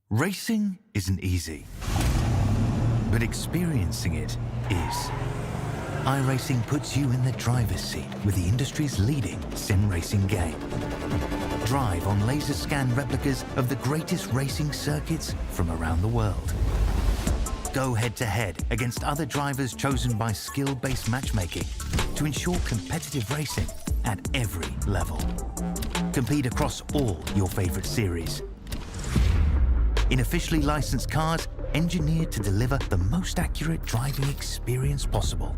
Racing isn't easy, but experiencing it is. iRacing puts you in the driver's seat with the industry's leading sim racing game. Drive on laser scan replicas of the greatest racing circuits from around the world. Go head-to-head against other drivers chosen by skill-based matchmaking to ensure competitive racing at every level. Compete across all your favorite series. In officially licensed cars, engineered to deliver the most accurate driving experience possible.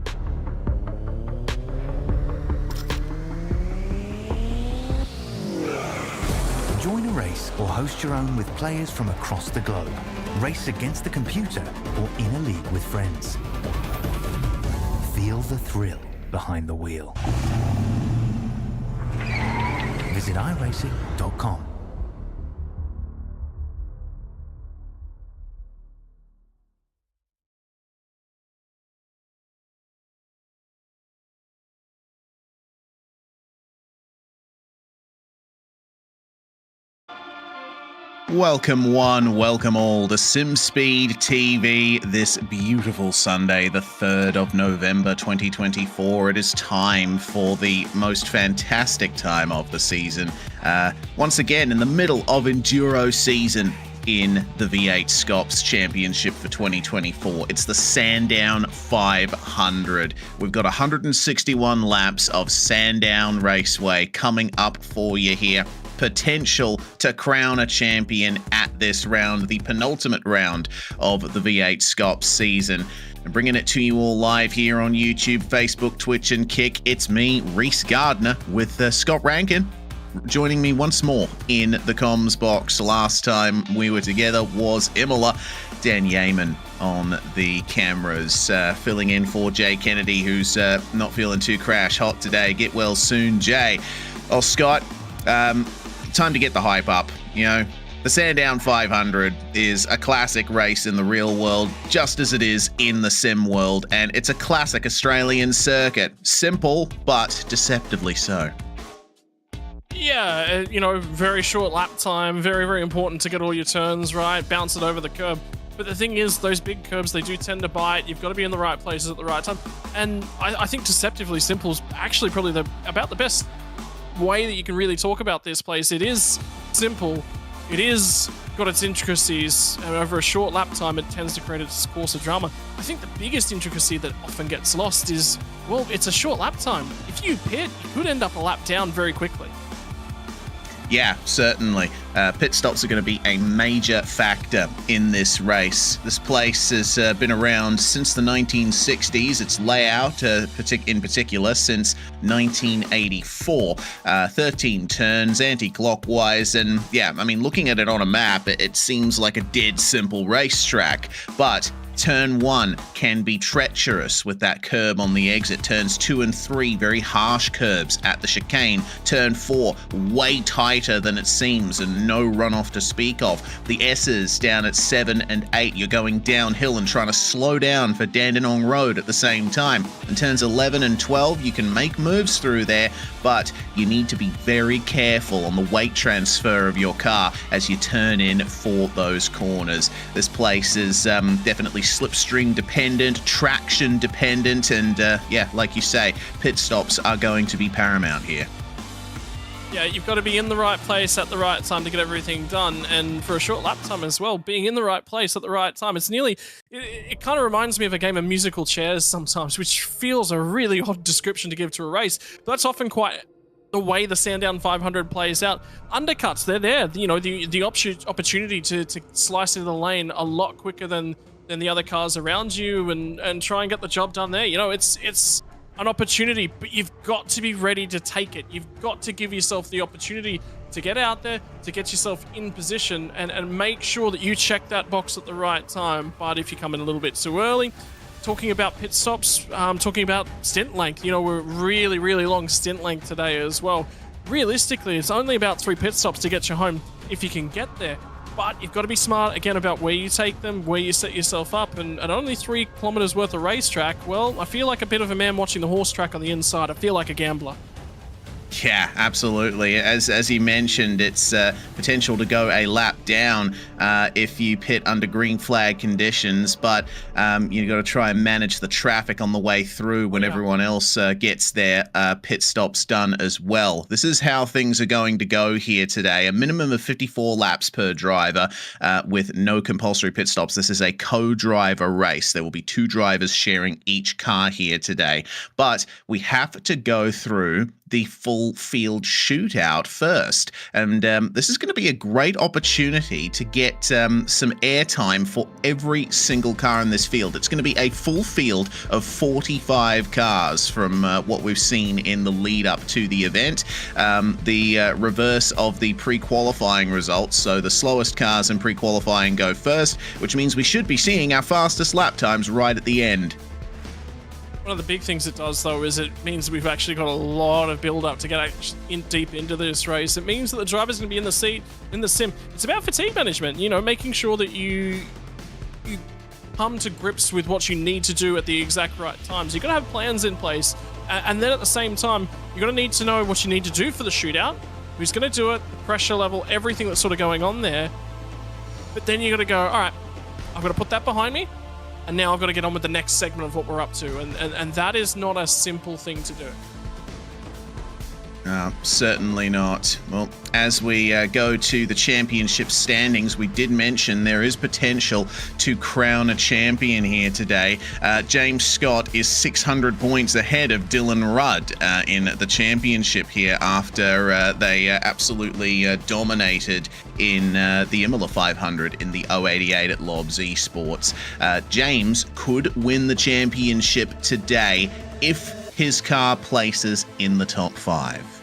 Join a race or host your own with players from across the globe. Race against the computer or in a league with friends. Feel the thrill behind the wheel. Visit iRacing.com. Welcome one, welcome all to SimSpeed TV this beautiful Sunday, the 3rd of November 2024. It is time for the most fantastic time of the season. Once again, in the middle of Enduro season in the V8SCOPS Championship for 2024. It's the Sandown 500. We've got 161 laps of Sandown Raceway coming up for you here. Potential to crown a champion at this round, the penultimate round of the V8SCOPS season. And bringing it to you all live here on YouTube, Facebook, Twitch, and Kick. It's me, Reese Gardner, with Scott Rankin, joining me once more in the comms box. Last time we were together was Imola. Dan Yeaman on the cameras, filling in for Jay Kennedy, who's not feeling too crash hot today. Get well soon, Jay. Oh, Scott, time to get the hype up. You know, the Sandown 500 is a classic race in the real world, just as it is in the sim world, and it's a classic Australian circuit. Simple, but deceptively so. Yeah, you know, very short lap time, very, very important to get all your turns right, bounce it over the curb. But the thing is, those big curbs, they do tend to bite. You've got to be in the right places at the right time. And I think deceptively simple is actually probably about the best way that you can really talk about this place. It is simple. It is got its intricacies, and over a short lap time, it tends to create its course of drama. I think the biggest intricacy that often gets lost is, well, it's a short lap time. If you pit, you could end up a lap down very quickly. Yeah, certainly. Pit stops are going to be a major factor in this race. This place has been around since the 1960s. Its layout, in particular, since 1984. 13 turns, anti-clockwise, and yeah, I mean, looking at it on a map, it seems like a dead simple racetrack, but Turn 1 can be treacherous with that curb on the exit. Turns 2 and 3, very harsh curbs at the chicane. Turn 4, way tighter than it seems and no runoff to speak of. The S's down at 7 and 8, you're going downhill and trying to slow down for Dandenong Road at the same time. And turns 11 and 12, you can make moves through there, but you need to be very careful on the weight transfer of your car as you turn in for those corners. This place is definitely slipstream dependent, traction dependent, and yeah, like you say, pit stops are going to be paramount here. Yeah, you've got to be in the right place at the right time to get everything done, and for a short lap time as well, being in the right place at the right time. It's nearly, it kind of reminds me of a game of musical chairs sometimes, which feels a really odd description to give to a race, but that's often quite the way the Sandown 500 plays out. Undercuts, they're there. You know, the opportunity to slice into the lane a lot quicker than the other cars around you, and try and get the job done there. You know, it's an opportunity, but you've got to be ready to take it. You've got to give yourself the opportunity to get out there, to get yourself in position, and make sure that you check that box at the right time. But if you come in a little bit too early, talking about pit stops, talking about stint length, you know, we're really, really long stint length today as well. Realistically, it's only about 3 pit stops to get you home if you can get there. But you've got to be smart, again, about where you take them, where you set yourself up, and only 3 kilometers worth of racetrack, well, I feel like a bit of a man watching the horse track on the inside. I feel like a gambler. Yeah, absolutely. As you mentioned, it's potential to go a lap down if you pit under green flag conditions, but you've got to try and manage the traffic on the way through when everyone else gets their pit stops done as well. This is how things are going to go here today. A minimum of 54 laps per driver with no compulsory pit stops. This is a co-driver race. There will be 2 drivers sharing each car here today, but we have to go through the full field shootout first. And this is going to be a great opportunity to get some airtime for every single car in this field. It's going to be a full field of 45 cars from what we've seen in the lead up to the event. The reverse of the pre-qualifying results. So the slowest cars in pre-qualifying go first, which means we should be seeing our fastest lap times right at the end. One of the big things it does, though, is it means we've actually got a lot of build-up to get deep into this race. It means that the driver's going to be in the seat, in the sim. It's about fatigue management, you know, making sure that you come to grips with what you need to do at the exact right times. You've got to have plans in place, and then at the same time, you're going to need to know what you need to do for the shootout, who's going to do it, the pressure level, everything that's sort of going on there. But then you got to go, all right, I've got to put that behind me, and now I've got to get on with the next segment of what we're up to. And that is not a simple thing to do. Certainly not. Well, as we go to the championship standings, we did mention there is potential to crown a champion here today. James Scott is 600 points ahead of Dylan Rudd in the championship here after they absolutely dominated in the Imola 500 in the 088 at Lobs Esports. James could win the championship today if his car places in the top 5.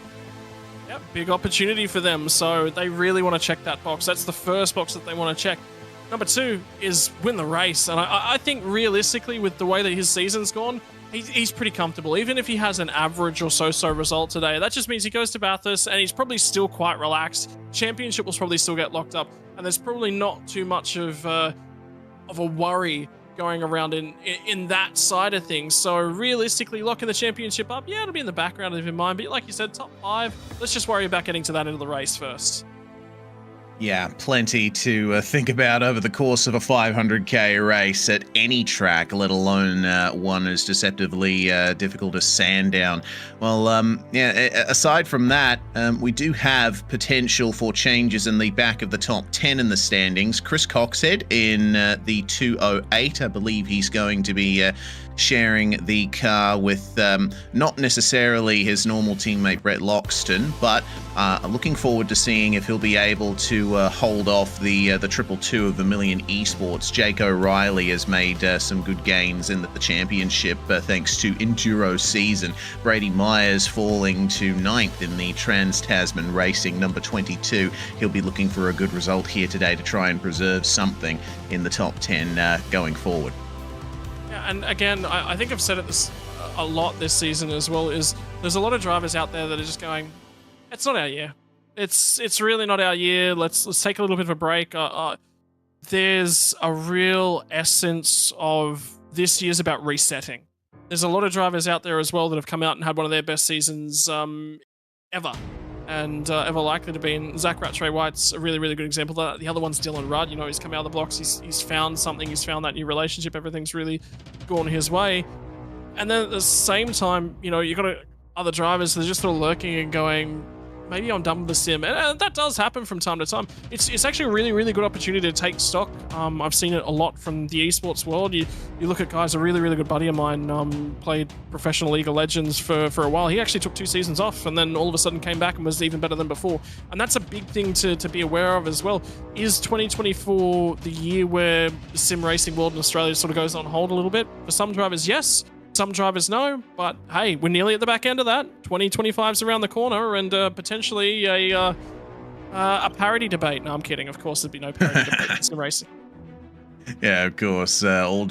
Big opportunity for them, so they really want to check that box. That's the first box that they want to check. Number 2 is win the race, and I think realistically, with the way that his season's gone, he's pretty comfortable. Even if he has an average or so result today, that just means he goes to Bathurst and he's probably still quite relaxed. Championship will probably still get locked up, and there's probably not too much of a worry going around in that side of things. So realistically, locking the championship up, yeah, it'll be in the background of your mind, but like you said, top 5, let's just worry about getting to that end of the race first. Yeah, plenty to think about over the course of a 500k race at any track, let alone one as deceptively difficult as Sandown. Well, aside from that, we do have potential for changes in the back of the top 10 in the standings. Chris Coxhead in the 208, I believe he's going to be sharing the car with not necessarily his normal teammate Brett Loxton, but looking forward to seeing if he'll be able to hold off the 222 of Vermilion Esports. Jake O'Reilly has made some good gains in the championship thanks to Enduro season. Brady Myers falling to 9th in the Trans-Tasman Racing number 22. He'll be looking for a good result here today to try and preserve something in the top 10 going forward. And again, I think I've said it a lot this season as well, is there's a lot of drivers out there that are just going, it's not our year. It's really not our year. Let's take a little bit of a break. There's a real essence of this year's about resetting. There's a lot of drivers out there as well that have come out and had one of their best seasons ever. And ever likely to be. And Zach Rattray White's a really, really good example of that. The other one's Dylan Rudd. You know, he's come out of the blocks. He's found something. He's found that new relationship. Everything's really gone his way. And then at the same time, you know, you've got other drivers that are just sort of lurking and going, maybe I'm done with the sim. And that does happen from time to time. It's actually a really, really good opportunity to take stock. I've seen it a lot from the esports world. You look at guys, a really, really good buddy of mine played professional League of Legends for a while. He actually took 2 seasons off and then all of a sudden came back and was even better than before. And that's a big thing to be aware of as well. Is 2024 the year where the sim racing world in Australia sort of goes on hold a little bit? For some drivers, yes. Some drivers no, but hey, we're nearly at the back end of that. 2025's around the corner, and potentially a parity debate. No, I'm kidding. Of course, there'd be no parity debate in sim racing. Yeah, of course. All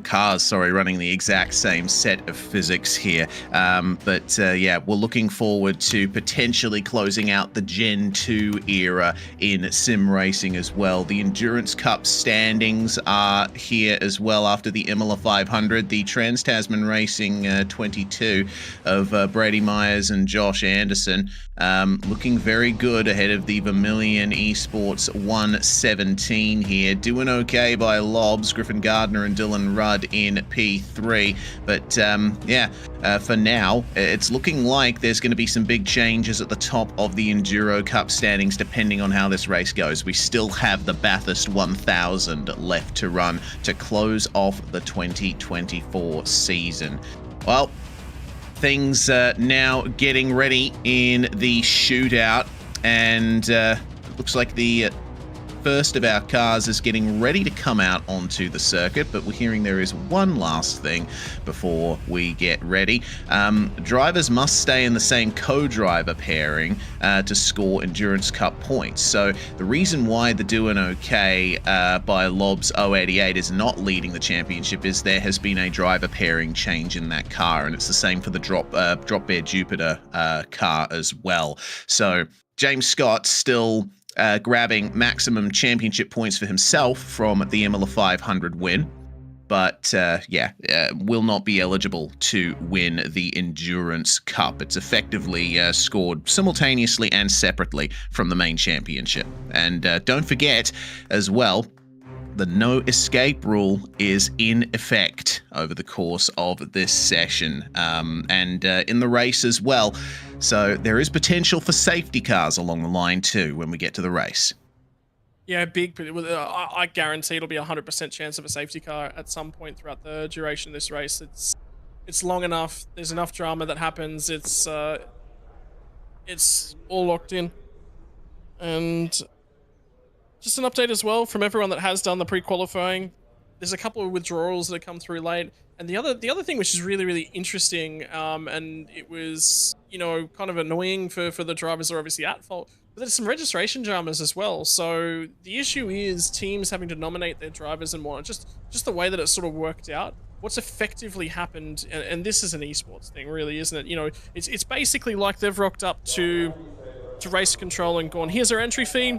cars, running the exact same set of physics here. Yeah, we're looking forward to potentially closing out the Gen 2 era in sim racing as well. The Endurance Cup standings are here as well after the Imola 500. The Trans-Tasman Racing 22 of Brady Myers and Josh Anderson looking very good ahead of the Vermilion Esports 117 here. Doing okay by Lobs, Griffin Gardner and Dylan Rudd in P3. But for now, it's looking like there's going to be some big changes at the top of the Enduro Cup standings depending on how this race goes. We still have the Bathurst 1000 left to run to close off the 2024 season. Well, things now getting ready in the shootout, and it looks like the first of our cars is getting ready to come out onto the circuit, but we're hearing there is one last thing before we get ready. Drivers must stay in the same co-driver pairing to score Endurance Cup points. So the reason why the Doing Okay by Lobs 088 is not leading the championship is there has been a driver pairing change in that car, and it's the same for the Drop Bear Jupiter car as well. So James Scott still grabbing maximum championship points for himself from the Imola 500 win, but will not be eligible to win the Endurance Cup. It's effectively scored simultaneously and separately from the main championship. And don't forget as well, the no escape rule is in effect over the course of this session and in the race as well. So there is potential for safety cars along the line too when we get to the race. Yeah, big. I guarantee it'll be a 100% chance of a safety car at some point throughout the duration of this race. It's long enough. There's enough drama that happens. It's all locked in. And just an update as well from everyone that has done the pre-qualifying. There's a couple of withdrawals that have come through late. And the other thing which is really, really interesting, and it was, kind of annoying for the drivers that are obviously at fault, but there's some registration dramas as well. So the issue is teams having to nominate their drivers and whatnot, just the way that it sort of worked out. What's effectively happened, and this is an esports thing really, isn't it? It's basically like they've rocked up to race control and gone, here's our entry fee,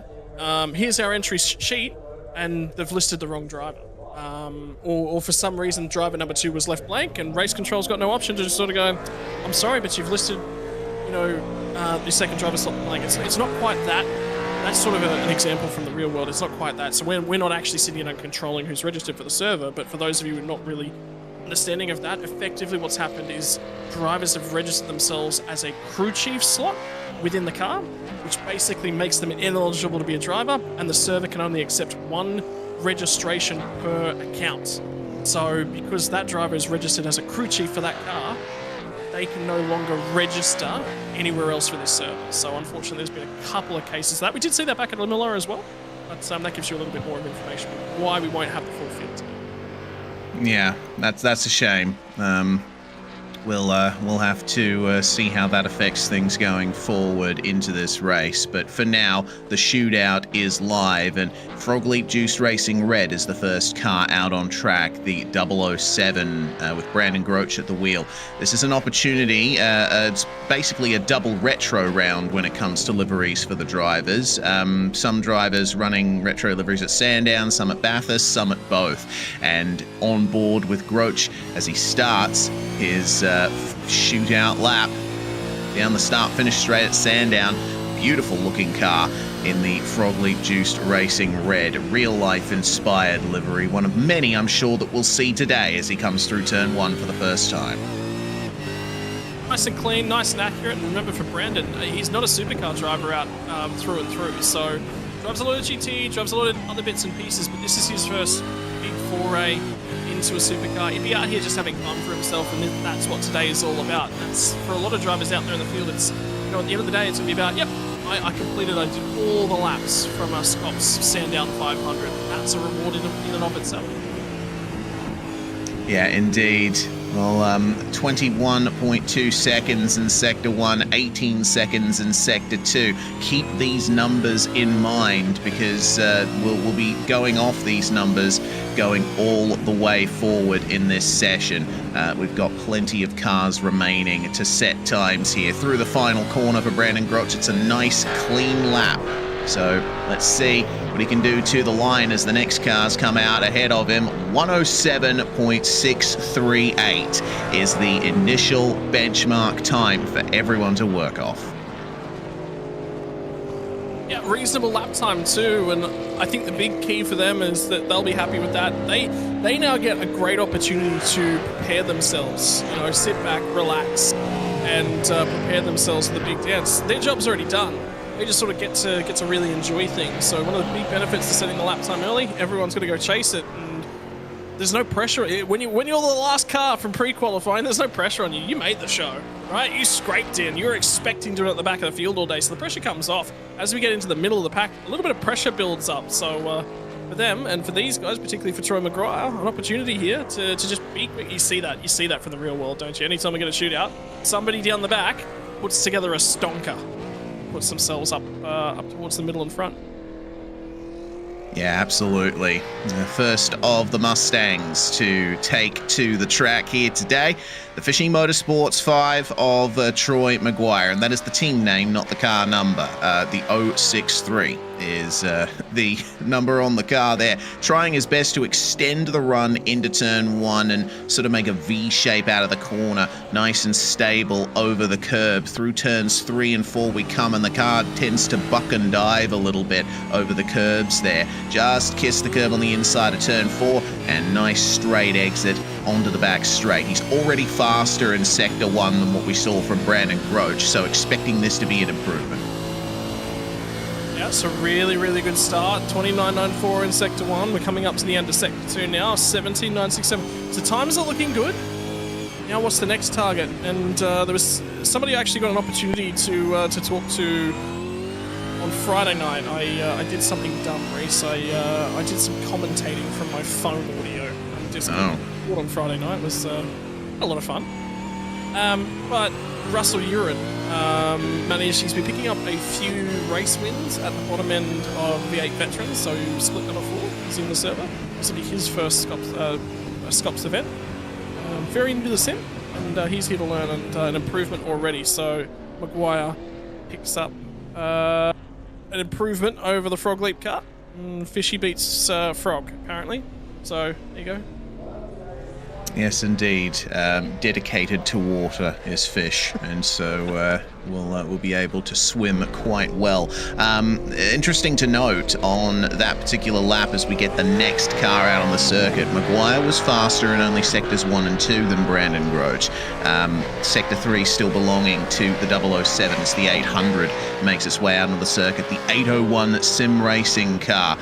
here's our entry sheet, and they've listed the wrong driver. Or for some reason driver number 2 was left blank and race control's got no option to just sort of go, I'm sorry, but you've listed, the second driver slot blank. It's not quite that. That's sort of an example from the real world. It's not quite that. So we're not actually sitting and controlling who's registered for the server, but for those of you who are not really understanding of that, effectively what's happened is drivers have registered themselves as a crew chief slot within the car, which basically makes them ineligible to be a driver, and the server can only accept one registration per account. So because that driver is registered as a crew chief for that car, they can no longer register anywhere else for this server. So unfortunately there's been a couple of cases of that. We did see that back at Imola as well, but that gives you a little bit more of information on why we won't have the full field today. Yeah, that's a shame. We'll have to see how that affects things going forward into this race. But for now, the shootout is live, and Frogleap Juiced Racing Red is the first car out on track, the 007 with Brandon Groach at the wheel. This is an opportunity. It's basically a double retro round when it comes to liveries for the drivers. Some drivers running retro liveries at Sandown, some at Bathurst, some at both. And on board with Groach as he starts his shootout lap down the start-finish straight at Sandown. Beautiful looking car in the Frogleap Juiced Racing Red, real-life inspired livery, one of many I'm sure that we'll see today as he comes through turn 1 for the first time. nice and clean, nice and accurate. And remember, for Brandon, he's not a supercar driver out through and through. So drives a lot of GT, drives a lot of other bits and pieces, but this is his first big foray into a supercar. He'd be out here just having fun for himself, and that's what today is all about. That's for a lot of drivers out there in the field. It's, you know, at the end of the day, it's gonna be about, yep, I completed, I did all the laps from a SCOPS Sandown 500. That's a reward in and of itself. Yeah, indeed. Well, 21.2 seconds in Sector 1, 18 seconds in Sector 2. Keep these numbers in mind, because we'll be going off these numbers going all the way forward in this session. We've got plenty of cars remaining to set times here. Through the final corner for Brandon Groch, it's a nice, clean lap. So let's see what he can do to the line as the next cars come out ahead of him. 107.638 is the initial benchmark time for everyone to work off. Yeah, reasonable lap time too, and I think the big key for them is that they'll be happy with that. They now get a great opportunity to prepare themselves, you know, sit back, relax, and prepare themselves for the big dance. Their job's already done. They just sort of get to really enjoy things. So one of the big benefits to setting the lap time early, everyone's going to go chase it, and there's no pressure. When you're the last car from pre-qualifying, there's no pressure on you. You made the show, right? You scraped in. You were expecting to do it at the back of the field all day, so the pressure comes off. As we get into the middle of the pack, a little bit of pressure builds up. So for them and for these guys, particularly for Troy Maguire, an opportunity here to just beat. You see that from the real world, don't you? Anytime we get a shootout, somebody down the back puts together a stonker. Puts themselves up towards the middle and front. Yeah, absolutely. The first of the Mustangs to take to the track here today, the Fishing Motorsports 5 of Troy Maguire, and that is the team name, not the car number. The 063 is the number on the car there. Trying his best to extend the run into turn 1 and sort of make a V shape out of the corner, nice and stable over the curb. Through turns 3 and 4 we come, and the car tends to buck and dive a little bit over the curbs there. Just kiss the curb on the inside of turn 4, and nice straight exit onto the back straight. He's already faster in Sector 1 than what we saw from Brandon Groch, so expecting this to be an improvement. Yeah, it's a really, really good start. 29.94 in Sector 1. We're coming up to the end of Sector 2 now. 17.967. So times are looking good. Now what's the next target? And there was somebody actually got an opportunity to talk to on Friday night. I did something dumb, Reese. I did some commentating from my phone audio on Discord. On Friday night. It was a lot of fun. But Russell Uren managed, he's been picking up a few race wins at the bottom end of V8 Veterans, so split number 4 is in the server. This will be his first SCOPS event. Very new to the sim, and he's here to learn an improvement already. So Maguire picks up an improvement over the Frog Leap car. Fishy beats Frog, apparently. So, there you go. Yes, indeed. Dedicated to water is Fish, and so we'll be able to swim quite well. Interesting to note on that particular lap as we get the next car out on the circuit, Maguire was faster in only Sectors 1 and 2 than Brandon Groch. Sector 3 still belonging to the 007s. The 800 makes its way out on the circuit. The 801 Sim Racing car.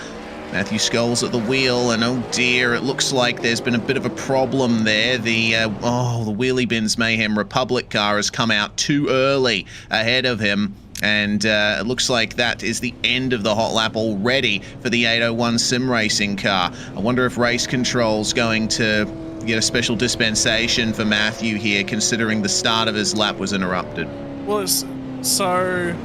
Matthew Scholes at the wheel, and oh dear, it looks like there's been a bit of a problem there. The Wheelie Bins Mayhem Republic car has come out too early ahead of him, and it looks like that is the end of the hot lap already for the 801 Sim Racing car. I wonder if race control's going to get a special dispensation for Matthew here, considering the start of his lap was interrupted. Well, so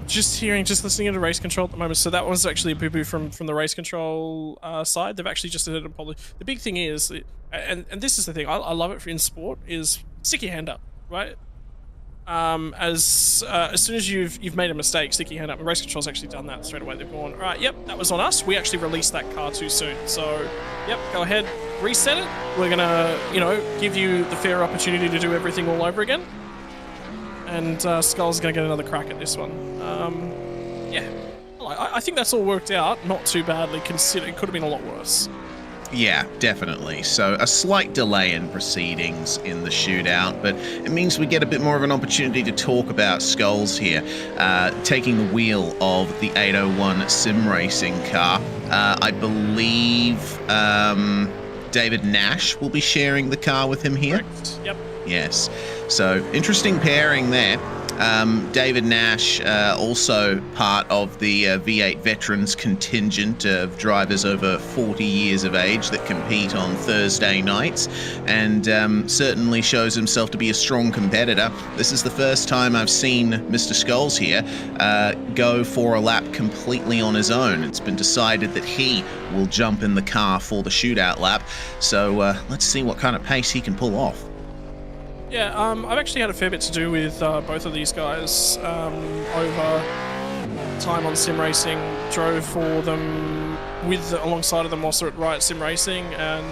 just listening into race control at the moment. So that was actually a boo-boo from the race control side. They've actually just added a probably. The big thing is, and this is the thing, I love it in sport, is stick your hand up, right? As soon as you've made a mistake, stick your hand up. And race control's actually done that straight away. They've gone, all right, yep, that was on us. We actually released that car too soon. So, yep, go ahead, reset it. We're gonna, give you the fair opportunity to do everything all over again. And Skull's going to get another crack at this one. Yeah, I think that's all worked out. Not too badly, considering it could have been a lot worse. Yeah, definitely. So a slight delay in proceedings in the shootout, but it means we get a bit more of an opportunity to talk about Skulls here, taking the wheel of the 801 sim racing car. I believe David Nash will be sharing the car with him here. Correct. Yep. Yes. So interesting pairing there. David Nash, also part of the V8 veterans contingent of drivers over 40 years of age that compete on Thursday nights, and certainly shows himself to be a strong competitor. This is the first time I've seen Mr. Skulls here go for a lap completely on his own. It's been decided that he will jump in the car for the shootout lap, so let's see what kind of pace he can pull off. Yeah, I've actually had a fair bit to do with both of these guys over time on sim racing. Drove for them alongside of them whilst they're at Riot Sim Racing, and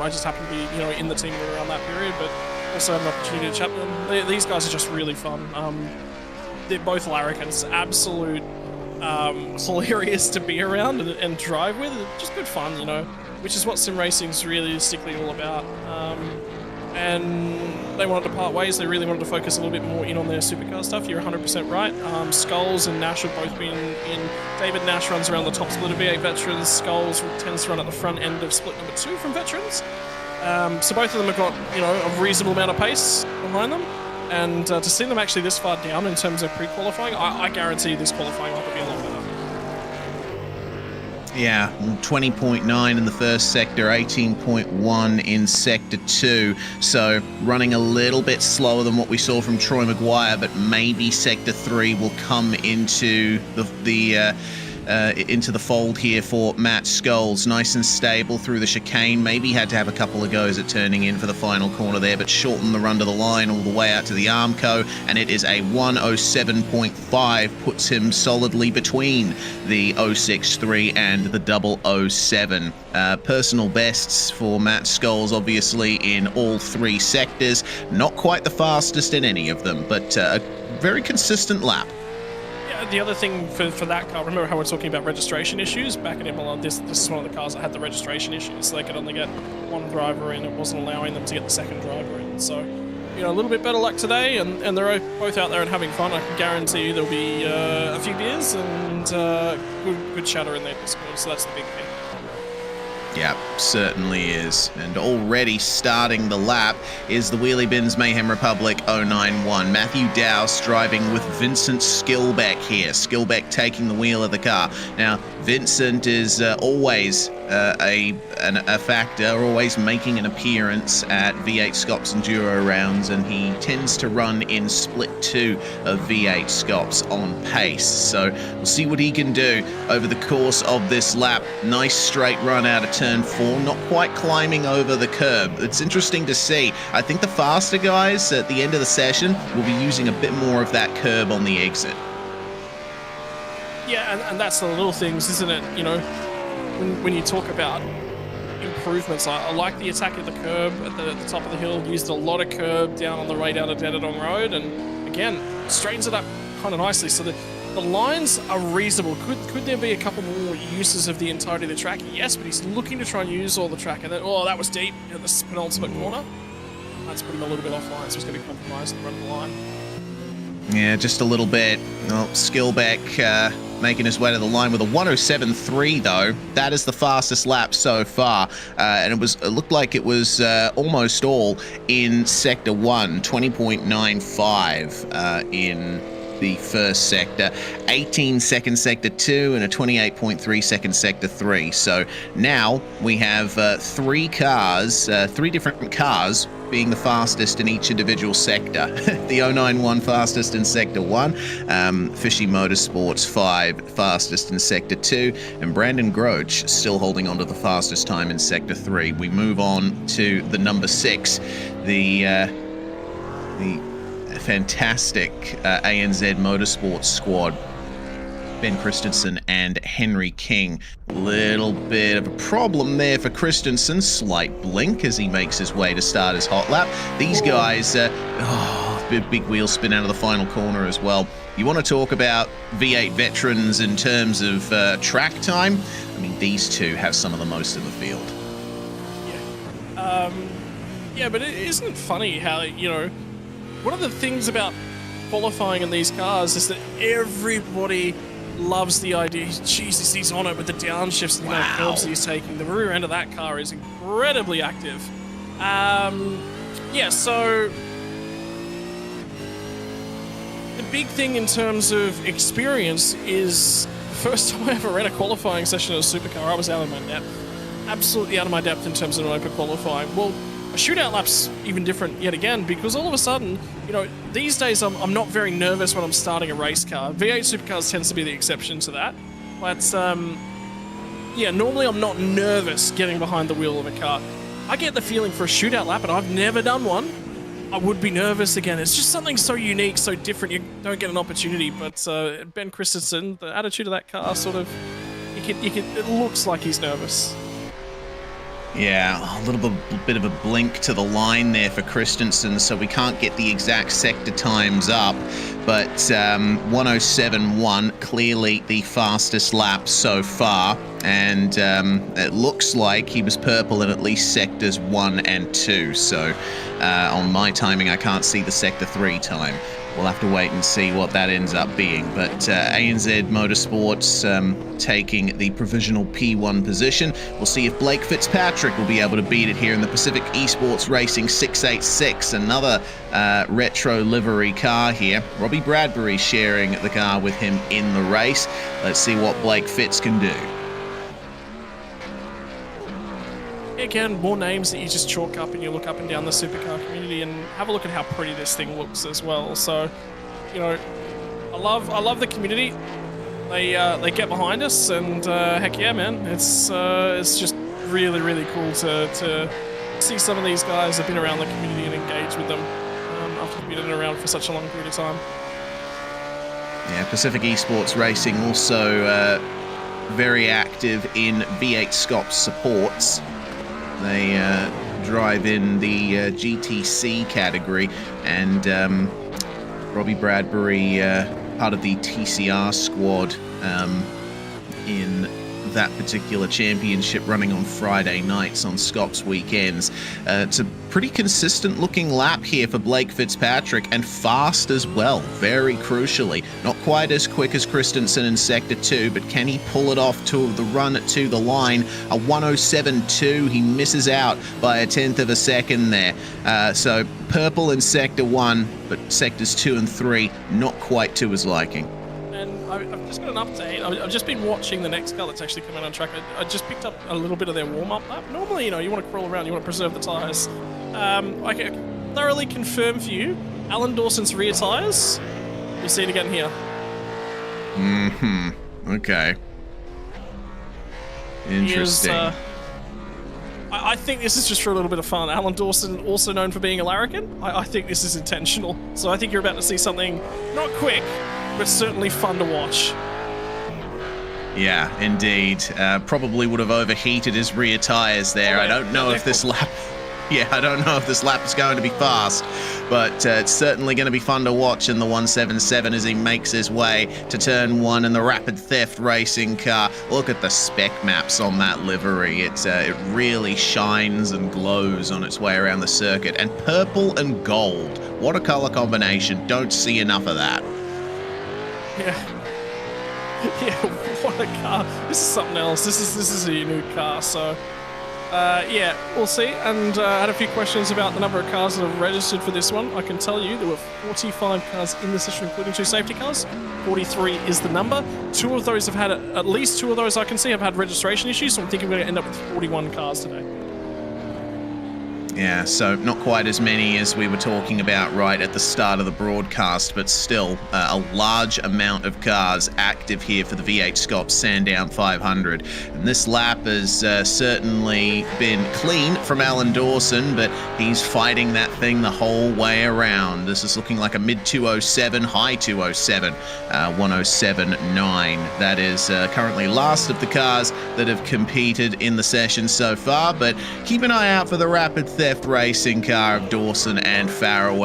I just happened to be in the team around that period, but also had an opportunity to chat with them. These guys are just really fun. They're both larrikins, absolute hilarious to be around and drive with. Just good fun, which is what sim racing's realistically all about. And they wanted to part ways. They really wanted to focus a little bit more in on their supercar stuff. You're 100% right. Skulls and Nash have both been in. David Nash runs around the top split of V8 veterans. Skulls tends to run at the front end of split number 2 from veterans. So both of them have got a reasonable amount of pace behind them. And to see them actually this far down in terms of pre-qualifying, I guarantee this qualifying will be a lot better. Yeah, 20.9 in the first sector, 18.1 in sector 2. So running a little bit slower than what we saw from Troy Maguire, but maybe sector 3 will come into into the fold here for Matt Skulls. Nice and stable through the chicane. Maybe had to have a couple of goes at turning in for the final corner there, but shortened the run to the line all the way out to the Armco, and it is a 107.5, puts him solidly between the 063 and the 007. Personal bests for Matt Skulls, obviously, in all 3 sectors. Not quite the fastest in any of them, but a very consistent lap. The other thing for that car, remember how we're talking about registration issues? Back in Imola, this is one of the cars that had the registration issues. So they could only get one driver in. It wasn't allowing them to get the second driver in. So, a little bit better luck today, and they're both out there and having fun. I can guarantee you there'll be a few beers and good chatter in their Discord. So that's the big thing. Yeah, certainly is. And already starting the lap is the Wheelie Bins Mayhem Republic 091. Matthew Dowse driving with Vincent Skillbeck here. Skillbeck taking the wheel of the car. Now, Vincent is always a factor, always making an appearance at V8SCOPS Enduro rounds, and he tends to run in split 2 of V8SCOPS on pace. So we'll see what he can do over the course of this lap. Nice straight run out of turn 4, not quite climbing over the curb. It's interesting to see. I think the faster guys at the end of the session will be using a bit more of that curb on the exit. Yeah, and that's the little things, isn't it? When you talk about improvements, I like the attack at the curb at the top of the hill. Used a lot of curb down on the way down to Dedadong Road, and again, straightens it up kind of nicely. So the lines are reasonable. Could there be a couple more uses of the entirety of the track? Yes, but he's looking to try and use all the track. And then, that was deep at this penultimate corner. That's putting him a little bit offline, so he's going to be compromised and run the line. Yeah, just a little bit. Well, Skillbeck making his way to the line with a 107.3, though. That is the fastest lap so far. And it looked like it was almost all in Sector 1, 20.95 in the first sector, 18 second sector 2, and a 28.3 second sector 3. So now we have 3 different cars being the fastest in each individual sector. The 091 fastest in sector 1, Fishy Motorsports 5 fastest in sector 2, and Brandon Groach still holding on to the fastest time in sector 3. We move on to the number 6, the fantastic ANZ Motorsports squad. Ben Christensen and Henry King. Little bit of a problem there for Christensen. Slight blink as he makes his way to start his hot lap. These guys, big wheel spin out of the final corner as well. You want to talk about V8 veterans in terms of track time? I mean, these two have some of the most in the field. Yeah, but isn't it funny how, one of the things about qualifying in these cars is that everybody loves the idea. Jesus, he's on it with the downshifts and the amount of curbs that he's taking. The rear end of that car is incredibly active. Yeah, so the big thing in terms of experience is the first time I ever ran a qualifying session of a supercar, I was out of my depth. Absolutely out of my depth in terms of an open qualifying. Well, a shootout lap's even different yet again, because all of a sudden, these days I'm not very nervous when I'm starting a race car. V8 supercars tends to be the exception to that. But, yeah, normally I'm not nervous getting behind the wheel of a car. I get the feeling for a shootout lap, and I've never done one, I would be nervous again. It's just something so unique, so different, you don't get an opportunity. But Ben Christensen, the attitude of that car sort of, it looks like he's nervous. Yeah, a little bit of a blink to the line there for Christensen, so we can't get the exact sector times up, but 107.1, clearly the fastest lap so far, and it looks like he was purple in at least sectors 1 and 2, so on my timing I can't see the sector 3 time. We'll have to wait and see what that ends up being. But ANZ Motorsports taking the provisional P1 position. We'll see if Blake Fitzpatrick will be able to beat it here in the Pacific Esports Racing 686, another retro livery car here. Robbie Bradbury sharing the car with him in the race. Let's see what Blake Fitz can do. Again, more names that you just chalk up and you look up and down the supercar community and have a look at how pretty this thing looks as well. So, I love the community. They get behind us, and heck yeah, man, it's just really, really cool to see some of these guys have been around the community and engage with them after they've been around for such a long period of time. Yeah, Pacific Esports Racing also very active in V8SCOPS supports. They drive in the GTC category, and Robbie Bradbury, part of the TCR squad in that particular championship, running on Friday nights on Scops weekends. It's a pretty consistent looking lap here for Blake Fitzpatrick, and fast as well, very crucially. Not quite as quick as Christensen in Sector 2, but can he pull it off to the run to the line? A 107.2, he misses out by a tenth of a second there. So purple in Sector 1, but Sectors 2 and 3 not quite to his liking. I've just got an update. I've just been watching the next car that's actually coming on track. I just picked up a little bit of their warm-up lap. Normally, you want to crawl around, you want to preserve the tyres. I can thoroughly confirm for you, Alan Dawson's rear tyres, you'll see it again here. Okay. Interesting. I think this is just for a little bit of fun. Alan Dawson, also known for being a larrikin, I think this is intentional. So I think you're about to see something not quick, but certainly fun to watch. Yeah, indeed. Probably would have overheated his rear tyres there. I don't know if this lap... Yeah, I don't know if this lap is going to be fast, but it's certainly going to be fun to watch in the 177 as he makes his way to turn 1 in the Rapid Theft racing car. Look at the spec maps on that livery. It really shines and glows on its way around the circuit. And purple and gold. What a color combination. Don't see enough of that. Yeah, what a car. This is something else. This is a unique car, so... yeah, we'll see. And I had a few questions about the number of cars that have registered for this one. I can tell you there were 45 cars in the session, including 2 safety cars. 43 is the number. 2 of those have had, at least 2 of those I can see have had registration issues, so I'm thinking we're going to end up with 41 cars today. Yeah, so not quite as many as we were talking about right at the start of the broadcast, but still a large amount of cars active here for the V8SCOPS Sandown 500. And this lap has certainly been clean from Alan Dawson, but he's fighting that thing the whole way around. This is looking like a mid 207, high 207, 107.9. That is currently last of the cars that have competed in the session so far, but keep an eye out for the Rapid Theft Theft racing car of Dawson and Farrell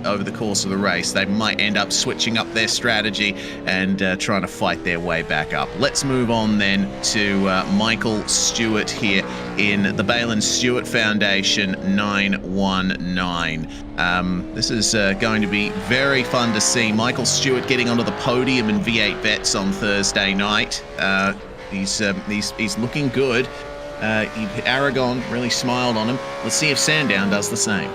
over the course of the race. They might end up switching up their strategy and trying to fight their way back up. Let's move on then to Michael Stewart here in the Balin Stewart Foundation 919. This is going to be very fun to see. Michael Stewart getting onto the podium in V8 Vets on Thursday night. He's looking good. Aragon really smiled on him. Let's see if Sandown does the same.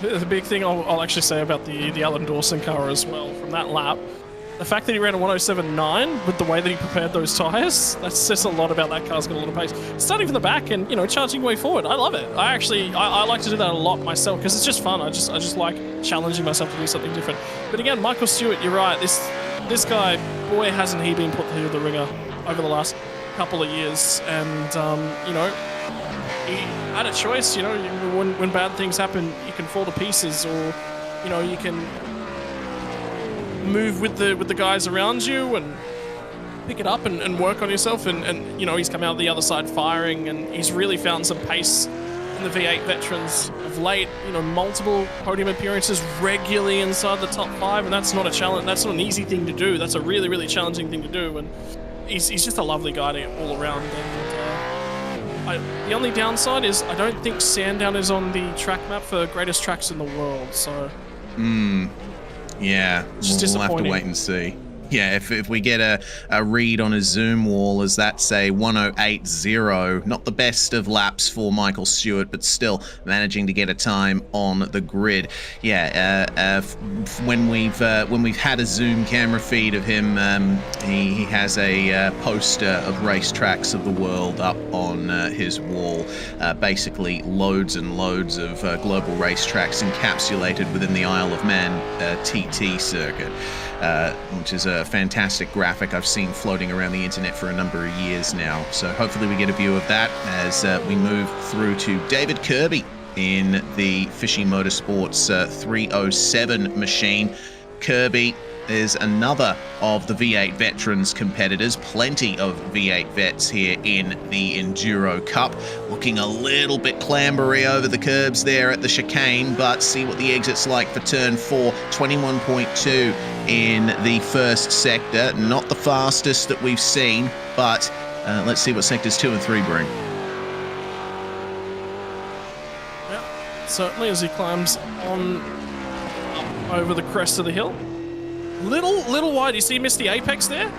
The big thing I'll actually say about the Alan Dawson car as well from that lap, the fact that he ran a 107.9 with the way that he prepared those tyres, that says a lot about that car's got a lot of pace. Starting from the back and, you know, charging way forward. I love it. I like to do that a lot myself because it's just fun. I just like challenging myself to do something different. But again, Michael Stewart, you're right. This guy, boy, hasn't he been put through the ringer over the last couple of years. And, you know, he had a choice. You know, when bad things happen, you can fall to pieces, or, you know, you can move with the guys around you and pick it up and work on yourself, and you know, he's come out the other side firing, and he's really found some pace in the V8 veterans of late. You know, multiple podium appearances regularly inside the top 5, and that's not a challenge. That's not an easy thing to do. That's a really, really challenging thing to do, and he's just a lovely guy to get all around. And the only downside is I don't think Sandown is on the track map for greatest tracks in the world, so yeah, we'll have to wait and see. Yeah, if we get a read on a Zoom wall, as that's a 108.0, not the best of laps for Michael Stewart, but still managing to get a time on the grid. Yeah, when we've had a Zoom camera feed of him, he has a poster of racetracks of the world up on his wall. Basically, loads and loads of global racetracks encapsulated within the Isle of Man TT circuit. Which is a fantastic graphic I've seen floating around the internet for a number of years now. So hopefully we get a view of that as we move through to David Kirby in the Fishy Motorsports 307 machine. Kirby is another of the V8 Veterans competitors. Plenty of V8 Vets here in the Enduro Cup. Looking a little bit clambery over the curbs there at the chicane, but see what the exit's like for turn 4. 21.2 in the first sector. Not the fastest that we've seen, but let's see what sectors 2 and 3 bring. Yeah, certainly as he climbs on up over the crest of the hill. Little wide. You see he missed the apex there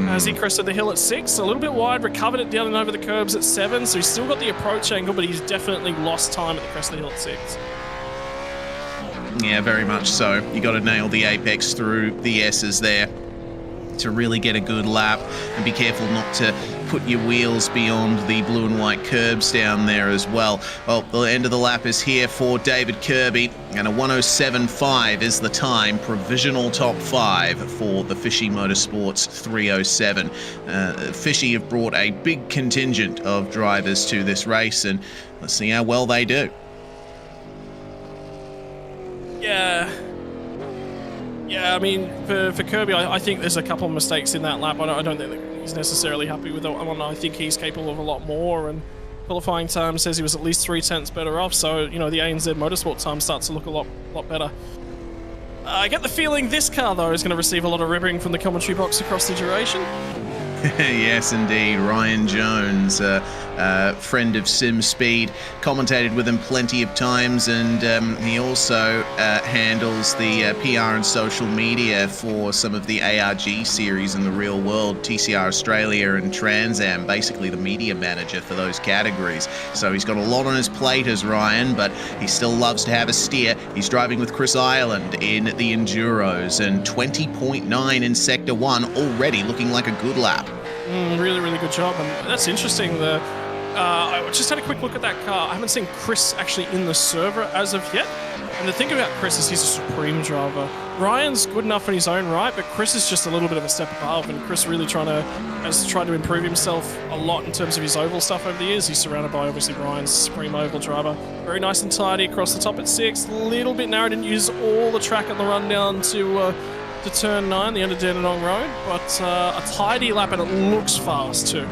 as he crested the hill at 6. A little bit wide, recovered it down and over the curbs at 7. So he's still got the approach angle, but he's definitely lost time at the crest of the hill at 6. Yeah, very much so. You got to nail the apex through the S's there to really get a good lap, and be careful not to put your wheels beyond the blue and white curbs down there as well. Well, the end of the lap is here for David Kirby, and a 107.5 is the time, provisional top 5 for the Fishy Motorsports 307. Fishy have brought a big contingent of drivers to this race, and let's see how well they do. Yeah, I mean, for Kirby, I think there's a couple of mistakes in that lap. I don't think that he's necessarily happy with that one. I think he's capable of a lot more, and qualifying time says he was at least 0.3 better off, so, you know, the ANZ Motorsport time starts to look a lot better. I get the feeling this car, though, is going to receive a lot of ribbing from the commentary box across the duration. Yes, indeed. Ryan Jones, friend of SimSpeed, commentated with him plenty of times, and he also handles the PR and social media for some of the ARG series in the real world, TCR Australia and Trans Am, basically the media manager for those categories. So he's got a lot on his plate as Ryan, but he still loves to have a steer. He's driving with Chris Ireland in the Enduros, and 20.9 in Sector 1, already looking like a good lap. Really, really good job, and that's interesting. I just had a quick look at that car. I haven't seen Chris actually in the server as of yet. And the thing about Chris is he's a supreme driver. Ryan's good enough in his own right, but Chris is just a little bit of a step above, and Chris really has tried to improve himself a lot in terms of his oval stuff over the years. He's surrounded by, obviously, Ryan's supreme oval driver. Very nice and tidy across the top at 6. A little bit narrow, didn't use all the track on the run down to turn 9, the end of Dandenong Road, but a tidy lap, and it looks fast too.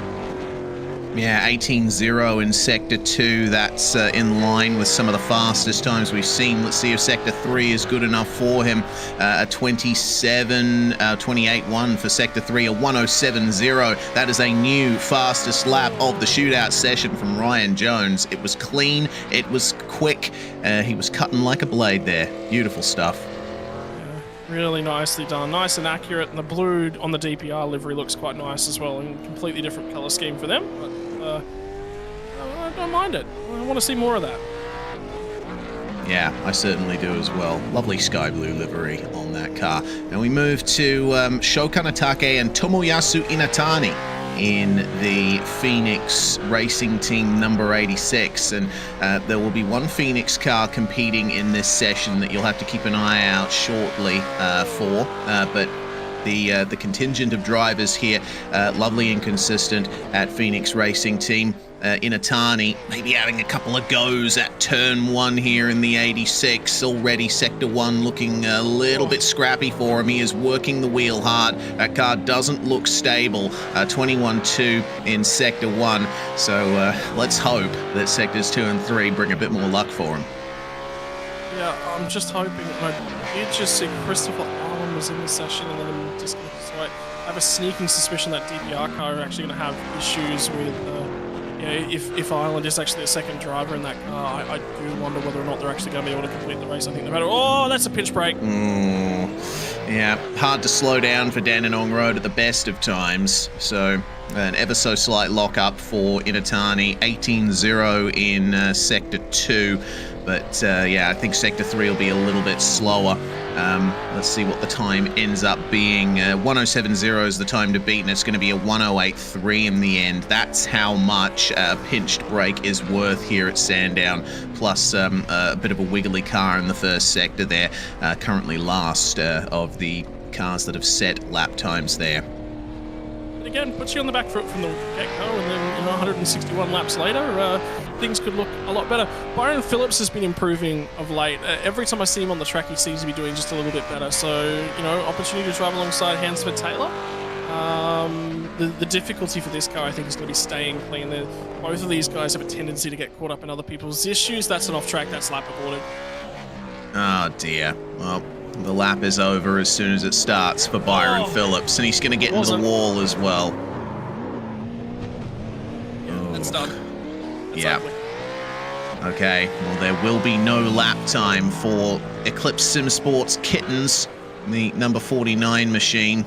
Yeah, 18.0 in Sector 2. That's in line with some of the fastest times we've seen. Let's see if Sector 3 is good enough for him. A 28.1 for Sector 3, a 107.0. That is a new fastest lap of the shootout session from Ryan Jones. It was clean. It was quick. He was cutting like a blade there. Beautiful stuff. Really nicely done, nice and accurate, and the blue on the DPR livery looks quite nice as well, and completely different colour scheme for them, but I don't mind it. I want to see more of that. Yeah, I certainly do as well. Lovely sky blue livery on that car. Now we move to Shokan Atake and Tomoyasu Inatani in the Phoenix Racing Team number 86, and there will be one Phoenix car competing in this session that you'll have to keep an eye out shortly for, but the contingent of drivers here, lovely and consistent at Phoenix Racing Team. Inatani maybe having a couple of goes at turn 1 here in the 86. Already Sector 1 looking a little bit scrappy for him. He is working the wheel hard. That car doesn't look stable. 21.2 in Sector 1. So let's hope that Sectors 2 and 3 bring a bit more luck for him. Yeah, I'm just hoping. I did just see Christopher Allen was in the session, and then I'm just going to I have a sneaking suspicion that DPR car are actually going to have issues with if Ireland is actually a second driver in that car. I do wonder whether or not they're actually going to be able to complete the race. I think they're better. Oh, that's a pinch brake. Yeah, hard to slow down for Dandenong Road at the best of times. So an ever so slight lock up for Inatani. 18.0 in Sector 2. But yeah, I think Sector 3 will be a little bit slower. Let's see what the time ends up being. 107.0 is the time to beat, and it's going to be a 108.3 in the end. That's how much a pinched brake is worth here at Sandown, plus a bit of a wiggly car in the first sector there. Currently last of the cars that have set lap times there. And again, puts you on the back foot from the get-go, and then 161 laps later, things could look a lot better. Byron Phillips has been improving of late. Every time I see him on the track, he seems to be doing just a little bit better. So, opportunity to drive alongside Hansford Taylor. The difficulty for this car, I think, is going to be staying clean. Both of these guys have a tendency to get caught up in other people's issues. That's an off-track, that's lap aborted. Oh, dear. Well, the lap is over as soon as it starts for Byron Phillips, and he's going to get into the wall as well. Yeah, that's done. That's ugly. Okay, well, there will be no lap time for Eclipse Sim Sports Kittens, the number 49 machine.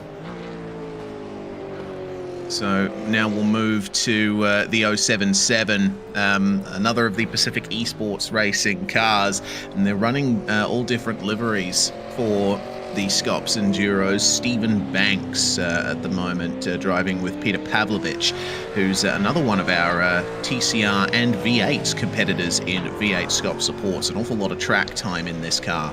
So now we'll move to the 077, another of the Pacific Esports Racing cars, and they're running all different liveries for the SCOPS Enduros. Stephen Banks at the moment driving with Peter Pavlovich, who's another one of our TCR and V8 competitors in V8SCOPS supports. An awful lot of track time in this car.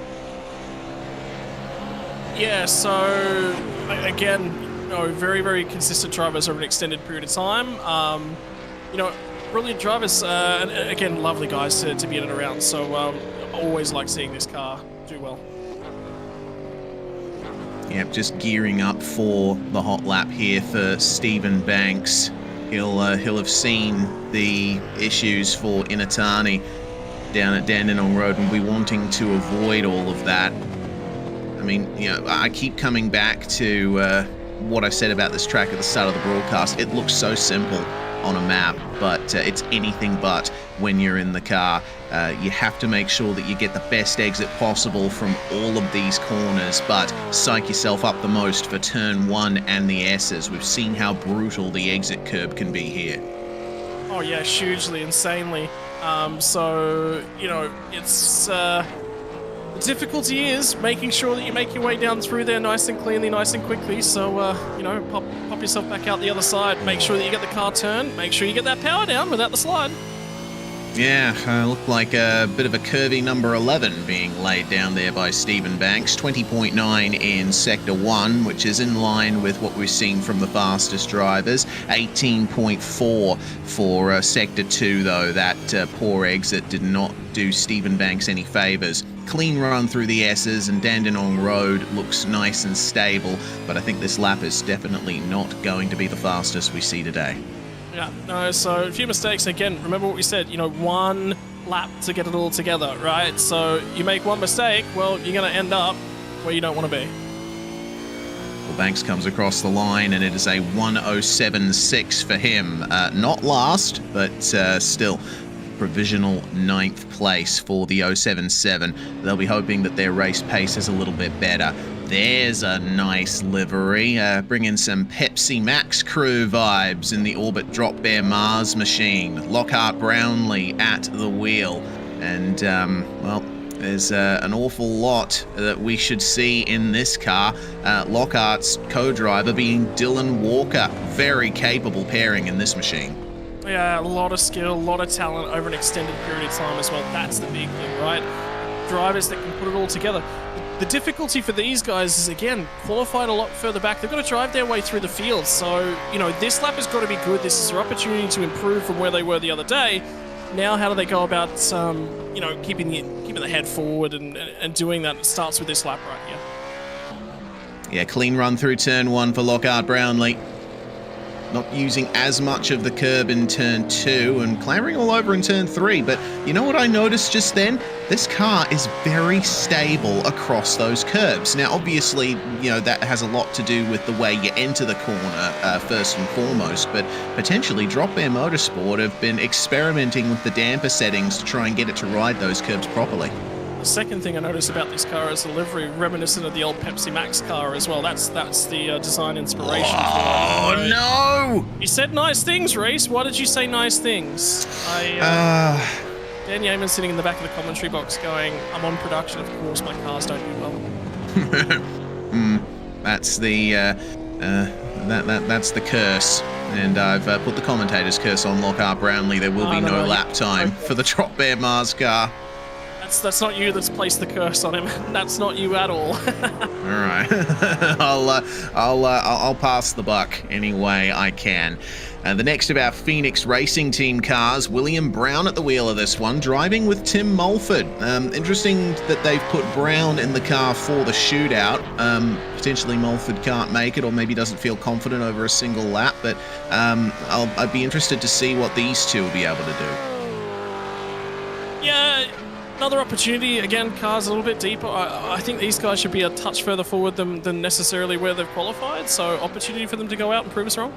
Yeah, so again, very, very consistent drivers over an extended period of time. Brilliant drivers, and again, lovely guys to be in and around. So always like seeing this car do well. Yep, just gearing up for the hot lap here for Stephen Banks. He'll have seen the issues for Inatani down at Dandenong Road and be wanting to avoid all of that. I mean, I keep coming back to what I said about this track at the start of the broadcast. It looks so simple on a map, but it's anything but when you're in the car. You have to make sure that you get the best exit possible from all of these corners, but psych yourself up the most for turn 1 and the S's. We've seen how brutal the exit curb can be here. Oh yeah, hugely, insanely. It's the difficulty is making sure that you make your way down through there nice and cleanly, nice and quickly. So, pop yourself back out the other side. Make sure that you get the car turned. Make sure you get that power down without the slide. Yeah, looked like a bit of a curvy number 11 being laid down there by Stephen Banks. 20.9 in Sector 1, which is in line with what we've seen from the fastest drivers. 18.4 for Sector 2, though. That poor exit did not do Stephen Banks any favours. Clean run through the S's, and Dandenong Road looks nice and stable, but I think this lap is definitely not going to be the fastest we see today. Yeah, no, so a few mistakes. Again, remember what we said, you know, one lap to get it all together, right? So you make one mistake, well, you're going to end up where you don't want to be. Well, Banks comes across the line, and it is a 107.6 for him. Not last, but still provisional 9th place for the 077. They'll be hoping that their race pace is a little bit better. There's a nice livery, bringing some Pepsi Max crew vibes in the Orbit Drop Bear Mars machine. Lockhart Brownlee at the wheel. And, well, there's an awful lot that we should see in this car. Lockhart's co-driver being Dylan Walker. Very capable pairing in this machine. Yeah, a lot of skill, a lot of talent over an extended period of time as well. That's the big thing, right? Drivers that can put it all together. The difficulty for these guys is, again, qualified a lot further back. They've got to drive their way through the field. So, you know, this lap has got to be good. This is their opportunity to improve from where they were the other day. Now, how do they go about, you know, keeping the head forward and doing that? It starts with this lap right here. Yeah, clean run through turn 1 for Lockhart Brownlee. Not using as much of the curb in turn 2 and clambering all over in turn 3. But you know what I noticed just then? This car is very stable across those curbs. Now, obviously, you know, that has a lot to do with the way you enter the corner, first and foremost. But potentially, Drop Bear Motorsport have been experimenting with the damper settings to try and get it to ride those curbs properly. The second thing I noticed about this car is the livery, reminiscent of the old Pepsi Max car as well. That's the design inspiration. Oh, for it. no! You said nice things, Reese. Why did you say nice things? Dan Yeaman's sitting in the back of the commentary box going, I'm on production, of course, my cars don't do well. That's the that's the curse. And I've put the commentator's curse on Lockhart Brownlee. There will be no lap time for the Drop Bear Mars car. That's not you that's placed the curse on him. That's not you at all. All right, I'll pass the buck any way I can. The next of our Phoenix Racing Team cars, William Brown at the wheel of this one, driving with Tim Mulford. Interesting that they've put Brown in the car for the shootout. Potentially Mulford can't make it, or maybe doesn't feel confident over a single lap, but I'd be interested to see what these two will be able to do. Yeah, another opportunity. Again, cars a little bit deeper. I think these guys should be a touch further forward than necessarily where they've qualified, so opportunity for them to go out and prove us wrong.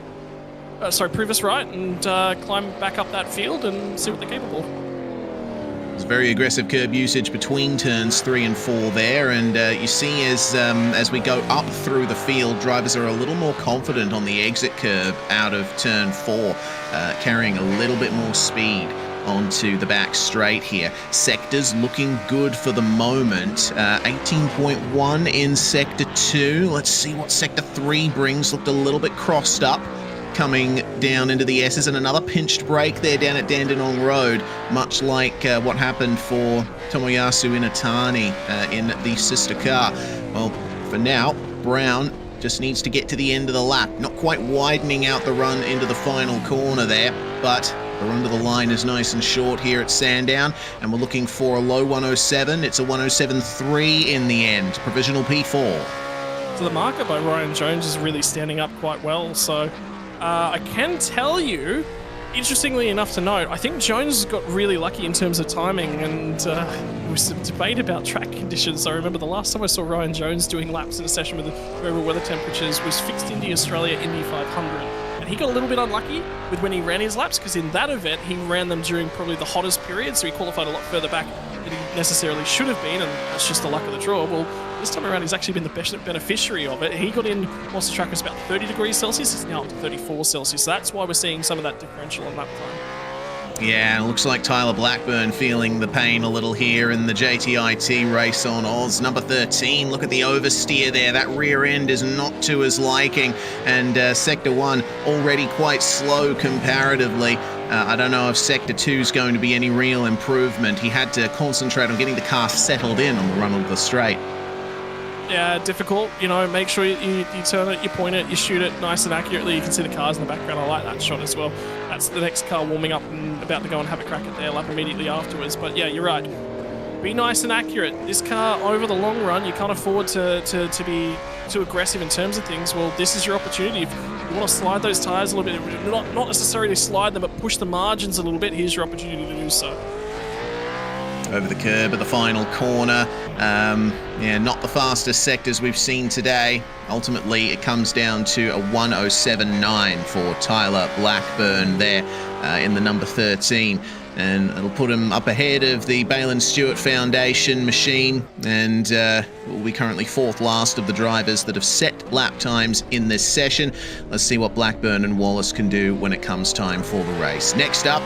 Prove us right and climb back up that field and see what they're capable of. There's very aggressive curb usage between turns 3 and 4 there, and you see as we go up through the field, drivers are a little more confident on the exit curve out of turn 4, carrying a little bit more speed onto the back straight here. Sectors looking good for the moment. 18.1 in Sector 2. Let's see what Sector 3 brings. Looked a little bit crossed up coming down into the S's, and another pinched brake there down at Dandenong Road, much like what happened for Tomoyasu Inatani in the sister car. Well, for now, Brown just needs to get to the end of the lap. Not quite widening out the run into the final corner there, but the run to the line is nice and short here at Sandown, and we're looking for a low 107. It's a 107.3 in the end. Provisional P4. So the marker by Ryan Jones is really standing up quite well, so I can tell you, interestingly enough to note, I think Jones got really lucky in terms of timing, and there was some debate about track conditions. I remember the last time I saw Ryan Jones doing laps in a session with variable weather temperatures was Fixed Indy Australia Indy 500. And he got a little bit unlucky with when he ran his laps, because in that event, he ran them during probably the hottest period, so he qualified a lot further back than he necessarily should have been, and that's just the luck of the draw. Well, this time around, he's actually been the beneficiary of it. He got in whilst the track was about 30 degrees Celsius. He's now up to 34 Celsius. So that's why we're seeing some of that differential on lap time. Yeah, it looks like Tyler Blackburn feeling the pain a little here in the JTIT race on Oz. Number 13, look at the oversteer there. That rear end is not to his liking. And Sector 1 already quite slow comparatively. I don't know if Sector 2 is going to be any real improvement. He had to concentrate on getting the car settled in on the run of the straight. Yeah, difficult. You know, make sure you turn it, you point it, you shoot it nice and accurately. You can see the cars in the background. I like that shot as well. That's the next car warming up and about to go and have a crack at their lap immediately afterwards. But yeah, you're right. Be nice and accurate. This car, over the long run, you can't afford to be too aggressive in terms of things, well, this is your opportunity. If you want to slide those tires a little bit, not necessarily slide them, but push the margins a little bit, here's your opportunity to do so. Over the curb at the final corner. Yeah, not the fastest sectors we've seen today. Ultimately, it comes down to a 1:07.9 for Tyler Blackburn there in the number 13. And it'll put him up ahead of the Balin Stewart Foundation machine, and will be currently fourth last of the drivers that have set lap times in this session. Let's see what Blackburn and Wallace can do when it comes time for the race. Next up,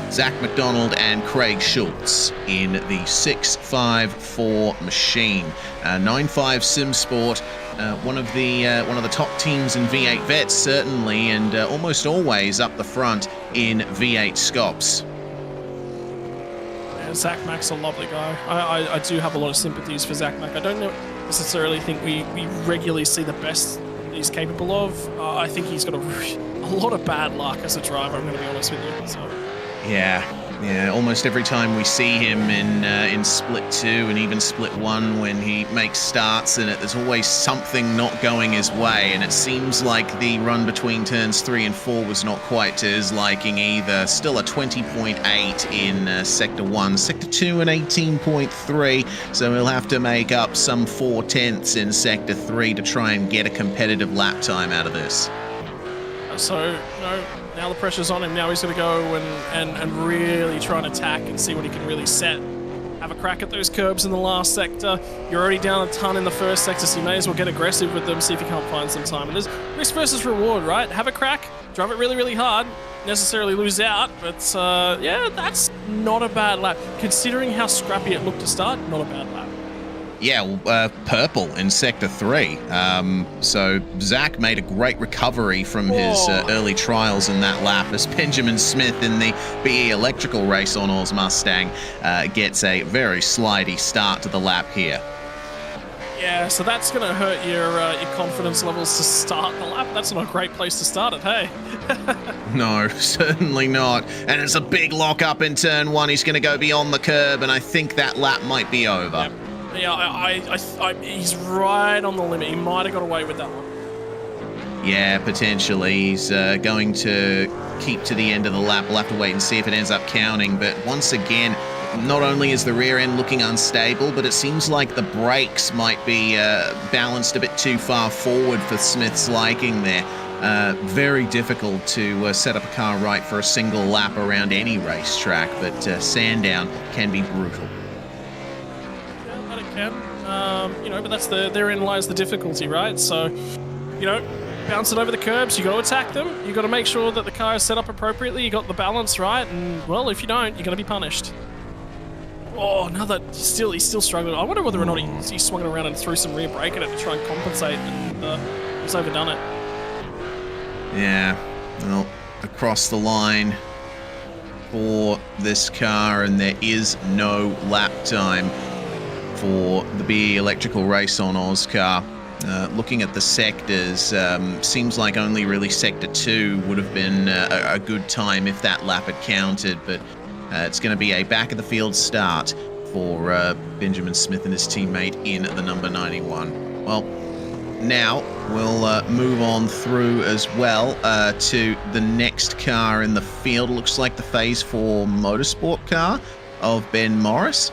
Zach McDonald and Craig Schultz in the 654 machine. 9.5 Sim Sport, one of the top teams in V8 Vets certainly, and almost always up the front in V8SCOPS. Zach Mack's a lovely guy. I do have a lot of sympathies for Zach Mack. I don't necessarily think we regularly see the best he's capable of. I think he's got a lot of bad luck as a driver, I'm going to be honest with you. So. Yeah, almost every time we see him in Split 2 and even Split 1 when he makes starts in it, there's always something not going his way, and it seems like the run between turns 3 and 4 was not quite to his liking either. Still a 20.8 in Sector 1, Sector 2 an 18.3, so he'll have to make up some 4/10ths in Sector 3 to try and get a competitive lap time out of this. So, now the pressure's on him. Now he's going to go and really try and attack and see what he can really set. Have a crack at those curbs in the last sector. You're already down a ton in the first sector, so you may as well get aggressive with them, see if you can't find some time. And there's risk versus reward, right? Have a crack, drive it really, really hard, necessarily lose out, but yeah, that's not a bad lap. Considering how scrappy it looked to start, not a bad lap. Yeah, purple in Sector 3. So Zach made a great recovery from his early trials in that lap as Benjamin Smith in the BE Electrical Race on Oars Mustang gets a very slidey start to the lap here. Yeah, so that's going to hurt your confidence levels to start the lap. That's not a great place to start it, hey? No, certainly not. And it's a big lock up in turn 1. He's going to go beyond the curb, and I think that lap might be over. Yep. Yeah, he's right on the limit. He might have got away with that one. Yeah, potentially. He's going to keep to the end of the lap. We'll have to wait and see if it ends up counting. But once again, not only is the rear end looking unstable, but it seems like the brakes might be balanced a bit too far forward for Smith's liking there. Very difficult to set up a car right for a single lap around any racetrack, but Sandown can be brutal. But that's therein lies the difficulty, right? So, bounce it over the curbs. You got to attack them. You got to make sure that the car is set up appropriately. You got the balance right, and well, if you don't, you're going to be punished. Oh, he's still struggling. I wonder whether or not he swung it around and threw some rear brake at it to try and compensate, and he's overdone it. Yeah, well, across the line for this car, and there is no lap time for the BE Electrical Race on Oz car. Looking at the sectors, seems like only really Sector 2 would have been a good time if that lap had counted, but it's going to be a back-of-the-field start for Benjamin Smith and his teammate in the number 91. Well, now we'll move on through as well to the next car in the field. Looks like the Phase 4 motorsport car of Ben Morris.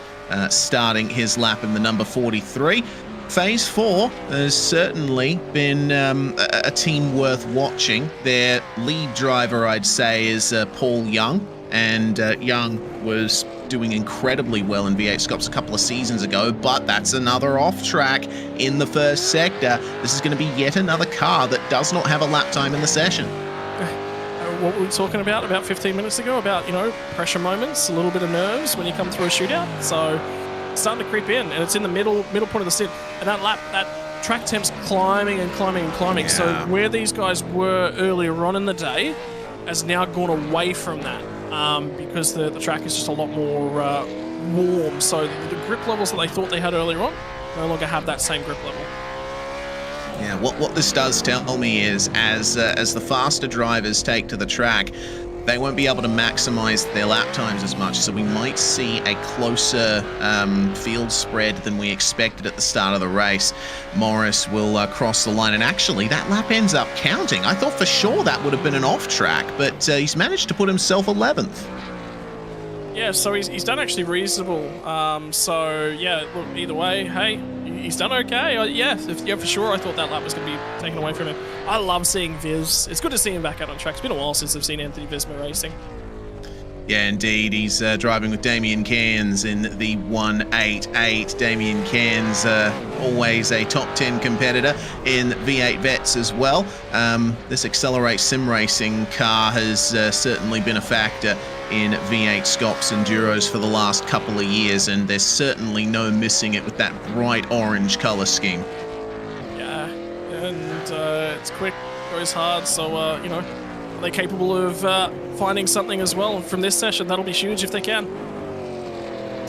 Starting his lap in the number 43. Phase 4 has certainly been a team worth watching. Their lead driver, I'd say, is Paul Young, and Young was doing incredibly well in V8SCOPS a couple of seasons ago, but that's another off-track in the first sector. This is going to be yet another car that does not have a lap time in the session. What we were talking about 15 minutes ago, about, pressure moments, a little bit of nerves when you come through a shootout. So it's starting to creep in, and it's in the middle point of the stint. And that track temp's climbing and climbing and climbing. Yeah. So where these guys were earlier on in the day has now gone away from that because the track is just a lot more warm. So the grip levels that they thought they had earlier on no longer have that same grip level. Yeah, what this does tell me is as the faster drivers take to the track, they won't be able to maximize their lap times as much, so we might see a closer field spread than we expected at the start of the race. Morris will cross the line, and actually that lap ends up counting. I thought for sure that would have been an off track, but he's managed to put himself 11th. Yeah, so he's done actually reasonable. So yeah, look, either way, hey, he's done okay. Yeah, for sure. I thought that lap was going to be taken away from him. I love seeing Viz. It's good to see him back out on track. It's been a while since I've seen Anthony Visma racing. Yeah, indeed. He's driving with Damien Cairns in the 188. Damien Cairns, always a top 10 competitor in V8 Vets as well. This Accelerate Sim Racing car has certainly been a factor in V8SCOPS Enduros for the last couple of years, and there's certainly no missing it with that bright orange color scheme. Yeah, and it's quick, goes hard, so, you know, are they capable of finding something as well from this session? That'll be huge if they can.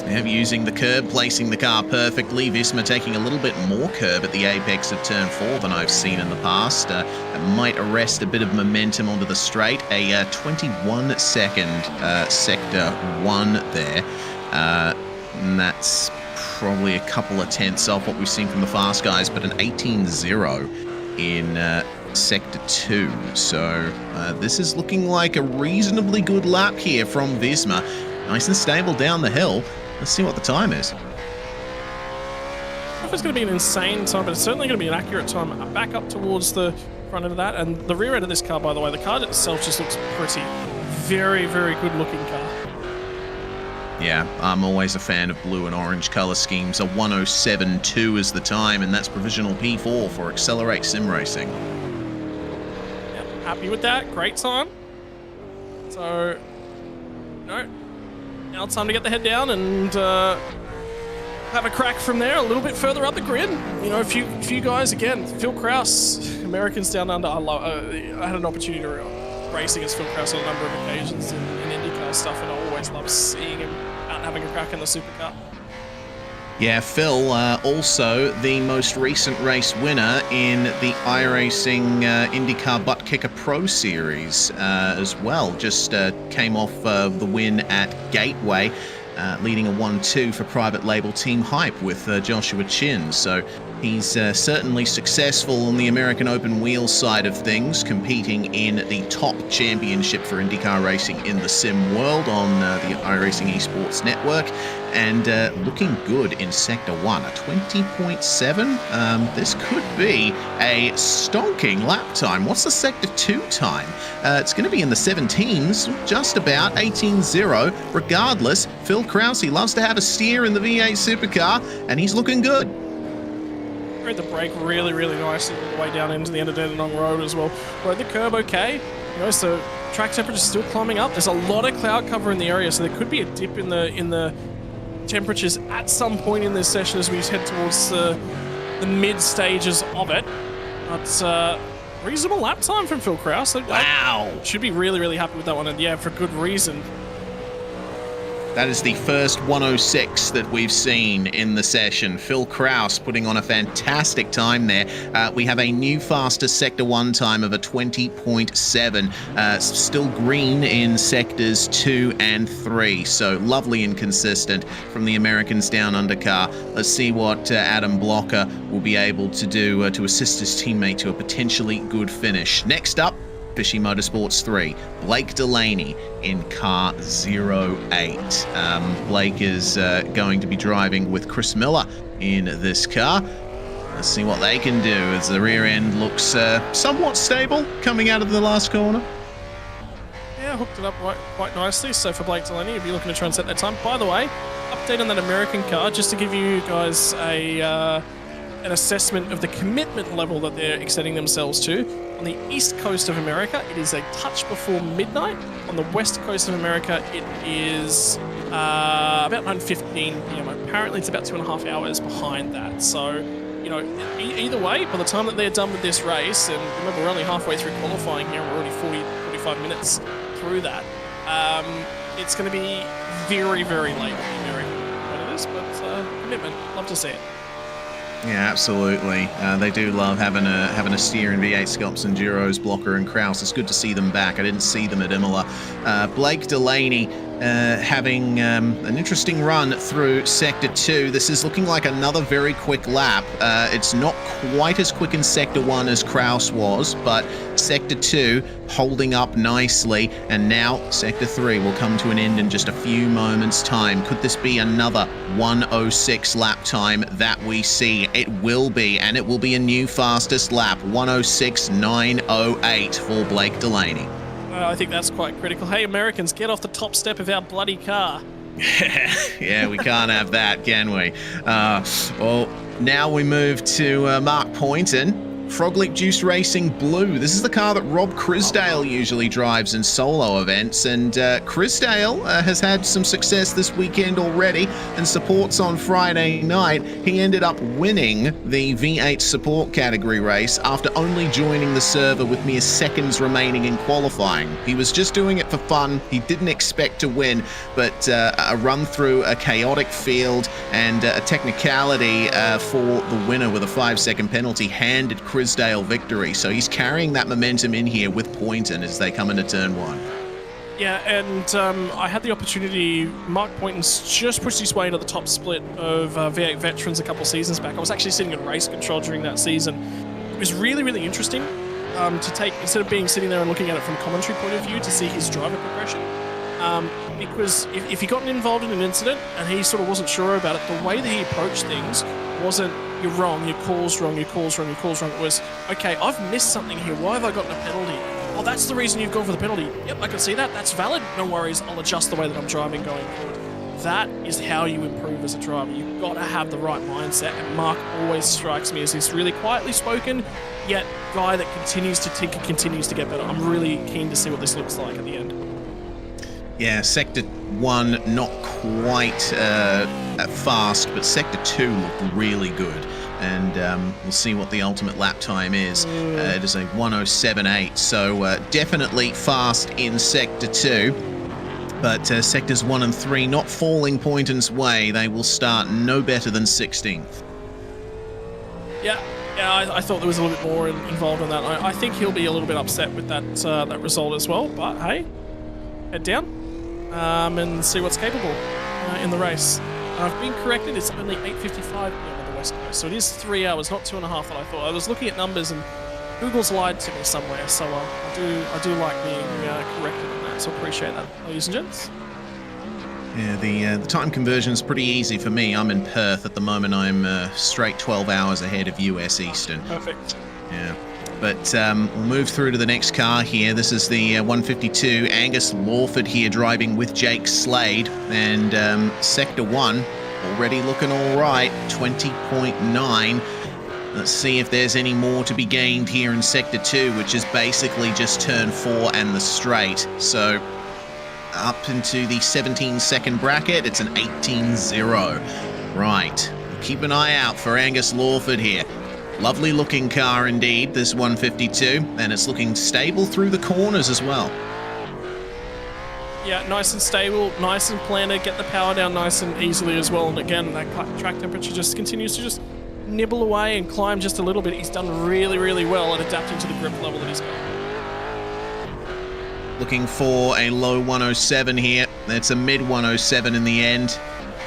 Using the curb, placing the car perfectly. Visma taking a little bit more curb at the apex of turn 4 than I've seen in the past. That might arrest a bit of momentum onto the straight. A 21-second sector 1 there. And that's probably a couple of tenths off what we've seen from the fast guys, but an 18-0 in sector 2. So this is looking like a reasonably good lap here from Visma. Nice and stable down the hill. Let's see what the time is. I don't know if it's going to be an insane time, but it's certainly going to be an accurate time. Back up towards the front end of that, and the rear end of this car, by the way, the car itself just looks pretty. Very, very good looking car. Yeah, I'm always a fan of blue and orange color schemes. A 107.2 is the time, and that's provisional P4 for Accelerate Sim Racing. Yep, happy with that. Great time. So, no. Now it's time to get the head down and have a crack from there, a little bit further up the grid. You know, a few guys, again, Phil Krause, Americans Down Under. I had an opportunity to race against Phil Krause on a number of occasions in IndyCar stuff, and I always love seeing him out having a crack in the Supercar. Yeah, Phil, also the most recent race winner in the iRacing IndyCar Butt Kicker Pro Series as well. Just came off the win at Gateway, leading a 1-2 for private label Team Hype with Joshua Chin. So he's certainly successful on the American Open Wheels side of things, competing in the top championship for IndyCar racing in the sim world on the iRacing Esports Network, and looking good in Sector 1, a 20.7. This could be a stonking lap time. What's the Sector 2 time? It's going to be in the 17s, just about 18-0. Regardless, Phil Krause loves to have a steer in the V8 Supercar, and he's looking good. Rode the brake really, really nicely all the way down into the end of Dandenong Road as well. Rode the curb okay. You know, so track temperature's still climbing up. There's a lot of cloud cover in the area, so there could be a dip in the temperatures at some point in this session as we head towards the mid stages of it. But reasonable lap time from Phil Krause. Wow. I should be really, really happy with that one, and yeah, for good reason. That is the first 106 that we've seen in the session. Phil Krause putting on a fantastic time there. We have a new fastest Sector 1 time of a 20.7. Still green in Sectors 2 and 3. So lovely and consistent from the Americans Down Under car. Let's see what Adam Blocker will be able to do to assist his teammate to a potentially good finish. Next up, Fishy Motorsports 3, Blake Delaney in car 08. Blake is going to be driving with Chris Miller in this car. Let's see what they can do as the rear end looks somewhat stable coming out of the last corner. Yeah, hooked it up quite nicely. So for Blake Delaney, you'll be looking to try and set that time. By the way, update on that American car, just to give you guys an assessment of the commitment level that they're extending themselves to. On the east coast of America, it is a touch before midnight. On the west coast of America, it is about 9:15 p.m. Apparently, it's about 2.5 hours behind that. So, you know, either way, by the time that they're done with this race, and remember, we're only halfway through qualifying here, we're already 45 minutes through that, it's going to be very, very late in America. What it is, but commitment, love to see it. Yeah, absolutely. They do love having a steer in V8SCOPS Enduros, Blocker and Kraus. It's good to see them back. I didn't see them at Imola. Blake Delaney having an interesting run through Sector 2. This is looking like another very quick lap. It's not quite as quick in Sector 1 as Kraus was, but Sector 2 holding up nicely, and now Sector 3 will come to an end in just a few moments' time. Could this be another 1:06 lap time that we see? It will be, and it will be a new fastest lap, 1:06.908 for Blake Delaney. I think that's quite critical. Hey, Americans, get off the top step of our bloody car. Yeah, we can't have that, can we? Well, now we move to Mark Poynton. Frogleap Juice Racing Blue. This is the car that Rob Crisdale usually drives in solo events, and Crisdale has had some success this weekend already and supports on Friday night. He ended up winning the V8 support category race after only joining the server with mere seconds remaining in qualifying. He was just doing it for fun. He didn't expect to win, but a run through a chaotic field and a technicality for the winner with a 5-second penalty handed Crisdale victory. So he's carrying that momentum in here with Poynton as they come into turn 1. Yeah, and I had the opportunity. Mark Poynton's just pushed his way into the top split of V8 Veterans a couple seasons back. I was actually sitting in race control during that season. It was really, really interesting to take, instead of sitting there and looking at it from a commentary point of view, to see his driver progression. Because if he gotten involved in an incident and he sort of wasn't sure about it, the way that he approached things wasn't, you're wrong, your call's wrong, your call's wrong, your call's wrong. It was, okay, I've missed something here. Why have I gotten a penalty? Oh, that's the reason you've gone for the penalty. Yep, I can see that. That's valid. No worries. I'll adjust the way that I'm driving going forward. That is how you improve as a driver. You've got to have the right mindset, and Mark always strikes me as this really quietly spoken, yet guy that continues to tinker, continues to get better. I'm really keen to see what this looks like at the end. Yeah, Sector 1 not quite fast, but Sector 2 looked really good. And we'll see what the ultimate lap time is. It is a 1:07.8, so definitely fast in Sector 2. But Sectors 1 and 3 not falling Poynton's way. They will start no better than 16th. Yeah, I thought there was a little bit more involved in that. I think he'll be a little bit upset with that result as well. But hey, head down and see what's capable in the race. I've been corrected. It's only 8:55 p.m. on the West Coast, so it is 3 hours, not 2.5 that I thought. I was looking at numbers and Google's lied to me somewhere, so I do like being corrected on that. So appreciate that, ladies and gents. Yeah, the time conversion is pretty easy for me. I'm in Perth at the moment. I'm straight 12 hours ahead of US Eastern. Perfect. Yeah. But we'll move through to the next car here. This is the 152. Angus Lawford here driving with Jake Slade. And Sector 1 already looking all right, 20.9. Let's see if there's any more to be gained here in Sector 2, which is basically just turn 4 and the straight. So up into the 17-second bracket, it's an 18.0. Right, keep an eye out for Angus Lawford here. Lovely looking car indeed, this 152, and it's looking stable through the corners as well. Yeah, nice and stable, nice and planted, get the power down nice and easily as well. And again, that track temperature just continues to just nibble away and climb just a little bit. He's done really, really well at adapting to the grip level that he's got. Looking for a low 107 here. It's a mid 107 in the end.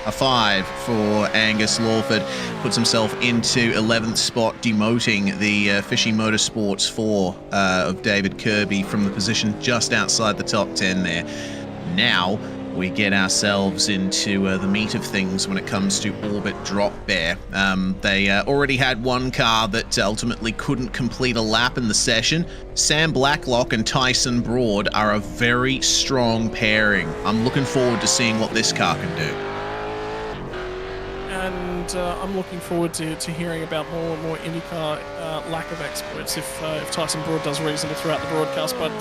A 5 for Angus Lawford. Puts himself into 11th spot, demoting the Fishy Motorsports 4 of David Kirby from the position just outside the top 10 there. Now we get ourselves into the meat of things when it comes to Orbit Drop Bear. They already had one car that ultimately couldn't complete a lap in the session. Sam Blacklock and Tyson Broad are a very strong pairing. I'm looking forward to seeing what this car can do. And I'm looking forward to hearing about more and more IndyCar lack of exploits if Tyson Broad does reasonable throughout the broadcast. But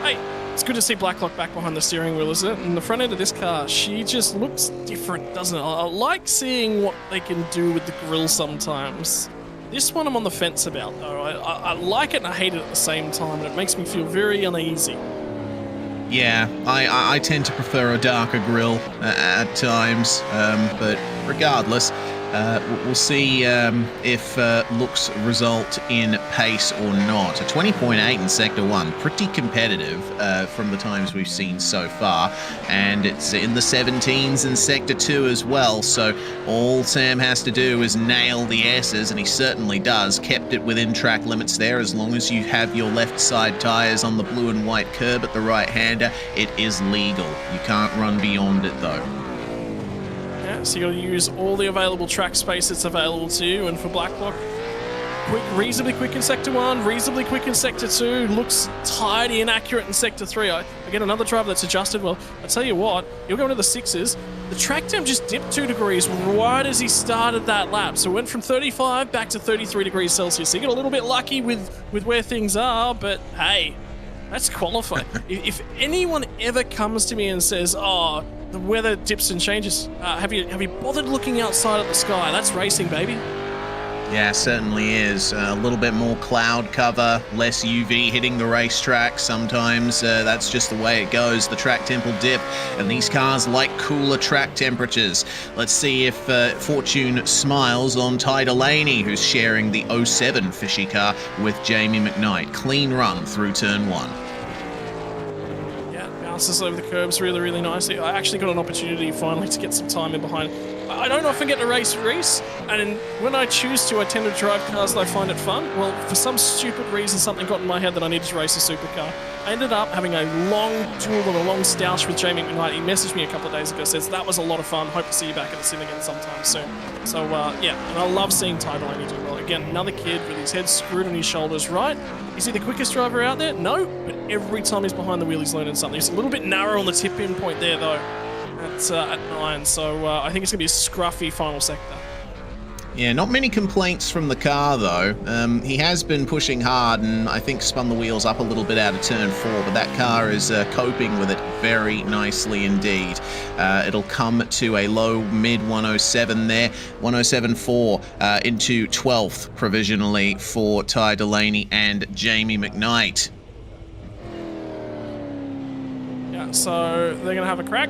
hey, it's good to see Blacklock back behind the steering wheel, isn't it? And the front end of this car, she just looks different, doesn't it? I like seeing what they can do with the grille sometimes. This one I'm on the fence about, though. I like it and I hate it at the same time, and it makes me feel very uneasy. Yeah, I tend to prefer a darker grille at times, but regardless, We'll see if looks result in pace or not. A 20.8 in Sector 1, pretty competitive from the times we've seen so far, and it's in the 17s in Sector 2 as well, so all Sam has to do is nail the S's, and he certainly does. Kept it within track limits there. As long as you have your left side tyres on the blue and white curb at the right-hander, it is legal. You can't run beyond it though. Yeah, so you got to use all the available track space that's available to you, and for Blacklock, reasonably quick in Sector 1, reasonably quick in Sector 2, looks tidy and accurate in Sector 3. Again, another driver that's adjusted well. I tell you what, you're going to the 6s. The track temp just dipped 2 degrees right as he started that lap. So it went from 35 back to 33 degrees Celsius. So you got a little bit lucky with where things are, but hey, that's qualifying. If anyone ever comes to me and says, oh, the weather dips and changes, have you bothered looking outside at the sky? That's racing, baby. Yeah, certainly is. A little bit more cloud cover, less UV hitting the racetrack. Sometimes that's just the way it goes. The track temp will dip, and these cars like cooler track temperatures. Let's see if fortune smiles on Ty Delaney, who's sharing the 07 Fishy car with Jamie McKnight. Clean run through turn 1. Bounces over the curbs really, really nicely. I actually got an opportunity finally to get some time in behind. I don't often get to race Reese, and when I choose to, I tend to drive cars that I find it fun. Well, for some stupid reason, something got in my head that I needed to race a supercar. I ended up having a long duel and a long stoush with Jamie McKnight. He messaged me a couple of days ago, says that was a lot of fun. Hope to see you back at the sim again sometime soon. So, yeah, and I love seeing Ty Delaney do well. Again, another kid with his head screwed on his shoulders, right? Is he the quickest driver out there? No, but every time he's behind the wheel, he's learning something. He's a little bit narrow on the tip-in point there, though, at 9. So I think it's going to be a scruffy final sector. Yeah, not many complaints from the car, though. He has been pushing hard and I think spun the wheels up a little bit out of turn 4, but that car is coping with it very nicely indeed. It'll come to a low mid 107 there, 107.4 into 12th provisionally for Ty Delaney and Jamie McKnight. Yeah, so they're going to have a crack.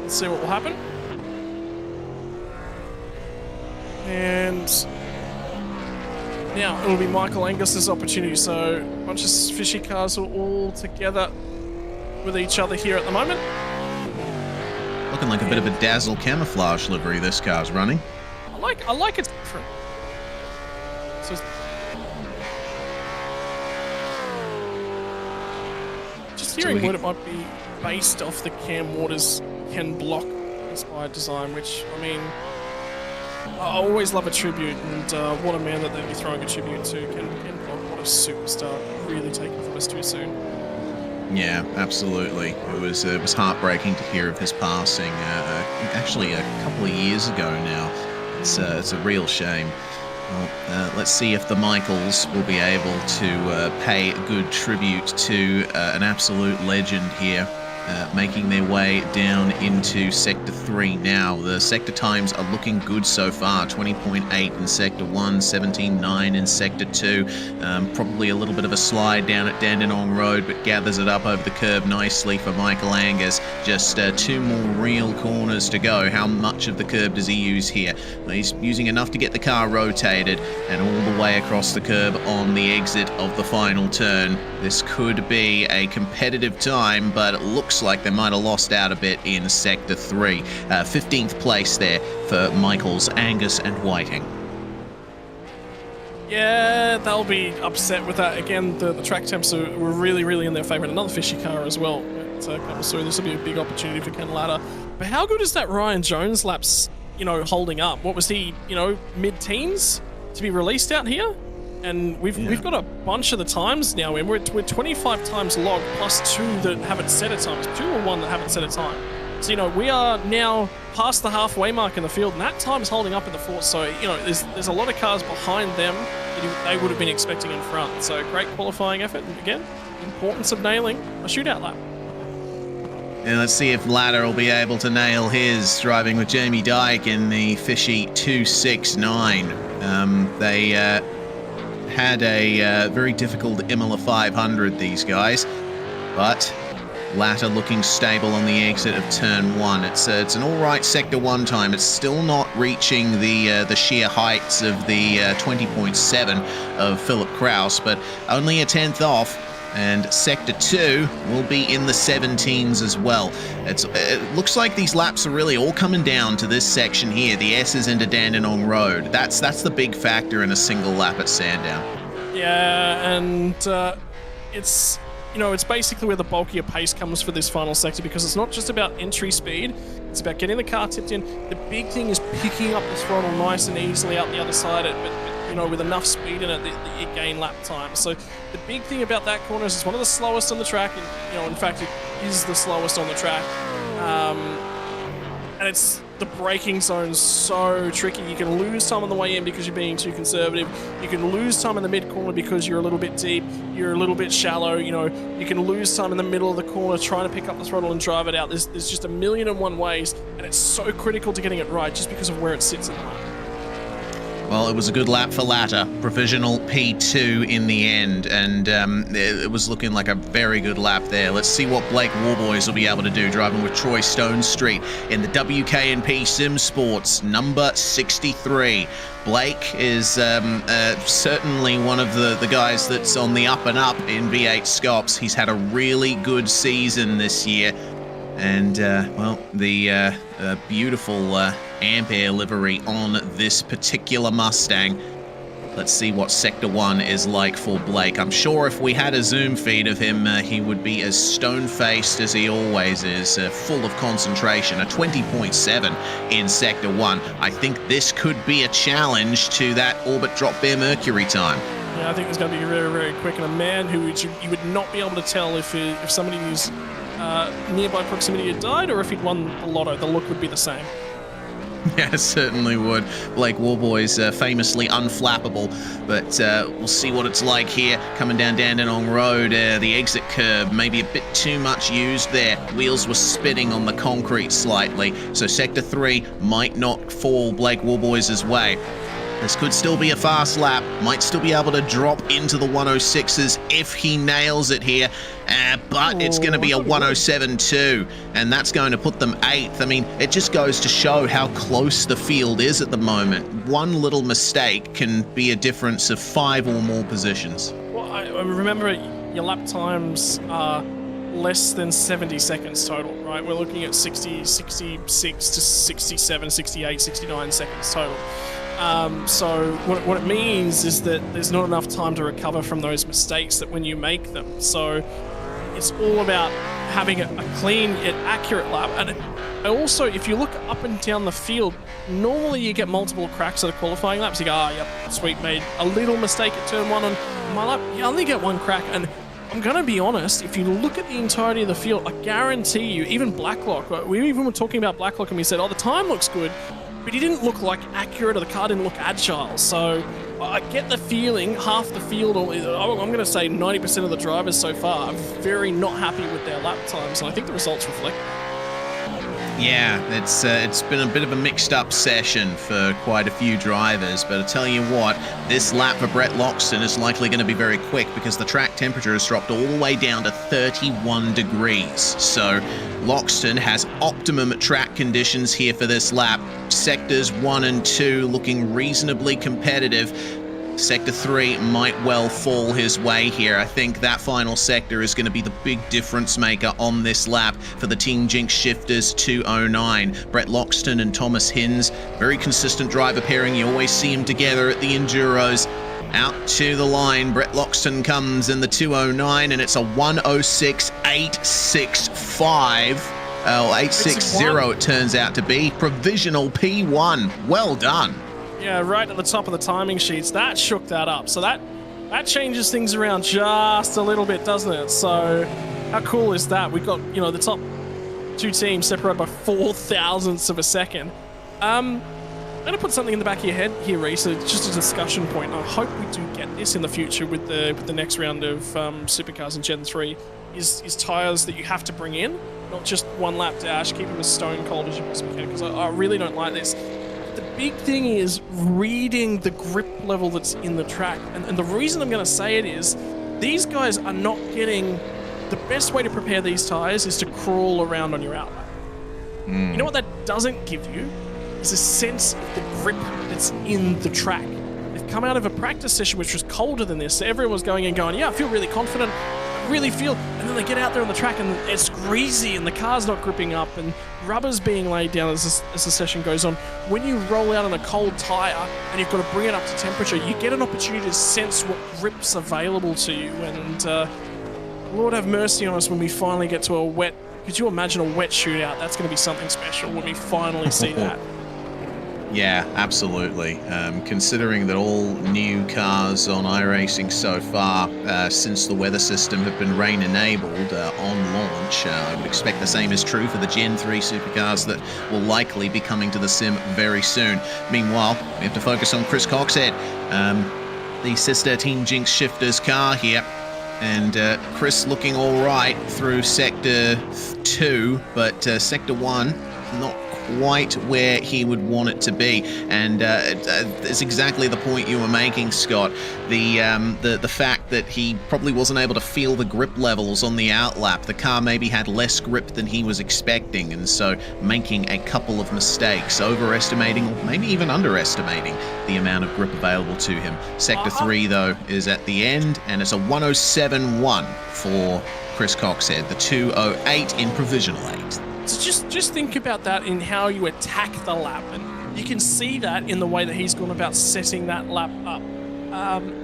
Let's see what will happen. And now it'll be Michael Angus's opportunity. So a bunch of fishy cars are all together with each other here at the moment. Looking like a bit of a dazzle camouflage livery this car's running. I like it's different. So just hearing what it might be based off the Cam Waters Ken Block inspired design, which I mean, I always love a tribute, and what a man that they'd be throwing a tribute to. Ken Block, what a superstar. Really taken from us too soon. Yeah, absolutely. It was heartbreaking to hear of his passing. Actually, a couple of years ago now. It's a real shame. Well, let's see if the Michaels will be able to pay good tribute to an absolute legend here. Making their way down into Sector 3 now. The sector times are looking good so far. 20.8 in Sector 1, 17.9 in Sector 2. Probably a little bit of a slide down at Dandenong Road, but gathers it up over the curb nicely for Michael Angus. Just 2 more real corners to go. How much of the curb does he use here? Well, he's using enough to get the car rotated and all the way across the curb on the exit of the final turn. This could be a competitive time, but it looks like they might have lost out a bit in Sector 3. 15th place there for Michaels, Angus and Whiting. Yeah, they'll be upset with that. Again, the track temps were really, really in their favour. Another fishy car as well. So this will be a big opportunity for Ken Latta. But how good is that Ryan Jones laps, holding up? What was he, mid-teens to be released out here? And we've got a bunch of the times now, and we're 25 times logged plus 2 that haven't set a time. It's 2 or 1 that haven't set a time. So we are now past the halfway mark in the field, and that time is holding up in the fourth. So there's a lot of cars behind them that they would have been expecting in front. So great qualifying effort, and again, importance of nailing a shootout lap. And let's see if Latta will be able to nail his, driving with Jamie Dyke in the Fishy 269. They had a very difficult Imola 500, these guys, but Latter looking stable on the exit of turn 1. It's an all right sector 1 time. It's still not reaching the sheer heights of the 20.7 of Philip Kraus, but only a 10th off. And sector 2 will be in the 17s as well. It looks like these laps are really all coming down to this section here, the S's into Dandenong Road. That's the big factor in a single lap at Sandown. Yeah, and it's basically where the bulk of your pace comes for this final sector, because it's not just about entry speed, it's about getting the car tipped in. The big thing is picking up the throttle nice and easily out the other side, with enough speed in it that you gain lap time. So the big thing about that corner is it's one of the slowest on the track, and in fact it is the slowest on the track. And it's the braking zone's so tricky. You can lose time on the way in because you're being too conservative. You can lose time in the mid corner because you're a little bit deep. You're a little bit shallow. You can lose time in the middle of the corner trying to pick up the throttle and drive it out. There's just a million and one ways, and it's so critical to getting it right just because of where it sits in the market. Well, it was a good lap for Latter. Provisional P2 in the end, and it was looking like a very good lap there. Let's see what Blake Warboys will be able to do, driving with Troy Stone Street in the WKNP Sim Sports number 63. Blake is certainly one of the guys that's on the up and up in V8SCOPS. He's had a really good season this year. And, the beautiful Ampere livery on this particular Mustang. Let's see what Sector 1 is like for Blake. I'm sure if we had a Zoom feed of him, he would be as stone-faced as he always is, full of concentration. A 20.7 in Sector 1. I think this could be a challenge to that Orbit Drop Bear Mercury time. Yeah, I think it's going to be very, very quick, and a man who you would not be able to tell if somebody who's nearby proximity had died or if he'd won the lotto. The look would be the same. Yeah, certainly would. Blake Warboys famously unflappable, but we'll see what it's like here coming down Dandenong Road. The exit curb maybe a bit too much used there. Wheels were spinning on the concrete slightly, so Sector 3 might not fall Blake Warboys' way. This could still be a fast lap, might still be able to drop into the 106s if he nails it here, but it's going to be a 107.2, and that's going to put them 8th. I mean, it just goes to show how close the field is at the moment. One little mistake can be a difference of 5 or more positions. Well, I remember your lap times are less than 70 seconds total, right? We're looking at 60, 66 to 67, 68, 69 seconds total. So what it means is that there's not enough time to recover from those mistakes that when you make them. So it's all about having a clean yet accurate lap. And also, if you look up and down the field, normally you get multiple cracks at the qualifying laps. You go, yep, sweet, made a little mistake at turn 1 on my lap. You only get one crack. And I'm going to be honest, if you look at the entirety of the field, I guarantee you, even Blacklock, we even were talking about Blacklock and we said, the time looks good, but he didn't look like accurate, or the car didn't look agile. So I get the feeling half the field, or I'm going to say 90% of the drivers so far, are very not happy with their lap times, and I think the results reflect that. Yeah, it's been a bit of a mixed up session for quite a few drivers, but I tell you what, this lap for Brett Loxton is likely going to be very quick because the track temperature has dropped all the way down to 31 degrees. So Loxton has optimum track conditions here for this lap. Sectors 1 and 2 looking reasonably competitive. Sector 3 might well fall his way here. I think that final sector is going to be the big difference maker on this lap for the Team Jinx Shifters 209. Brett Loxton and Thomas Hinz, very consistent driver pairing. You always see them together at the Enduros. Out to the line, Brett Loxton comes in the 209, and it's a 106.865. 860 it turns out to be. Provisional P1. Well done. Yeah, right at the top of the timing sheets. That shook that up. So that changes things around just a little bit, doesn't it? So how cool is that? We've got, the top 2 teams separated by 0.004 of a second. I'm going to put something in the back of your head here, Reese. It's just a discussion point. I hope we do get this in the future with the next round of Supercars in Gen 3. Is tyres that you have to bring in, not just one lap dash. Keep them as stone cold as you possibly can, because I really don't like this. The big thing is reading the grip level that's in the track. And the reason I'm going to say it is these guys are not getting the best way to prepare these tyres is to crawl around on your outlap. You know what that doesn't give you is a sense of the grip that's in the track. They've come out of a practice session which was colder than this, so everyone was going and going, yeah, I feel really confident, I really feel, and then they get out there on the track and it's greasy and the car's not gripping up and rubber's being laid down as the session goes on. When you roll out on a cold tyre and you've got to bring it up to temperature, you get an opportunity to sense what grip's available to you, and Lord have mercy on us when we finally get to a wet. Could you imagine a wet shootout? That's going to be something special when we finally see that. Yeah, absolutely. Considering that all new cars on iRacing so far, since the weather system have been rain-enabled on launch, I would expect the same is true for the Gen 3 supercars that will likely be coming to the sim very soon. Meanwhile, we have to focus on Chris Coxhead, the sister Team Jinx Shifters car here. And Chris looking all right through Sector 2, but Sector 1 not quite where he would want it to be. And it's exactly the point you were making, Scott. The fact that he probably wasn't able to feel the grip levels on the outlap. The car maybe had less grip than he was expecting, and so making a couple of mistakes, overestimating or maybe even underestimating the amount of grip available to him. Sector 3, though, is at the end, and it's a 107.1 for Chris Coxhead, the 208 in provisional 8. So just think about that in how you attack the lap, and you can see that in the way that he's gone about setting that lap up,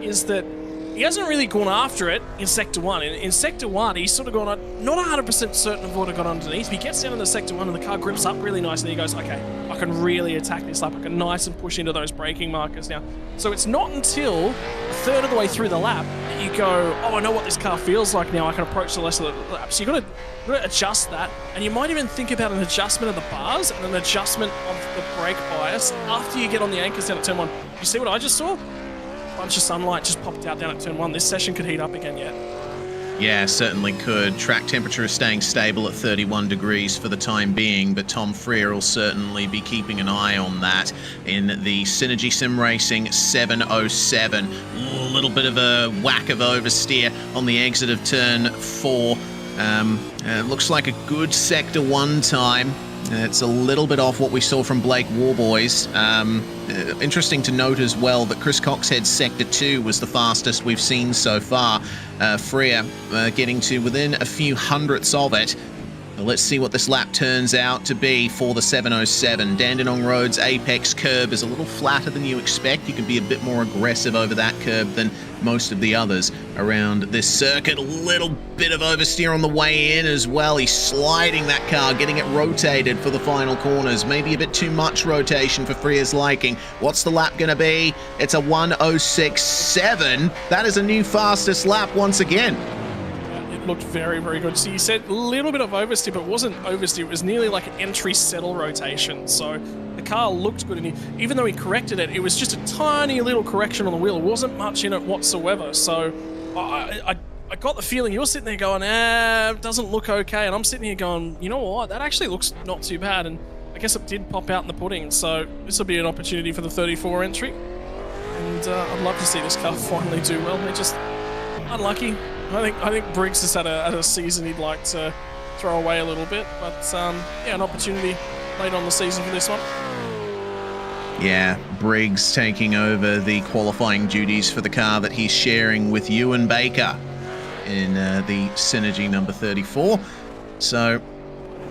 is that he hasn't really gone after it in Sector 1. In Sector 1, he's sort of gone not 100% certain of what got underneath. He gets down in the Sector 1 and the car grips up really nicely. He goes, okay, I can really attack this lap. I can nice and push into those braking markers now. So it's not until a third of the way through the lap that you go, oh, I know what this car feels like now. I can approach the rest of the lap. So you've got to adjust that. And you might even think about an adjustment of the bars and an adjustment of the brake bias after you get on the anchors down at turn 1. You see what I just saw? A bunch of sunlight just popped out down at turn 1. This session could heat up again yet. Yeah, certainly could. Track temperature is staying stable at 31 degrees for the time being, but Tom Freer will certainly be keeping an eye on that in the Synergy Sim Racing 707. A little bit of a whack of oversteer on the exit of turn 4. Looks like a good Sector 1 time. It's a little bit off what we saw from Blake Warboys. Interesting to note as well that Chris Coxhead's Sector 2 was the fastest we've seen so far. Freer getting to within a few hundredths of it. Let's see what this lap turns out to be for the 707. Dandenong Road's apex curb is a little flatter than you expect. You can be a bit more aggressive over that curb than most of the others around this circuit. A little bit of oversteer on the way in as well. He's sliding that car, getting it rotated for the final corners. Maybe a bit too much rotation for Freer's liking. What's the lap going to be? It's a 106.7. That is a new fastest lap once again. Looked very, very good. So you said a little bit of oversteer, but it wasn't oversteer. It was nearly like an entry settle rotation. So the car looked good, and even though he corrected it, it was just a tiny little correction on the wheel. It wasn't much in it whatsoever. So I got the feeling you're sitting there going, it doesn't look okay. And I'm sitting here going, you know what? That actually looks not too bad. And I guess it did pop out in the pudding. So this will be an opportunity for the 34 entry. And I'd love to see this car finally do well. They're just unlucky. I think Briggs has had a season he'd like to throw away a little bit, but yeah, an opportunity late on the season for this one. Yeah, Briggs taking over the qualifying duties for the car that he's sharing with Ewan Baker in the Synergy number 34. So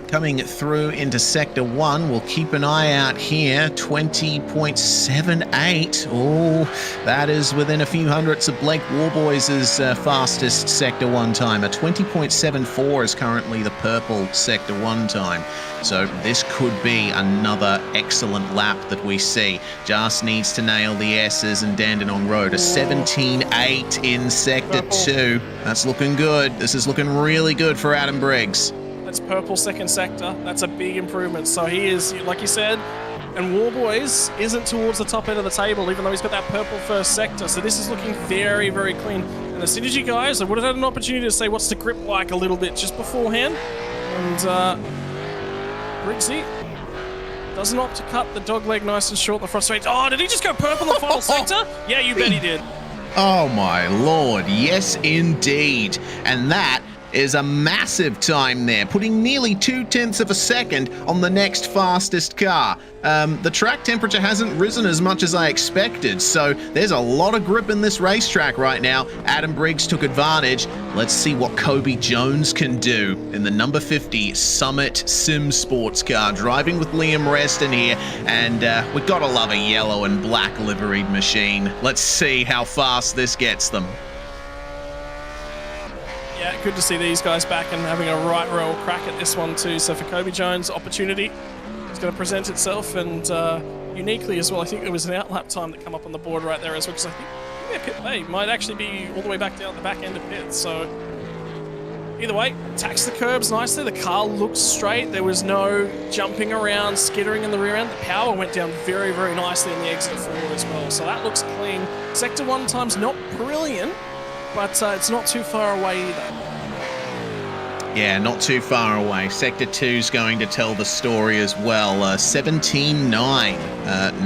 coming through into Sector 1, we'll keep an eye out here. 20.78. Oh, that is within a few hundredths of Blake Warboys' fastest Sector 1 time. A 20.74 is currently the purple Sector 1 time. So this could be another excellent lap that we see. Just needs to nail the S's and Dandenong Road. A 17.8 in Sector 2. That's looking good. This is looking really good for Adam Briggs. That's purple second sector. That's a big improvement. So he is, like you said, and Warboys isn't towards the top end of the table, even though he's got that purple first sector. So this is looking very, very clean. And the Synergy guys, I would have had an opportunity to say what's the grip like a little bit just beforehand. And Briggsy doesn't opt to cut the dog leg nice and short in the front straight. Oh, did he just go purple in the final sector? Yeah, you bet he did. Oh my lord, yes indeed. And that is a massive time there, putting nearly 0.2 of a second on the next fastest car. The track temperature hasn't risen as much as I expected, so there's a lot of grip in this racetrack right now. Adam Briggs took advantage. Let's see what Kobe Jones can do in the number 50 Summit Sim Sports car, driving with Liam Reston here, and we've got to love a yellow and black liveried machine. Let's see how fast this gets them. Yeah, good to see these guys back and having a right royal crack at this one too. So for Kobe Jones, opportunity is going to present itself, and uniquely as well, I think there was an outlap time that come up on the board right there as well, because I think their pit bay might actually be all the way back down the back end of pit. So either way, attacks the curbs nicely. The car looks straight. There was no jumping around, skittering in the rear end. The power went down very, very nicely on the exit 4 as well. So that looks clean. Sector 1 time's not brilliant, but it's not too far away either. Yeah, not too far away. Sector 2's going to tell the story as well. 17.9.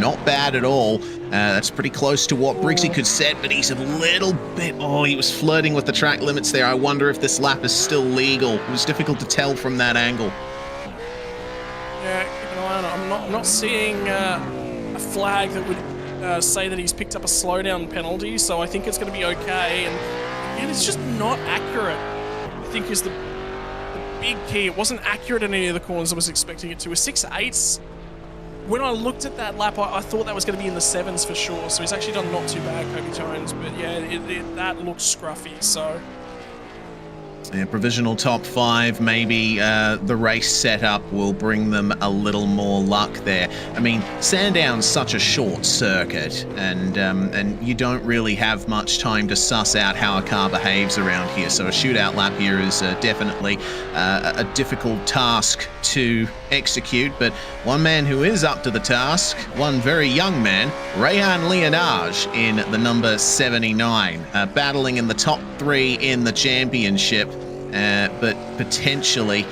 Not bad at all. That's pretty close to what Briggsy could set, but he's a little bit... Oh, he was flirting with the track limits there. I wonder if this lap is still legal. It was difficult to tell from that angle. Yeah, keep an eye on it. I'm not seeing a flag that would say that he's picked up a slowdown penalty, so I think it's going to be okay. And it's just not accurate, I think, is the big key. It wasn't accurate in any of the corners I was expecting it to. A 6.8. When I looked at that lap, I thought that was going to be in the 7s for sure. So he's actually done not too bad, Kobe Jones. But yeah, that looks scruffy. So yeah, provisional top 5. Maybe the race setup will bring them a little more luck there. I mean, Sandown's such a short circuit, and you don't really have much time to suss out how a car behaves around here. So a shootout lap here is definitely a difficult task to execute. But one man who is up to the task, one very young man, Rayan Leonage in the number 79, battling in the top 3 in the championship. But potentially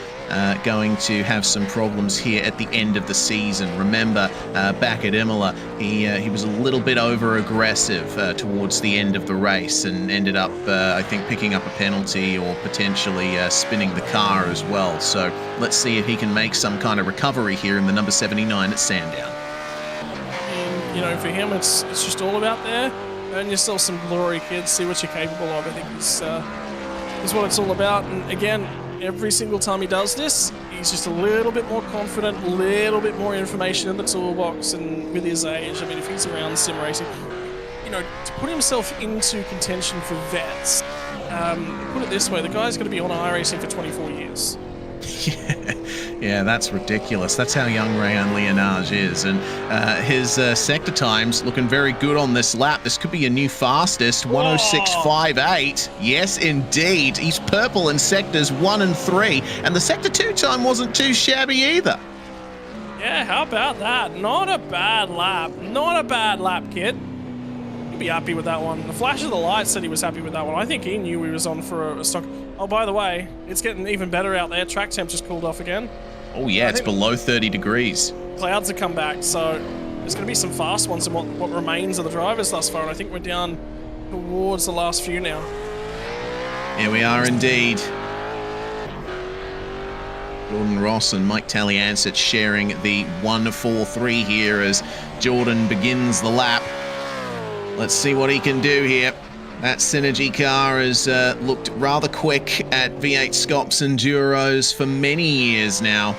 going to have some problems here at the end of the season. Remember, back at Imola, he was a little bit over-aggressive towards the end of the race and ended up, I think, picking up a penalty or potentially spinning the car as well. So let's see if he can make some kind of recovery here in the number 79 at Sandown. And, you know, for him, it's just all about there. Earn yourself some glory, kids. See what you're capable of. I think is what it's all about. And again, every single time he does this, he's just a little bit more confident, a little bit more information in the toolbox, and with his age, I mean, if he's around sim racing, you know, to put himself into contention for vets, put it this way, the guy's going to be on iRacing for 24 years. Yeah, that's ridiculous. That's how young Rayan Leonage is. And his sector times looking very good on this lap. This could be a new fastest, 106.58. Yes, indeed. He's purple in sectors 1 and 3. And the sector 2 time wasn't too shabby either. Yeah, how about that? Not a bad lap. Not a bad lap, kid. You'll be happy with that one. The flash of the lights said he was happy with that one. I think he knew he was on for a stock. Oh, by the way, it's getting even better out there. Track temp just cooled off again. Oh, yeah, it's below 30 degrees. Clouds have come back, so there's going to be some fast ones in what remains of the drivers thus far, and I think we're down towards the last few now. Here we are indeed. Jordan Ross and Mike Taliancich sharing the 1-4-3 here as Jordan begins the lap. Let's see what he can do here. That Synergy car has looked rather quick at V8SCOPS Enduros for many years now.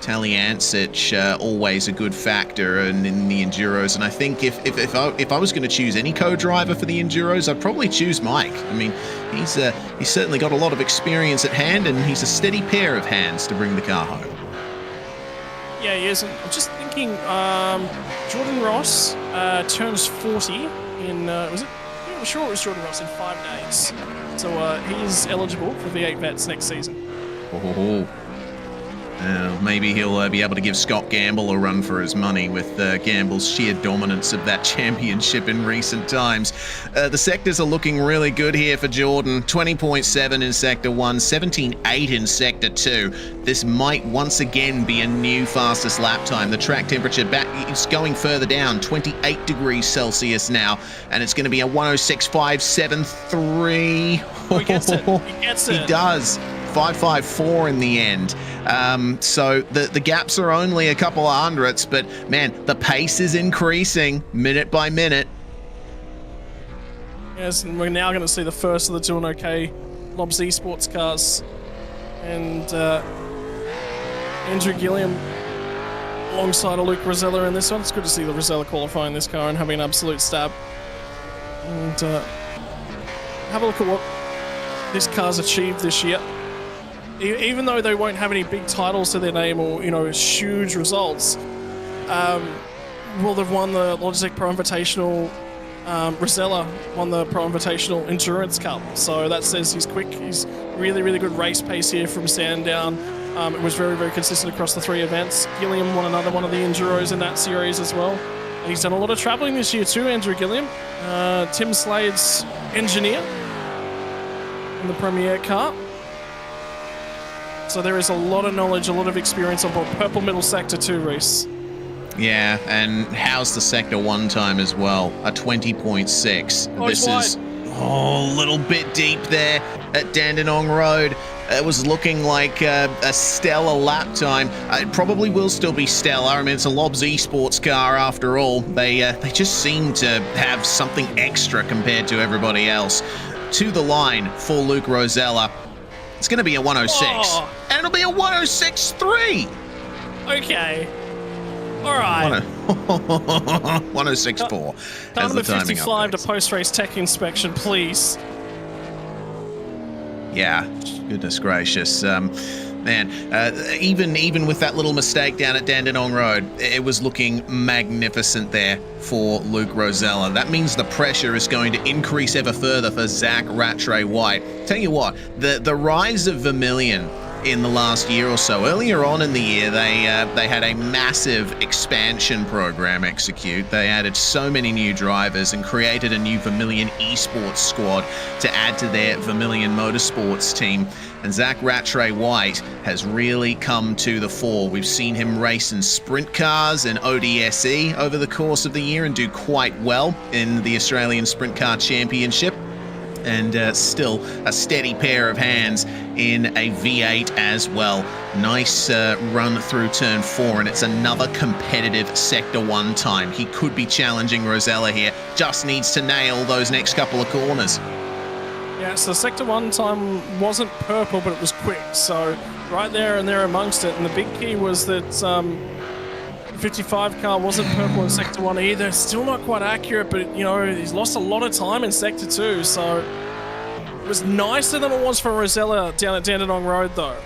Taliancich, always a good factor in the Enduros, and I think if I was going to choose any co-driver for the Enduros, I'd probably choose Mike. I mean, he's certainly got a lot of experience at hand, and he's a steady pair of hands to bring the car home. Yeah, he is. I'm just thinking, Jordan Ross turns 40 in, was it? I'm sure it was Jordan Ross in 5 days. So he's eligible for V8 Vets next season. Oh. Maybe he'll be able to give Scott Gamble a run for his money with Gamble's sheer dominance of that championship in recent times. The sectors are looking really good here for Jordan. 20.7 in Sector 1, 17.8 in Sector 2. This might once again be a new fastest lap time. The track temperature it's going further down, 28 degrees Celsius now, and it's going to be a 106.573. Oh, he gets it. He gets it. He does. 5.54 in the end. So the gaps are only a couple of hundredths, but man, the pace is increasing minute by minute. Yes, and we're now going to see the first of the doing okay Lobs Esports cars. And Andrew Gilliam alongside a Luke Rosella in this one. It's good to see the Rosella qualifying this car and having an absolute stab. And have a look at what this car's achieved this year. Even though they won't have any big titles to their name or, huge results, they've won the Logitech Pro Invitational. Rosella won the Pro Invitational Endurance Cup, so that says he's quick. He's really, really good race pace here from Sandown. It was very, very consistent across the 3 events. Gilliam won another one of the Enduros in that series as well. And he's done a lot of travelling this year too, Andrew Gilliam. Tim Slade's engineer in the Premier car. So there is a lot of knowledge, a lot of experience on board. Purple middle sector too, Reese. Yeah, and how's the Sector 1 time as well? A 20.6. Oh, this is a little bit deep there at Dandenong Road. It was looking like a stellar lap time. It probably will still be stellar. I mean, it's a Lobs Esports car after all. They just seem to have something extra compared to everybody else. To the line for Luke Rosella. It's going to be a 106. And it'll be a 106.3. Okay. All right. 106.4. Down to 55 to post-race tech inspection, please. Yeah, goodness gracious. Even with that little mistake down at Dandenong Road, it was looking magnificent there for Luke Rosella. That means the pressure is going to increase ever further for Zach Rattray White. Tell you what, the rise of Vermilion in the last year or so. Earlier on in the year, they had a massive expansion program execute. They added so many new drivers and created a new Vermilion esports squad to add to their Vermilion Motorsports team. And Zach Rattray White has really come to the fore. We've seen him race in sprint cars and ODSE over the course of the year and do quite well in the Australian Sprint Car Championship. And still a steady pair of hands in a V8 as well. Nice run through turn 4, and it's another competitive Sector 1 time. He could be challenging Rosella here, just needs to nail those next couple of corners. Yeah, so Sector 1 time wasn't purple, but it was quick, so right there and there amongst it. And the big key was that 55 car wasn't purple in Sector 1 either. Still not quite accurate, but he's lost a lot of time in Sector 2, so it was nicer than it was for Rosella down at Dandenong Road though.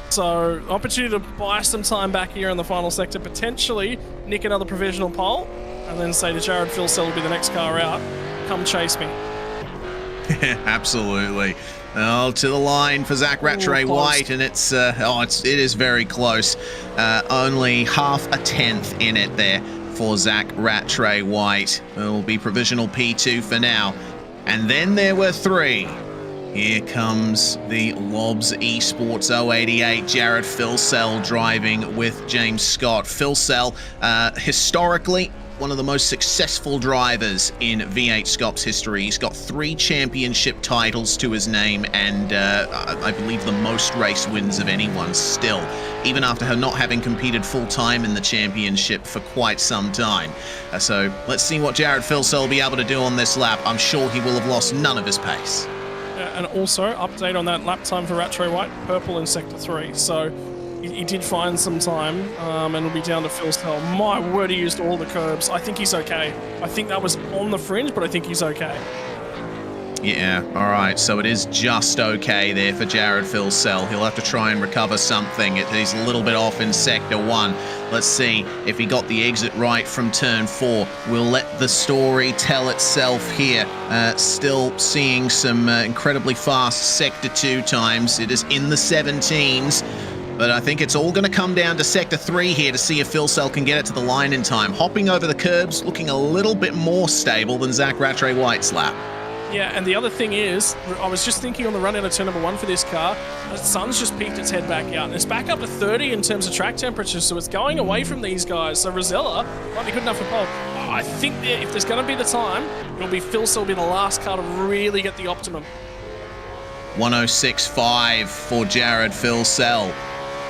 So opportunity to buy some time back here in the final sector, potentially nick another provisional pole, and then say to Jared Philsell will be the next car out, come chase me. Absolutely. Oh, to the line for Zach Rattray White, and it is very close. Only half a tenth in it there for Zach Rattray White. It will be provisional P2 for now. And then there were 3. Here comes the Lobs Esports 088, Jared Philsell driving with James Scott. Philsell, historically, one of the most successful drivers in V8SCOPS history. He's got 3 championship titles to his name and I believe the most race wins of anyone still, even after not having competed full-time in the championship for quite some time. So let's see what Jared Philsell will be able to do on this lap. I'm sure he will have lost none of his pace. And also, update on that lap time for Rattray White, purple in Sector 3. So he did find some time, and it'll be down to Philsell. My word, he used all the curbs. I think he's okay. I think that was on the fringe, but I think he's okay. Yeah, all right. So it is just okay there for Jared Philsell. He'll have to try and recover something. He's a little bit off in Sector 1. Let's see if he got the exit right from turn 4. We'll let the story tell itself here. Still seeing some incredibly fast Sector 2 times. It is in the 17s. But I think it's all going to come down to Sector 3 here to see if Phil Cell can get it to the line in time. Hopping over the curbs, looking a little bit more stable than Zach Rattray White's lap. Yeah, and the other thing is, I was just thinking on the run out of turn number 1 for this car, the sun's just peaked its head back out, and it's back up to 30 in terms of track temperature, so it's going away from these guys. So Rosella might be good enough for pole. I think that if there's going to be the time, it'll be Phil Cell will be the last car to really get the optimum. 106.5 for Jared Phil Cell,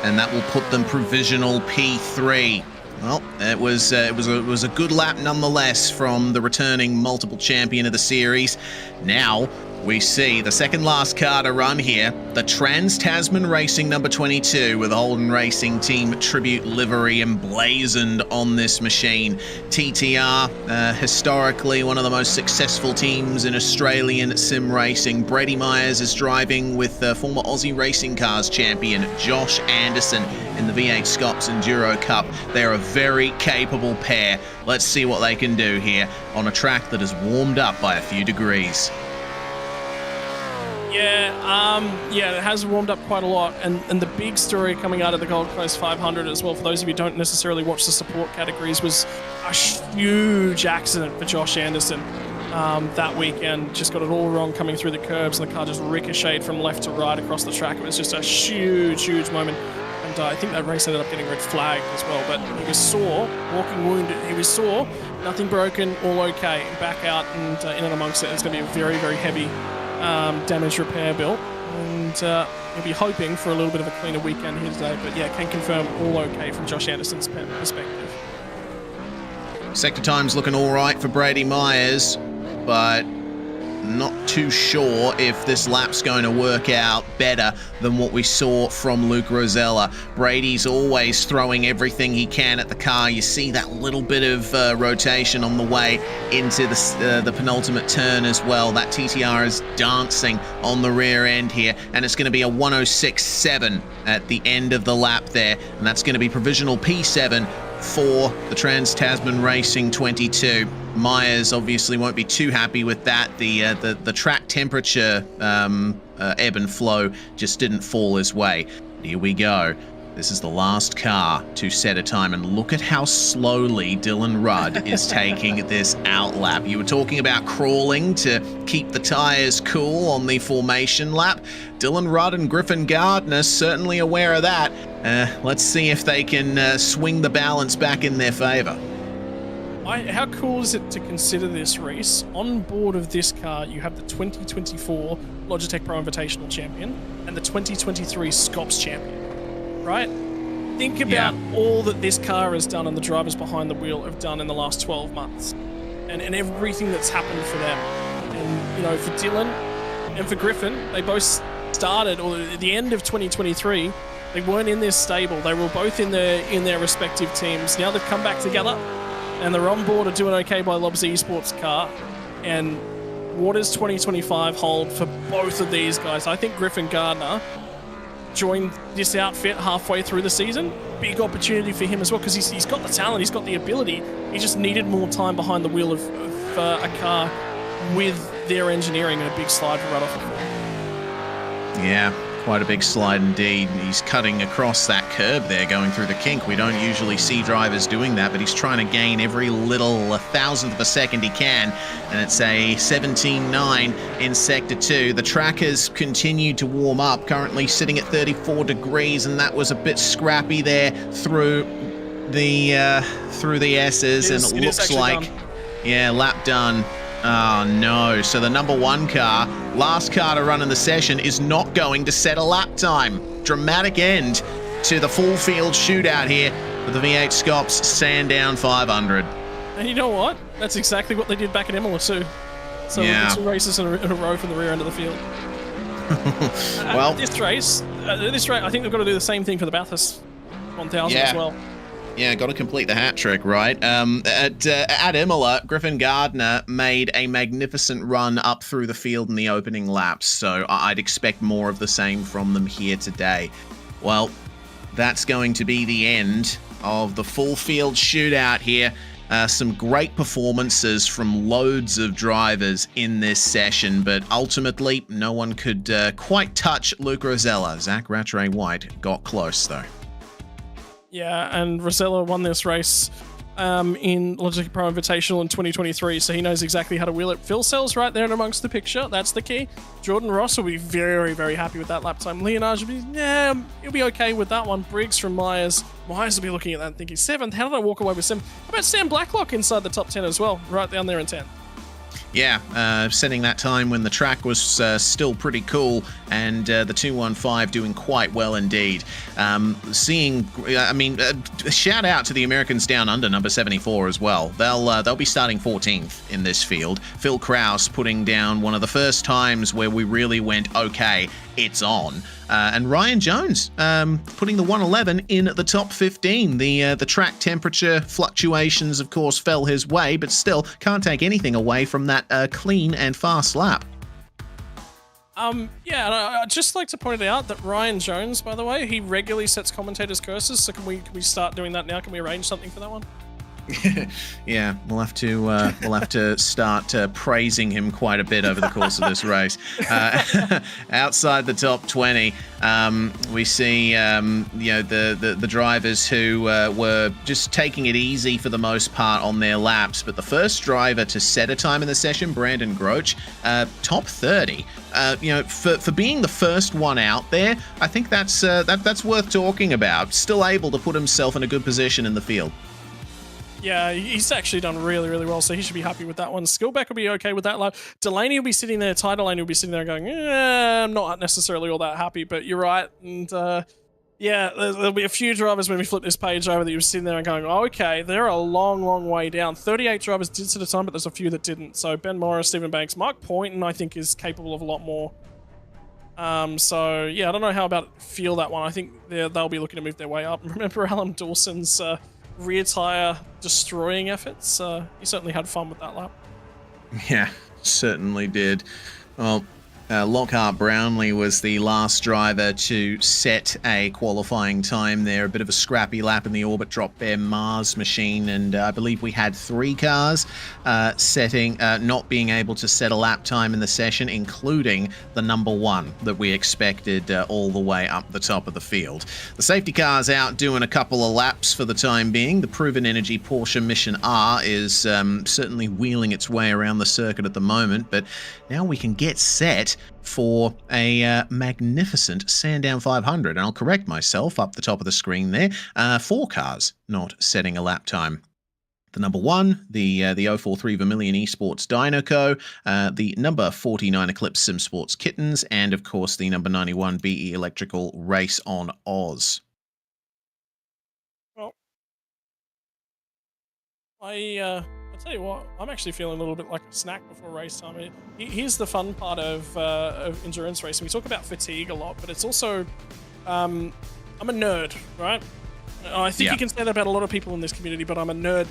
and that will put them provisional P3. Well, it was a good lap nonetheless from the returning multiple champion of the series. Now we see the second last car to run here, the Trans-Tasman Racing number 22 with Holden Racing Team Tribute livery emblazoned on this machine. TTR, historically one of the most successful teams in Australian sim racing. Brady Myers is driving with former Aussie Racing Cars champion Josh Anderson in the V8SCOPS Enduro Cup. They're a very capable pair. Let's see what they can do here on a track that has warmed up by a few degrees. Yeah, it has warmed up quite a lot, and the big story coming out of the Gold Coast 500 as well, for those of you who don't necessarily watch the support categories, was a huge accident for Josh Anderson that weekend. Just got it all wrong coming through the curbs, and the car just ricocheted from left to right across the track. It was just a huge moment, and I think that race ended up getting red flagged as well, but he was sore, walking wounded. He was sore, nothing broken, all okay, back out and in and amongst it. It's going to be a very, very heavy damage repair bill, and we'll be hoping for a little bit of a cleaner weekend here today, but yeah, can confirm all okay from Josh Anderson's perspective. Sector time's looking all right for Brady Myers, but not too sure if this lap's going to work out better than what we saw from Luke Rosella. Brady's always throwing everything he can at the car. You see that little bit of rotation on the way into the penultimate turn as well. That TTR is dancing on the rear end here, and it's going to be a 106.7 at the end of the lap there, and that's going to be provisional P7 for the Trans-Tasman Racing 22. Myers obviously won't be too happy with that. The track temperature ebb and flow just didn't fall his way. Here we go. This is the last car to set a time, and look at how slowly Dylan Rudd is taking this out lap. You were talking about crawling to keep the tires cool on the formation lap. Dylan Rudd and Griffin Gardner certainly aware of that. Let's see if they can swing the balance back in their favor. How cool is it to consider this, Reese? On board of this car, you have the 2024 Logitech Pro Invitational Champion and the 2023 SCOPS Champion, right? Think about all that this car has done and the drivers behind the wheel have done in the last 12 months and everything that's happened for them. And, you know, for Dylan and for Griffin, they both started, or at the end of 2023, they weren't in this stable. They were both in their respective teams. Now they've come back together, and they're on board and doing okay by Lobs Esports car. And what does 2025 hold for both of these guys? I think Griffin Gardner joined this outfit halfway through the season. Big opportunity for him as well, because he's got the talent, he's got the ability. He just needed more time behind the wheel of a car with their engineering and a big slide right off the floor. Yeah, quite a big slide indeed. He's cutting across that curb there, going through the kink. We don't usually see drivers doing that, but he's trying to gain every little thousandth of a second he can, and it's a 17.9 in Sector 2. The track has continued to warm up, currently sitting at 34 degrees, and that was a bit scrappy there through the S's, and it looks like done. Yeah, lap done. Oh no, so the number one car, last car to run in the session, is not going to set a lap time. Dramatic end to the full field shootout here for the V8SCOPS Sandown 500. And you know what? That's exactly what they did back in Imola too. So yeah. 2 races in a row from the rear end of the field. Well, this race, I think they've got to do the same thing for the Bathurst 1000 as well. Yeah, got to complete the hat trick, right? At Imola, Griffin Gardner made a magnificent run up through the field in the opening laps, so I'd expect more of the same from them here today. Well, that's going to be the end of the full field shootout here Some great performances from loads of drivers in this session, but ultimately no one could quite touch Luke Rosella. Zach Rattray White got close though. Yeah, and Rosella won this race in Logitech Pro Invitational in 2023, so he knows exactly how to wheel it. Phil Sells right there and amongst the picture. That's the key. Jordan Ross will be very, very happy with that lap time. Leonard will be, he'll be okay with that one. Briggs from Myers. Myers will be looking at that and thinking, 7th? How did I walk away with 7th? How about Sam Blacklock inside the top 10 as well? Right down there in 10th. Yeah, setting that time when the track was still pretty cool, and the 215 doing quite well indeed. Shout out to the Americans down under, number 74 as well. They'll be starting 14th in this field. Phil Kraus putting down one of the first times where we really went, okay, it's on. And Ryan Jones putting the 111 in the top 15. The track temperature fluctuations, of course, fell his way, but still can't take anything away from that clean and fast lap. Yeah, and I'd just like to point out that Ryan Jones, by the way, he regularly sets commentators' curses, so can we start doing that now? Can we arrange something for that one? Yeah, we'll have to start praising him quite a bit over the course of this race. Outside the top 20, we see the drivers who were just taking it easy for the most part on their laps. But the first driver to set a time in the session, Brandon Groach, top 30. For being the first one out there, I think that's worth talking about. Still able to put himself in a good position in the field. Yeah, he's actually done really, really well, so he should be happy with that one. Skillback will be okay with that lap. Delaney will be sitting there, Ty Delaney will be sitting there going, I'm not necessarily all that happy, but you're right. And there'll be a few drivers when we flip this page over that you're sitting there and going, okay, they're a long, long way down. 38 drivers did set a time, but there's a few that didn't. So Ben Morris, Stephen Banks, Mark Poynton, I think, is capable of a lot more. I don't know how about feel that one. I think they'll be looking to move their way up. Remember Alan Dawson's rear tire destroying efforts? He certainly had fun with that lap. Yeah, certainly did. Well, Lockhart Brownlee was the last driver to set a qualifying time there. A bit of a scrappy lap in the Orbit Drop Bear Mars machine, and I believe we had 3 cars not being able to set a lap time in the session, including the number 1 that we expected all the way up the top of the field. The safety car's out doing a couple of laps for the time being. The Proven Energy Porsche Mission R is certainly wheeling its way around the circuit at the moment, but now we can get set for a magnificent Sandown 500. And I'll correct myself up the top of the screen there. 4 cars not setting a lap time. The number 1, the 043 Vermilion Esports Dynoco, the number 49 Eclipse Sim Sports Kittens, and of course the number 91 BE Electrical Race on Oz. Well, I'll tell you what, I'm actually feeling a little bit like a snack before race time. Here's the fun part of endurance racing. We talk about fatigue a lot, but it's also, I'm a nerd, right? I think you can say that about a lot of people in this community, but I'm a nerd,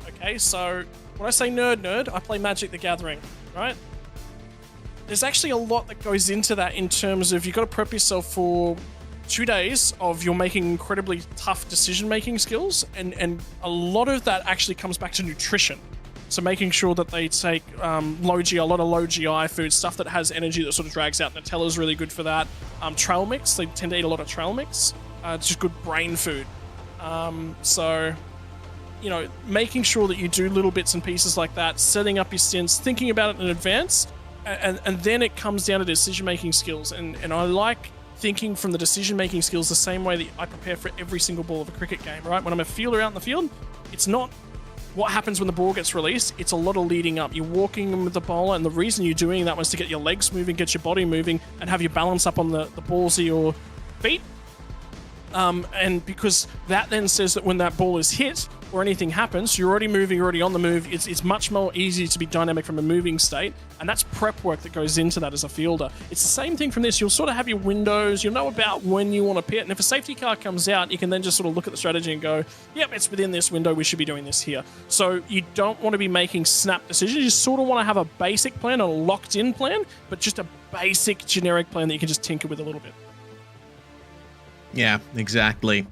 okay? So when I say nerd, I play Magic the Gathering, right? There's actually a lot that goes into that in terms of you've got to prep yourself for 2 days of you're making incredibly tough decision-making skills, and a lot of that actually comes back to nutrition. So making sure that they take a lot of low GI food, stuff that has energy that sort of drags out. Nutella's really good for that. Trail mix, they tend to eat a lot of trail mix. It's just good brain food. Making sure that you do little bits and pieces like that, setting up your stints, thinking about it in advance, and then it comes down to decision-making skills. And I like thinking from the decision-making skills the same way that I prepare for every single ball of a cricket game, right? When I'm a fielder out in the field, it's not what happens when the ball gets released. It's a lot of leading up. You're walking with the bowler, and the reason you're doing that was to get your legs moving, get your body moving, and have your balance up on the balls of your feet. And because that then says that when that ball is hit or anything happens, you're already moving, you're already on the move. It's much more easy to be dynamic from a moving state, and that's prep work that goes into that as a fielder. It's the same thing from this. You'll sort of have your windows, you'll know about when you want to pit, and if a safety car comes out, you can then just sort of look at the strategy and go, yep, it's within this window, we should be doing this here. So you don't want to be making snap decisions. You sort of want to have a basic plan, a locked-in plan, but just a basic generic plan that you can just tinker with a little bit. Yeah, exactly.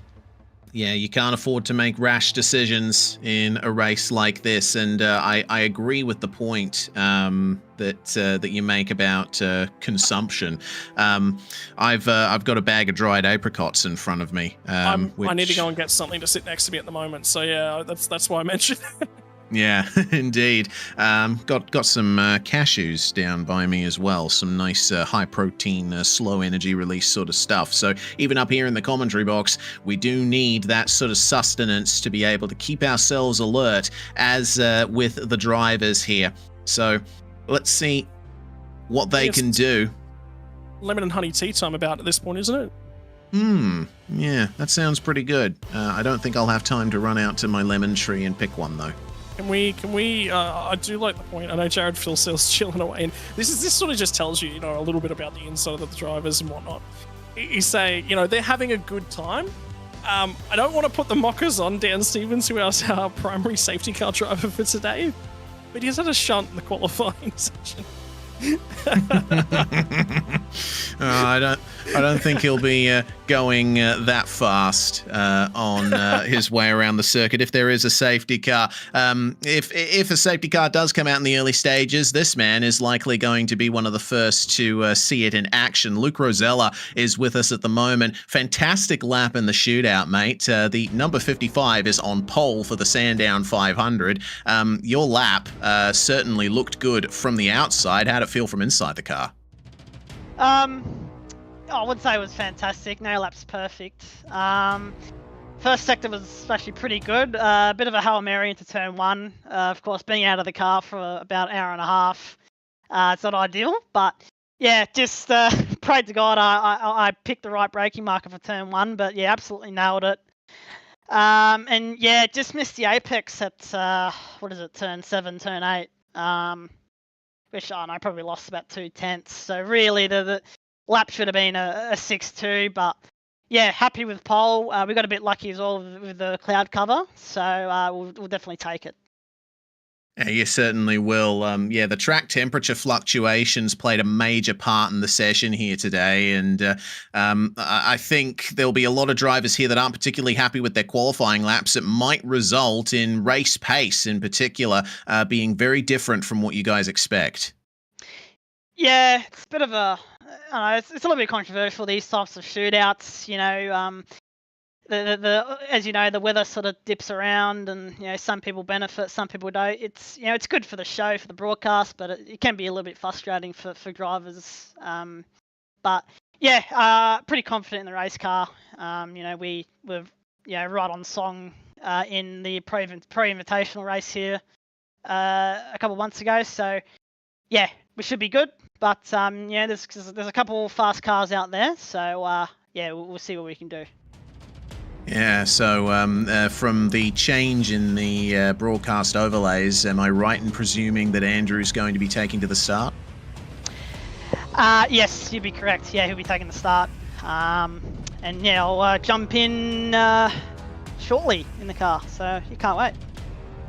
Yeah, you can't afford to make rash decisions in a race like this, and I agree with the point that you make about consumption. I've got a bag of dried apricots in front of me. I need to go and get something to sit next to me at the moment. So yeah, that's why I mentioned it. Yeah, indeed. Got some cashews down by me as well. Some nice high protein, slow energy release sort of stuff. So even up here in the commentary box, we do need that sort of sustenance to be able to keep ourselves alert as with the drivers here. So let's see what they can do. Lemon and honey tea time about at this point, isn't it? Yeah, that sounds pretty good. I don't think I'll have time to run out to my lemon tree and pick one though. Can we, I do like the point. I know Jared feels chilling away, and this sort of just tells you, a little bit about the inside of the drivers and whatnot. He's saying, they're having a good time. I don't want to put the mockers on Dan Stevens, who is our primary safety car driver for today, but he's had a shunt in the qualifying section. I don't think he'll be going that fast on his way around the circuit if there is a safety car. If a safety car does come out in the early stages, this man is likely going to be one of the first to see it in action. Luke Rosella is with us at the moment. Fantastic lap in the shootout, mate. The number 55 is on pole for the Sandown 500. Your lap certainly looked good from the outside. How'd it feel from inside the car? I would say it was fantastic. No lap's perfect. First sector was actually pretty good. A bit of a Hail Mary into turn one. Of course, being out of the car for about an hour and a half. It's not ideal, but yeah, just prayed to God I picked the right braking marker for turn one, but yeah, absolutely nailed it. And yeah, just missed the apex at, turn 7, turn 8. Which I probably lost about 2/10. So really the lap should have been a 6-2, but yeah, happy with pole. We got a bit lucky as well with the cloud cover, so we'll definitely take it. Yeah, you certainly will. Yeah, the track temperature fluctuations played a major part in the session here today, and I think there'll be a lot of drivers here that aren't particularly happy with their qualifying laps. It might result in race pace, in particular, being very different from what you guys expect. Yeah, it's a bit of a, it's a little bit controversial, these types of shootouts. As you know, the weather sort of dips around, and some people benefit, some people don't. It's it's good for the show, for the broadcast, but it can be a little bit frustrating for drivers. But yeah, pretty confident in the race car. We were right on song in the pro invitational race here a couple of months ago. So yeah, we should be good. But there's a couple of fast cars out there. So yeah, we'll see what we can do. Yeah, so from the change in the broadcast overlays, am I right in presuming that Andrew's going to be taking to the start? Yes, you'd be correct. Yeah, he'll be taking the start. And yeah, I'll jump in shortly in the car, so you can't wait.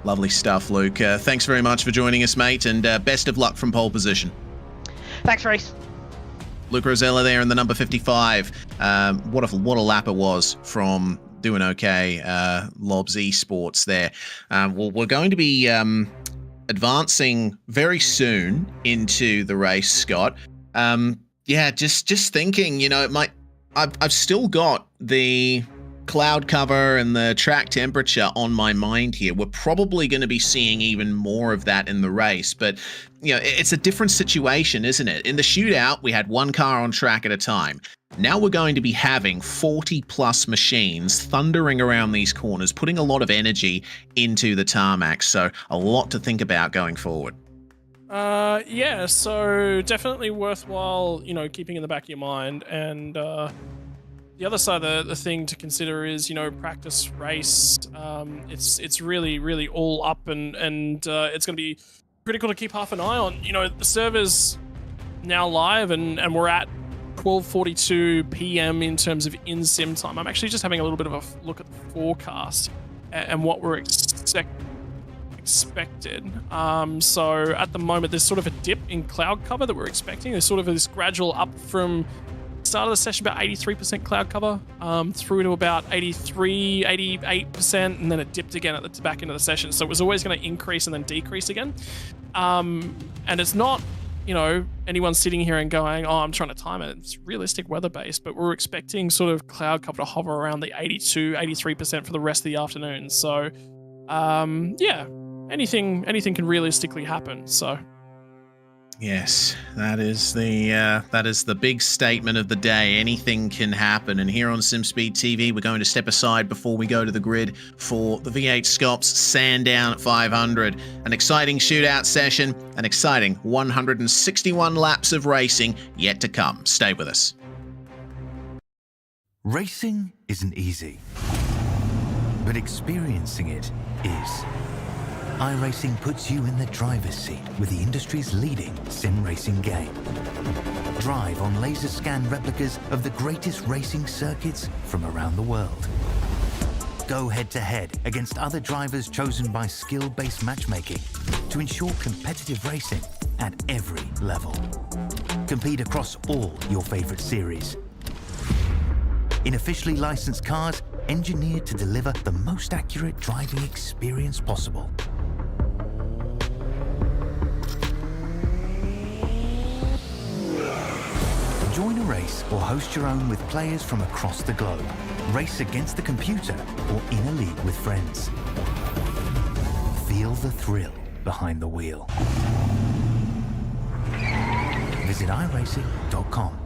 Lovely stuff, Luke. Thanks very much for joining us, mate, and best of luck from pole position. Thanks, Reese. Luke Rosella there in the number 55. What a lap it was from Doing Okay, Lobs Esports there. Well, we're going to be advancing very soon into the race, Scott. Yeah, just thinking, it might. I've still got the cloud cover and the track temperature on my mind here. We're probably going to be seeing even more of that in the race, but it's a different situation, isn't it? In the shootout, we had one car on track at a time. Now we're going to be having 40 plus machines thundering around these corners, putting a lot of energy into the tarmac. So a lot to think about going forward. Yeah, so definitely worthwhile, keeping in the back of your mind. And the other side of the thing to consider is, practice race. It's really, really all up, and it's going to be critical to keep half an eye on. The server's now live, and we're at 12:42 p.m. in terms of in-sim time. I'm actually just having a little bit of a look at the forecast and what we're expected. So at the moment, there's sort of a dip in cloud cover that we're expecting. There's sort of this gradual up from started the session about 83% cloud cover, through to about 83, 88%, and then it dipped again at the back end of the session. So it was always going to increase and then decrease again. And it's not, anyone sitting here and going, oh, I'm trying to time it. It's realistic weather-based, but we're expecting sort of cloud cover to hover around the 82, 83% for the rest of the afternoon. So, yeah, anything can realistically happen. So. Yes, that is the big statement of the day. Anything can happen. And here on SimSpeed TV, we're going to step aside before we go to the grid for the V8SCOPS Sandown 500. An exciting shootout session, an exciting 161 laps of racing yet to come. Stay with us. Racing isn't easy, but experiencing it is. iRacing puts you in the driver's seat with the industry's leading sim racing game. Drive on laser scan replicas of the greatest racing circuits from around the world. Go head-to-head against other drivers chosen by skill-based matchmaking to ensure competitive racing at every level. Compete across all your favorite series. In officially licensed cars, engineered to deliver the most accurate driving experience possible. Join a race or host your own with players from across the globe. Race against the computer or in a league with friends. Feel the thrill behind the wheel. Visit iRacing.com.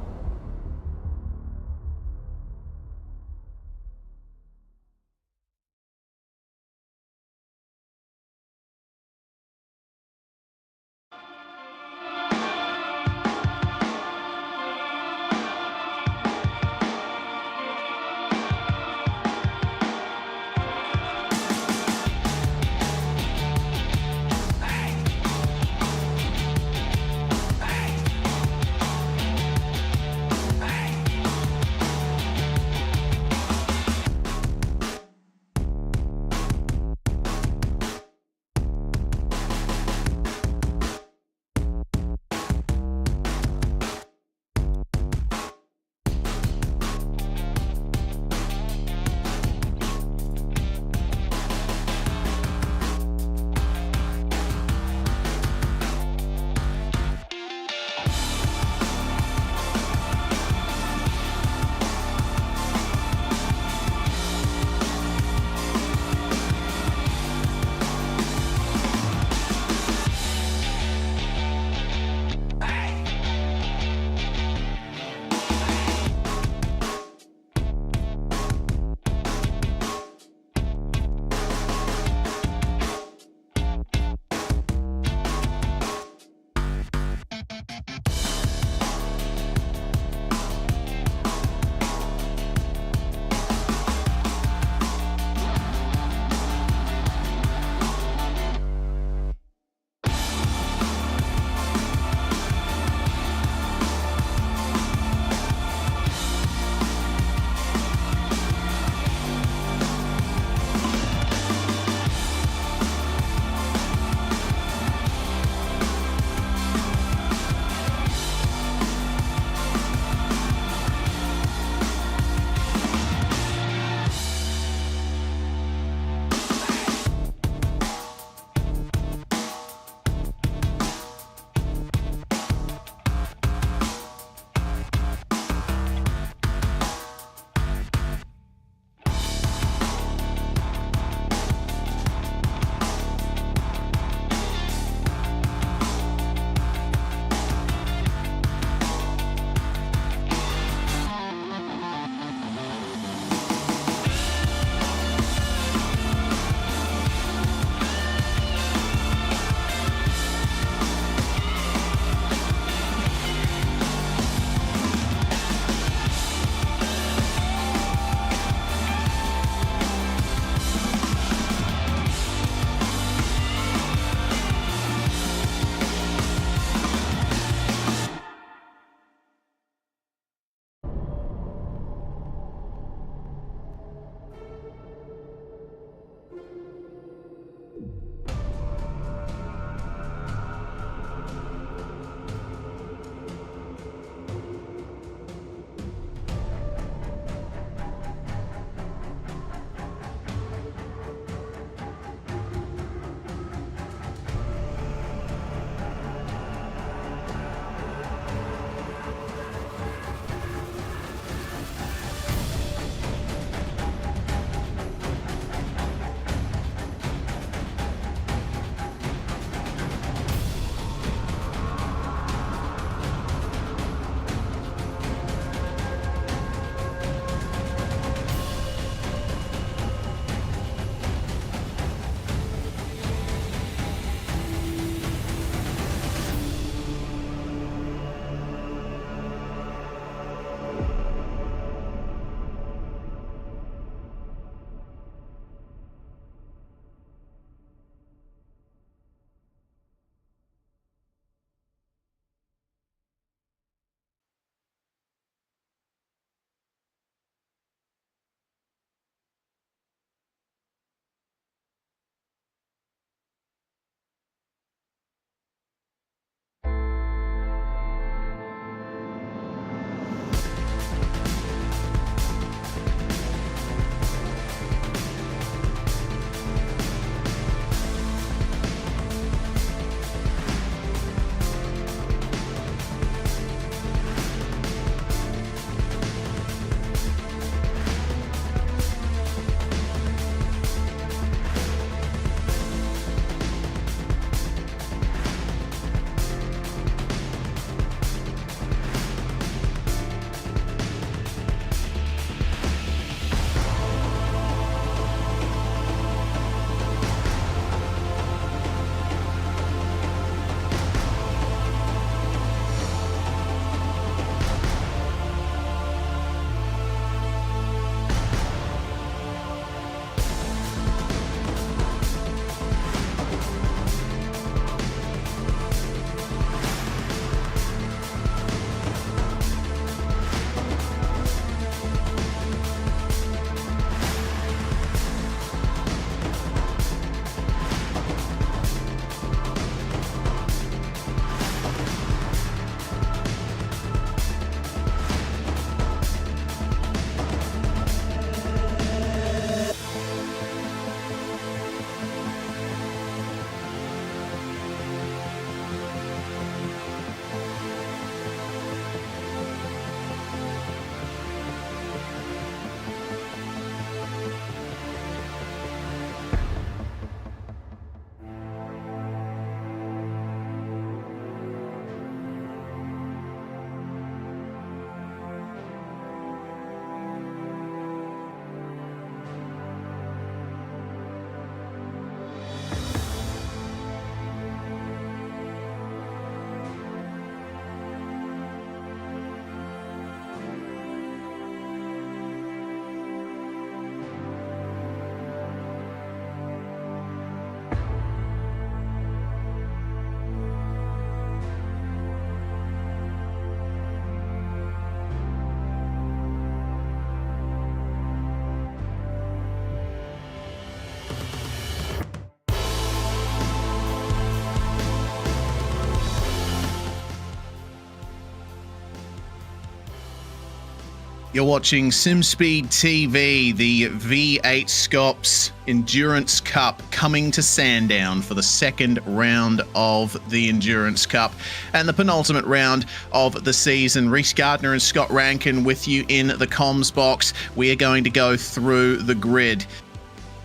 You're watching SimSpeed TV, the V8SCOPS Endurance Cup coming to Sandown for the second round of the Endurance Cup and the penultimate round of the season. Reese Gardner and Scott Rankin with you in the comms box. We are going to go through the grid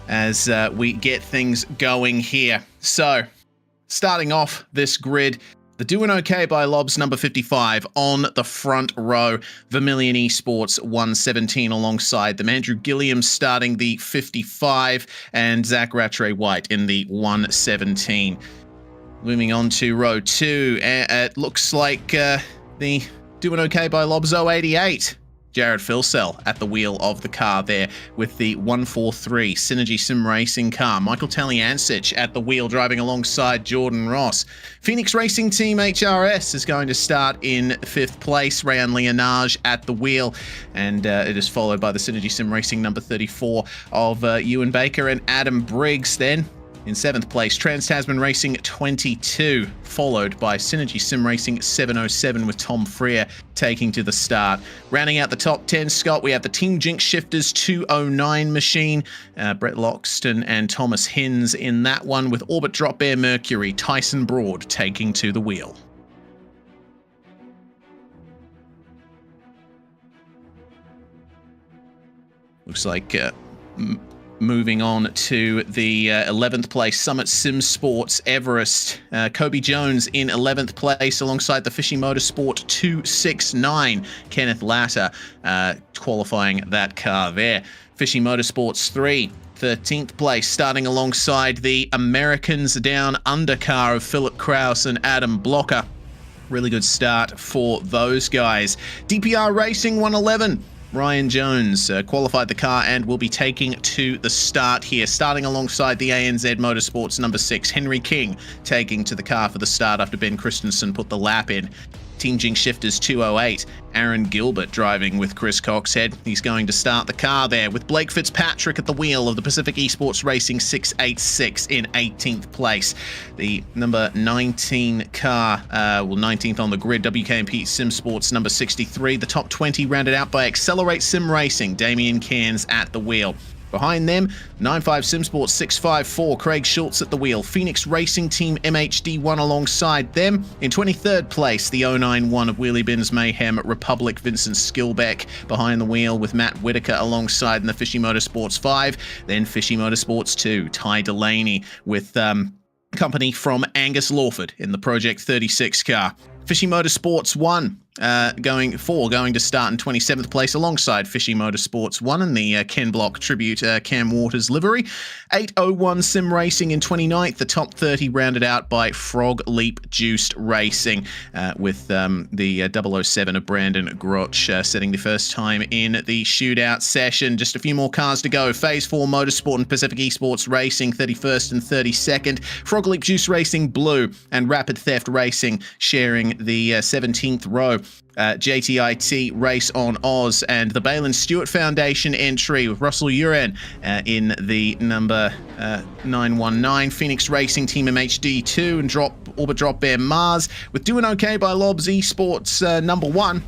as we get things going here. So, starting off this grid, the Doing OK by Lobs number 55 on the front row. Vermilion Esports 117 alongside them. Andrew Gilliam starting the 55 and Zach Rattray White in the 117. Moving on to row 2. It looks like the Doing OK by Lobs 088. Jared Filsell at the wheel of the car there with the 143 Synergy Sim Racing car. Michael Taliancic at the wheel driving alongside Jordan Ross. Phoenix Racing Team HRS is going to start in 5th place. Rayan Leonage at the wheel, and it is followed by the Synergy Sim Racing number 34 of Ewan Baker and Adam Briggs. Then in 7th place, Trans-Tasman Racing 22, followed by Synergy Sim Racing 707 with Tom Freer taking to the start. Rounding out the top 10, Scott, we have the Team Jinx Shifters 209 machine, Brett Loxton and Thomas Hins in that one, with Orbit Drop Bear Mercury, Tyson Broad taking to the wheel. Looks like moving on to the 11th place, Summit Sim Sports Everest. Kobe Jones in 11th place alongside the Fishy Motorsport 269. Kenneth Latter qualifying that car there. Fishy Motorsports 3. 13th place, starting alongside the Americans Down Under car of Philip Kraus and Adam Blocker. Really good start for those guys. DPR Racing 111. Ryan Jones qualified the car and will be taking to the start here. Starting alongside the ANZ Motorsports number 6, Henry King taking to the car for the start after Ben Christensen put the lap in. Team Jinx Shifters 208, Aaron Gilbert driving with Chris Coxhead. He's going to start the car there with Blake Fitzpatrick at the wheel of the Pacific Esports Racing 686 in 18th place. The number 19 car, 19th on the grid, WKMP Sim Sports number 63. The top 20 rounded out by Accelerate Sim Racing, Damien Cairns at the wheel. Behind them, 95 SimSports 654, Craig Schultz at the wheel. Phoenix Racing Team MHD1 alongside them. In 23rd place, the 091 of Wheelie Bins Mayhem Republic, Vincent Skilbeck behind the wheel with Matt Whitaker alongside in the Fishy Motorsports 5. Then Fishy Motorsports 2, Ty Delaney with company from Angus Lawford in the Project 36 car. Fishy Motorsports 1 going to start in 27th place alongside Fishy Motorsports 1 and the Ken Block tribute Cam Waters livery. 801 Sim Racing in 29th. The top 30 rounded out by Frog Leap Juiced Racing with the 007 of Brandon Grotch setting the first time in the shootout session. Just a few more cars to go. Phase 4 Motorsport and Pacific Esports Racing 31st and 32nd. Frog Leap Juice Racing Blue and Rapid Theft Racing sharing the 17th row. JTIT Race on Oz and the Balin Stewart Foundation entry with Russell Uren in the number 919. Phoenix Racing Team MHD2 and Orbit Drop Bear Mars with Doing OK by Lobs Esports number 1.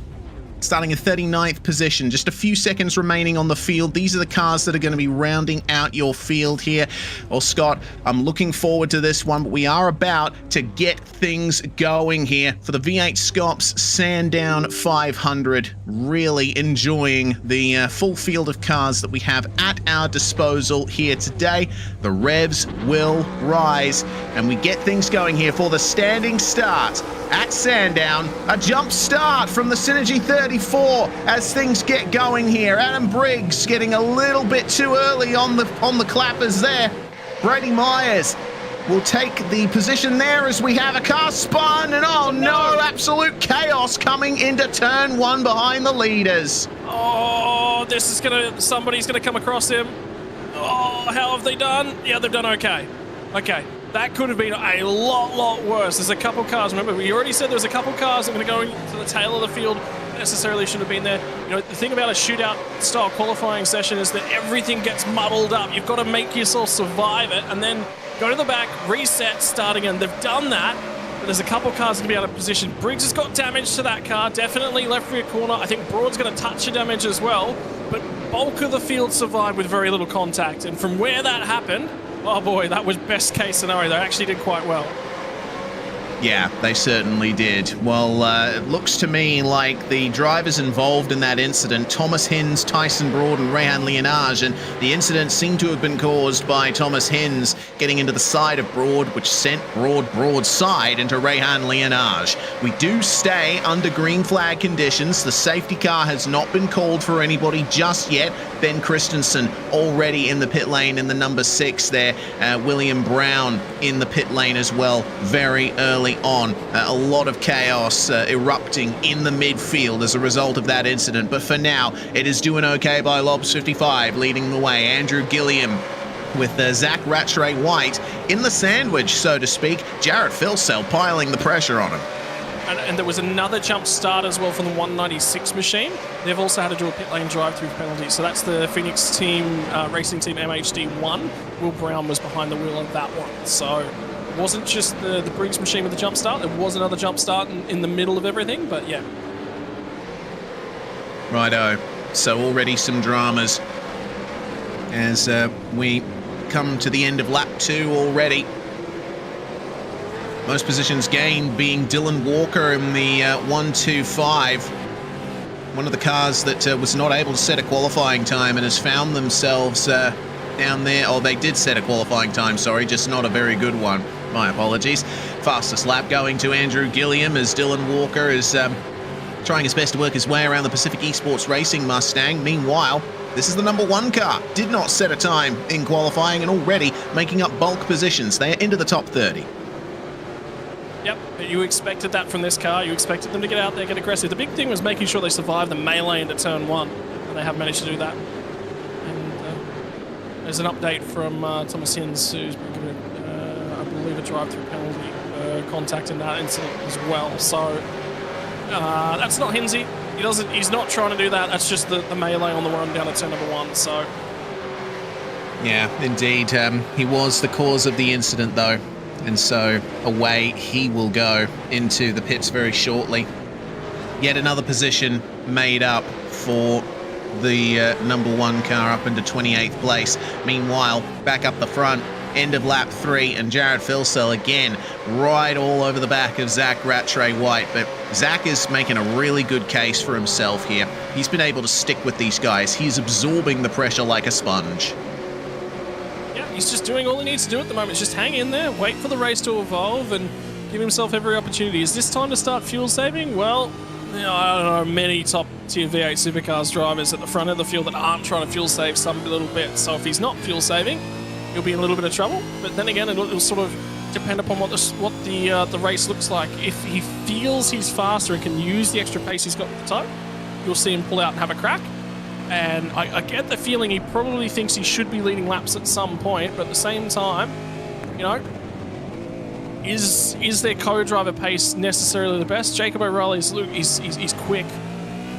Starting in 39th position, just a few seconds remaining on the field. These are the cars that are going to be rounding out your field here. Well, Scott, I'm looking forward to this one, but we are about to get things going here for the V8SCOPS Sandown 500. Really enjoying the full field of cars that we have at our disposal here today. The revs will rise, and we get things going here for the standing start at Sandown. A jump start from the Synergy 34 as things get going here. Adam Briggs getting a little bit too early on the clappers there. Brady Myers will take the position there as we have a car spun, and oh no, absolute chaos coming into turn 1 behind the leaders. Oh, somebody's gonna come across him. Oh, how have they done? Yeah, they've done okay. Okay. That could have been a lot worse. There's a couple cars. Remember, we already said there's a couple cars that are going to go to the tail of the field. Necessarily should have been there. You know, the thing about a shootout style qualifying session is that everything gets muddled up. You've got to make yourself survive it and then go to the back, reset, start again. They've done that. but there's a couple cars going to be out of position. Briggs has got damage to that car, definitely left rear corner. I think Broad's going to touch the damage as well, but bulk of the field survived with very little contact. And from where that happened, oh boy, that was best case scenario. They actually did quite well. Yeah, they certainly did. Well, it looks to me like the drivers involved in that incident, Thomas Hinz, Tyson Broad and Rehan Lienage, and the incident seemed to have been caused by Thomas Hinz getting into the side of Broad, which sent Broad broadside into Rehan Lienage. We do stay under green flag conditions. The safety car has not been called for anybody just yet. Ben Christensen already in the pit lane in the number 6 there. William Brown in the pit lane as well, very early on. A lot of chaos erupting in the midfield as a result of that incident, but for now it is doing okay by Lobs 55 leading the way. Andrew Gilliam with Zach Rattray White in the sandwich, so to speak. Jarrett Filsell piling the pressure on him. And there was another jump start as well from the 196 machine. They've also had to do a pit lane drive-through penalty. So that's the Phoenix team, racing team MHD1. Will Brown was behind the wheel of that one. So it wasn't just the Briggs machine with the jump start. There was another jump start in the middle of everything, but yeah. Righto. So already some dramas as we come to the end of lap 2 already. Most positions gained being Dylan Walker in the 125. One of the cars that was not able to set a qualifying time and has found themselves down there. Oh, they did set a qualifying time, sorry, just not a very good one. My apologies. Fastest lap going to Andrew Gilliam as Dylan Walker is trying his best to work his way around the Pacific Esports Racing Mustang. Meanwhile, this is the number 1 car. Did not set a time in qualifying and already making up bulk positions. They are into the top 30. Yep, you expected that from this car. You expected them to get out there, get aggressive. The big thing was making sure they survived the melee into turn 1, and they have managed to do that. And there's an update from Thomas Hinz, who's been given, I believe, a drive-through penalty contact in that incident as well. So that's not Hinzy. He's not trying to do that. That's just the melee on the run down to turn number 1. So yeah, indeed, he was the cause of the incident, though. And so away he will go into the pits very shortly. Yet another position made up for the number 1 car up into 28th place. Meanwhile, back up the front, end of lap 3, and Jared Filsell again right all over the back of Zach Rattray White. But Zach is making a really good case for himself here. He's been able to stick with these guys. He's absorbing the pressure like a sponge. He's just doing all he needs to do at the moment. Just hang in there, wait for the race to evolve, and give himself every opportunity. Is this time to start fuel saving? Well, I don't know, many top tier V8 supercars drivers at the front of the field that aren't trying to fuel save some little bit. So if he's not fuel saving, he'll be in a little bit of trouble. But then again, it'll sort of depend upon what the race looks like. If he feels he's faster and can use the extra pace he's got at the top, you'll see him pull out and have a crack. And I get the feeling he probably thinks he should be leading laps at some point, but at the same time, you know, is their co-driver pace necessarily the best? Jacob O'Reilly's he's quick,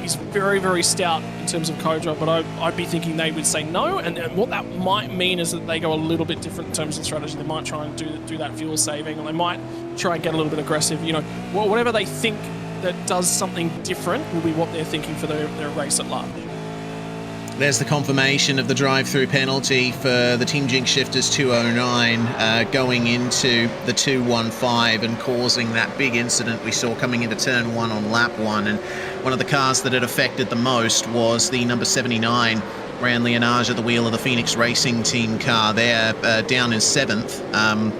he's very, very stout in terms of co-drive, but I'd be thinking they would say no, and what that might mean is that they go a little bit different in terms of strategy. They might try and do that fuel saving, or they might try and get a little bit aggressive. You know, whatever they think that does something different will be what they're thinking for their race at large. There's the confirmation of the drive-through penalty for the Team Jinx Shifters 209 going into the 215 and causing that big incident we saw coming into turn 1 on lap 1. And one of the cars that it affected the most was the number 79, Ran Lienage at the wheel of the Phoenix Racing Team car. They're down in 7th,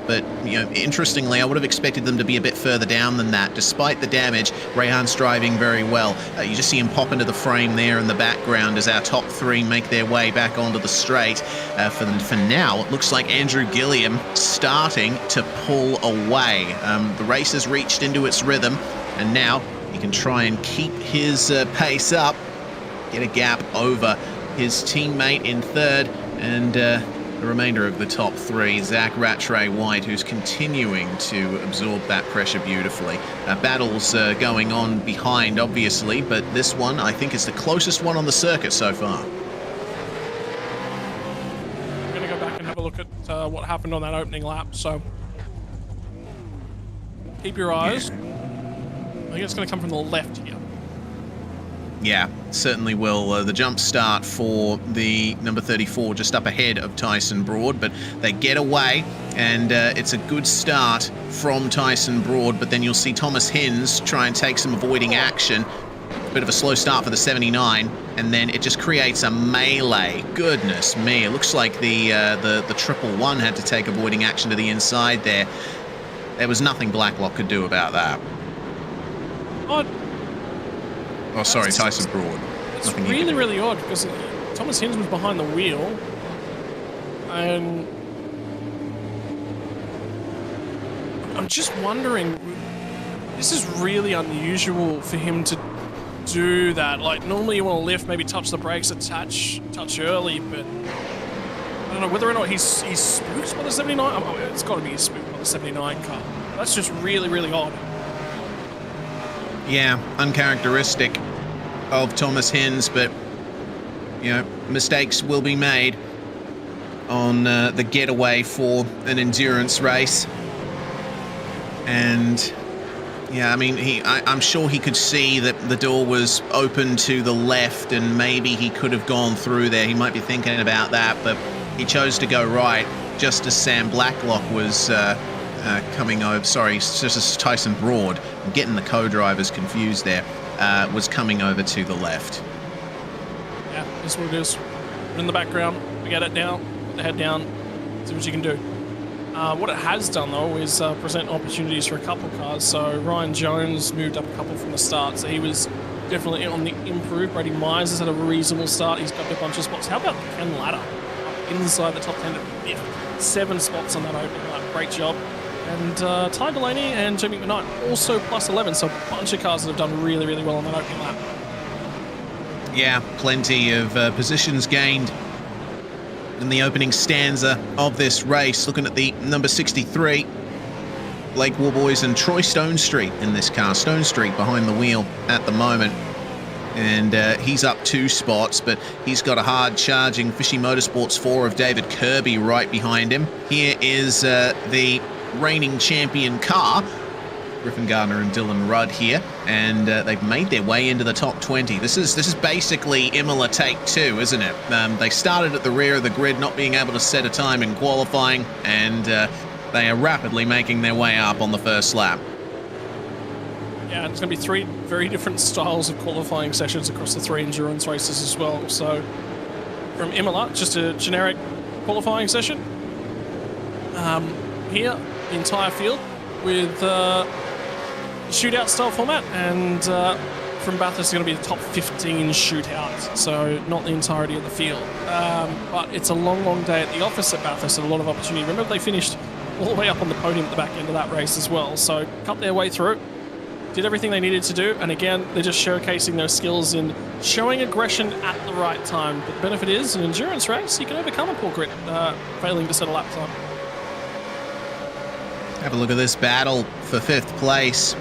but you know, interestingly, I would have expected them to be a bit further down than that. Despite the damage, Rehan's driving very well. You just see him pop into the frame there in the background as our top 3 make their way back onto the straight. For now, it looks like Andrew Gilliam starting to pull away. The race has reached into its rhythm, and now he can try and keep his pace up, get a gap over his teammate in 3rd, and the remainder of the top 3, Zach Rattray White, who's continuing to absorb that pressure beautifully. Battles going on behind, obviously, but this one, I think, is the closest one on the circuit so far. I'm going to go back and have a look at what happened on that opening lap. So keep your eyes. I think it's going to come from the left here. Yeah, certainly will. The jump start for the number 34 just up ahead of Tyson Broad, but they get away, and it's a good start from Tyson Broad, but then you'll see Thomas Hinz try and take some avoiding action. Bit of a slow start for the 79, and then it just creates a melee. Goodness me, it looks like the 111 had to take avoiding action to the inside there. There was nothing Blacklock could do about that. Oh, sorry, Tyson Broad. It's really, really odd because Thomas Hinz was behind the wheel, and I'm just wondering. This is really unusual for him to do that. Like, normally you want to lift, maybe touch the brakes, touch early, but I don't know whether or not he's spooked by the 79. It's got to be spooked by the 79 car. That's just really, really odd. Yeah, uncharacteristic of Thomas Hinz, but you know, mistakes will be made on the getaway for an endurance race. And yeah, I mean, I'm sure he could see that the door was open to the left, and maybe he could have gone through there. He might be thinking about that, but he chose to go right, just as Sam Blacklock was coming over. Sorry, just as Tyson Broad, I'm getting the co-drivers confused there, was coming over to the left. Yeah, that's what it is. Put in the background, we get it now, put the head down, see what you can do. What it has done, though, is present opportunities for a couple cars. So Ryan Jones moved up a couple from the start, so he was definitely on the improve. Brady Myers has had a reasonable start. He's got a bunch of spots. How about Ken Ladder? Inside the top 10 to 7 spots on that opening lap. Great job. And Ty Delaney and Jamie McKnight also plus 11, so a bunch of cars that have done really, really well on that opening lap. Yeah, plenty of positions gained in the opening stanza of this race. Looking at the number 63, Blake Warboys and Troy Stonestreet in this car. Stonestreet behind the wheel at the moment, and he's up 2 spots, but he's got a hard charging Fishy Motorsports 4 of David Kirby right behind him. Here is the reigning champion car, Griffin Gardner and Dylan Rudd here, and they've made their way into the top 20. This is basically Imola take 2, isn't it? They started at the rear of the grid, not being able to set a time in qualifying, and they are rapidly making their way up on the first lap. Yeah, it's going to be 3 very different styles of qualifying sessions across the 3 endurance races as well. So from Imola, just a generic qualifying session. Here, the entire field with shootout style format, and from Bathurst is going to be the top 15 shootouts, so not the entirety of the field. But it's a long, long day at the office at Bathurst, and a lot of opportunity. Remember, they finished all the way up on the podium at the back end of that race as well, so cut their way through, did everything they needed to do, and again, they're just showcasing their skills in showing aggression at the right time. But the benefit is, in an endurance race, you can overcome a poor grit, failing to set a lap time. Have a look at this battle for 5th place.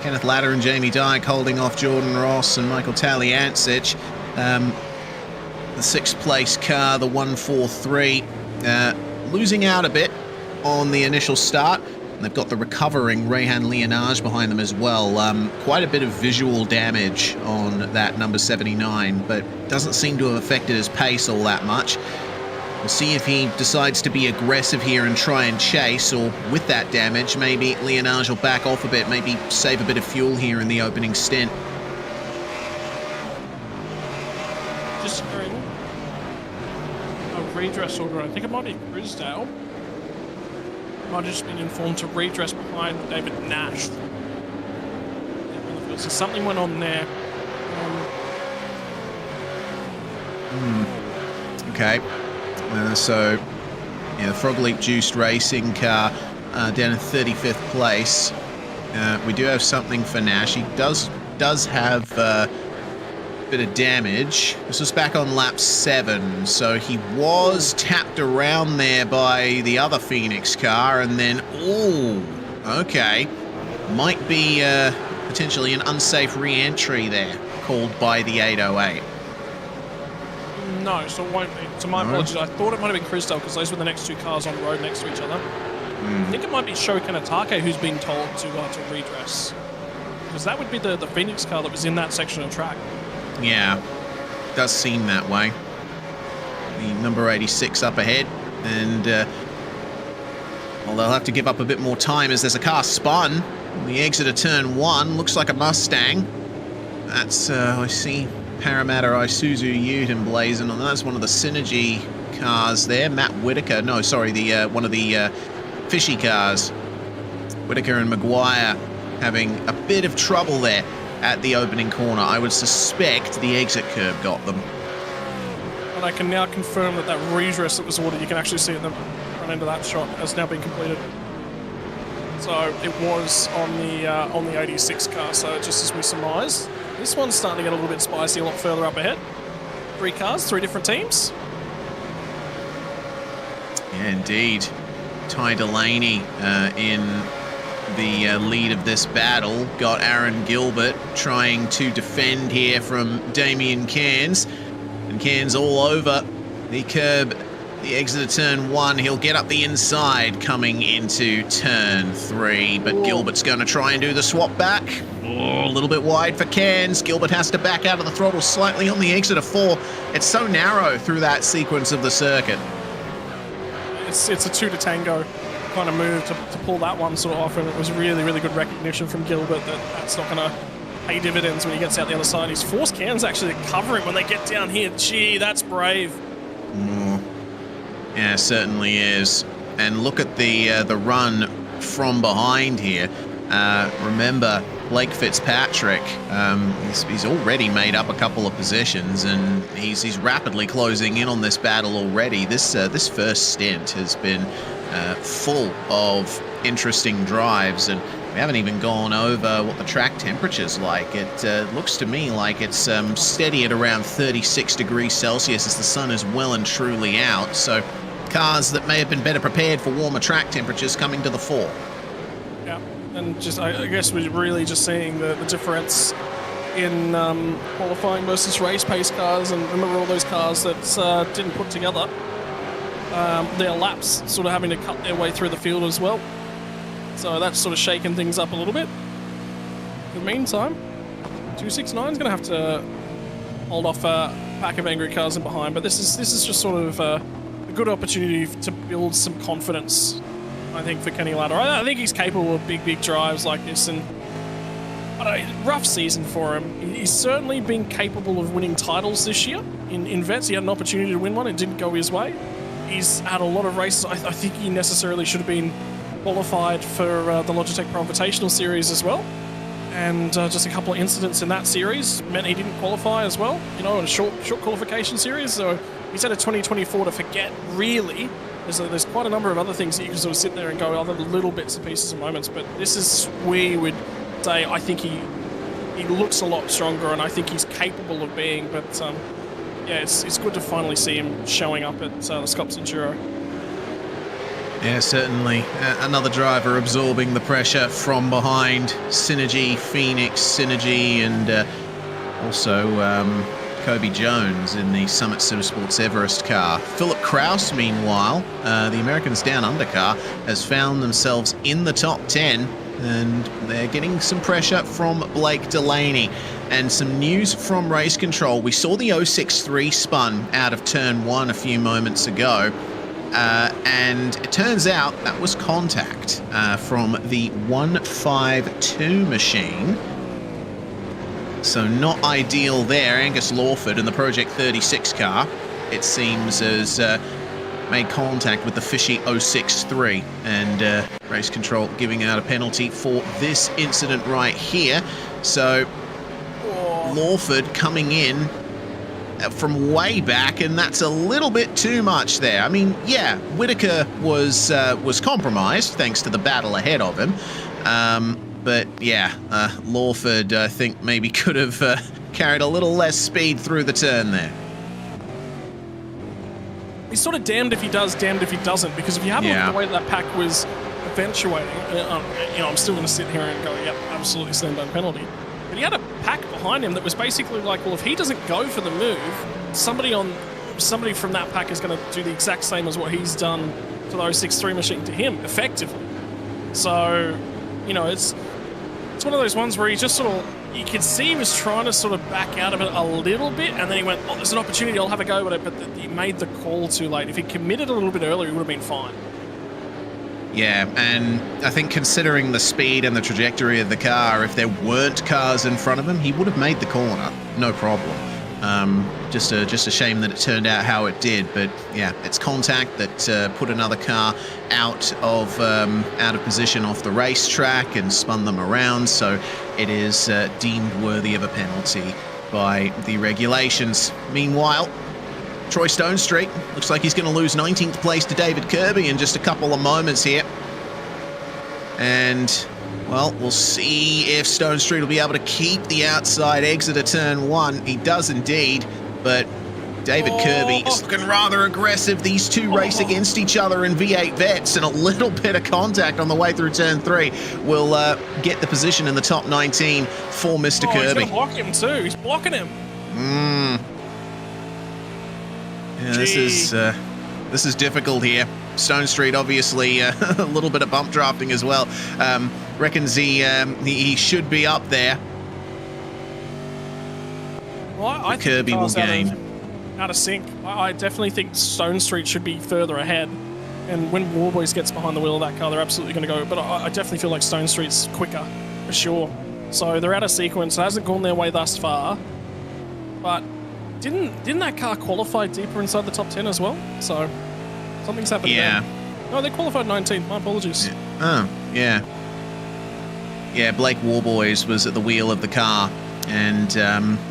Kenneth Ladder and Jamie Dyke holding off Jordan Ross and Michael Taliancic. The 6th place car, the 143, losing out a bit on the initial start. And they've got the recovering Rehan Leonage behind them as well. Quite a bit of visual damage on that number 79, but doesn't seem to have affected his pace all that much. We'll see if he decides to be aggressive here and try and chase, or with that damage, maybe Leonage will back off a bit, maybe save a bit of fuel here in the opening stint. Just hearing a redress order. I think it might be Grisdale. Might have just been informed to redress behind David Nash. So something went on there. Okay. So, yeah, the Frog Leap Juiced Racing car down in 35th place. We do have something for Nash. He does have a bit of damage. This was back on lap 7, so he was tapped around there by the other Phoenix car, and then, ooh, okay, might be potentially an unsafe re-entry there, called by the 808. No, so it won't be. So my apologies. I thought it might have been Crisdale because those were the next 2 cars on the road next to each other. I think it might be Sho Kanatake who's being told to redress. Because that would be the Phoenix car that was in that section of track. Yeah, does seem that way. The number 86 up ahead, and well, they'll have to give up a bit more time as there's a car spun. The exit of turn 1 looks like a Mustang. That's, I see Parramatta Isuzu Ute emblazoned on. That's one of the Synergy cars there. Matt Whitaker, no, sorry, the one of the Fishy cars. Whitaker and Maguire having a bit of trouble there at the opening corner. I would suspect the exit curb got them. But I can now confirm that redress that was ordered, you can actually see at the front end of that shot, has now been completed. So it was on the 86 car, so just as we surmised. This one's starting to get a little bit spicy a lot further up ahead. 3 cars, 3 different teams. Yeah, indeed. Ty Delaney in the lead of this battle. Got Aaron Gilbert trying to defend here from Damien Cairns. And Cairns all over the curb, the exit of turn 1. He'll get up the inside coming into turn 3. But Gilbert's going to try and do the swap back. Oh, a little bit wide for Cairns. Gilbert has to back out of the throttle slightly on the exit of 4. It's so narrow through that sequence of the circuit. It's a 2 to tango kind of move to pull that one sort of off, and it was really, really good recognition from Gilbert that that's not going to pay dividends when he gets out the other side. He's forced Cairns actually to cover him when they get down here. Gee, that's brave. Yeah, certainly is. And look at the run from behind here. Remember, Blake Fitzpatrick, he's already made up a couple of positions, and he's rapidly closing in on this battle already. This first stint has been full of interesting drives, and we haven't even gone over what the track temperature's like. It looks to me like it's steady at around 36 degrees Celsius as the sun is well and truly out. So cars that may have been better prepared for warmer track temperatures coming to the fore. Yeah, and just I guess we're really just seeing the difference in qualifying versus race pace cars, and remember all those cars that didn't put together their laps, sort of having to cut their way through the field as well. So that's sort of shaking things up a little bit. In the meantime, 269's going to have to hold off a pack of angry cars in behind, but this is just sort of a good opportunity to build some confidence, I think, for Kenny Ladder. I think he's capable of big drives like this, and rough season for him. He's certainly been capable of winning titles this year. In Vets, he had an opportunity to win one. It didn't go his way. He's had a lot of races. I think he necessarily should have been qualified for the Logitech Pro Invitational Series as well. And just a couple of incidents in that series meant he didn't qualify as well, you know, in a short qualification series. So he's had a 2024 to forget, really. There's quite a number of other things that you can sort of sit there and go, other little bits and pieces and moments. But this is where you would say, I think he looks a lot stronger, and I think he's capable of being. But yeah, it's good to finally see him showing up at the Scops Enduro. Yeah, certainly. Another driver absorbing the pressure from behind. Synergy, Phoenix, Synergy, and also Kobe Jones in the Summit Supersports Everest car. Philip Kraus, meanwhile, the Americans Down Under car, has found themselves in the top 10, and they're getting some pressure from Blake Delaney. And some news from race control. We saw the 063 spun out of turn 1 a few moments ago. And it turns out that was contact from the 152 machine. So not ideal there. Angus Lawford in the Project 36 car, it seems, has made contact with the fishy 063. And race control giving out a penalty for this incident right here. So Lawford coming in from way back, and that's a little bit too much there. I mean, yeah, Whitaker was compromised thanks to the battle ahead of him, but yeah, Lawford, I think, maybe could have carried a little less speed through the turn there. He's sort of damned if he does, damned if he doesn't, because if you have a look at the way that pack was eventuating, you know, I'm still going to sit here and go, yep, absolutely slam dunk penalty. But he had a pack behind him that was basically like, well, if he doesn't go for the move, somebody from that pack is going to do the exact same as what he's done to the 06.3 machine to him, effectively. So, you know, it's one of those ones where he just sort of, you could see he was trying to sort of back out of it a little bit, and then he went, oh, there's an opportunity, I'll have a go at it, but he made the call too late. If he committed a little bit earlier, he would have been fine. Yeah, and I think considering the speed and the trajectory of the car, if there weren't cars in front of him, he would have made the corner, no problem. Just a shame that it turned out how it did, but yeah, it's contact that put another car out of position off the racetrack and spun them around, so it is deemed worthy of a penalty by the regulations. Meanwhile, Troy Stonestreet looks like he's going to lose 19th place to David Kirby in just a couple of moments here. And, well, we'll see if Stonestreet will be able to keep the outside exit of turn 1. He does indeed, but David Kirby is looking rather aggressive. These two race against each other in V8 Vets, and a little bit of contact on the way through turn 3 will get the position in the top 19 for Mr. Kirby. He's going to block him too. He's blocking him. Yeah, this is difficult here. Stonestreet obviously a little bit of bump drafting as well. Reckons he should be up there. Well, I think Kirby will gain. Out of sync. I definitely think Stonestreet should be further ahead. And when Warboys gets behind the wheel of that car, they're absolutely going to go. But I definitely feel like Stonestreet's quicker, for sure. So they're out of sequence. It hasn't gone their way thus far. But didn't that car qualify deeper inside the top 10 as well? So something's happened. Yeah. There. No, they qualified 19th. My apologies. Oh, yeah. Yeah, Blake Warboys was at the wheel of the car and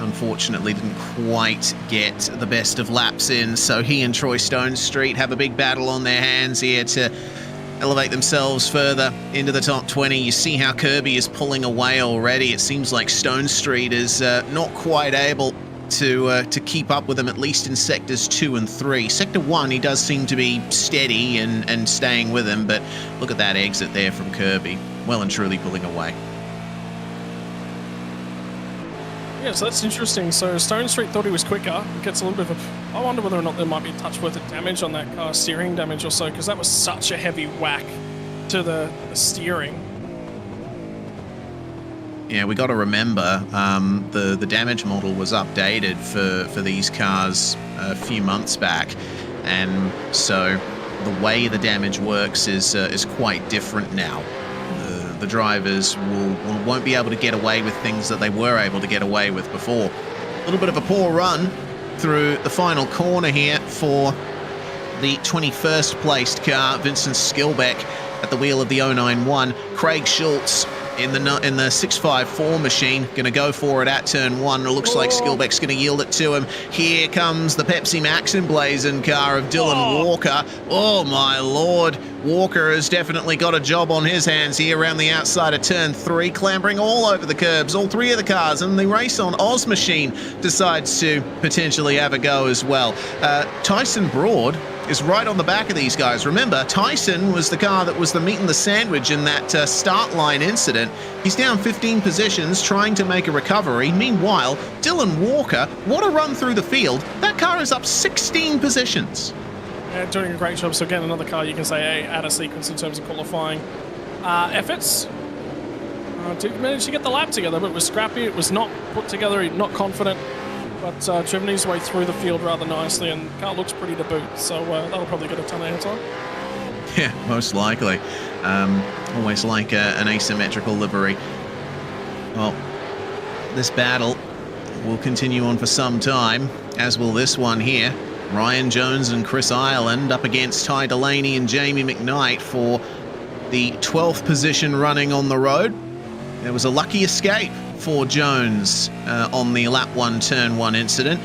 unfortunately didn't quite get the best of laps in. So he and Troy Stonestreet have a big battle on their hands here to elevate themselves further into the top 20. You see how Kirby is pulling away already. It seems like Stonestreet is not quite able to keep up with him, at least in sectors 2 and 3. Sector 1, he does seem to be steady and staying with him, but look at that exit there from Kirby. Well and truly pulling away. Yeah, so that's interesting. So Stonestreet thought he was quicker. It gets a little bit of a... I wonder whether or not there might be a touch worth of damage on that car, steering damage or so, because that was such a heavy whack to the steering. Yeah, we got to remember the damage model was updated for these cars a few months back, and so the way the damage works is quite different now. The drivers won't be able to get away with things that they were able to get away with before. A little bit of a poor run through the final corner here for the 21st placed car, Vincent Skilbeck, at the wheel of the 091. Craig Schultz in the 654 machine, going to go for it at turn 1. It looks like Skilbeck's going to yield it to him. Here comes the Pepsi Max emblazoned car of Dylan Walker. Oh my lord, Walker has definitely got a job on his hands here around the outside of turn 3, clambering all over the curbs, all three of the cars, and the Race On Oz machine decides to potentially have a go as well. Tyson Broad is right on the back of these guys. Remember, Tyson was the car that was the meat and the sandwich in that start line incident. He's down 15 positions trying to make a recovery. Meanwhile, Dylan Walker, what a run through the field. That car is up 16 positions. Yeah, doing a great job. So again, another car you can say out of sequence in terms of qualifying efforts. Did manage to get the lap together, but it was scrappy. It was not put together, not confident. But driven his way through the field rather nicely, and the car looks pretty to boot, so that'll probably get a ton of airtime. Yeah, most likely. Always like an asymmetrical livery. Well, this battle will continue on for some time, as will this one here. Ryan Jones and Chris Ireland up against Ty Delaney and Jamie McKnight for the 12th position running on the road. There was a lucky escape for Jones on the lap 1, turn 1 incident.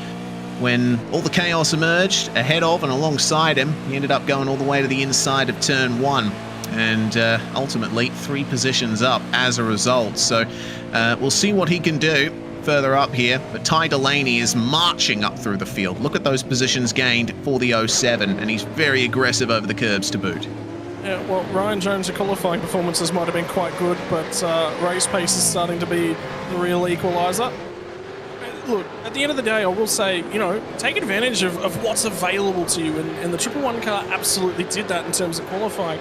When all the chaos emerged ahead of and alongside him, he ended up going all the way to the inside of turn 1 and ultimately 3 positions up as a result. So we'll see what he can do further up here, but Ty Delaney is marching up through the field. Look at those positions gained for the 07, and he's very aggressive over the curbs to boot. Yeah, well, Ryan Jones' qualifying performances might have been quite good, but race pace is starting to be the real equaliser. look, at the end of the day, I will say, you know, take advantage of what's available to you, and the 111 car absolutely did that in terms of qualifying.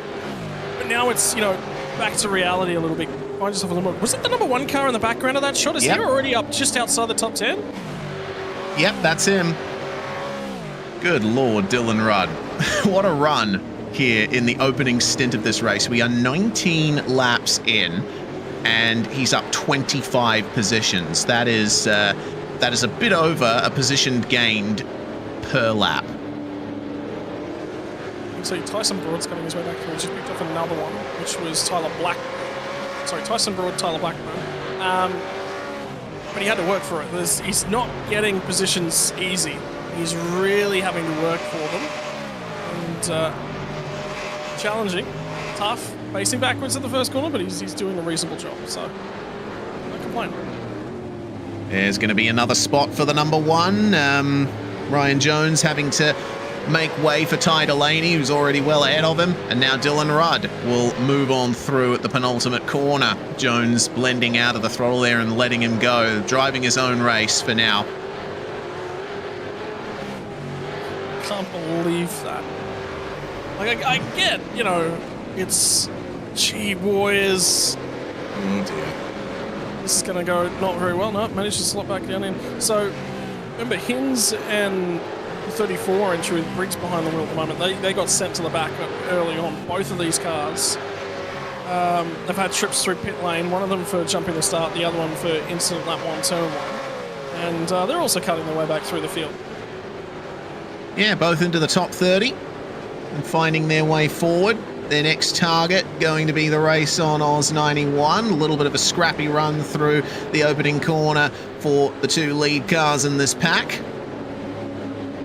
But now it's, you know, back to reality a little bit. Find yourself a little more. Was it the number 1 car in the background of that shot? Is he already up just outside the top 10? Yep, that's him. Good Lord, Dylan Rudd. What a run here in the opening stint of this race. We are 19 laps in, and he's up 25 positions. That is a bit over a position gained per lap. So Tyson Broad's coming his way back through. Just picked up another one, which was Tyler Blackburn. Sorry, Tyson Broad, Tyler Blackburn. But he had to work for it. He's not getting positions easy. He's really having to work for them. And challenging, tough, facing backwards at the first corner, but he's doing a reasonable job, so no complaint. There's going to be another spot for the number 1. Ryan Jones having to make way for Ty Delaney, who's already well ahead of him, and now Dylan Rudd will move on through at the penultimate corner. Jones blending out of the throttle there and letting him go, driving his own race for now. Can't believe that. Like, I get, you know, it's gee Warriors. Oh dear. This is going to go not very well. No, managed to slot back down in. So, remember, Hins and 34 inch with Briggs behind the wheel at the moment. They got sent to the back early on. Both of these cars. They've had trips through pit lane. One of them for jumping the start, the other one for incident lap 1, turn 1. And they're also cutting their way back through the field. Yeah, both into the top 30 and finding their way forward. Their next target going to be the race on Oz 91. A little bit of a scrappy run through the opening corner for the 2 lead cars in this pack.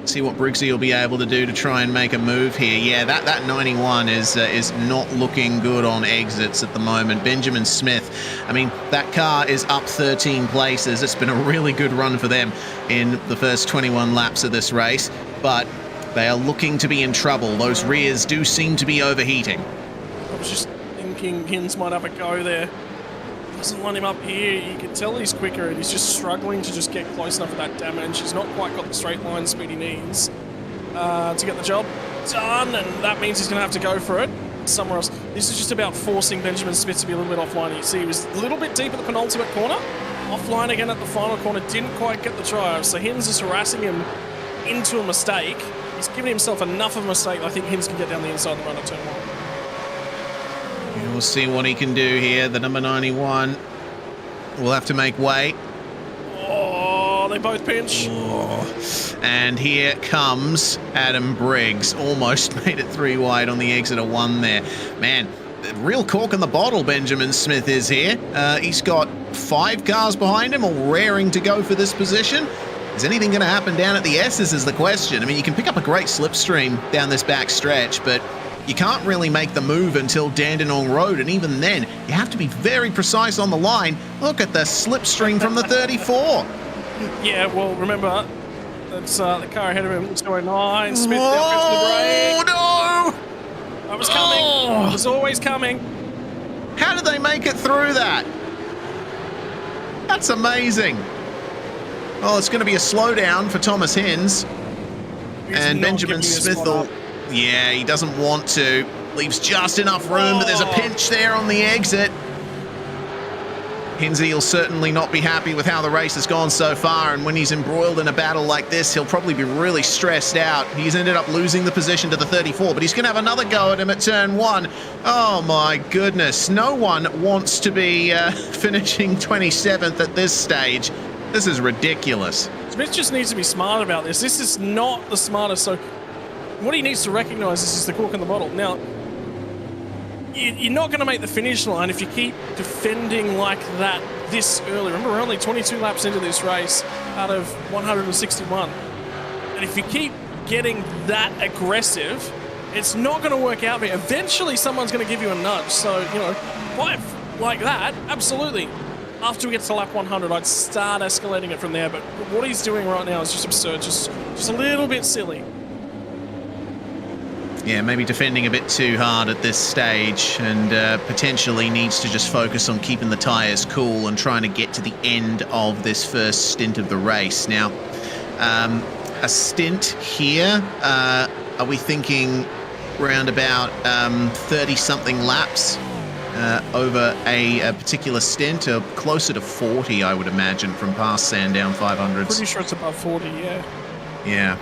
See what Briggsy will be able to do to try and make a move here. Yeah, that 91 is not looking good on exits at the moment. Benjamin Smith, I mean, that car is up 13 places. It's been a really good run for them in the first 21 laps of this race, but they are looking to be in trouble. Those rears do seem to be overheating. I was just thinking Hins might have a go there. Doesn't want him up here. You can tell he's quicker, and he's just struggling to just get close enough for that damage. He's not quite got the straight line speed he needs to get the job done, and that means he's going to have to go for it somewhere else. This is just about forcing Benjamin Smith to be a little bit offline. You see he was a little bit deep at the penultimate corner, offline again at the final corner, didn't quite get the drive, so Hins is harassing him into a mistake. He's given himself enough of a mistake. I think Hins can get down the inside of the run at turn 1. We'll see what he can do here. The number 91 will have to make way. Oh, they both pinch. Oh. And here comes Adam Briggs. Almost made it 3 wide on the exit of 1 there. Man, real cork in the bottle Benjamin Smith is here. He's got 5 cars behind him, all raring to go for this position. Is anything going to happen down at the S's is the question. I mean, you can pick up a great slipstream down this back stretch, but you can't really make the move until Dandenong Road, and even then, you have to be very precise on the line. Look at the slipstream from the 34. Yeah, well, remember, that's the car ahead of him. It's going 9. Smith now gets the brake. Oh, no! That was coming. Oh. It was always coming. How did they make it through that? That's amazing. Oh, it's going to be a slowdown for Thomas Hins. And Benjamin Smith will... Yeah, he doesn't want to. Leaves just enough room, but there's a pinch there on the exit. Hinsey will certainly not be happy with how the race has gone so far, and when he's embroiled in a battle like this, he'll probably be really stressed out. He's ended up losing the position to the 34, but he's going to have another go at him at turn 1. Oh my goodness, no one wants to be finishing 27th at this stage. This is ridiculous. Smith just needs to be smart about this. This is not the smartest, so what he needs to recognise is the cork in the bottle. Now, you're not going to make the finish line if you keep defending like that this early. Remember, we're only 22 laps into this race out of 161. And if you keep getting that aggressive, it's not going to work out for you. Eventually, someone's going to give you a nudge. So, you know, fight like that, absolutely. After we get to lap 100, I'd start escalating it from there. But what he's doing right now is just absurd, just a little bit silly. Yeah, maybe defending a bit too hard at this stage, and potentially needs to just focus on keeping the tyres cool and trying to get to the end of this first stint of the race. Now, a stint here, are we thinking around about 30-something laps over a particular stint, or closer to 40, I would imagine, from past Sandown 500s? Pretty sure it's above 40, yeah. Yeah.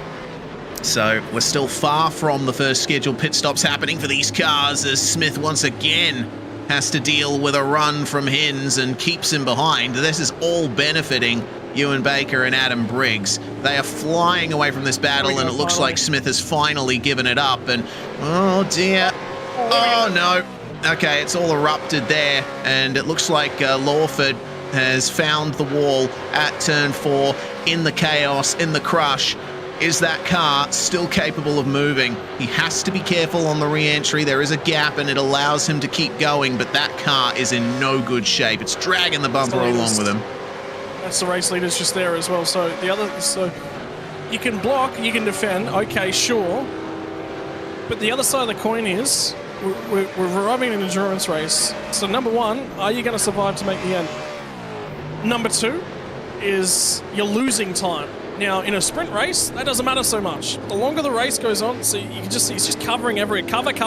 So we're still far from the first scheduled pit stops happening for these cars, as Smith once again has to deal with a run from Hins and keeps him behind. This is all benefiting Ewan Baker and Adam Briggs. They are flying away from this battle, and it looks like Smith has finally given it up. And oh dear. Oh no. Okay, it's all erupted there, and it looks like Lawford has found the wall at turn 4 in the chaos, in the crush. Is that car still capable of moving? He has to be careful on the re-entry. There is a gap and it allows him to keep going, but that car is in no good shape. It's dragging the bumper along with him. That's the race leaders just there as well. So you can block, you can defend, okay, sure. But the other side of the coin is we're arriving in an endurance race. So number one, are you going to survive to make the end? Number two is you're losing time. Now, in a sprint race, that doesn't matter so much. The longer the race goes on, so you can just see it's just covering every cover. It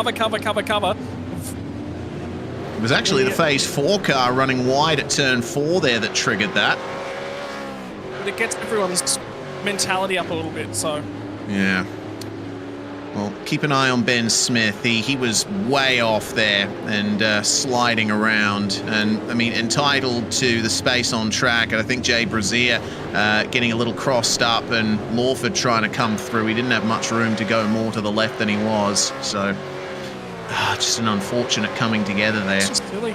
was actually the Phase 4 car running wide at turn 4 there that triggered that. But it gets everyone's mentality up a little bit, so... Yeah. Well, keep an eye on Ben Smith. He was way off there and sliding around, and I mean entitled to the space on track. And I think Jay Brazier getting a little crossed up, and Lawford trying to come through. He didn't have much room to go more to the left than he was. So just an unfortunate coming together there. It's just silly.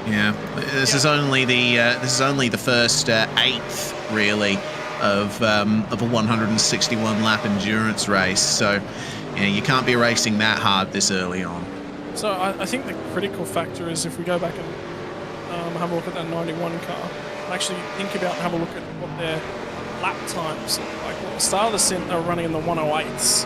Yeah, this is only the first eighth really of a 161 lap endurance race, so you can't be racing that hard this early on. So I think the critical factor is if we go back and have a look at that 91 car, and actually think about and have a look at what their lap times look like. At the start of the stint, they were running in the 108s,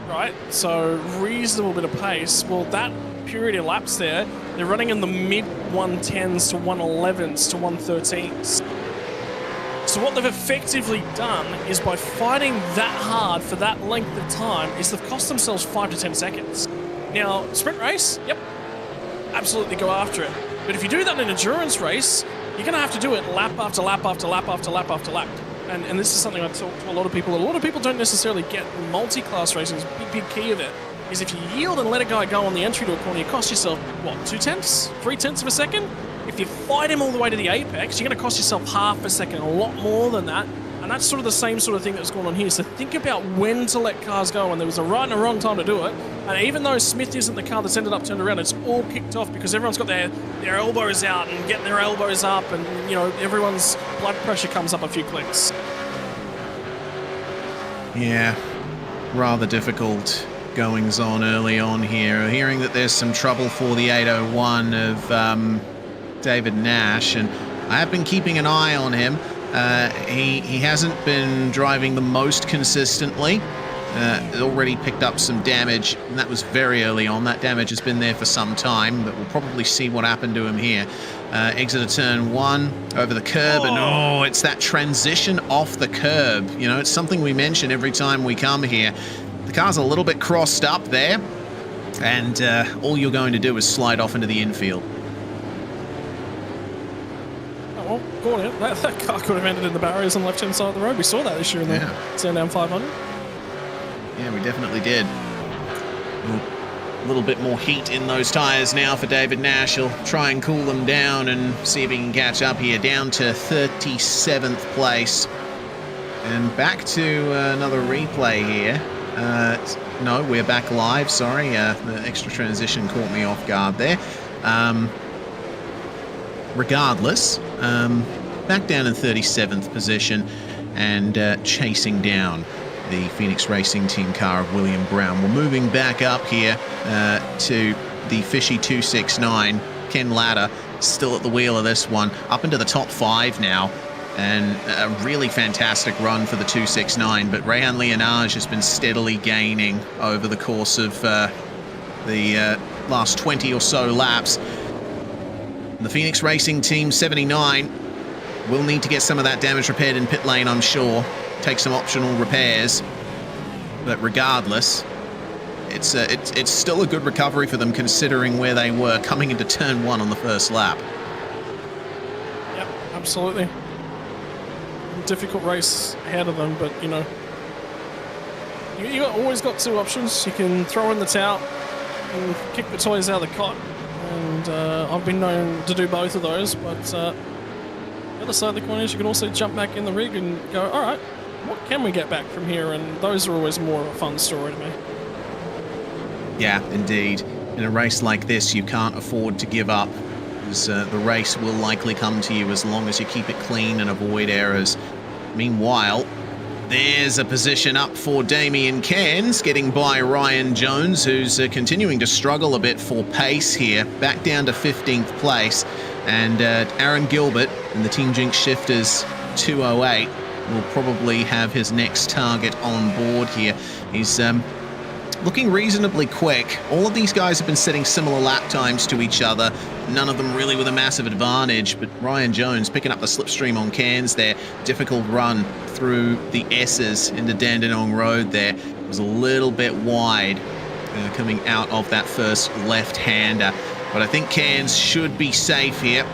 right? So reasonable bit of pace. Well, that period of laps there, they're running in the mid 110s to 111s to 113s. So what they've effectively done is by fighting that hard for that length of time is they've cost themselves 5 to 10 seconds. Now, sprint race, yep, absolutely go after it. But if you do that in an endurance race, you're going to have to do it lap after lap after lap after lap after lap. And this is something I talk to a lot of people. A lot of people don't necessarily get multi-class racing. Is a big key of it. Is if you yield and let a guy go on the entry to a corner, you cost yourself, what, 2/10, 3/10 of a second? If you fight him all the way to the apex, you're going to cost yourself half a second, a lot more than that. And that's sort of the same sort of thing that's going on here. So think about when to let cars go, and there was a right and a wrong time to do it. And even though Smith isn't the car that's ended up turned around, it's all kicked off because everyone's got their elbows out and getting their elbows up, and everyone's blood pressure comes up a few clicks. Yeah, rather difficult goings on early on here. Hearing that there's some trouble for the 801 of David Nash, and I have been keeping an eye on him. He hasn't been driving the most consistently. Already picked up some damage, and that was very early on. That damage has been there for some time, but we'll probably see what happened to him here. Exit of turn 1, over the curb, and it's that transition off the curb. It's something we mention every time we come here. The car's a little bit crossed up there, and all you're going to do is slide off into the infield. Well, Gordon, that car could have ended in the barriers on the left-hand side of the road. We saw that this year in the Sandown 500. Yeah, we definitely did. A little bit more heat in those tyres now for David Nash. He'll try and cool them down and see if he can catch up here. Down to 37th place. And back to another replay here. No, we're back live, sorry. The extra transition caught me off guard there. Regardless, back down in 37th position and chasing down the Phoenix Racing Team car of William Brown. We're moving back up here to the Fishy 269. Ken Latta still at the wheel of this one, up into the top 5 now. and a really fantastic run for the 269. But Rayan Lienage has been steadily gaining over the course of the last 20 or so laps. The Phoenix Racing Team 79 will need to get some of that damage repaired in pit lane, I'm sure. Take some optional repairs. But regardless, it's still a good recovery for them considering where they were coming into turn 1 on the first lap. Yep, absolutely. Difficult race ahead of them, but you know, you always got two options. You can throw in the towel and kick the toys out of the cot, and I've been known to do both of those. But the other side of the coin is you can also jump back in the rig and go, all right, what can we get back from here? And those are always more of a fun story to me. Yeah, indeed. In a race like this, you can't afford to give up, because the race will likely come to you as long as you keep it clean and avoid errors. Meanwhile, there's a position up for Damien Cairns, getting by Ryan Jones, who's continuing to struggle a bit for pace here, back down to 15th place. And Aaron Gilbert in the Team Jinx Shifters 208 will probably have his next target on board here. He's looking reasonably quick. All of these guys have been setting similar lap times to each other, none of them really with a massive advantage, but Ryan Jones picking up the slipstream on Cairns there. Difficult run through the S's into Dandenong Road there. It was a little bit wide coming out of that first left-hander, but I think Cairns should be safe here.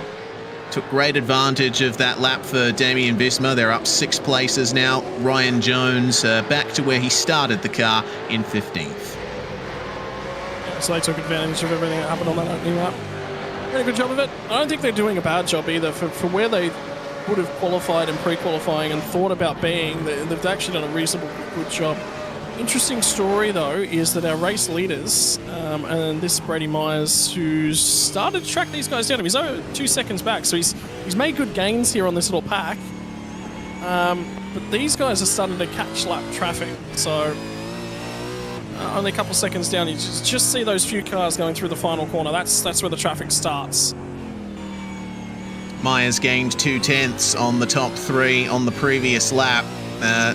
Took great advantage of that lap for Damien Visma. They're up 6 places now. Ryan Jones back to where he started the car in 15th. Yeah, so they took advantage of everything that happened on that opening lap. Very good job of it. I don't think they're doing a bad job either. For where they would have qualified and pre-qualifying and thought about being, they've actually done a reasonably good job. Interesting story though is that our race leaders, and this is Brady Myers, who's started to track these guys down. He's over 2 seconds back, so he's made good gains here on this little pack. But these guys are starting to catch lap traffic, so only a couple seconds down, you just see those few cars going through the final corner. That's where the traffic starts. Myers gained 0.2 on the top 3 on the previous lap.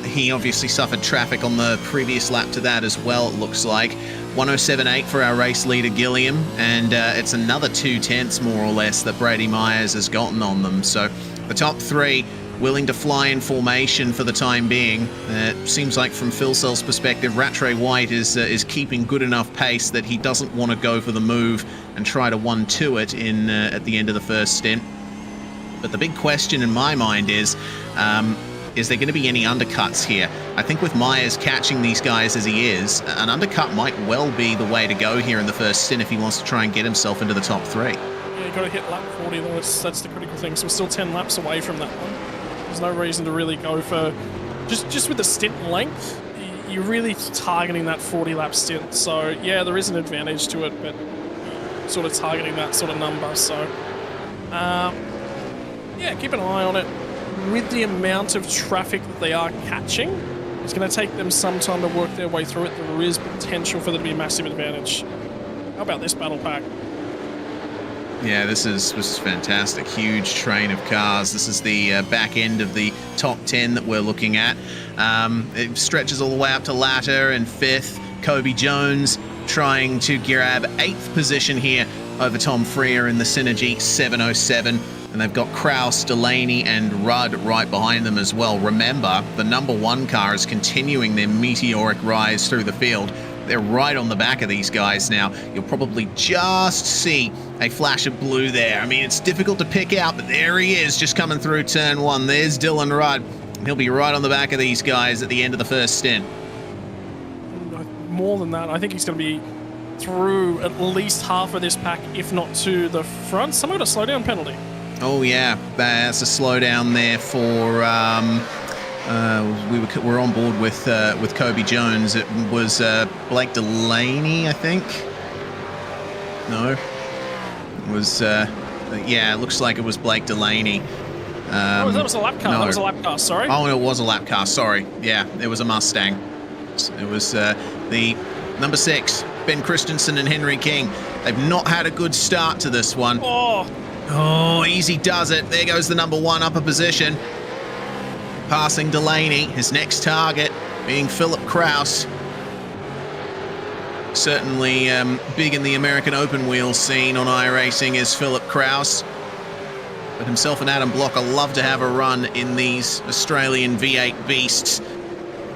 He obviously suffered traffic on the previous lap to that as well, it looks like. 107.8 for our race leader, Gilliam, and it's another 0.2 more or less that Brady Myers has gotten on them. So the top 3 willing to fly in formation for the time being. It seems like from Phil Cell's perspective, Rattray White is keeping good enough pace that he doesn't want to go for the move and try to 1-2 it in at the end of the first stint. But the big question in my mind is there going to be any undercuts here? I think with Myers catching these guys as he is, an undercut might well be the way to go here in the first stint if he wants to try and get himself into the top 3. Yeah, you've got to hit lap 40 though, that's the critical thing. So we're still 10 laps away from that one. There's no reason to really go for, just with the stint length, you're really targeting that 40 lap stint. So yeah, there is an advantage to it, but sort of targeting that sort of number. So yeah, keep an eye on it. With the amount of traffic that they are catching, it's going to take them some time to work their way through it. There is potential for there to be a massive advantage. How about this battle pack? Yeah, this is fantastic. Huge train of cars. This is the back end of the top 10 that we're looking at. It stretches all the way up to Latter and 5th. Kobe Jones trying to grab 8th position here over Tom Freer in the Synergy 707. And they've got Kraus, Delaney, and Rudd right behind them as well. Remember, the number 1 car is continuing their meteoric rise through the field. They're right on the back of these guys now. You'll probably just see a flash of blue there. I mean, it's difficult to pick out, but there he is, just coming through turn 1. There's Dylan Rudd. He'll be right on the back of these guys at the end of the first stint. More than that, I think he's going to be through at least half of this pack, if not to the front. Someone got a slowdown penalty. Oh yeah, that's a slowdown there for. We're on board with Kobe Jones. It was Blake Delaney, I think. No, it was. Yeah, it looks like it was Blake Delaney. Oh, that was a lap car. No. That was a lap car. Sorry. Oh, no, it was a lap car. Sorry. Yeah, it was a Mustang. It was the number 6, Ben Christensen and Henry King. They've not had a good start to this one. Oh, easy does it. There goes the number 1 upper position. Passing Delaney, his next target being Philip Kraus. Certainly big in the American open wheel scene on iRacing is Philip Kraus. But himself and Adam Blocker love to have a run in these Australian V8 beasts.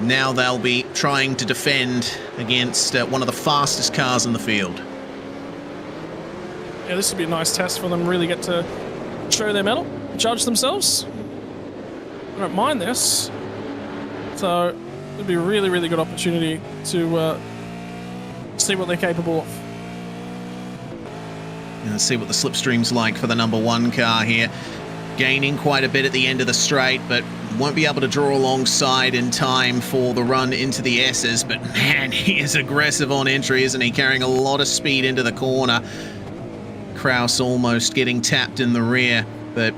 Now they'll be trying to defend against one of the fastest cars in the field. Yeah, this would be a nice test for them, really get to show their mettle, judge themselves. I don't mind this. So it'd be a really, really good opportunity to see what they're capable of. And let's see what the slipstream's like for the number 1 car here. Gaining quite a bit at the end of the straight, but won't be able to draw alongside in time for the run into the S's. But man, he is aggressive on entry, isn't he? Carrying a lot of speed into the corner. Kraus almost getting tapped in the rear. But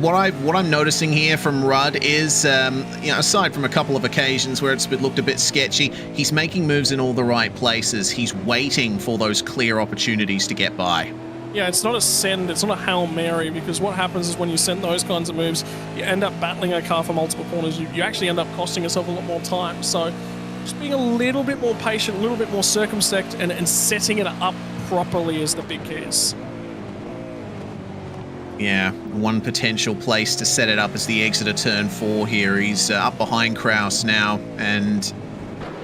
what I'm noticing here from Rudd is, aside from a couple of occasions where it's looked a bit sketchy, he's making moves in all the right places. He's waiting for those clear opportunities to get by. Yeah, it's not a send, it's not a Hail Mary, because what happens is when you send those kinds of moves, you end up battling a car for multiple corners. You actually end up costing yourself a lot more time. So just being a little bit more patient, a little bit more circumspect, and setting it up properly is the big keys. Yeah, one potential place to set it up is the exit of turn 4 here. He's up behind Kraus now, and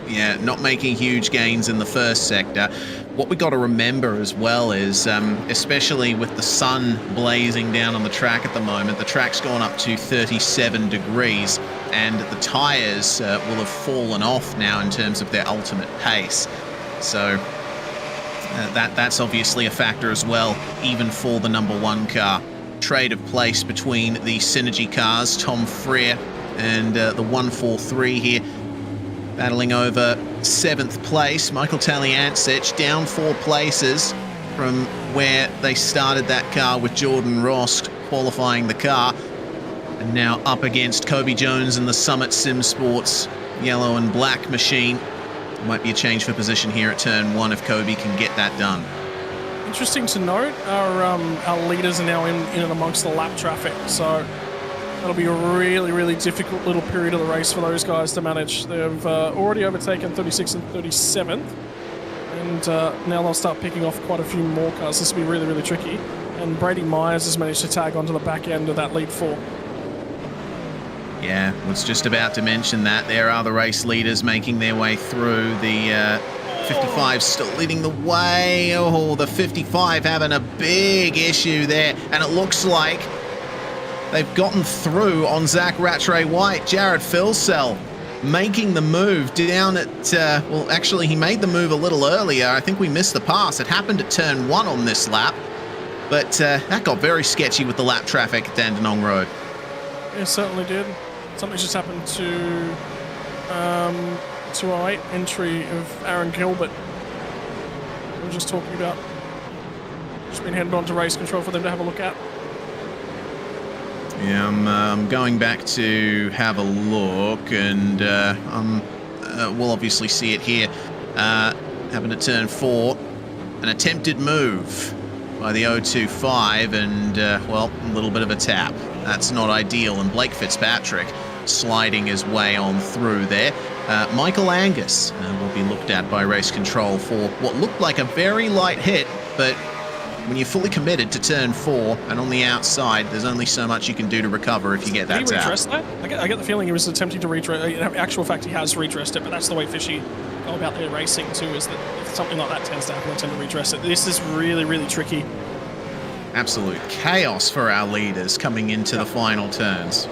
yeah, not making huge gains in the first sector. What we got to remember as well is, especially with the sun blazing down on the track at the moment, the track's gone up to 37 degrees, and the tyres will have fallen off now in terms of their ultimate pace. So that's obviously a factor as well, even for the number 1 car. Trade of place between the Synergy cars, Tom Freer and the 143 here, battling over 7th place. Michael Taliancic down 4 places from where they started that car with Jordan Ross qualifying the car, and now up against Kobe Jones in the Summit Sim Sports yellow and black machine. Might be a change for position here at turn 1 if Kobe can get that done. Interesting to note, our leaders are now in and amongst the lap traffic, so that'll be a really, really difficult little period of the race for those guys to manage. They've already overtaken 36th and 37th, and now they'll start picking off quite a few more cars. This will be really, really tricky, and Brady Myers has managed to tag onto the back end of that lead 4. Yeah, was just about to mention that. There are the race leaders making their way through. The 55 still leading the way. Oh, the 55 having a big issue there, and it looks like they've gotten through on Zach Rattray White. Jared Filsell making the move down at, well, actually, he made the move a little earlier. I think we missed the pass. It happened at turn 1 on this lap, but that got very sketchy with the lap traffic at Dandenong Road. It certainly did. Something just happened to 208 entry of Aaron Gilbert. We were just talking about. Just been headed on to race control for them to have a look at. Yeah, I'm going back to have a look, and we'll obviously see it here. Happened at turn 4. An attempted move by the 025, and, well, a little bit of a tap. That's not ideal, and Blake Fitzpatrick sliding his way on through there. Michael Angus will be looked at by race control for what looked like a very light hit, but when you're fully committed to turn 4 and on the outside, there's only so much you can do to recover if you get that tap. Did he redress that? I get the feeling he was attempting to redress it. In actual fact, he has redressed it, but that's the way Fishy go about their racing too, is that if something like that tends to happen, they tend to redress it. This is really, really tricky. Absolute chaos for our leaders coming into the final turns.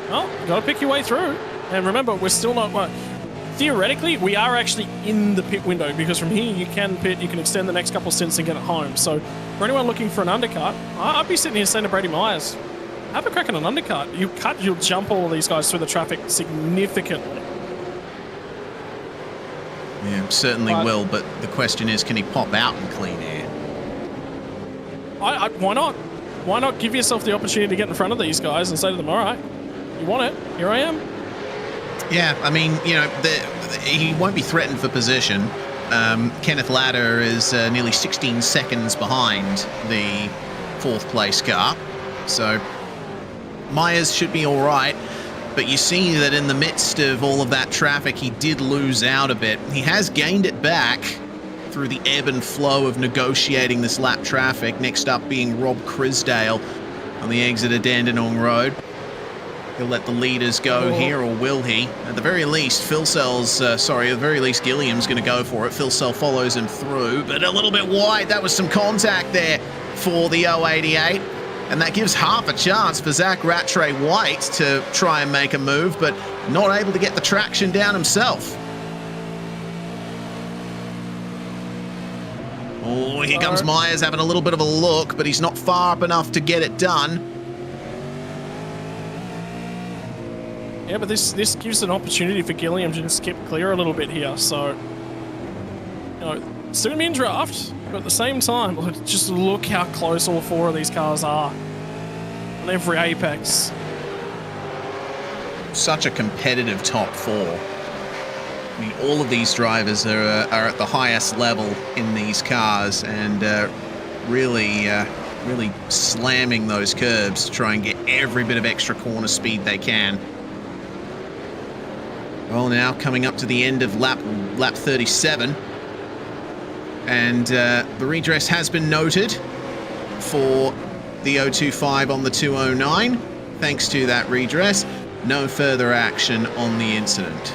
Well, you got to pick your way through. And remember, we're still not... theoretically, we are actually in the pit window, because from here you can pit, you can extend the next couple of stints and get it home. So for anyone looking for an undercut, I'd be sitting here saying to Brady Myers, have a crack at an undercut. You'll jump all of these guys through the traffic significantly. Yeah, certainly will, but the question is, can he pop out in clean air? Why not? Why not give yourself the opportunity to get in front of these guys and say to them, all right, you want it? Here I am. Yeah, I mean, you know, he won't be threatened for position. Kenneth Ladder is nearly 16 seconds behind the 4th place car. So Myers should be all right. But you see that in the midst of all of that traffic, he did lose out a bit. He has gained it back through the ebb and flow of negotiating this lap traffic. Next up being Rob Crisdale on the exit of Dandenong Road. He'll let the leaders go here, or will he? At the very least, Gilliam's going to go for it. Philsell follows him through, but a little bit wide. That was some contact there for the 088. And that gives half a chance for Zach Rattray White to try and make a move, but not able to get the traction down himself. Oh, here comes Myers having a little bit of a look, but he's not far up enough to get it done. Yeah, but this gives an opportunity for Gilliam to just skip clear a little bit here. So, you know, it's still gonna be in draft, but at the same time, just look how close all four of these cars are on every apex. Such a competitive top four. I mean, all of these drivers are at the highest level in these cars, and really slamming those curbs to try and get every bit of extra corner speed they can. Well, now coming up to the end of lap 37, and the redress has been noted for the 025 on the 209. Thanks to that redress, no further action on the incident.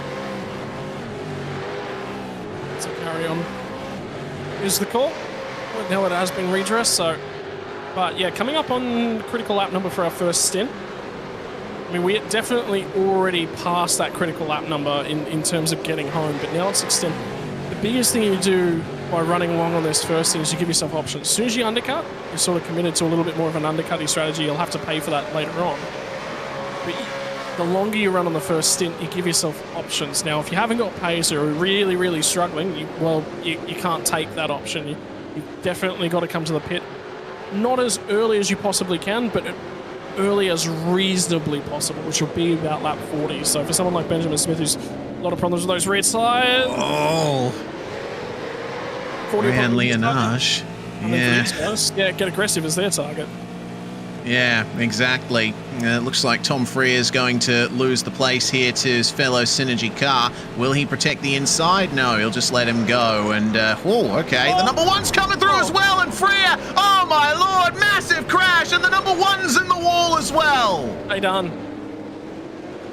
So carry on is the call. Well, now it has been redressed, so... But yeah, coming up on critical lap number for our first stint. I mean, we're definitely already past that critical lap number in terms of getting home, but now it's extended. The biggest thing you do by running long on this first thing is you give yourself options. As soon as you undercut, you're sort of committed to a little bit more of an undercutting strategy. You'll have to pay for that later on. But the longer you run on the first stint, you give yourself options. Now, if you haven't got pace or are really, really struggling, you can't take that option. You've definitely got to come to the pit. Not as early as you possibly can, but early as reasonably possible, which will be about lap 40. So for someone like Benjamin Smith, who's a lot of problems with those rear tires. Oh. Ryan Leonage. Yeah. Yeah, get aggressive as their target. Yeah, exactly. It looks like Tom Freer is going to lose the place here to his fellow Synergy car. Will he protect the inside? No, he'll just let him go. And, okay. The number one's coming through as well, and Freer, oh my lord, massive crash, and the number one's in the wall as well. Hey, done.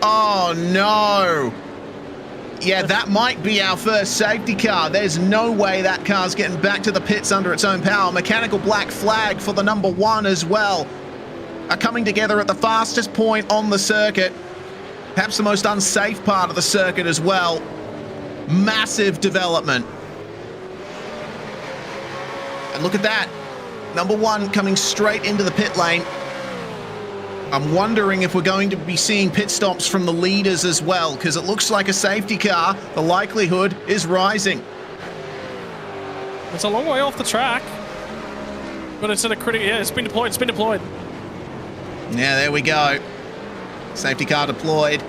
Oh, no. Yeah, that might be our first safety car. There's no way that car's getting back to the pits under its own power. Mechanical black flag for the number one as well. Are coming together at the fastest point on the circuit. Perhaps the most unsafe part of the circuit as well. Massive development. And look at that. Number one coming straight into the pit lane. I'm wondering if we're going to be seeing pit stops from the leaders as well, because it looks like a safety car. The likelihood is rising. It's a long way off the track, but it's at a critical... Yeah, it's been deployed. Yeah, there we go. Safety car deployed.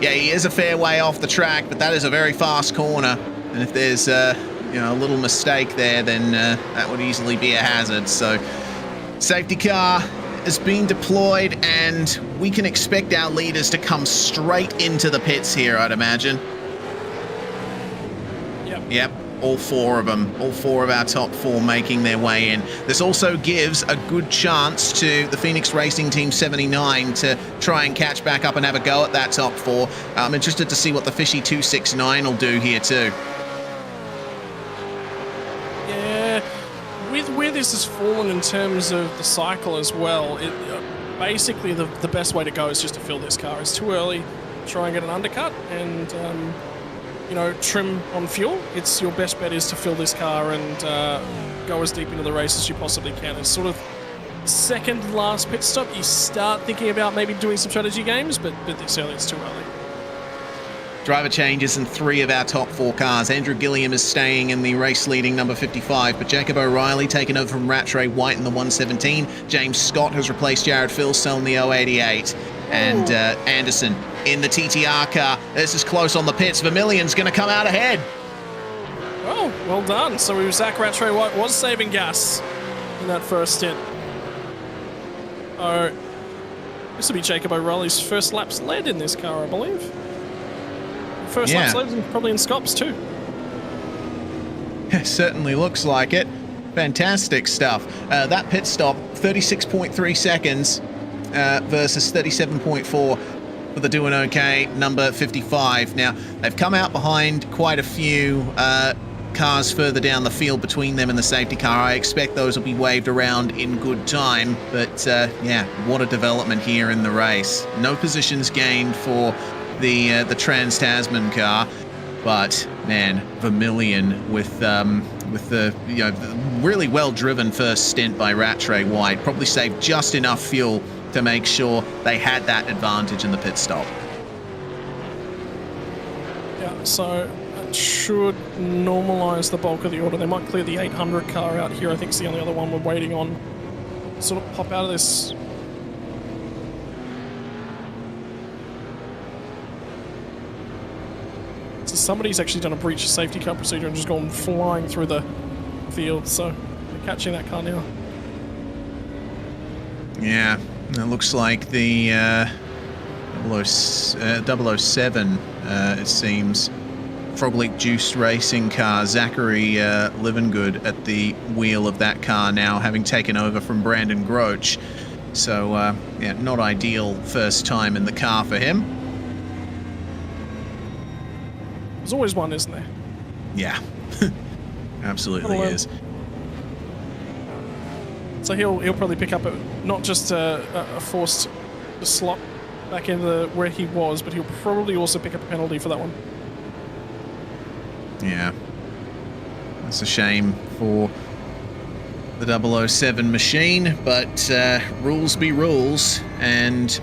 Yeah, he is a fair way off the track, but that is a very fast corner. And if there's a little mistake there, then that would easily be a hazard. So, safety car has been deployed, and we can expect our leaders to come straight into the pits here, I'd imagine. Yep. All four of them, all four of our top four making their way in. This also gives a good chance to the Phoenix Racing Team 79 to try and catch back up and have a go at that top four. I'm interested to see what the Fishy 269 will do here too. Yeah, with where this has fallen in terms of the cycle as well, basically the best way to go is just to fill this car. It's too early, try and get an undercut, and trim on fuel. It's your best bet is to fill this car and go as deep into the race as you possibly can. It's sort of second last pit stop. You start thinking about maybe doing some strategy games, but this early it's too early. Driver changes in three of our top four cars. Andrew Gilliam is staying in the race-leading number 55, but Jacob O'Reilly taken over from Rattray White in the 117. James Scott has replaced Jared Philsell in the 088. And Anderson in the TTR car. This is close on the pits. Vermillion's going to come out ahead. Oh, well done. So Zach Rattray White was saving gas in that first stint. Oh, This will be Jacob O'Reilly's first laps led in this car, I believe. First laps led and probably in Scops too. Certainly looks like it. Fantastic stuff. That pit stop, 36.3 seconds versus 37.4 for the Doing OK number 55. Now, they've come out behind quite a few cars further down the field between them and the safety car. I expect those will be waved around in good time. But yeah, what a development here in the race. No positions gained for the Trans-Tasman car. But man, Vermilion with the really well driven first stint by Rattray White probably saved just enough fuel to make sure they had that advantage in the pit stop. Yeah, so that should normalise the bulk of the order. They might clear the 800 car out here. I think it's the only other one we're waiting on. Sort of pop out of this. So somebody's actually done a breach of safety car procedure and just gone flying through the field. So they're catching that car now. Yeah, it looks like the 007, it seems, Frog League Juiced Racing car, Zachary Livengood at the wheel of that car now, having taken over from Brandon Groach. So, yeah, not ideal first time in the car for him. There's always one, isn't there? Yeah, absolutely is. So he'll probably pick up not just a forced slot back into where he was, but he'll probably also pick up a penalty for that one. Yeah, that's a shame for the 007 machine, but rules be rules, and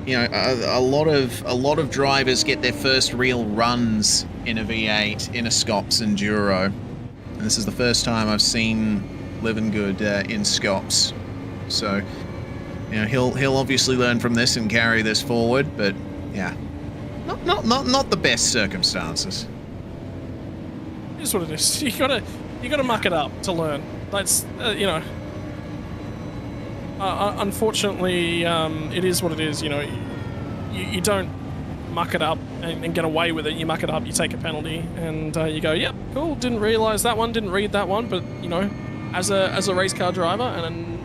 you know a lot of drivers get their first real runs in a V8 in a Scops Enduro, and this is the first time I've seen Livengood in Scops, so you know he'll obviously learn from this and carry this forward, but yeah, not the best circumstances. It is what it is. You gotta muck it up to learn. That's you know. Unfortunately, it is what it is. You know, you don't muck it up and get away with it. You muck it up, you take a penalty, and you go, "Yep, cool. Didn't realise that one. Didn't read that one." But you know, as a race car driver, and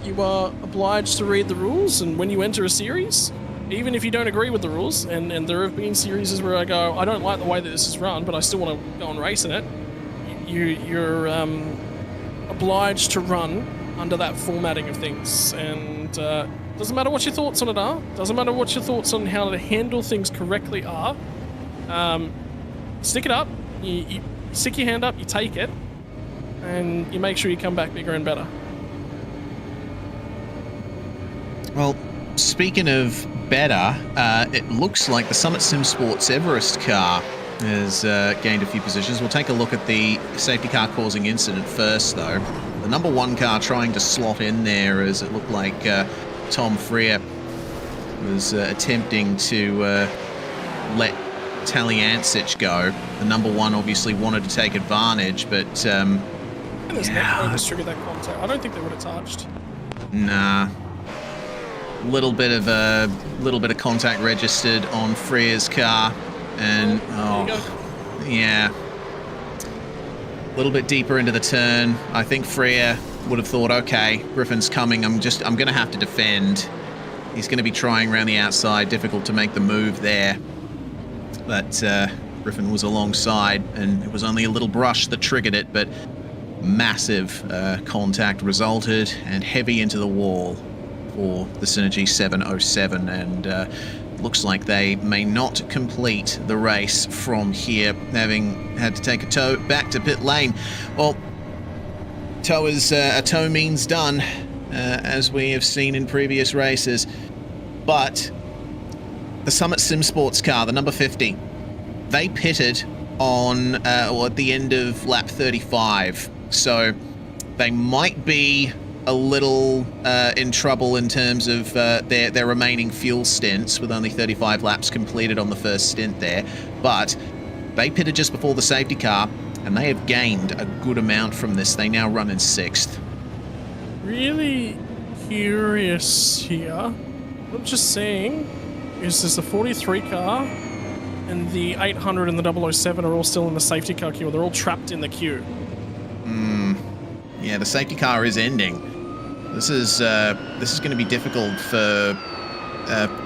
you are obliged to read the rules. And when you enter a series, even if you don't agree with the rules, and there have been series where I go, I don't like the way that this is run, but I still want to go and race in it. You're obliged to run under that formatting of things, and doesn't matter what your thoughts on it are, doesn't matter what your thoughts on how to handle things correctly are, stick it up, you stick your hand up, you take it, and you make sure you come back bigger and better. Well, speaking of better, it looks like the Summit Sim Sports Everest car has gained a few positions. We'll take a look at the safety car causing incident first, though. The number one car trying to slot in there, as it looked like Tom Freer was attempting to let Taliancic go. The number one obviously wanted to take advantage, but Yeah. Triggered that contact. I don't think they would have touched. Nah. Little bit of contact registered on Freer's car, and yeah, a little bit deeper into the turn. I think Freer would have thought, okay, Griffin's coming. I'm going to have to defend. He's going to be trying around the outside. Difficult to make the move there, but Griffin was alongside, and it was only a little brush that triggered it, but massive contact resulted, and heavy into the wall for the Synergy 707, and looks like they may not complete the race from here, having had to take a tow back to pit lane. Well, a tow means done, as we have seen in previous races, but the Summit Sim Sports car, the number 50, they pitted on or at the end of lap 35, so they might be a little in trouble in terms of their remaining fuel stints, with only 35 laps completed on the first stint there. But they pitted just before the safety car, and they have gained a good amount from this. They now run in 6th. Really curious here. What I'm just seeing is there's the 43 car and the 800 and the 007 are all still in the safety car queue. They're all trapped in the queue. Yeah, the safety car is ending. This is going to be difficult for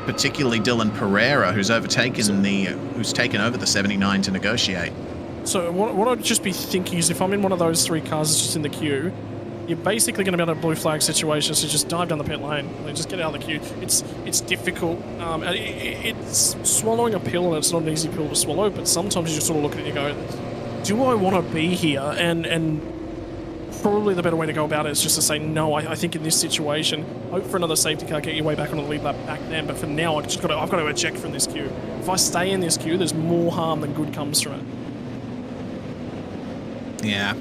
particularly Dylan Pereira, who's taken over the 79 to negotiate. So what I'd just be thinking is if I'm in one of those 3 cars that's just in the queue, you're basically going to be on a blue flag situation, so just dive down the pit lane. Like, just get out of the queue. It's difficult. It's swallowing a pill, and it's not an easy pill to swallow, but sometimes you just sort of look at it and you go, do I want to be here? And probably the better way to go about it is just to say, no, I think in this situation, hope for another safety car, get your way back on the lead lap back then, but for now, I've got to eject from this queue. If I stay in this queue, there's more harm than good comes from it. Yeah,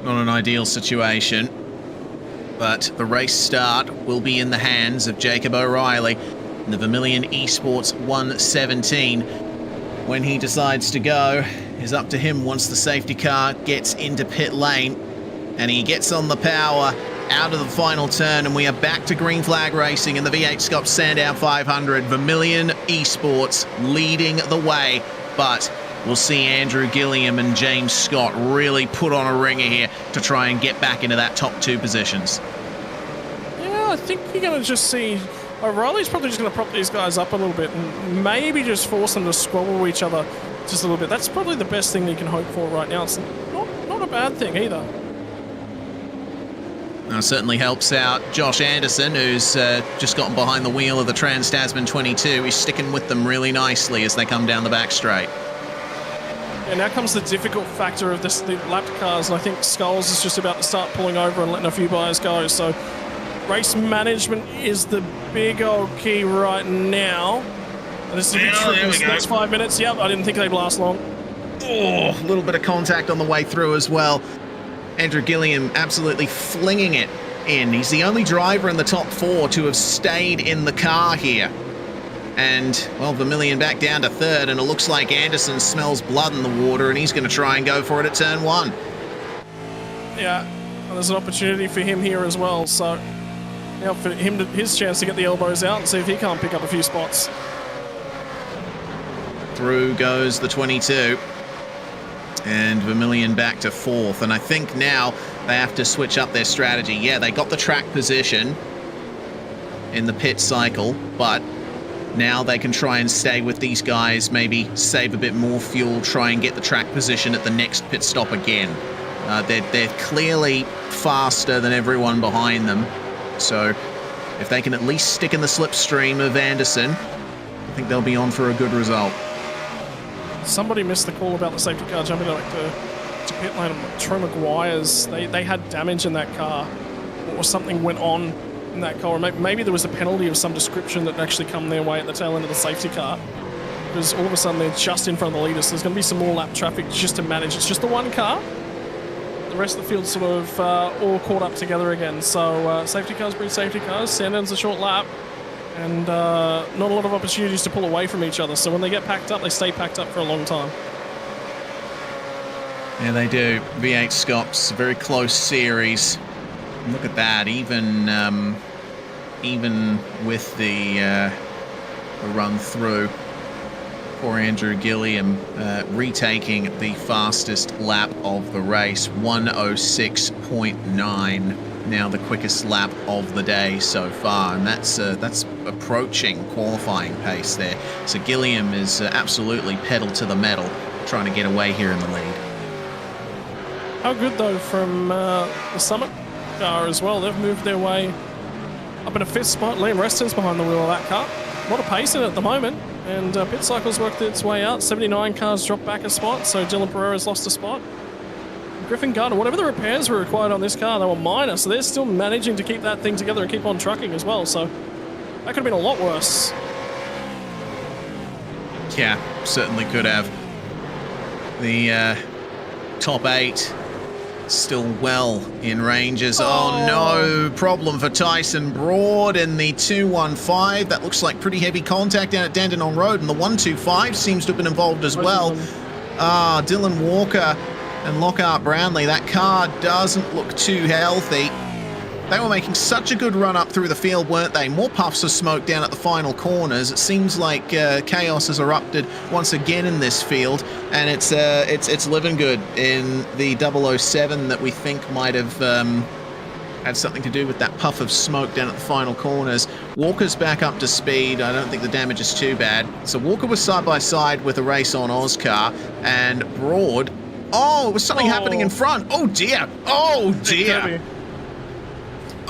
not an ideal situation, but the race start will be in the hands of Jacob O'Reilly in the Vermilion Esports 117. When he decides to go is up to him once the safety car gets into pit lane, and he gets on the power out of the final turn, and we are back to green flag racing in the V8SCOPS Sandown 500. Vermilion Esports leading the way, but we'll see Andrew Gilliam and James Scott really put on a ringer here to try and get back into that top 2 positions. Yeah, I think you're going to just see O'Reilly's probably just going to prop these guys up a little bit and maybe just force them to squabble each other just a little bit. That's probably the best thing that you can hope for right now. It's not a bad thing either. Now, certainly helps out Josh Anderson, who's just gotten behind the wheel of the Trans-Tasman 22. He's sticking with them really nicely as they come down the back straight. And now comes the difficult factor of the lapped cars, and I think Skulls is just about to start pulling over and letting a few buyers go. So race management is the big old key right now. And this is a big trick in the next 5 minutes. Yep, I didn't think they'd last long. Oh, a little bit of contact on the way through as well. Andrew Gilliam absolutely flinging it in. He's the only driver in the top 4 to have stayed in the car here. And, well, Vermilion back down to 3rd, and it looks like Anderson smells blood in the water, and he's going to try and go for it at turn 1. Yeah, well, there's an opportunity for him here as well. So now for him, his chance to get the elbows out and see if he can't pick up a few spots. Through goes the 22. And Vermilion back to 4th. And I think now they have to switch up their strategy. Yeah, they got the track position in the pit cycle, but now they can try and stay with these guys, maybe save a bit more fuel, try and get the track position at the next pit stop again. They're clearly faster than everyone behind them. So if they can at least stick in the slipstream of Anderson, I think they'll be on for a good result. Somebody missed the call about the safety car jumping back to pit lane. Troy Maguire's, they had damage in that car, or something went on in that car. Or maybe there was a penalty of some description that actually come their way at the tail end of the safety car, because all of a sudden they're just in front of the leaders. So there's going to be some more lap traffic just to manage. It's just the one car. The rest of the field's sort of all caught up together again. So safety cars breed safety cars. Sandown's a short lap. And not a lot of opportunities to pull away from each other. So when they get packed up, they stay packed up for a long time. Yeah, they do. V8SCOPS, very close series. Look at that. Even with the run through, poor Andrew Gilliam retaking the fastest lap of the race, 106.9. Now the quickest lap of the day so far, and that's approaching qualifying pace there. So Gilliam is absolutely pedal to the metal, trying to get away here in the lead. How good though from the Summit car as well. They've moved their way up in a 5th spot. Liam Reston's behind the wheel of that car. A lot of pace in it at the moment, and pit cycle's worked its way out. 79 cars dropped back a spot, so Dylan Pereira's lost a spot. Griffin Gardner, whatever the repairs were required on this car, they were minor, so they're still managing to keep that thing together and keep on trucking as well, so that could have been a lot worse. Yeah, certainly could have. The top 8 still well in ranges. Oh no, problem for Tyson Broad in the 215. That looks like pretty heavy contact down at Dandenong Road, and the 125 seems to have been involved as well. Dylan Walker and Lockhart Brownlee, that car doesn't look too healthy. They were making such a good run up through the field, weren't they? More puffs of smoke down at the final corners. It seems like chaos has erupted once again in this field, and it's living good in the 007 that we think might have had something to do with that puff of smoke down at the final corners. Walker's back up to speed. I don't think the damage is too bad. So Walker was side by side with a race on Oscar, and Broad. Oh, it was something happening in front. Oh dear. Oh dear.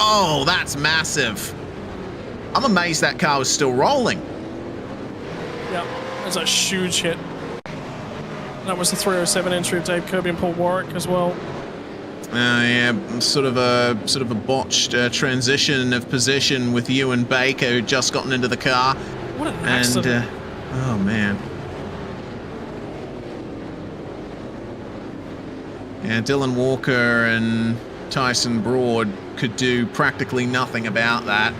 Oh, that's massive. I'm amazed that car was still rolling. Yep, that's a huge hit. That was the 307 entry of Dave Kirby and Paul Warwick as well. Yeah, sort of a botched transition of position with Ewan Baker, who'd just gotten into the car. What an accident. Oh man. Yeah, Dylan Walker and Tyson Broad could do practically nothing about that.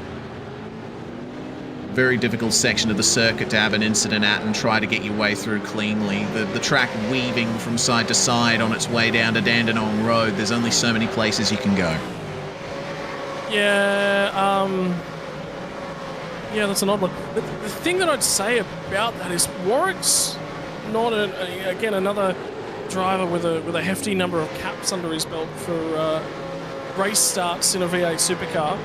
Very difficult section of the circuit to have an incident at and try to get your way through cleanly. The track weaving from side to side on its way down to Dandenong Road. There's only so many places you can go. Yeah, yeah, that's an odd one. The thing that I'd say about that is Warwick's not, again, another driver with a hefty number of caps under his belt for race starts in a V8 supercar,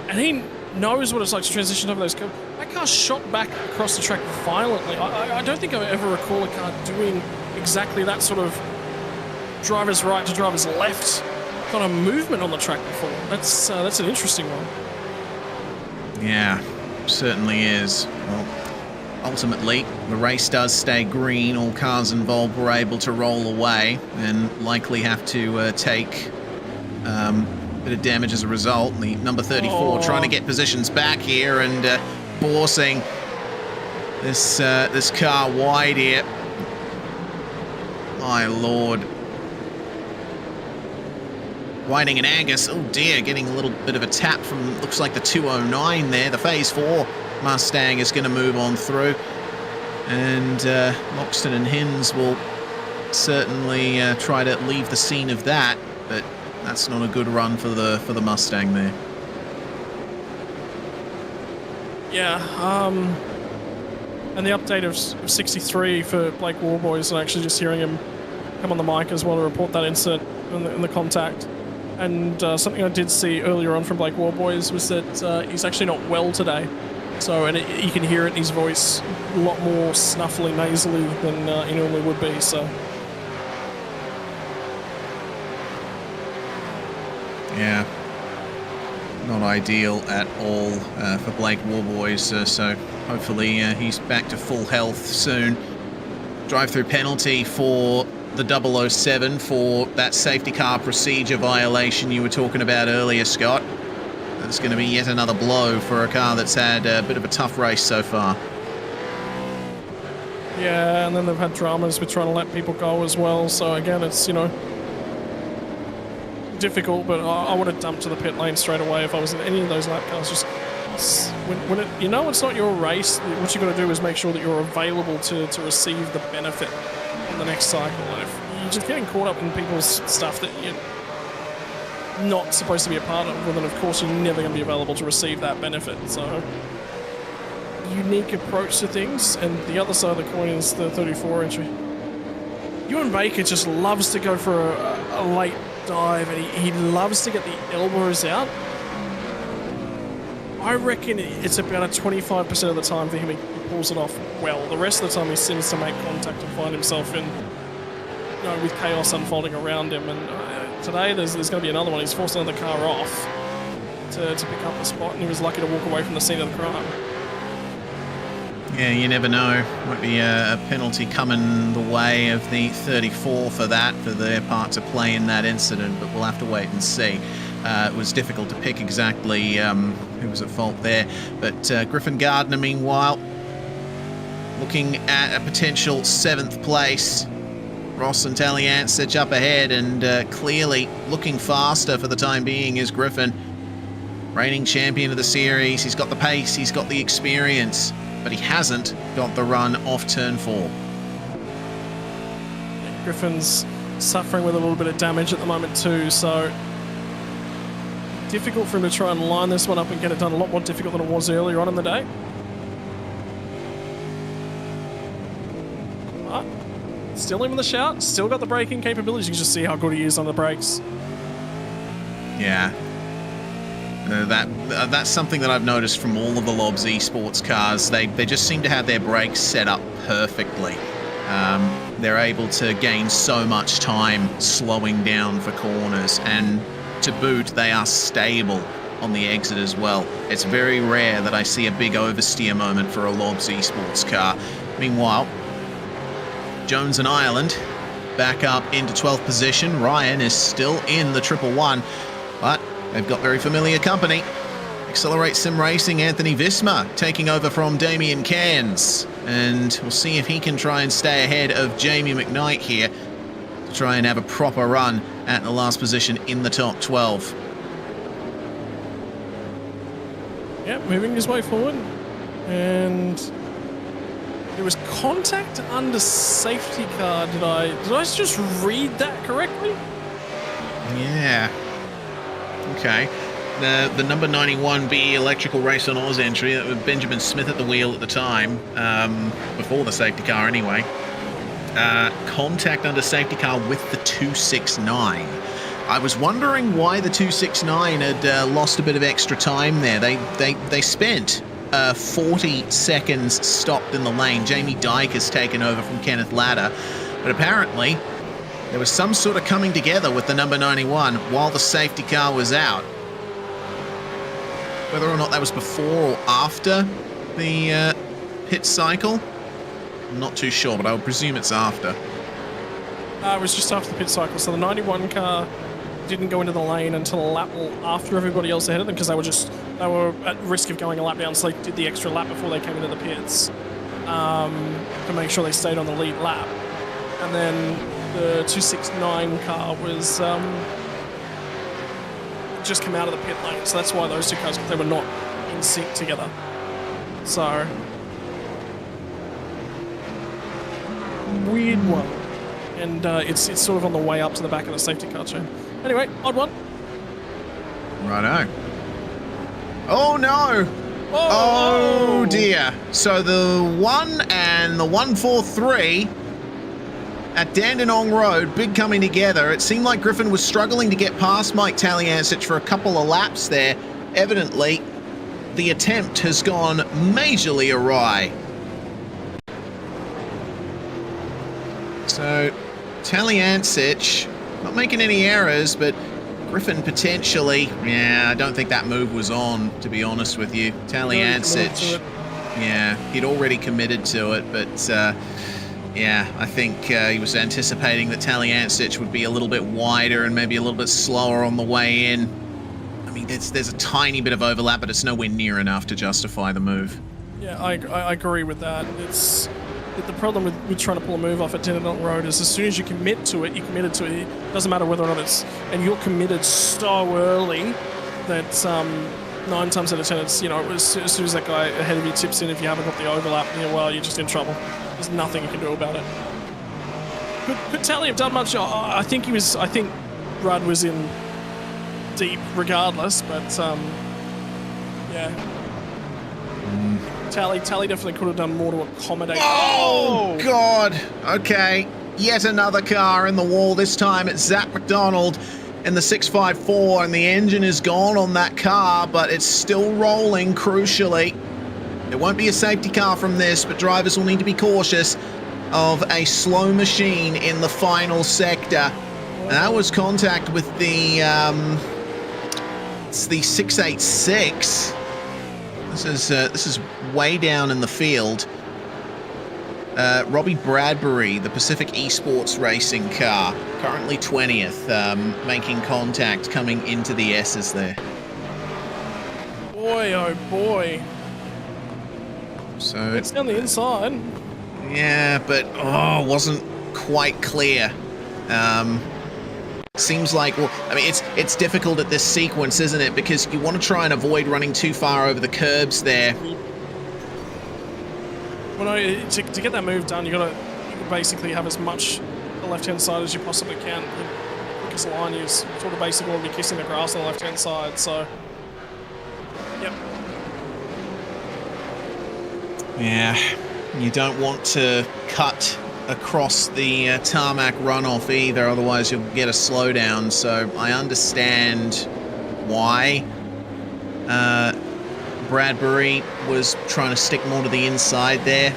and he knows what it's like to transition over those curves. That car shot back across the track violently. I don't think I ever recall a car doing exactly that sort of driver's right to driver's left kind of movement on the track before. That's an interesting one. Yeah, certainly is. Well, ultimately, the race does stay green. All cars involved were able to roll away and likely have to take a bit of damage as a result. The number 34 trying to get positions back here and forcing this car wide here. My lord. Whiting and Angus, oh dear, getting a little bit of a tap from, looks like the 209 there. The Phase 4 Mustang is going to move on through. And Moxton and Hinds will certainly try to leave the scene of that, but that's not a good run for the Mustang there. Yeah, and the update of 63 for Blake Warboys, and actually just hearing him come on the mic as well to report that incident in the contact. And something I did see earlier on from Blake Warboys was that he's actually not well today. So, and you can hear it in his voice a lot more snuffly, nasally than he normally would be, so. Yeah, not ideal at all for Blake Warboys, so hopefully he's back to full health soon. Drive-through penalty for the 007 for that safety car procedure violation you were talking about earlier, Scott. That's going to be yet another blow for a car that's had a bit of a tough race so far. Yeah, and then they've had dramas with trying to let people go as well, so again, it's, difficult, but I would have dumped to the pit lane straight away if I was in any of those lap cars. Just when it's not your race, what you got to do is make sure that you're available to receive the benefit on the next cycle. And if you're just getting caught up in people's stuff that you're not supposed to be a part of, well, then of course you're never going to be available to receive that benefit. So, unique approach to things. And the other side of the coin is the 34 entry. Ewan Baker just loves to go for a late dive, and he loves to get the elbows out. I reckon it's about a 25% of the time for him he pulls it off well. The rest of the time he seems to make contact and find himself in, with chaos unfolding around him. And today there's going to be another one. He's forced another car off to pick up the spot, and he was lucky to walk away from the scene of the crime. Yeah, you never know. Might be a penalty coming the way of the 34 for that, for their part to play in that incident, but we'll have to wait and see. It was difficult to pick exactly who was at fault there. But Griffin Gardner, meanwhile, looking at a potential 7th place. Ross and Taliance up ahead, and clearly looking faster for the time being is Griffin. Reigning champion of the series. He's got the pace, he's got the experience, but he hasn't got the run off turn 4. Griffin's suffering with a little bit of damage at the moment too, so difficult for him to try and line this one up and get it done. A lot more difficult than it was earlier on in the day. But still in with the shout. Still got the braking capabilities. You can just see how good he is on the brakes. Yeah. That's something that I've noticed from all of the Lobs esports cars. They just seem to have their brakes set up perfectly. They're able to gain so much time slowing down for corners, and to boot, they are stable on the exit as well. It's very rare that I see a big oversteer moment for a Lobs esports car. Meanwhile, Jones and Ireland back up into 12th position. Ryan is still in the 111, but they've got very familiar company. Accelerate Sim Racing, Anthony Visma taking over from Damien Cairns. And we'll see if he can try and stay ahead of Jamie McKnight here to try and have a proper run at the last position in the top 12. Yep, moving his way forward. And there was contact under safety car. Did I just read that correctly? Yeah. Okay. The number 91 BE Electrical Race on Oz entry, with Benjamin Smith at the wheel at the time, before the safety car anyway. Contact under safety car with the 269. I was wondering why the 269 had lost a bit of extra time there. They spent 40 seconds stopped in the lane. Jamie Dyke has taken over from Kenneth Ladder, but apparently there was some sort of coming together with the number 91 while the safety car was out. Whether or not that was before or after the pit cycle, I'm not too sure, but I would presume it's after. It was just after the pit cycle, so the 91 car didn't go into the lane until a lap after everybody else ahead of them, because they were at risk of going a lap down, so they did the extra lap before they came into the pits to make sure they stayed on the lead lap. And then the 269 car was just come out of the pit lane, so that's why those two cars, they were not in sync together. So weird one, and it's sort of on the way up to the back of the safety car chain. Anyway, odd one. Righto. Oh no! Oh dear. So the 1 and the 143 at Dandenong Road, big coming together. It seemed like Griffin was struggling to get past Mike Taliancic for a couple of laps there. Evidently, the attempt has gone majorly awry. So, Taliancic not making any errors, but Griffin potentially, yeah, I don't think that move was on, to be honest with you. Taliancic, yeah, he'd already committed to it, but yeah, I think he was anticipating that Taliancic would be a little bit wider and maybe a little bit slower on the way in. I mean, there's a tiny bit of overlap, but it's nowhere near enough to justify the move. Yeah, I agree with that. It's the problem with trying to pull a move off at Dandenong Road is as soon as you commit to it, you're committed to it. It doesn't matter whether or not it's... And you're committed so early that 9 times out of 10, it's, you know, as soon as that guy ahead of you tips in, if you haven't got the overlap, well, you're just in trouble. There's nothing you can do about it. Could Tally have done much? I think Rudd was in deep regardless, but yeah. Tally definitely could have done more to accommodate. Oh God! Okay, yet another car in the wall. This time it's Zach McDonald in the 654, and the engine is gone on that car, but it's still rolling. Crucially, there won't be a safety car from this, but drivers will need to be cautious of a slow machine in the final sector. And that was contact with the it's the 686. This is way down in the field. Robbie Bradbury, the Pacific Esports Racing car, currently 20th, making contact coming into the S's there. Boy, oh boy. So it's down the inside. Yeah, but wasn't quite clear. Seems like, well, I mean, it's difficult at this sequence, isn't it? Because you want to try and avoid running too far over the curbs there. Well, no, to get that move done, you basically have as much the left-hand side as you possibly can. quickest line, you sort of basically want to be kissing the grass on the left-hand side. So, yep. Yeah, you don't want to cut across the tarmac runoff either, otherwise you'll get a slowdown. So I understand why Bradbury was trying to stick more to the inside there.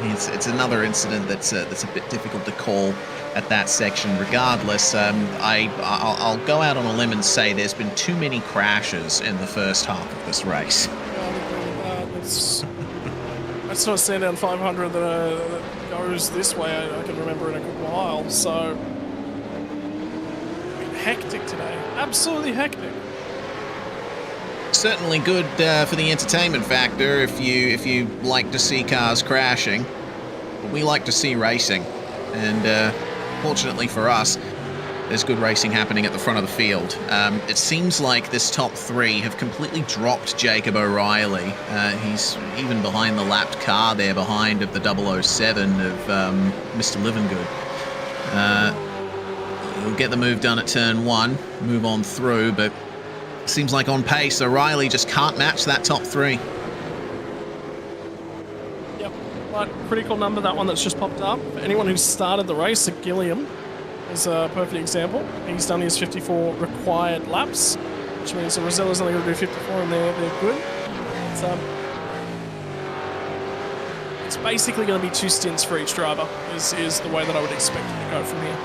It's another incident that's a bit difficult to call at that section. Regardless, I'll go out on a limb and say there's been too many crashes in the first half of this race. That's not a Sandown 500 that goes this way, I can remember in a good while, so... hectic today. Absolutely hectic. Certainly good for the entertainment factor if you like to see cars crashing. But we like to see racing. And fortunately for us, there's good racing happening at the front of the field. It seems like this top three have completely dropped Jacob O'Reilly. He's even behind the lapped car there, behind of the 007 of Mr. Livingood. He'll get the move done at turn 1, move on through, but seems like on pace, O'Reilly just can't match that top three. Yep, but critical number, that one that's just popped up. Anyone who started the race, Gilliam, is a perfect example. He's done his 54 required laps, which means the Rosella's only going to do 54 and they're good. It's basically going to be 2 stints for each driver, is the way that I would expect it to go from here.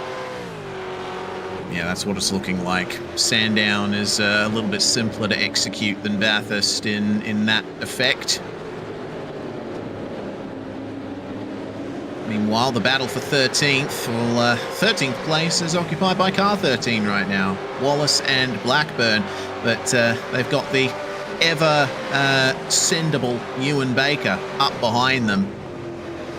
Yeah, that's what it's looking like. Sandown is a little bit simpler to execute than Bathurst in that effect. Meanwhile, the battle for 13th, well, 13th place is occupied by car 13 right now, Wallace and Blackburn, but they've got the ever sendable Ewan Baker up behind them.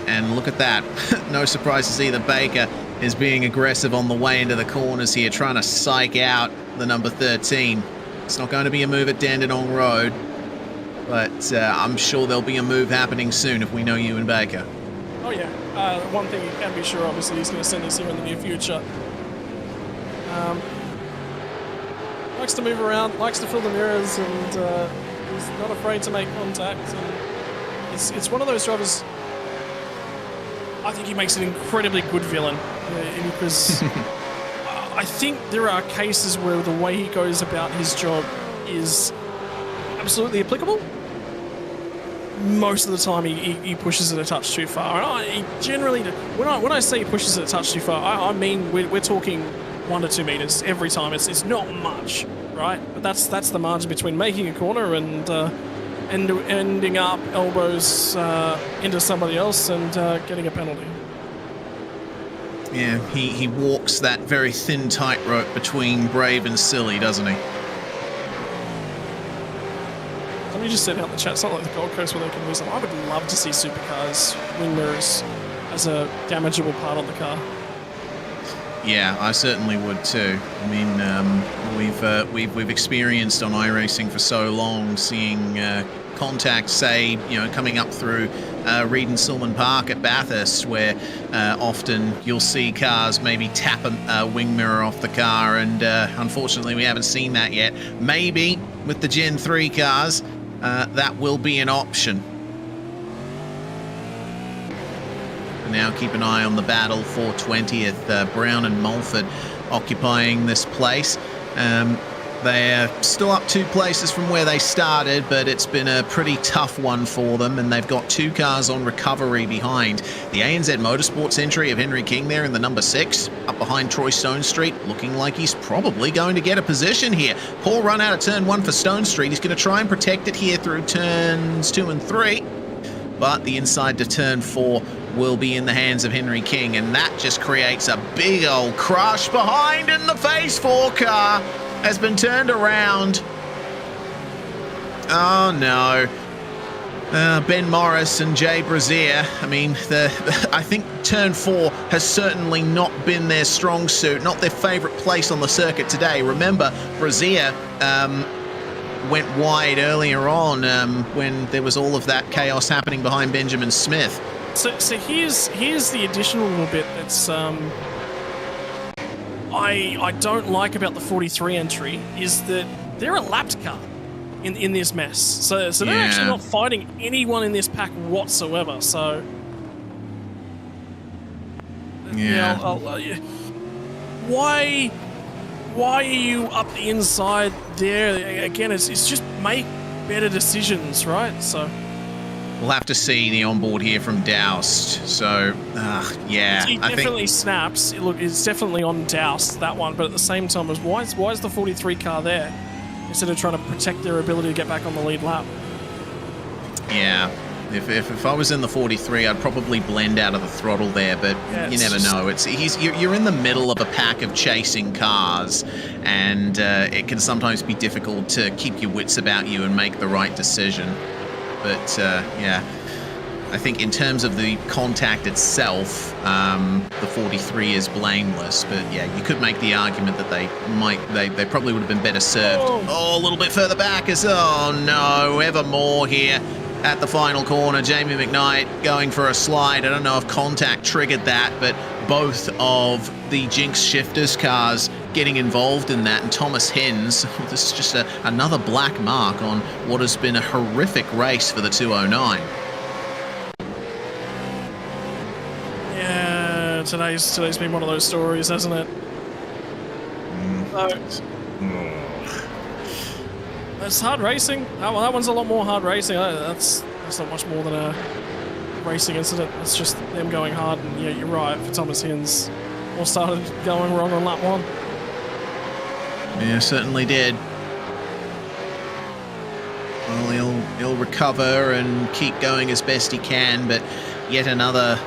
And look at that, no surprise to see that Baker is being aggressive on the way into the corners here, trying to psych out the number 13. It's not going to be a move at Dandenong Road, but I'm sure there'll be a move happening soon if we know Ewan Baker. Oh yeah, one thing you can be sure, obviously, he's going to send us here in the near future. Likes to move around, likes to fill the mirrors, and he's not afraid to make contact. And it's one of those drivers. I think he makes an incredibly good villain, because I think there are cases where the way he goes about his job is absolutely applicable. Most of the time he pushes it a touch too far. And he generally, when I say he pushes it a touch too far, I mean we're talking 1 to 2 meters every time. It's not much, right? But that's the margin between making a corner and ending up elbows into somebody else and getting a penalty. Yeah, he walks that very thin tightrope between brave and silly, doesn't he? Somebody just said out in the chat, it's not like the Gold Coast where they can lose them. I would love to see supercars wing mirrors as a damageable part of the car. Yeah, I certainly would too. I mean, we've experienced on iRacing for so long seeing contact, say, coming up through Reed and Silman Park at Bathurst, where often you'll see cars maybe tap a wing mirror off the car, and unfortunately we haven't seen that yet. Maybe with the Gen 3 cars, that will be an option. Now keep an eye on the battle for 20th. Brown and Mulford occupying this place. They're still up 2 places from where they started, but it's been a pretty tough one for them, and they've got 2 cars on recovery behind. The ANZ Motorsports entry of Henry King there in the number 6, up behind Troy Stone Street, looking like he's probably going to get a position here. Poor run out of turn 1 for Stone Street. He's going to try and protect it here through turns 2 and 3, but the inside to turn 4 will be in the hands of Henry King, and that just creates a big old crush behind, and the phase 4 car has been turned around. Oh no. Ben Morris and Jay Brazier. I mean, I think turn 4 has certainly not been their strong suit, not their favourite place on the circuit today. Remember, Brazier went wide earlier on when there was all of that chaos happening behind Benjamin Smith. So here's the additional little bit that's I don't like about the 43 entry is that they're a lapped car in this mess. So they're actually not fighting anyone in this pack whatsoever. So why are you up the inside there? Again, it's just make better decisions, right? So we'll have to see the onboard here from Doused. So, yeah. He definitely snaps. Look, it's definitely on Doused, that one. But at the same time, why is the 43 car there instead of trying to protect their ability to get back on the lead lap? Yeah. If I was in the 43, I'd probably blend out of the throttle there, but you never know. You're in the middle of a pack of chasing cars, and it can sometimes be difficult to keep your wits about you and make the right decision. But yeah, I think in terms of the contact itself, the 43 is blameless. But yeah, you could make the argument that they probably would have been better served. Oh, a little bit further back oh no, ever more here. At the final corner, Jamie McKnight going for a slide. I don't know if contact triggered that, but both of the Jinx Shifters cars getting involved in that. And Thomas Hins, this is just another black mark on what has been a horrific race for the 209. Yeah, today's been one of those stories, hasn't it? It's hard racing. That one's a lot more hard racing. That's not much more than a racing incident. It's just them going hard. And yeah, you're right. For Thomas Hins, all started going wrong on lap 1. Yeah, certainly did. Well, he'll recover and keep going as best he can, but yet another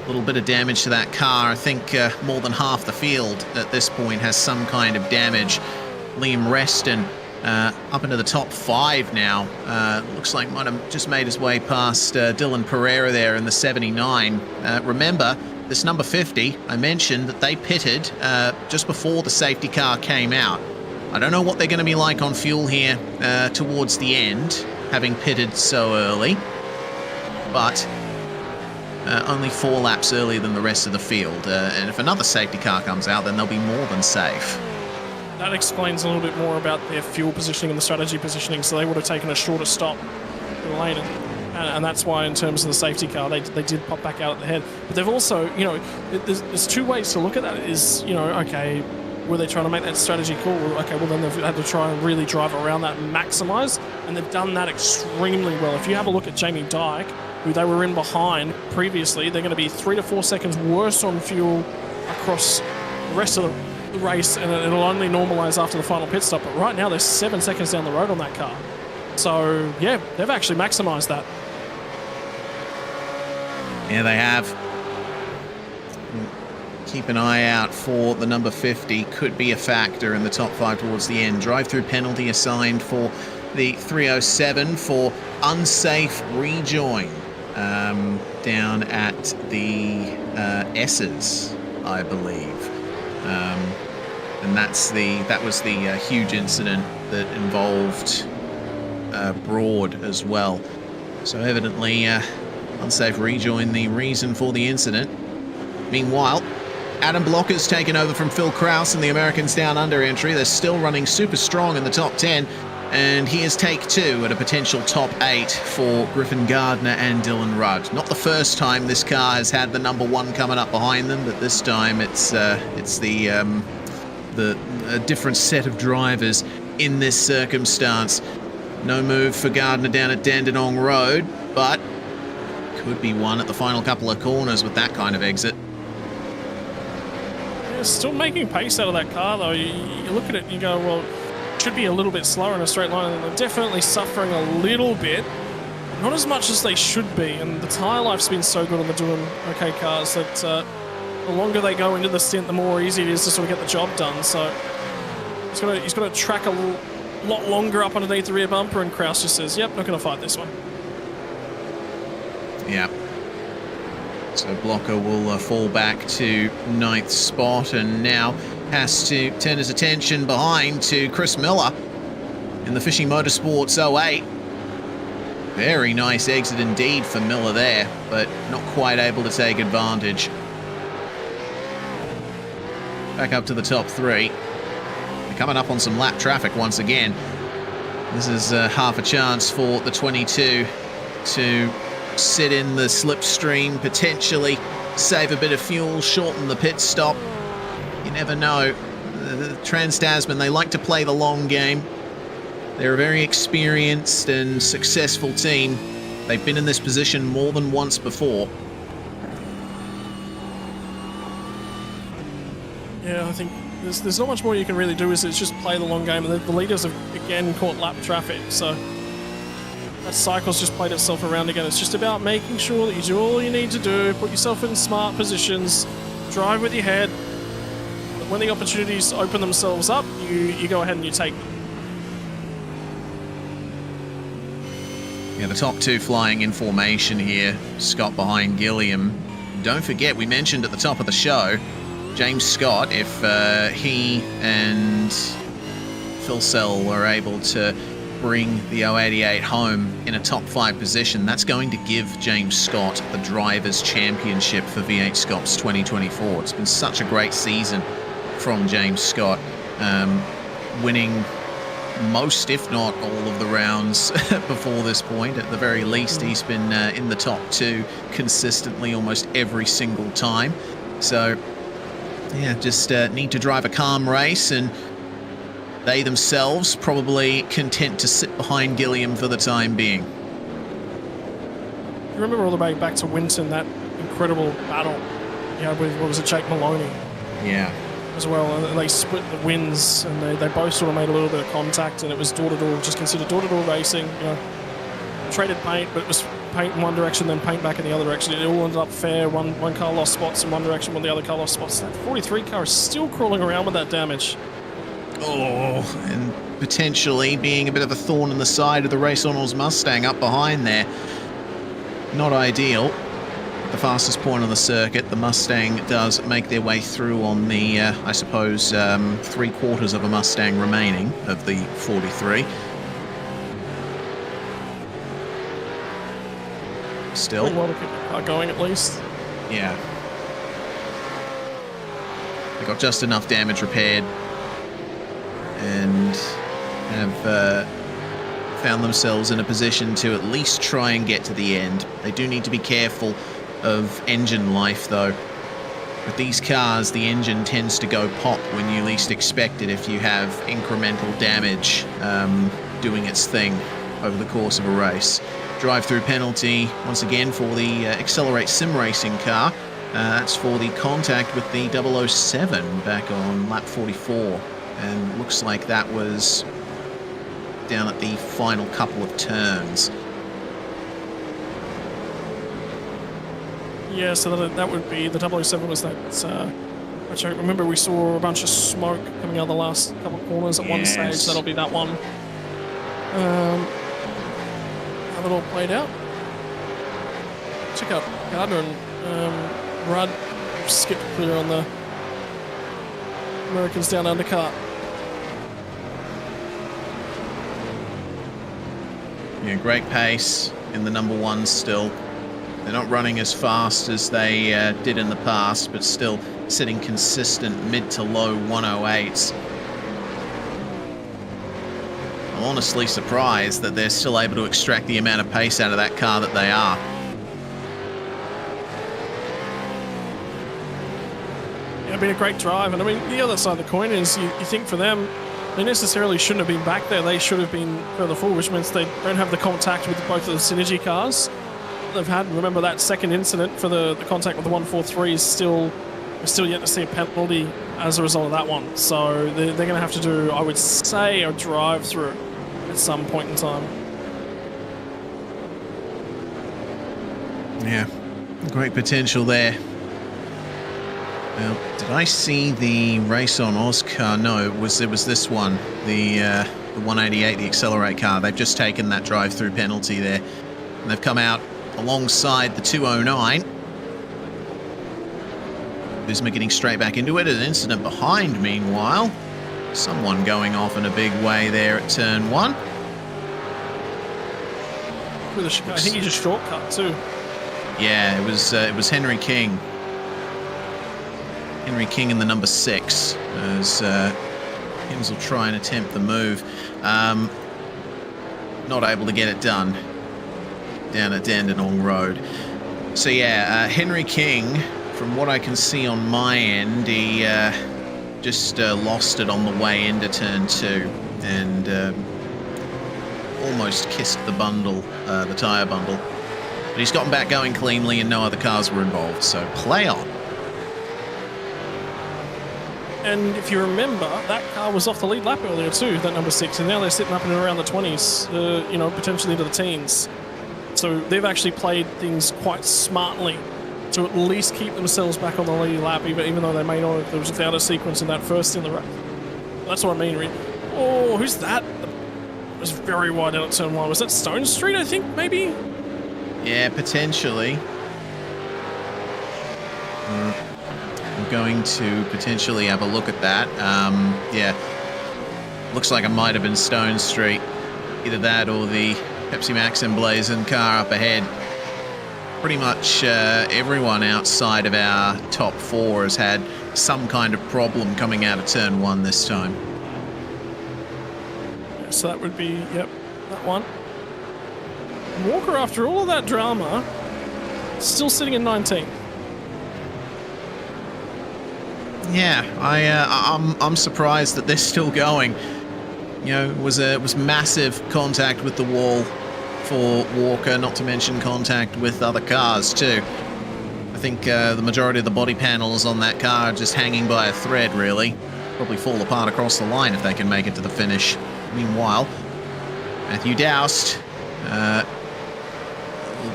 little bit of damage to that car. I think more than half the field at this point has some kind of damage. Liam Reston up into the top 5 now. Looks like might have just made his way past Dylan Pereira there in the 79. Remember, this number 50, I mentioned that they pitted just before the safety car came out. I don't know what they're going to be like on fuel here towards the end, having pitted so early, but only 4 laps earlier than the rest of the field. And if another safety car comes out, then they'll be more than safe. That explains a little bit more about their fuel positioning and the strategy positioning, so they would have taken a shorter stop than later. And that's why, in terms of the safety car, they did pop back out at the head. But they've also, there's 2 ways to look at that. Is, okay, were they trying to make that strategy cool? Okay, well, then they've had to try and really drive around that and maximise, and they've done that extremely well. If you have a look at Jamie Dyke, who they were in behind previously, they're going to be 3 to 4 seconds worse on fuel across the rest of the race, and it'll only normalise after the final pit stop. But right now, they're 7 seconds down the road on that car. So, yeah, they've actually maximised that. Yeah, they have. Keep an eye out for the number 50. Could be a factor in the top 5 towards the end. Drive-through penalty assigned for the 307 for unsafe rejoin down at the S's, I believe. And that was the huge incident that involved Broad as well. So evidently, unsafe rejoin the reason for the incident. Meanwhile, Adam Blocker's taken over from Phil Kraus in the Americans Down Under entry. They're still running super strong in the top 10. And here's take 2 at a potential top 8 for Griffin Gardner and Dylan Rudd. Not the first time this car has had the number 1 coming up behind them, but this time it's the different set of drivers in this circumstance. No move for Gardner down at Dandenong Road, but could be one at the final couple of corners with that kind of exit. Yeah, still making pace out of that car, though. You look at it and you go, well, should be a little bit slower in a straight line, and they're definitely suffering a little bit. Not as much as they should be, and the tyre life's been so good on the doing okay cars that the longer they go into the stint, the more easy it is to sort of get the job done. So he's got to track a lot longer up underneath the rear bumper, and Kraus just says, yep, not going to fight this one. Yeah. So Blocker will fall back to 9th spot, and now has to turn his attention behind to Chris Miller in the Fishing Motorsports 08. Very nice exit indeed for Miller there, but not quite able to take advantage. back up to the top 3. They're coming up on some lap traffic once again. This is half a chance for the 22 to sit in the slipstream, potentially save a bit of fuel, shorten the pit stop. You never know. The Trans-Tasman, they like to play the long game. They're a very experienced and successful team. They've been in this position more than once before. Yeah, I think there's not much more you can really do. It's just play the long game. And the leaders have again caught lap traffic, so that cycle's just played itself around again. It's just about making sure that you do all you need to do, put yourself in smart positions, drive with your head. But when the opportunities open themselves up, you go ahead and you take them. Yeah, the top 2 flying in formation here. Scott behind Gilliam. Don't forget, we mentioned at the top of the show, James Scott, if he and Phil Sell were able to bring the 088 home in a top 5 position, that's going to give James Scott the Drivers' Championship for V8SCOPS 2024. It's been such a great season from James Scott, winning most, if not all, of the rounds before this point. At the very least, he's been in the top 2 consistently almost every single time. So, yeah, just need to drive a calm race, and they themselves probably content to sit behind Gilliam for the time being. You remember all the way back to Winton, that incredible battle you had with, what was it, Jake Maloney? Yeah. As well, and they split the wins, and they both sort of made a little bit of contact, and it was door-to-door, just considered door-to-door racing, you know. Traded paint, but it was paint in one direction, then paint back in the other direction. It all ended up fair. One car lost spots in one direction, when the other car lost spots. That 43 car is still crawling around with that damage. Oh, and potentially being a bit of a thorn in the side of the Race Honours Mustang up behind there. Not ideal. The fastest point on the circuit, the Mustang does make their way through on the, I suppose, 3/4 of a Mustang remaining of the 43. Still. Pretty well to keep the car going, at least. Yeah. They got just enough damage repaired and have found themselves in a position to at least try and get to the end. They do need to be careful of engine life, though. With these cars, the engine tends to go pop when you least expect it if you have incremental damage doing its thing over the course of a race. Drive-through penalty, once again, for the Accelerate Sim Racing car. That's for the contact with the 007 back on lap 44. And looks like that was down at the final couple of turns. Yeah, so that would be, the 007 was that, which I remember we saw a bunch of smoke coming out of the last couple of corners at one stage, so that'll be that one. How it all played out. Check out Gardner and Rudd skipped clear on the Americans down undercut. Yeah, great pace in the number 1 still. They're not running as fast as they did in the past, but still sitting consistent mid to low 108s. I'm honestly surprised that they're still able to extract the amount of pace out of that car that they are. Yeah, been a great drive, and I mean, the other side of the coin is you think for them, they necessarily shouldn't have been back there. They should have been further forward, which means they don't have the contact with both of the Synergy cars they've had. Remember that second incident for the contact with the 143 is still, we're still yet to see a penalty as a result of that one. So they're going to have to do, I would say, a drive-through at some point in time. Yeah, great potential there. Well, did I see the Race on Oz car? No, it was this one, the 188, the Accelerate car. They've just taken that drive-through penalty there, and they've come out alongside the 209. Visma getting straight back into it. An incident behind, meanwhile. Someone going off in a big way there at turn 1. With I think he just shortcut too. Yeah, it was Henry King. Henry King in the number 6 as Hims will try and attempt the move. Not able to get it done down at Dandenong Road. So yeah, Henry King, from what I can see on my end, he just lost it on the way into turn 2 and almost kissed the bundle, the tyre bundle. But he's gotten back going cleanly and no other cars were involved, so play on. And if you remember, that car was off the lead lap earlier too, that number 6, and now they're sitting up and around the 20s, potentially into the teens. So they've actually played things quite smartly to at least keep themselves back on the lead lap, even though they may not have. There was without a sequence in that first in the race. That's what I mean, really. Oh, who's that? It was very wide out at turn 1. Was that Stone Street, I think, maybe? Yeah, potentially. I'm going to potentially have a look at that. Yeah, looks like it might have been Stone Street. Either that or the Pepsi Max emblazoned car up ahead. Pretty much everyone outside of our top 4 has had some kind of problem coming out of turn 1 this time. Yeah, so that would be, yep, that one. And Walker, after all of that drama, still sitting in 19. Yeah, I'm surprised that they're still going. You know, it was massive contact with the wall for Walker, not to mention contact with other cars too. I think the majority of the body panels on that car are just hanging by a thread, really. Probably fall apart across the line if they can make it to the finish. Meanwhile, Matthew Doust will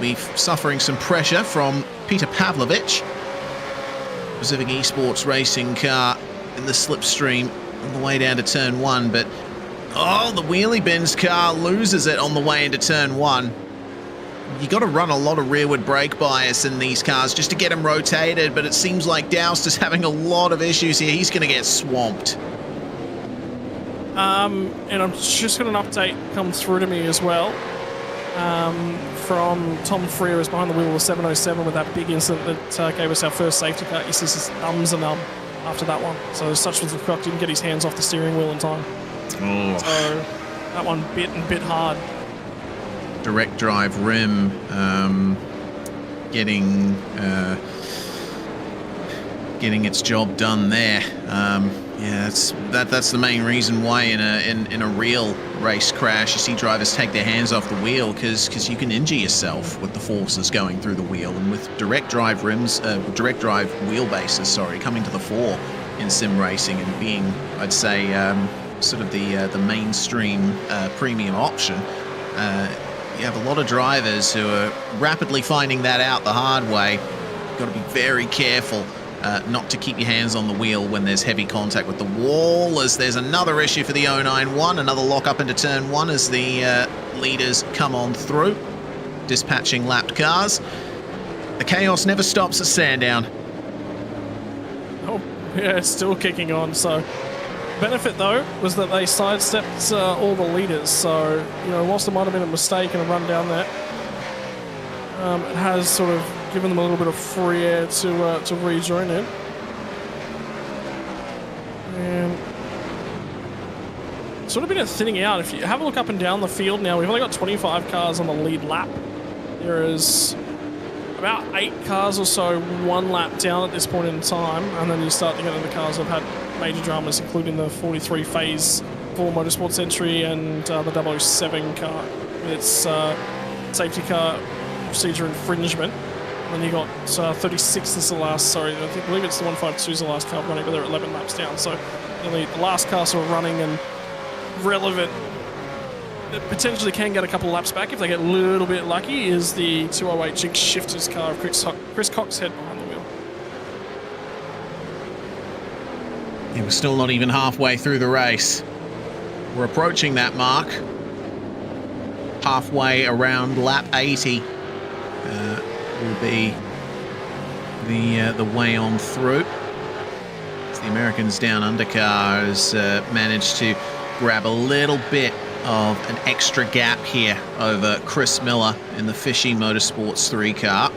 be suffering some pressure from Peter Pavlovich. Pacific Esports racing car in the slipstream on the way down to turn 1, but oh, the wheelie bins car loses it on the way into turn 1. You got to run a lot of rearward brake bias in these cars just to get them rotated, but it seems like Doust is having a lot of issues here. He's going to get swamped. And I'm just got an update come through to me as well. From Tom Freer is behind the wheel of the 707 with that big incident that gave us our first safety car. He says his thumbs are numb after that one. So such was the shock, didn't get his hands off the steering wheel in time. Oh. So that one bit hard. Direct drive rim getting its job done there. Yeah, that's the main reason why in a real race crash you see drivers take their hands off the wheel, because you can injure yourself with the forces going through the wheel, and with direct drive wheelbases, coming to the fore in sim racing and being, I'd say, sort of the mainstream premium option. You have a lot of drivers who are rapidly finding that out the hard way. You've got to be very careful not to keep your hands on the wheel when there's heavy contact with the wall, as there's another issue for the 091, another lock up into turn 1 as the leaders come on through, dispatching lapped cars. The chaos never stops at Sandown. Oh, yeah, it's still kicking on. So benefit, though, was that they sidestepped all the leaders. So, whilst there might have been a mistake and a run down there, it has sort of given them a little bit of free air to rejoin it. And sort of been a thinning out. If you have a look up and down the field now, we've only got 25 cars on the lead lap. There is about 8 cars or so 1 lap down at this point in time, and then you start to get into the cars that have had major dramas, including the 43 Phase 4 Motorsports entry and the 007 car with its safety car procedure infringement. And then you got 36 is the last, I believe it's the 152 is the last car running, but they're 11 laps down. So the last car sort of running and relevant, that potentially can get a couple of laps back if they get a little bit lucky, is the 208 Jig Shifters car of Chris Coxhead behind the wheel. Yeah, we're still not even halfway through the race. We're approaching that mark. Halfway around lap 80. Will be the way on through. As the Americans down under car has managed to grab a little bit of an extra gap here over Chris Miller in the Fishy Motorsports 3 car.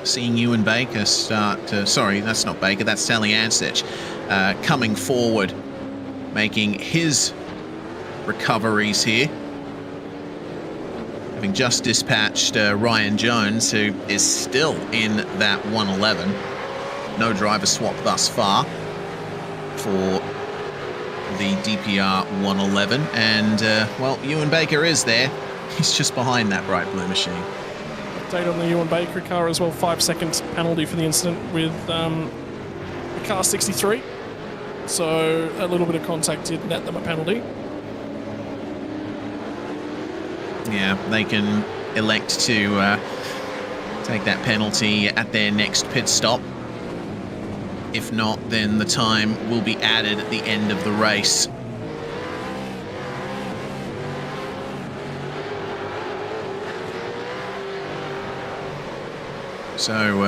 seeing Ewan Baker start to... Sorry, that's not Baker, that's Taliancic coming forward, making his recoveries here. Having just dispatched Ryan Jones, who is still in that 111. No driver swap thus far for the DPR 111. And, well, Ewan Baker is there. He's just behind that bright blue machine. Update on the Ewan Baker car as well. 5-second penalty for the incident with the car 63. So a little bit of contact did net them a penalty. Yeah, they can elect to take that penalty at their next pit stop. If not, then the time will be added at the end of the race. So,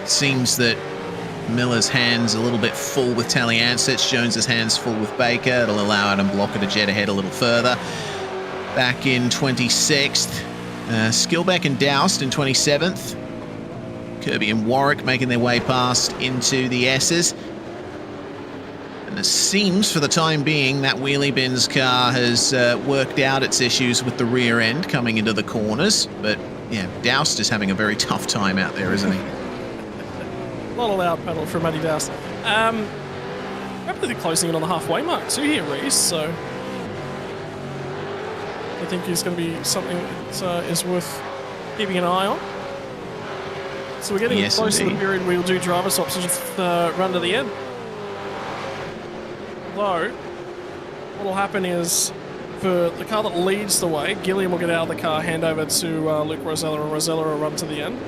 it seems that Miller's hands a little bit full with Taliancic, Jones's hands full with Baker. It'll allow Adam Blocker to jet ahead a little further. Back in 26th, Skilbeck and Doust in 27th. Kirby and Warwick making their way past into the S's. And it seems, for the time being, that Wheelie Bin's car has worked out its issues with the rear end coming into the corners. But, yeah, Doust is having a very tough time out there, isn't he? Not a loud pedal from Matty Doust. Rapidly closing in on the halfway mark too here, Reese, so I think he's going to be something that is worth keeping an eye on. So we're getting close to the period where we'll do driver swaps and just run to the end. Though, what will happen is, for the car that leads the way, Gilliam will get out of the car, hand over to Luke Rosella, and Rosella will run to the end.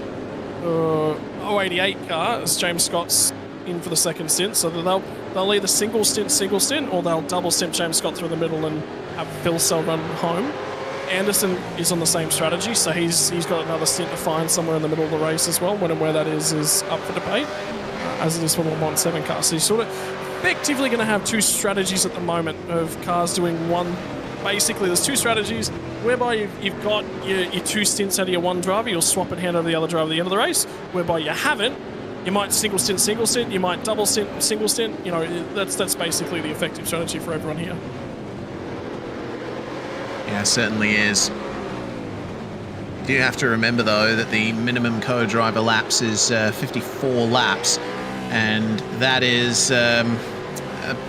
088 car, as James Scott's in for the second stint, so that they'll either single stint, or they'll double stint James Scott through the middle and have Phil Sell run home. Anderson is on the same strategy, so he's got another stint to find somewhere in the middle of the race as well. When and where that is up for debate, as it is for the 117 car. So you're sort of effectively going to have two strategies at the moment of cars doing one. Basically, there's two strategies whereby you've got your two stints out of your one driver, you'll swap and hand over the other driver at the end of the race. Whereby you haven't, you might single stint, you might double stint, single stint. You know, that's basically the effective strategy for everyone here. Yeah, certainly is. You do have to remember, though, that the minimum co-driver laps is 54 laps, and that is a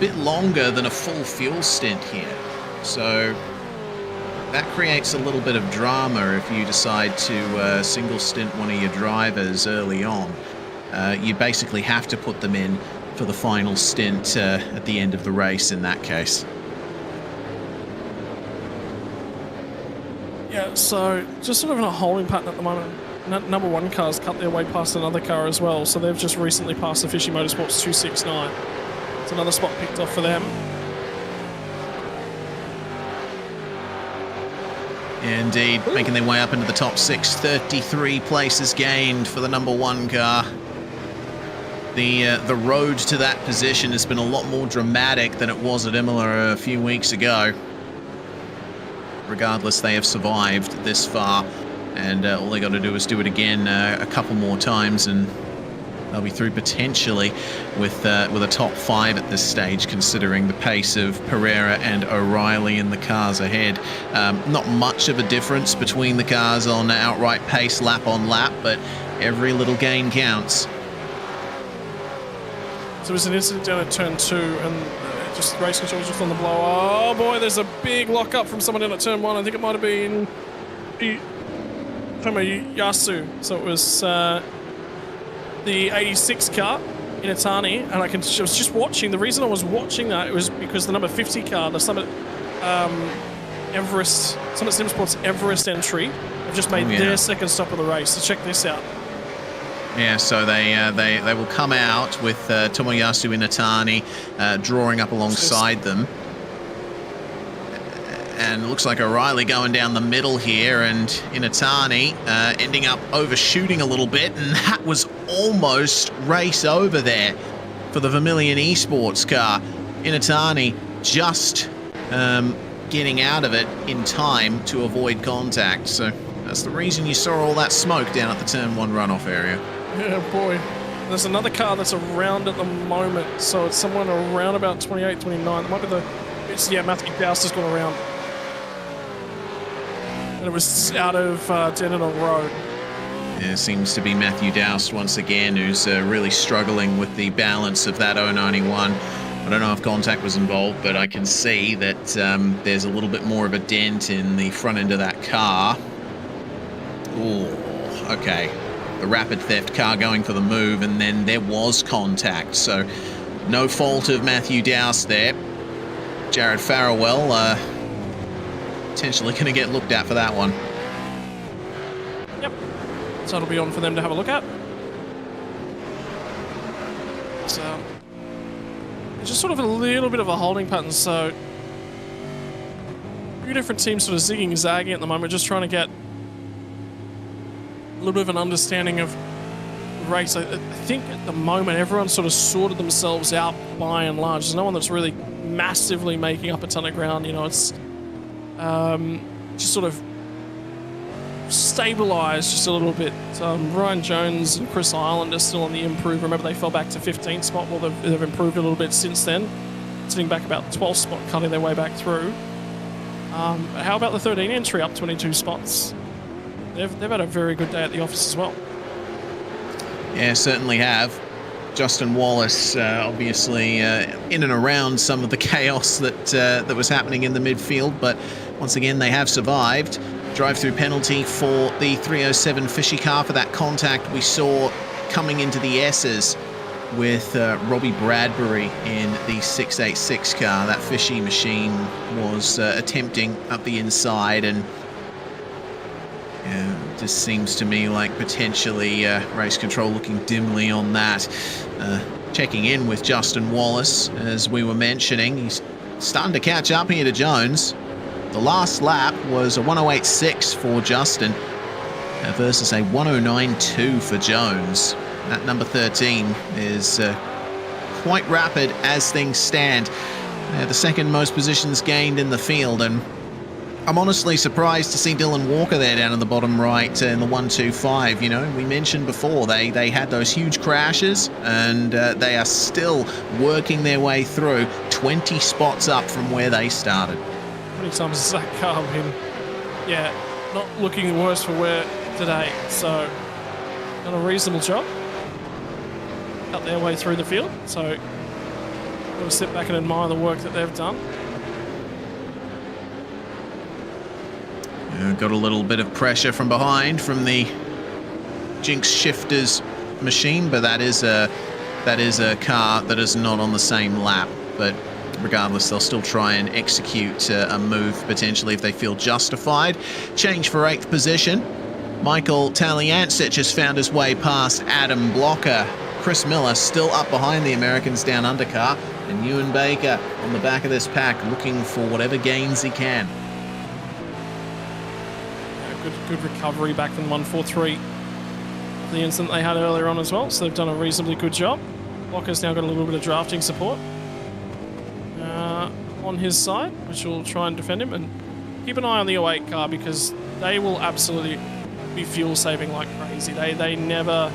bit longer than a full fuel stint here. So that creates a little bit of drama if you decide to single stint one of your drivers early on. You basically have to put them in for the final stint at the end of the race in that case. Yeah, so just sort of in a holding pattern at the moment. Number one car's cut their way past another car as well, so they've just recently passed the Fishy Motorsports 269. It's another spot picked off for them. Indeed, making their way up into the top six, 33 places gained for the number one car. The road to that position has been a lot more dramatic than it was at Imola a few weeks ago. Regardless, they have survived this far, and all they got to do is do it again a couple more times, and they'll be through potentially with a top five at this stage, considering the pace of Pereira and O'Reilly in the cars ahead. Not much of a difference between the cars on outright pace, lap on lap, but every little gain counts. So there's an incident down at turn 2, and just race control just on the blow. Oh boy, there's a big lock up from someone down at turn 1. I think it might have been from a Yasu. So it was the 86 car in Itani, and I was just watching. The reason I was watching that, it was because the number 50 car, the Summit Simsports Everest entry, have just made their second stop of the race. So check this out. Yeah, so they will come out with Tomoyasu Inatani drawing up alongside them. And it looks like O'Reilly going down the middle here, and Inatani ending up overshooting a little bit, and that was almost race over there for the Vermilion Esports car. Inatani just getting out of it in time to avoid contact. So that's the reason you saw all that smoke down at the turn 1 runoff area. Yeah, boy. There's another car that's around at the moment, so it's someone around about 28, 29. It might be Matthew Doust has gone around. And it was out of Dandenong Road. There seems to be Matthew Doust once again, who's really struggling with the balance of that 091. I don't know if contact was involved, but I can see that there's a little bit more of a dent in the front end of that car. Ooh, okay. The Rapid Theft car going for the move, and then there was contact. So no fault of Matthew Doust there. Jared Farrell, potentially going to get looked at for that one. Yep. So it'll be on for them to have a look at. So it's just sort of a little bit of a holding pattern. So a few different teams sort of zigging and zagging at the moment, just trying to get a little bit of an understanding of the race. I think at the moment everyone's sort of sorted themselves out by and large. There's no one that's really massively making up a ton of ground. You know, it's just sort of stabilised just a little bit. Ryan Jones and Chris Ireland are still on the improve. Remember, they fell back to 15th spot. Well, they've improved a little bit since then, sitting back about 12th spot, cutting their way back through. How about the 13 entry up 22 spots? They've had a very good day at the office as well. Yeah, certainly have. Justin Wallace, obviously in and around some of the chaos that was happening in the midfield, but once again they have survived. Drive-through penalty for the 307 Fishy car for that contact we saw coming into the S's with Robbie Bradbury in the 686 car. That Fishy machine was attempting up the inside, and it just seems to me like potentially race control looking dimly on that. Checking in with Justin Wallace, as we were mentioning, he's starting to catch up here to Jones. The last lap was a 108.6 for Justin versus a 109.2 for Jones. That number 13 is quite rapid as things stand. The second most positions gained in the field, and I'm honestly surprised to see Dylan Walker there down in the bottom right in the 125. You know, we mentioned before they had those huge crashes, and they are still working their way through 20 spots up from where they started. How many times has that car been, not looking worse for wear today? So, done a reasonable job. Cut their way through the field. So, got to sit back and admire the work that they've done. Got a little bit of pressure from behind from the Jinx Shifters machine, but that is a car that is not on the same lap. But regardless, they'll still try and execute a move potentially if they feel justified. Change for 8th position. Michael Taliancic has found his way past Adam Blocker. Chris Miller still up behind the Americans down under car, and Ewan Baker on the back of this pack looking for whatever gains he can. Good recovery back from 143. The incident they had earlier on as well, so they've done a reasonably good job. Blocker's now got a little bit of drafting support on his side, which will try and defend him. And keep an eye on the 08 car, because they will absolutely be fuel saving like crazy. They never...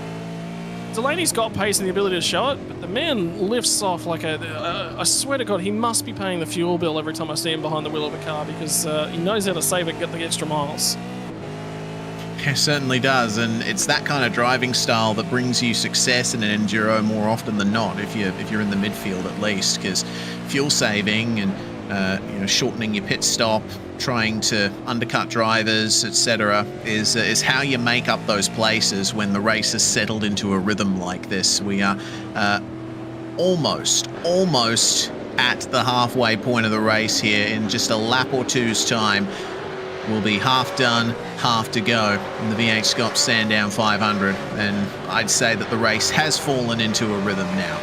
Delaney's got pace and the ability to show it, but the man lifts off like I swear to God, he must be paying the fuel bill every time I see him behind the wheel of a car, because he knows how to save it and get the extra miles. It certainly does, and it's that kind of driving style that brings you success in an enduro more often than not, if you're in the midfield at least, because fuel saving and shortening your pit stop, trying to undercut drivers, etc., is how you make up those places when the race has settled into a rhythm like this. We are almost at the halfway point of the race here. In just a lap or two's time, we'll be half done, half to go in the V8SCOPS Sandown 500, and I'd say that the race has fallen into a rhythm now.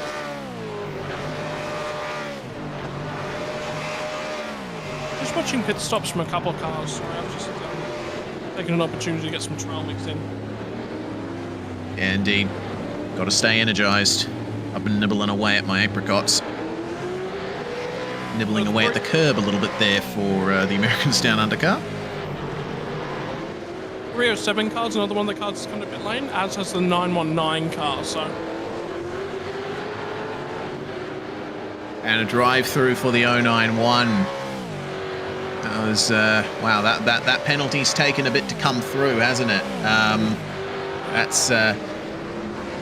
Just watching pit stops from a couple of cars. I was just taking an opportunity to get some trail mix in. Yeah, indeed. Got to stay energized. I've been nibbling away at my apricots. Nibbling away at the curb a little bit there for the Americans down under car. 307 car's another one that car's come to pit lane, as has the 919 car. So And a drive-through for the 091. That was, wow, that penalty's taken a bit to come through, hasn't it? That's the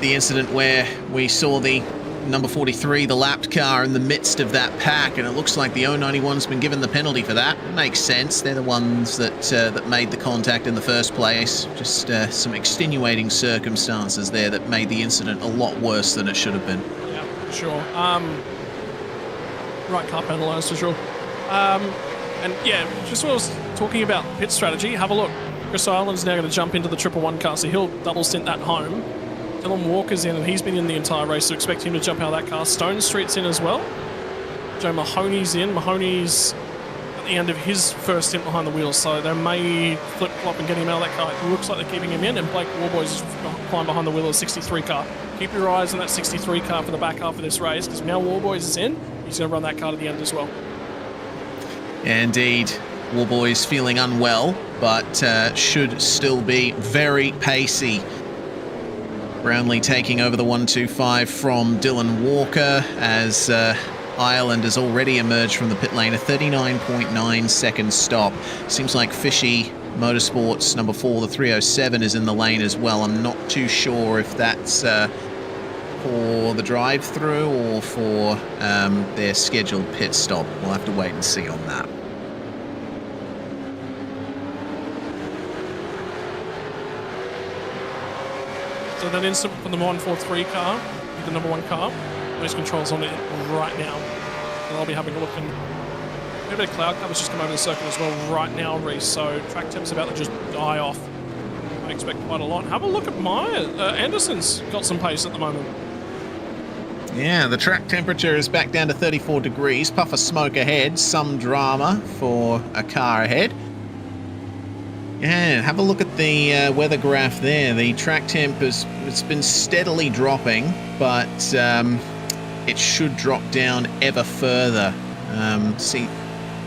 incident where we saw the number 43, the lapped car, in the midst of that pack, and it looks like the 091's been given the penalty for that. It makes sense. They're the ones that made the contact in the first place. Just some extenuating circumstances there that made the incident a lot worse than it should have been. yeah, for sure. Right car penalised for sure. And yeah, just what I was talking about pit strategy. Have a look. Chris Ireland's now going to jump into the 111 car, so he'll double stint that home. Dylan Walker's in, and he's been in the entire race, so expect him to jump out of that car. Stone Street's in as well. Joe Mahoney's in. Mahoney's at the end of his first stint behind the wheels, so they may flip-flop and get him out of that car. It looks like they're keeping him in, and Blake Warboys is flying behind the wheel of the 63 car. Keep your eyes on that 63 car for the back half of this race, because now Warboys is in. He's going to run that car to the end as well. Indeed. Warboys feeling unwell, but should still be very pacey. Brownlee taking over the 125 from Dylan Walker as Ireland has already emerged from the pit lane, a 39.9 second stop. Seems like Fishy Motorsports number 4, the 307, is in the lane as well. I'm not too sure if that's for the drive-through or for their scheduled pit stop. We'll have to wait and see on that. So that instant from the 143 car, the number 1 car, those controls on it right now. And I'll be having a look, and a bit of cloud cover's just come over the circuit as well right now, Reese. So track temp's about to just die off. I expect quite a lot. Have a look at Myers. Anderson's got some pace at the moment. Yeah, the track temperature is back down to 34 degrees. Puff of smoke ahead. Some drama for a car ahead. Yeah, have a look at the weather graph there. The track temp it's been steadily dropping, but it should drop down ever further. See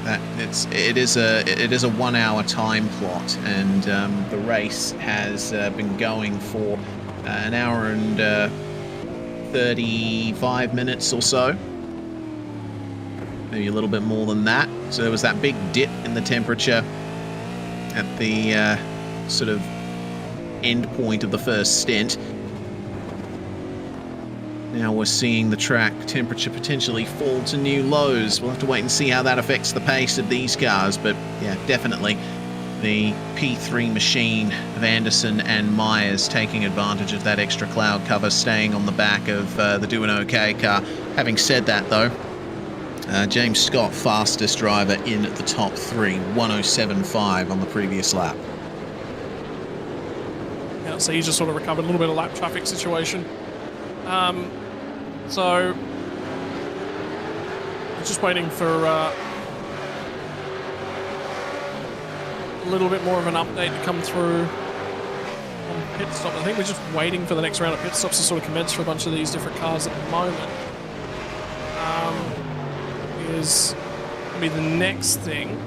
that it is a 1 hour time plot, and the race has been going for an hour and 35 minutes or so, maybe a little bit more than that. So there was that big dip in the temperature at the sort of end point of the first stint. Now we're seeing the track temperature potentially fall to new lows. We'll have to wait and see how that affects the pace of these cars, but yeah, definitely the P3 machine of Anderson and Myers taking advantage of that extra cloud cover, staying on the back of the Doing OK car. Having said that though, James Scott, fastest driver in the top 3, 107.5 on the previous lap. Yeah, so he's just sort of recovered a little bit of lap traffic situation. So just waiting for a little bit more of an update to come through on pit stop. I think we're just waiting for the next round of pit stops to sort of commence for a bunch of these different cars at the moment. Is going to be the next thing.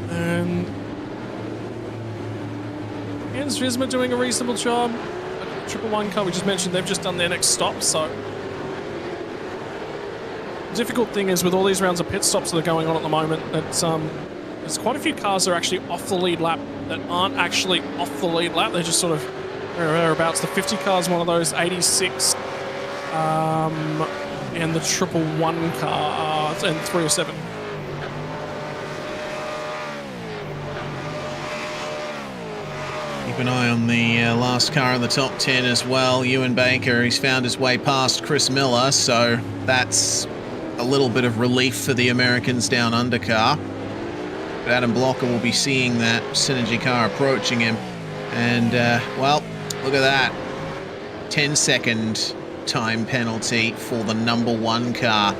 And Jens Visma doing a reasonable job. Triple One car we just mentioned, they've just done their next stop, so the difficult thing is with all these rounds of pit stops that are going on at the moment, that there's quite a few cars that are actually off the lead lap that aren't actually off the lead lap. They're just sort of thereabouts. The 50 car is one of those, 86, and the Triple One car, and 307. Keep an eye on the last car in the top 10 as well. Ewan Baker, he's found his way past Chris Miller, so that's a little bit of relief for the Americans down under car. But Adam Blocker will be seeing that Synergy car approaching him. And, well, look at that. 10-second time penalty for the number 1 car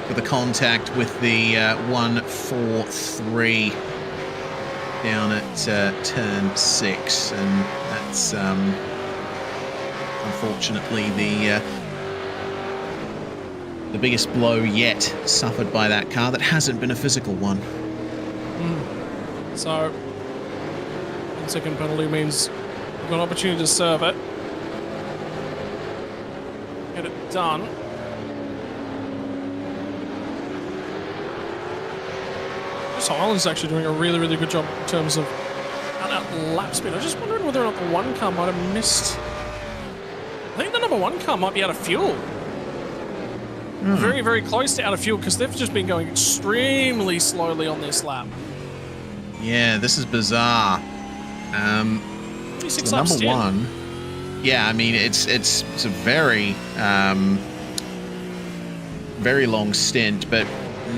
for the contact with the 143 down at turn 6, and that's unfortunately the biggest blow yet suffered by that car that hasn't been a physical one. So 10-second penalty means we've got an opportunity to serve it. Get it done. This Island's actually doing a really, really good job in terms of out lap speed. I was just wondering whether or not the one car might have missed. I think the number one car might be out of fuel. Very, very close to out of fuel because they've just been going extremely slowly on this lap. Yeah, this is bizarre. 26 so laps number in. one. Yeah, I mean it's a very very long stint, but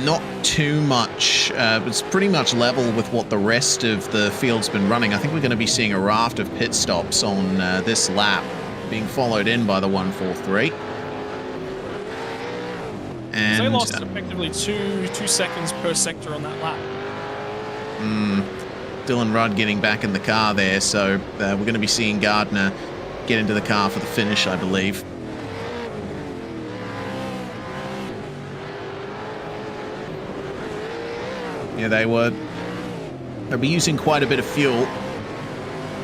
not too much. It's pretty much level with what the rest of the field's been running. I think we're going to be seeing a raft of pit stops on this lap, being followed in by the 143. And they lost effectively two seconds per sector on that lap. Dylan Rudd getting back in the car there, so we're going to be seeing Gardner get into the car for the finish, I believe. Yeah, they'll be using quite a bit of fuel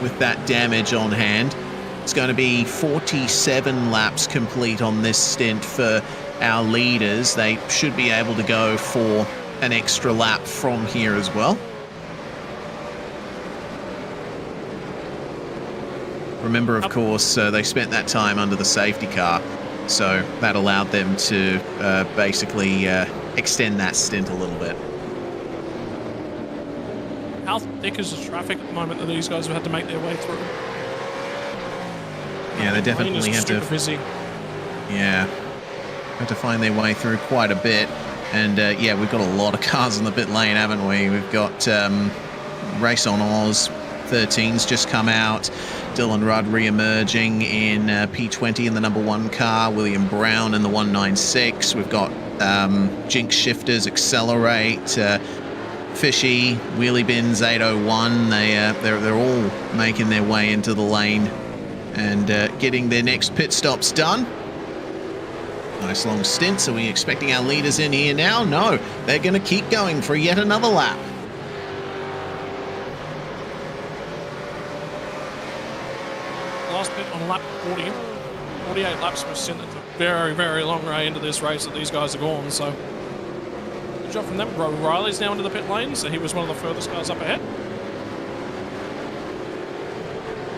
with that damage on hand. It's going to be 47 laps complete on this stint for our leaders. They should be able to go for an extra lap from here as well. Remember, of course, they spent that time under the safety car, so that allowed them to basically extend that stint a little bit. How thick is the traffic at the moment that these guys have had to make their way through? Yeah, they definitely had to. Super busy. Yeah, had to find their way through quite a bit, and yeah, we've got a lot of cars in the pit lane, haven't we? We've got Race on Oz 13's just come out. Dylan Rudd re-emerging in P20 in the number one car. William Brown in the 196. We've got Jinx Shifters, Accelerate, Fishy, Wheelie Bins 801. They're all making their way into the lane and getting their next pit stops done. Nice long stint. Are we expecting our leaders in here now? No, they're going to keep going for yet another lap. Last bit on lap 40. 48 laps per stint. That's a very, very long way into this race that these guys are gone. So good job from them. Riley's now into the pit lane, so he was one of the furthest cars up ahead.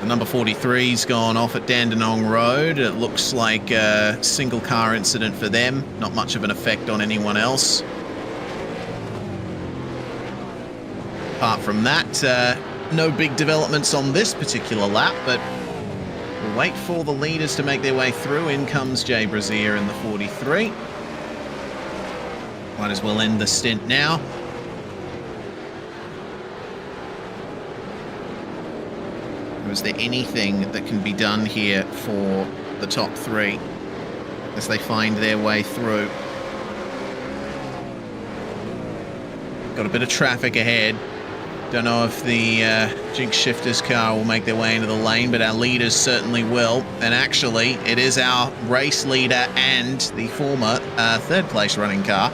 The number 43's gone off at Dandenong Road. It looks like a single car incident for them. Not much of an effect on anyone else. Apart from that, no big developments on this particular lap, but we'll wait for the leaders to make their way through. In comes Jay Brazier in the 43. Might as well end the stint now. Is there anything that can be done here for the top three as they find their way through? Got a bit of traffic ahead. Don't know if the Jinx Shifters car will make their way into the lane, but our leaders certainly will. And actually, it is our race leader and the former third place running car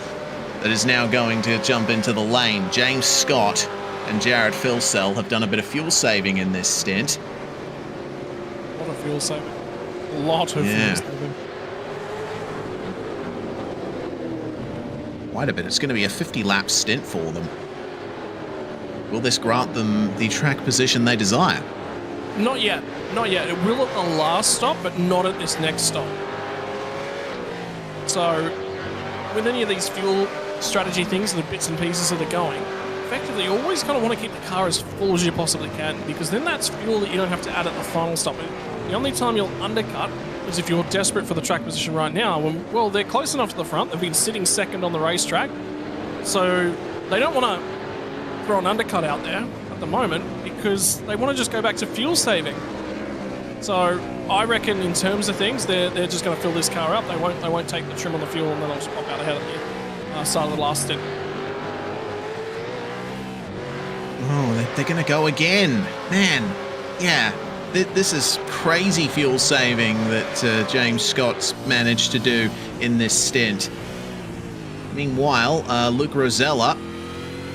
that is now going to jump into the lane. James Scott and Jared Filsell have done a bit of fuel saving in this stint. A lot of fuel saving. A lot of fuel saving. Quite a bit. It's going to be a 50-lap stint for them. Will this grant them the track position they desire? Not yet. Not yet. It will at the last stop, but not at this next stop. So, with any of these fuel strategy things, the bits and pieces that are going, effectively you always kind of want to keep the car as full as you possibly can, because then that's fuel that you don't have to add at the final stop. The only time you'll undercut is if you're desperate for the track position right now. When, well, they're close enough to the front. They've been sitting second on the racetrack, so they don't want to throw an undercut out there at the moment because they want to just go back to fuel saving. So I reckon in terms of things, they're just going to fill this car up. They won't take the trim on the fuel, and then they'll just pop out ahead at the start of the last stint. Oh, they're going to go again. Man, yeah. This is crazy fuel saving that James Scott's managed to do in this stint. Meanwhile, Luke Rosella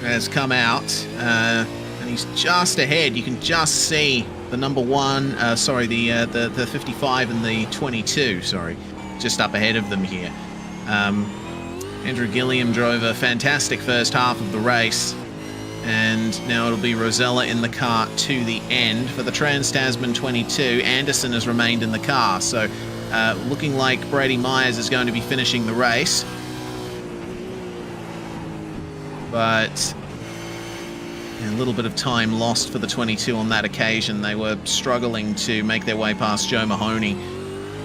has come out and he's just ahead. You can just see the number one, the 55 and the 22, just up ahead of them here. Andrew Gilliam drove a fantastic first half of the race, and now it'll be Rosella in the car to the end. For the Trans-Tasman 22, Anderson has remained in the car, so looking like Brady Myers is going to be finishing the race. But a little bit of time lost for the 22 on that occasion. They were struggling to make their way past Joe Mahoney,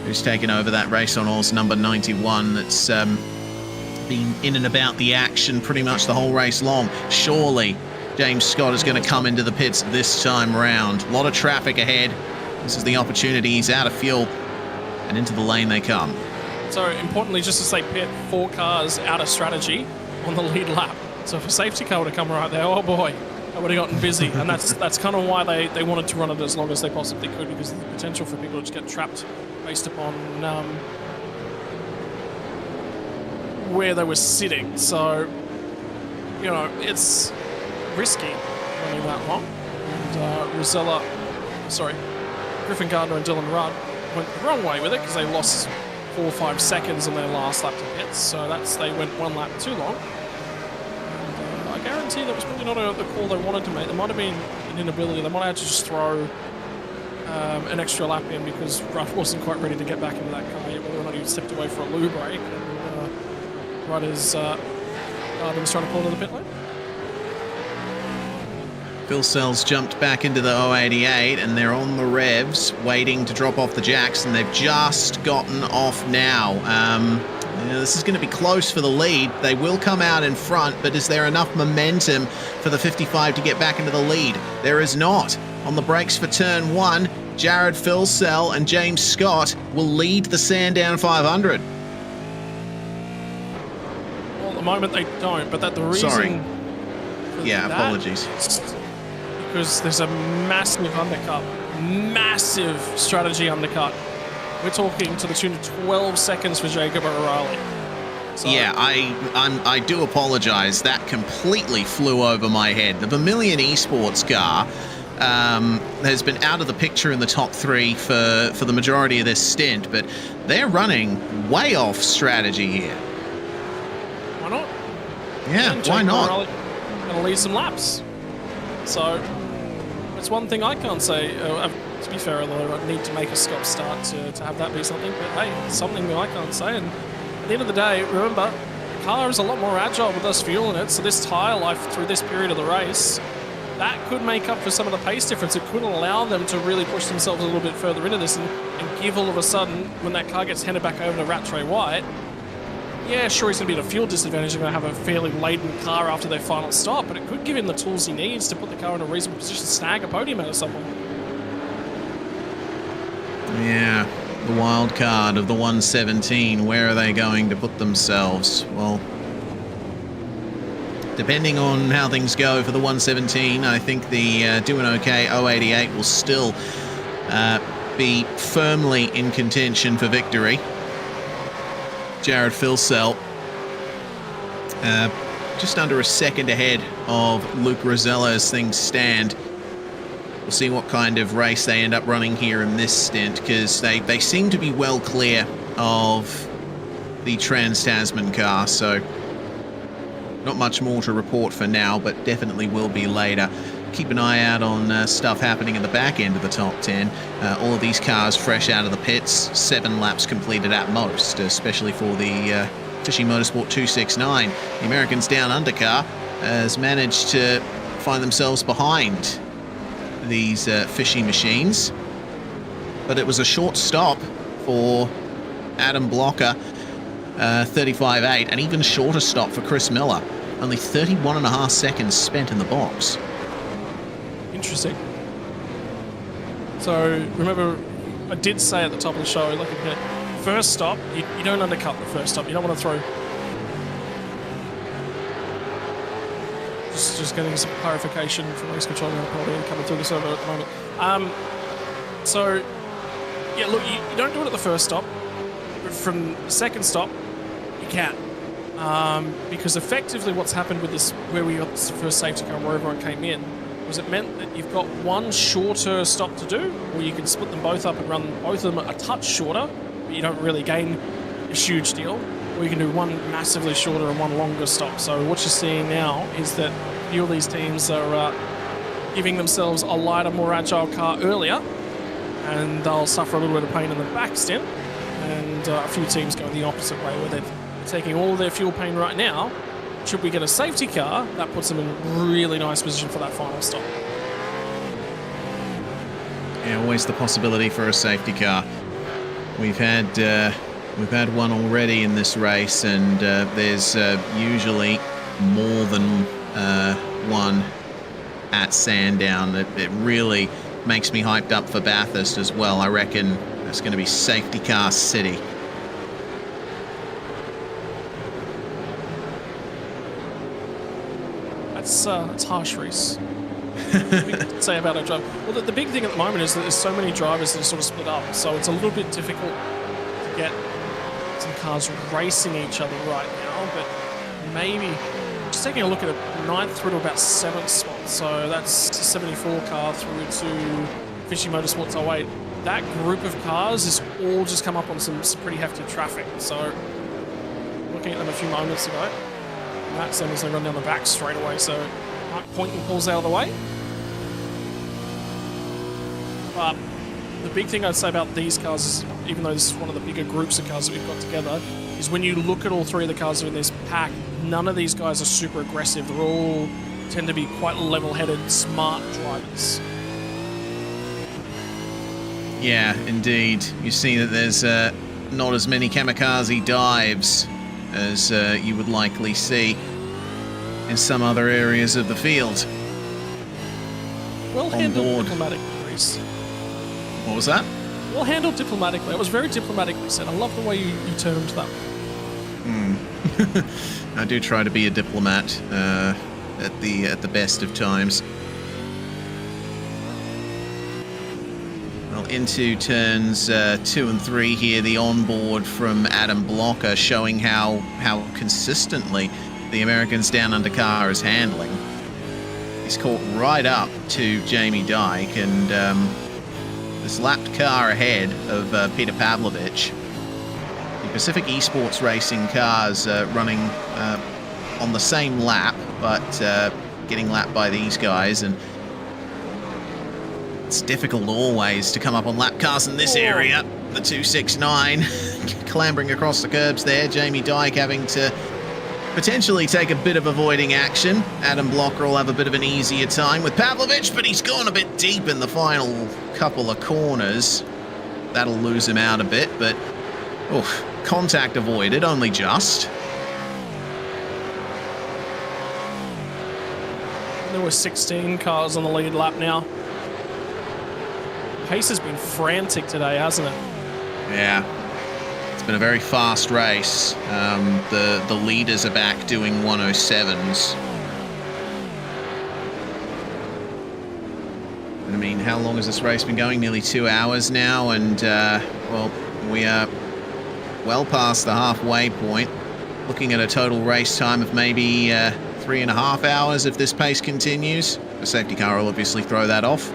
who's taken over that race on Oz number 91. That's been in and about the action pretty much the whole race long. Surely James Scott is going to come into the pits this time round. A lot of traffic ahead. This is the opportunity. He's out of fuel, and into the lane they come. So importantly, just to say, pit 4 cars out of strategy on the lead lap. So if a safety car would have come right there, oh boy, that would have gotten busy. And that's kind of why they wanted to run it as long as they possibly could, because of the potential for people to just get trapped based upon where they were sitting. So, you know, it's risky running that long. And Griffin Gardner and Dylan Rudd went the wrong way with it because they lost 4 or 5 seconds on their last lap to pits. So they went 1 lap too long. And I guarantee that was probably not the call they wanted to make. There might have been an inability. They might have had to just throw an extra lap in because Rudd wasn't quite ready to get back into that car yet, whether or not he stepped away for a loo break. Rudd is Gardner's trying to pull into the pit lane. Phil Sells jumped back into the 088, and they're on the revs, waiting to drop off the jacks, and they've just gotten off now. This is going to be close for the lead. They will come out in front, but is there enough momentum for the 55 to get back into the lead? There is not. On the brakes for turn 1, Jared Philsell and James Scott will lead the Sandown 500. Well, at the moment they don't, but the reason... Sorry. Yeah, apologies. Because there's a massive undercut, massive strategy undercut. We're talking to the tune of 12 seconds for Jacob O'Reilly. So, yeah, I do apologise. That completely flew over my head. The Vermilion Esports car has been out of the picture in the top 3 for the majority of this stint, but they're running way off strategy here. Why not? Yeah, why not? Going to lead some laps. So, it's one thing I can't say. To be fair, although I need to make a SCOPS start to have that be something, but hey, it's something I can't say. And at the end of the day, remember, the car is a lot more agile with less fuel in it, so this tyre life through this period of the race, that could make up for some of the pace difference. It could allow them to really push themselves a little bit further into this and give all of a sudden, when that car gets handed back over to Rattray White, yeah, sure, he's going to be at a fuel disadvantage. They're going to have a fairly laden car after their final stop, but it could give him the tools he needs to put the car in a reasonable position to snag a podium out of someone. Yeah, the wild card of the 117. Where are they going to put themselves? Well, depending on how things go for the 117, I think the Doing OK 088 will still be firmly in contention for victory. Jared Philsell, just under a second ahead of Luke Rosella as things stand. We'll see what kind of race they end up running here in this stint, because they seem to be well clear of the Trans-Tasman car, so not much more to report for now, but definitely will be later. Keep an eye out on stuff happening in the back end of the top 10. All of these cars fresh out of the pits, 7 laps completed at most, especially for the Fishy Motorsport 269. The Americans Down Under car has managed to find themselves behind these Fishy machines, but it was a short stop for Adam Blocker, 35.8, an even shorter stop for Chris Miller, only 31.5 seconds spent in the box. Interesting. So remember, I did say at the top of the show, like first stop, you don't undercut the first stop. You don't want to throw. Just getting some clarification from race control coming through the server at the moment. So yeah, look, you don't do it at the first stop. But from the second stop, you can. Because effectively what's happened with this, where we got the first safety car, where everyone came in, was it meant that you've got one shorter stop to do, or you can split them both up and run both of them a touch shorter, but you don't really gain a huge deal, or you can do one massively shorter and one longer stop. So what you're seeing now is that a few of these teams are giving themselves a lighter, more agile car earlier, and they'll suffer a little bit of pain in the back stint, and a few teams go the opposite way, where they're taking all their fuel pain right now. Should we get a safety car, that puts them in a really nice position for that final stop. Yeah, always the possibility for a safety car. We've had one already in this race, and there's usually more than one at Sandown. It really makes me hyped up for Bathurst as well. I reckon it's going to be safety car city. It's harsh, Reese. What we can say about our drive. Well, the big thing at the moment is that there's so many drivers that are sort of split up, so it's a little bit difficult to get some cars racing each other right now, but maybe just taking a look at it, 9th through to about 7th spot, so that's a 74 car through to Fishy Motorsports 08. That group of cars has all just come up on some pretty hefty traffic, so looking at them a few moments ago, Matt Semmers going to run down the back straight away, so Mike Poynton pulls out of the way. But the big thing I'd say about these cars is, even though this is one of the bigger groups of cars that we've got together, is when you look at all three of the cars in this pack, none of these guys are super aggressive. They all tend to be quite level-headed, smart drivers. Yeah, indeed. You see that there's not as many kamikaze dives as you would likely see in some other areas of the field. Well handled diplomatically, Reese. What was that? Well handled diplomatically. It was very diplomatically said. I love the way you termed that. I do try to be a diplomat at the best of times. Well, into turns 2 and 3 here, the onboard from Adam Blocker showing how consistently the American's down under car is handling. He's caught right up to Jamie Dyke, and this lapped car ahead of Peter Pavlovich. The Pacific Esports Racing cars running on the same lap, but getting lapped by these guys, and it's difficult always to come up on lap cars in this area. The 269 clambering across the curbs there. Jamie Dyke having to potentially take a bit of avoiding action. Adam Blocker will have a bit of an easier time with Pavlovich, but he's gone a bit deep in the final couple of corners. That'll lose him out a bit, but contact avoided, only just. There were 16 cars on the lead lap now. Pace has been frantic today, hasn't it? Yeah. It's been a very fast race. The leaders are back doing 107s. I mean, how long has this race been going? Nearly 2 hours now, and well, we are well past the halfway point. Looking at a total race time of maybe 3.5 hours if this pace continues. The safety car will obviously throw that off.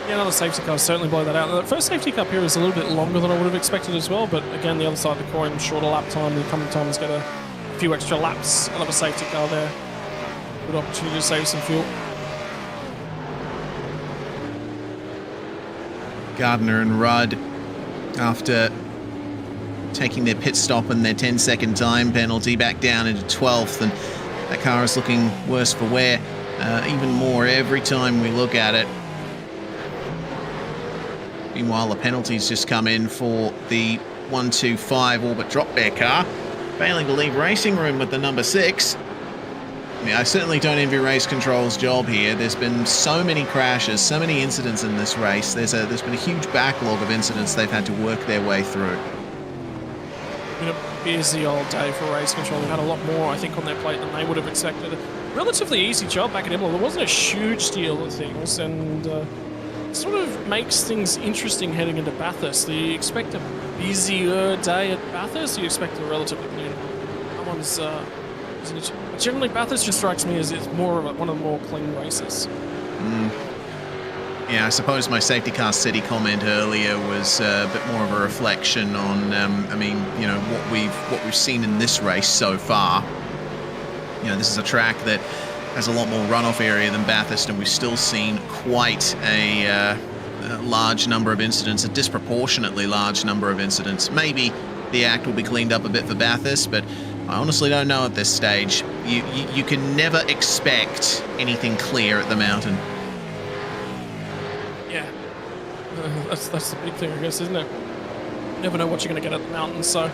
Yeah, another safety car certainly blow that out. The first safety car here is a little bit longer than I would have expected as well, but again, the other side of the coin, shorter lap time. The coming times get a few extra laps out of a safety car there. Good opportunity to save some fuel. Gardner and Rudd, after taking their pit stop and their 10-second time penalty, back down into 12th, and that car is looking worse for wear even more every time we look at it. Meanwhile, the penalties just come in for the 125 Orbit Drop Bear car, failing to leave racing room with the number 6. I mean, I certainly don't envy Race Control's job here. There's been so many crashes, so many incidents in this race. There's been a huge backlog of incidents they've had to work their way through. Been a busy old day for Race Control. They've had a lot more, I think, on their plate than they would have expected. Relatively easy job back at Imola. There wasn't a huge deal of things, and sort of makes things interesting heading into Bathurst. Do you expect a busier day at Bathurst, or do you expect a relatively clean? That one's Generally, Bathurst just strikes me as it's more of one of the more clean races. Yeah, I suppose my safety car city comment earlier was a bit more of a reflection on, I mean, you know, what we've seen in this race so far. You know, this is a track that has a lot more runoff area than Bathurst, and we've still seen quite a large number of incidents, a disproportionately large number of incidents. Maybe the act will be cleaned up a bit for Bathurst, but I honestly don't know at this stage. You can never expect anything clear at the mountain. Yeah, that's the big thing, I guess, isn't it? You never know what you're going to get at the mountain, so...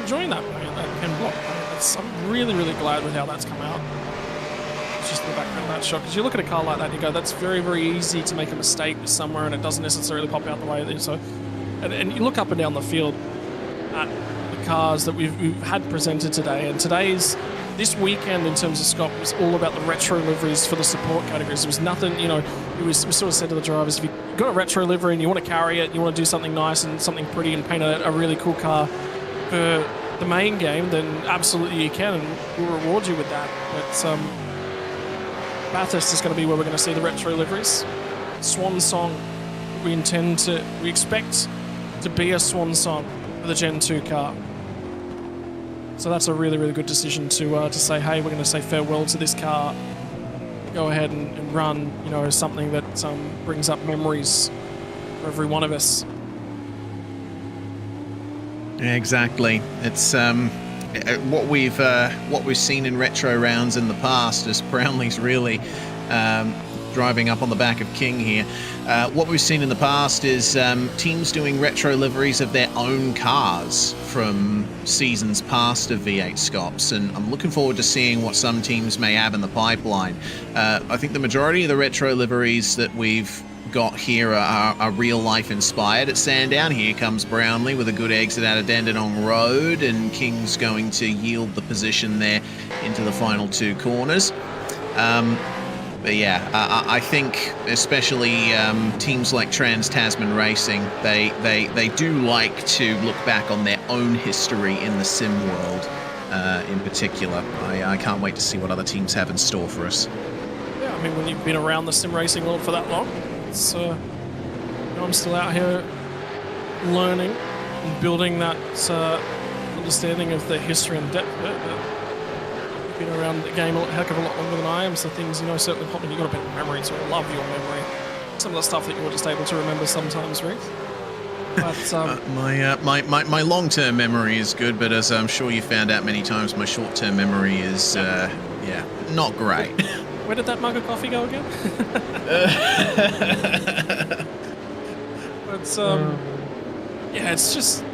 enjoying that pen block. I'm really, really glad with how that's come out. It's just the background of that shot, because you look at a car like that and you go, that's very, very easy to make a mistake somewhere and it doesn't necessarily pop out the way there. So, and you look up and down the field at the cars that we've had presented today, and this weekend in terms of SCOP was all about the retro liveries for the support categories. There was nothing, you know, we sort of said to the drivers, if you've got a retro livery and you want to carry it, you want to do something nice and something pretty and paint a really cool car for the main game, then absolutely you can, and we'll reward you with that. But Bathurst is going to be where we're going to see the retro liveries. Swan song, we expect to be a swan song for the Gen 2 car. So that's a really, really good decision to say, hey, we're going to say farewell to this car. Go ahead and run, you know, something that brings up memories for every one of us. Yeah, exactly. It's what we've seen in retro rounds in the past is Brownlee's really driving up on the back of King here. What we've seen in the past is teams doing retro liveries of their own cars from seasons past of V8SCOPS, and I'm looking forward to seeing what some teams may have in the pipeline. I think the majority of the retro liveries that we've got here are real life inspired at Sandown. Here comes Brownlee with a good exit out of Dandenong Road, and King's going to yield the position there into the final two corners. But yeah, I think especially teams like Trans-Tasman Racing, they do like to look back on their own history in the sim world in particular. I can't wait to see what other teams have in store for us. Yeah, I mean, when you've been around the sim racing world for that long, it's, you know, I'm still out here learning and building that understanding of the history and depth of it. But you've been around the game a heck of a lot longer than I am, so things, you know, certainly pop in. You've got a bit of memory, so I love your memory. Some of the stuff that you're just able to remember sometimes, Reese. But my long-term memory is good, but as I'm sure you found out many times, my short-term memory is yeah, not great. Where did that mug of coffee go again? But yeah, it's just,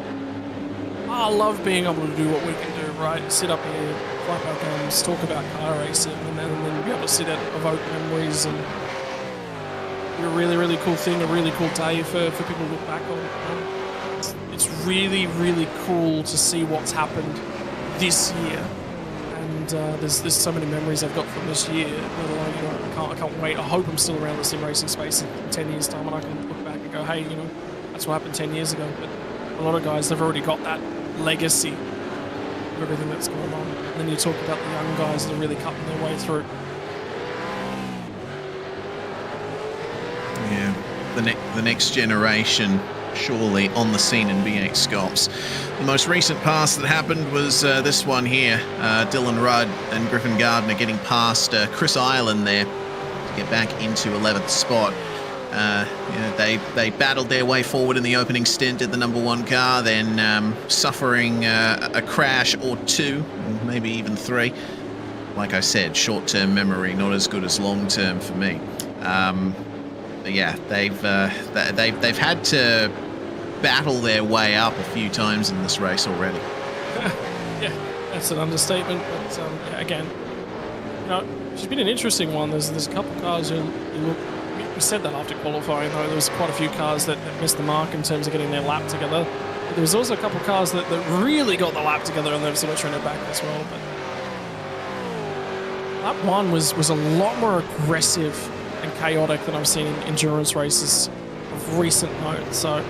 I love being able to do what we can do, right? Sit up here, flap our gums, talk about car racing, and then be able to sit and evoke memories, and be a really, really cool thing, a really cool day for people to look back on. It's really, really cool to see what's happened this year. There's so many memories I've got from this year. Let alone, you know, I can't wait. I hope I'm still around the sim racing space in 10 years' time, and I can look back and go, hey, you know, that's what happened 10 years ago. But a lot of guys, they've already got that legacy of everything that's going on. And then you talk about the young guys that are really cutting their way through. Yeah, the next generation surely on the scene in V8SCOPS. The most recent pass that happened was this one here. Dylan Rudd and Griffin Gardner getting past Chris Ireland there to get back into 11th spot. They battled their way forward in the opening stint at the number one car, then suffering a crash or two, maybe even three. Like I said, short-term memory, not as good as long-term for me. But yeah, they've had to battle their way up a few times in this race already. Yeah, that's an understatement. But yeah, again, you know, it's been an interesting one. There's a couple of cars you look. We said that after qualifying, though, there was quite a few cars that missed the mark in terms of getting their lap together. But there was also a couple of cars that really got the lap together, and they've sort of trended back as well. But lap one was a lot more aggressive and chaotic than I've seen in endurance races of recent note. So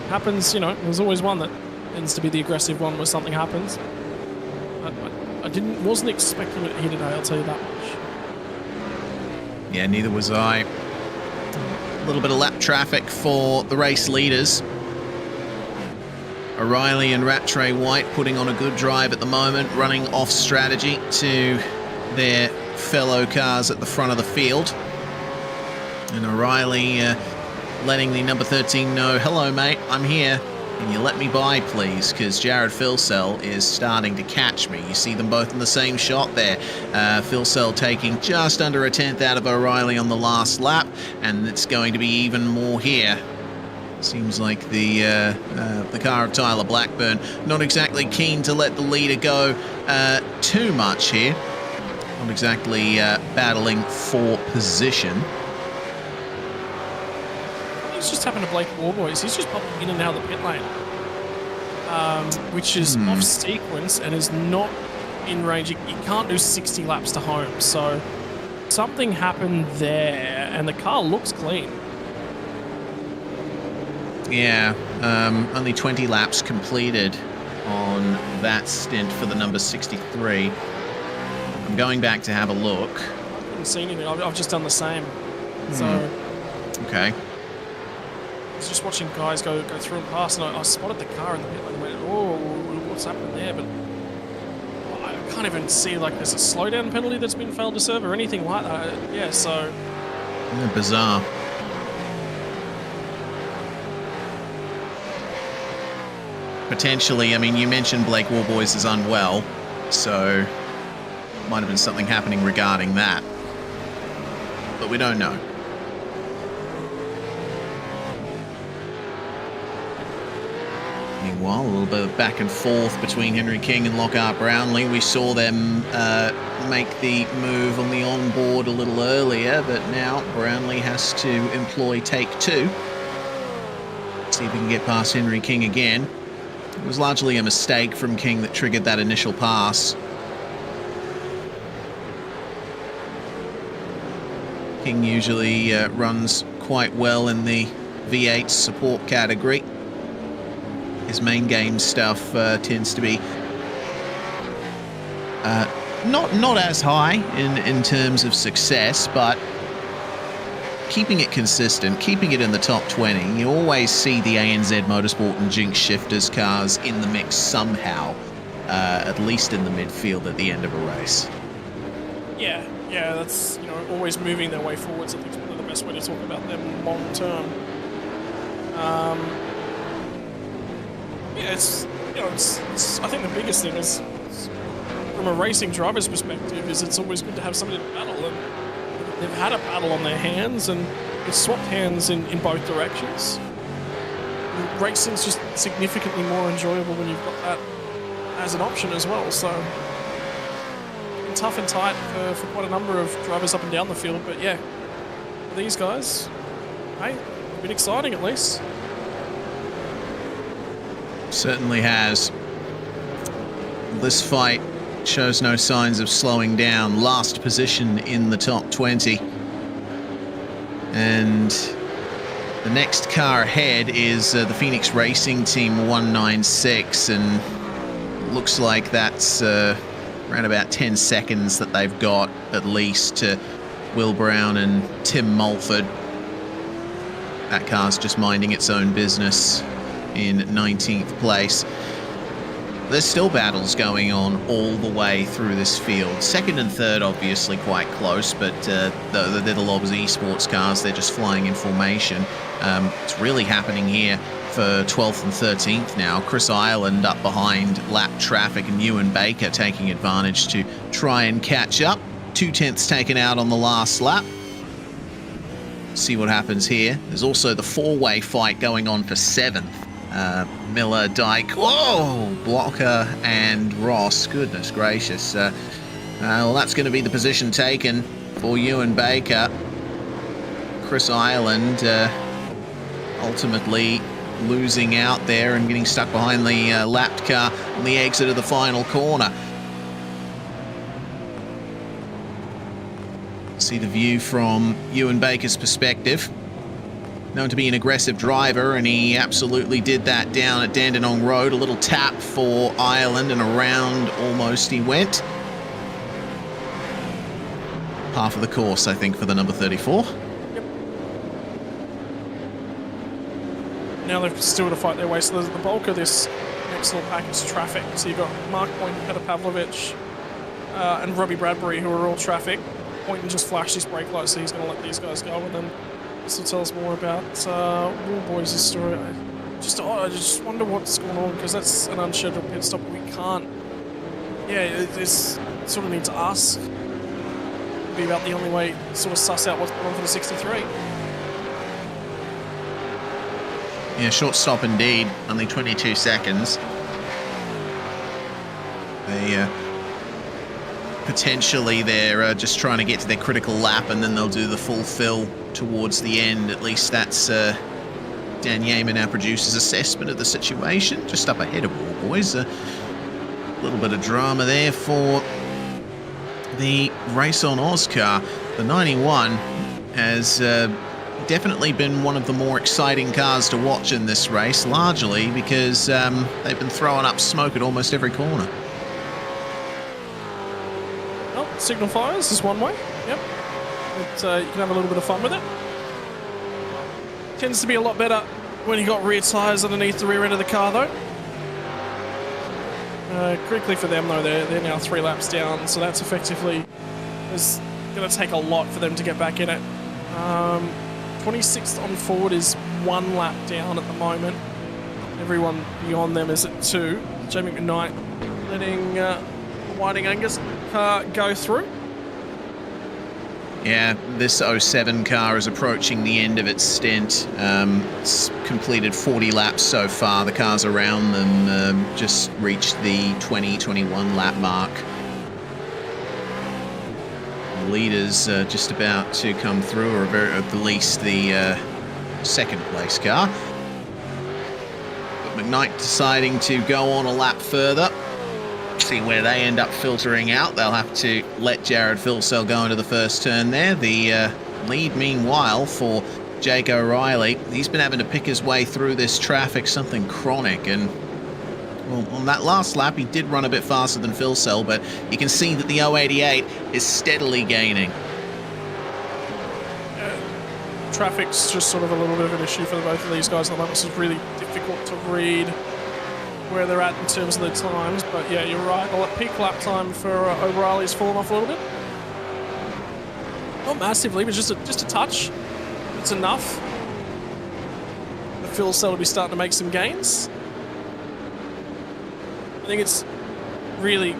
happens, you know, there's always one that tends to be the aggressive one where something happens. Wasn't expecting it here today, I'll tell you that much. Yeah, neither was I. A little bit of lap traffic for the race leaders. O'Reilly and Rattray White putting on a good drive at the moment, running off strategy to their fellow cars at the front of the field. And O'Reilly letting the number 13 know, hello mate, I'm here. Can you let me by, please? Because Jared Filsell is starting to catch me. You see them both in the same shot there. Filsell taking just under a tenth out of O'Reilly on the last lap, and it's going to be even more here. Seems like the car of Tyler Blackburn not exactly keen to let the leader go too much here. Not exactly battling for position. He's just happened to Blake Warboys. He's just popping in and out of the pit lane, which is off sequence and is not in range. You can't do 60 laps to home, so something happened there, and the car looks clean. Yeah, only 20 laps completed on that stint for the number 63. I'm going back to have a look. I haven't seen anything. I've just done the same. So okay. I was just watching guys go through and pass, and I spotted the car in the pit lane and went, oh, what's happening there? But I can't even see, like, there's a slowdown penalty that's been failed to serve or anything like that. Yeah, so... Yeah, bizarre. Potentially, I mean, you mentioned Blake Warboys is unwell, so might have been something happening regarding that. But we don't know. Meanwhile, a little bit of back and forth between Henry King and Lockhart Brownlee. We saw them make the move on the onboard a little earlier, but now Brownlee has to employ take two. See if he can get past Henry King again. It was largely a mistake from King that triggered that initial pass. King usually runs quite well in the V8 support category. His main game stuff tends to be not as high in terms of success, but keeping it consistent, keeping it in the top 20. You always see the ANZ Motorsport and Jinx Shifters cars in the mix somehow, at least in the midfield at the end of a race. Yeah, that's, always moving their way forwards. I think it's one of the best way to talk about them long term. It's I think the biggest thing is, from a racing driver's perspective, is it's always good to have somebody to battle, and they've had a battle on their hands, and it's swapped hands in both directions. Racing's just significantly more enjoyable when you've got that as an option as well, so it's been tough and tight for quite a number of drivers up and down the field, but yeah, for these guys, hey, a bit exciting at least. Certainly has. This fight shows no signs of slowing down. Last position in the top 20. And the next car ahead is the Phoenix Racing Team 196, and looks like that's around about 10 seconds that they've got at least to Will Brown and Tim Mulford. That car's just minding its own business in 19th place. There's still battles going on all the way through this field. Second and third obviously quite close, but they're the Lobs Esports cars. They're just flying in formation. It's really happening here for 12th and 13th now. Chris Ireland up behind lap traffic, and Ewan Baker taking advantage to try and catch up. 2/10 taken out on the last lap. See what happens here. There's also the four-way fight going on for 7th. Miller, Dyke, whoa, Blocker and Ross. Goodness gracious. Well, that's going to be the position taken for Ewan Baker. Chris Ireland ultimately losing out there and getting stuck behind the lapped car on the exit of the final corner. See the view from Ewan Baker's perspective. known to be an aggressive driver, and he absolutely did that down at Dandenong Road. A little tap for Ireland, and around almost he went. Half of the course, I think, for the number 34. Yep. Now they've still to fight their way, so the bulk of this next little pack is traffic. So you've got Mark Point, Peter Pavlovich, and Robbie Bradbury, who are all traffic. Poynton just flashed his brake light, so he's going to let these guys go, and then this will tell us more about Wall Boys' story. I just wonder what's going on, because that's an unscheduled pit stop. We can't. Yeah, this sort of need to ask. It'd be about the only way to sort of suss out what's going on for the 63. Yeah, short stop indeed. Only 22 seconds. They potentially they're just trying to get to their critical lap, and then they'll do the full fill towards the end. At least that's Dan Yeaman, our producer's assessment of the situation. Just up ahead of Wall Boys. A little bit of drama there for the Race on Oz car. The 91 has definitely been one of the more exciting cars to watch in this race, largely because they've been throwing up smoke at almost every corner. Oh, signal fires is one way. Yep. But, you can have a little bit of fun with it. Tends to be a lot better when you got rear tyres underneath the rear end of the car, though. Quickly for them, though, they're now 3 laps down, so that's effectively it's going to take a lot for them to get back in it. 26th on forward is 1 lap down at the moment. Everyone beyond them is at 2. Jamie McKnight letting Whiting Angus car go through. Yeah, this 07 car is approaching the end of its stint. It's completed 40 laps so far. The cars around them just reached the 20-21 lap mark. The leaders just about to come through, or at the least the second place car. But McKnight deciding to go on a lap further. See where they end up filtering out. They'll have to let Jared Filsell go into the first turn there. The lead, meanwhile, for Jake O'Reilly. He's been having to pick his way through this traffic, something chronic. And well, on that last lap, he did run a bit faster than Filsell, but you can see that the 088 is steadily gaining. Traffic's just sort of a little bit of an issue for both of these guys at the moment. It's really difficult to read where they're at in terms of their times, but yeah, you're right. The peak lap time for O'Reilly's fallen off a little bit. Not massively, but just a touch. It's enough. The Filsell will be starting to make some gains. I think it's really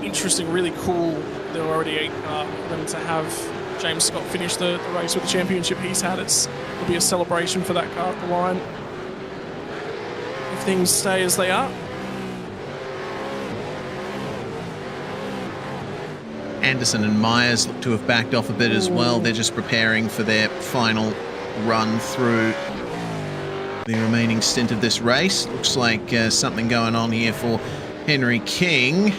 interesting, really cool. They're already them to have James Scott finish the race with the championship he's had. It'll be a celebration for that car at the line. If things stay as they are. Anderson and Myers look to have backed off a bit as well. They're just preparing for their final run through the remaining stint of this race. Looks like something going on here for Henry King.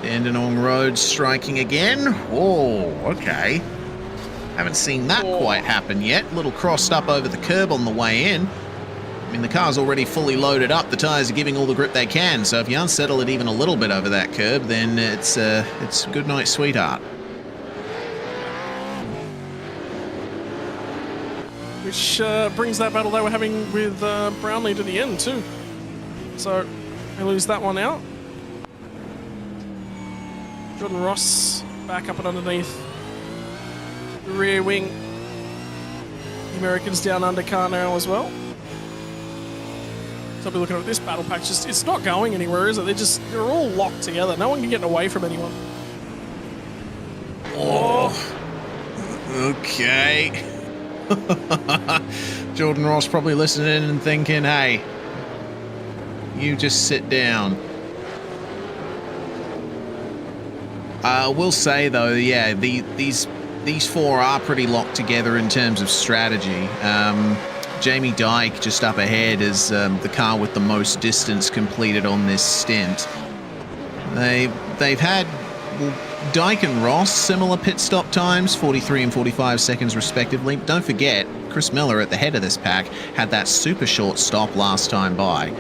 Dandenong Road striking again. Oh, okay. Haven't seen that quite happen yet. A little crossed up over the curb on the way in. I mean, the car's already fully loaded up. The tyres are giving all the grip they can. So if you unsettle it even a little bit over that curb, then it's good night, sweetheart. Which brings that battle they were having with Brownlee to the end too. So they lose that one out. Jordan Ross back up and underneath the rear wing. The Americans down under car now as well. So I'll be looking at this battle pack. It's not going anywhere, is it? They're all locked together. No one can get away from anyone. Oh, okay. Jordan Ross probably listening and thinking, hey, you just sit down. I will say though, yeah, these four are pretty locked together in terms of strategy. Jamie Dyke just up ahead is the car with the most distance completed on this stint. They've had Dyke and Ross, similar pit stop times, 43 and 45 seconds respectively. Don't forget, Chris Miller at the head of this pack had that super short stop last time by.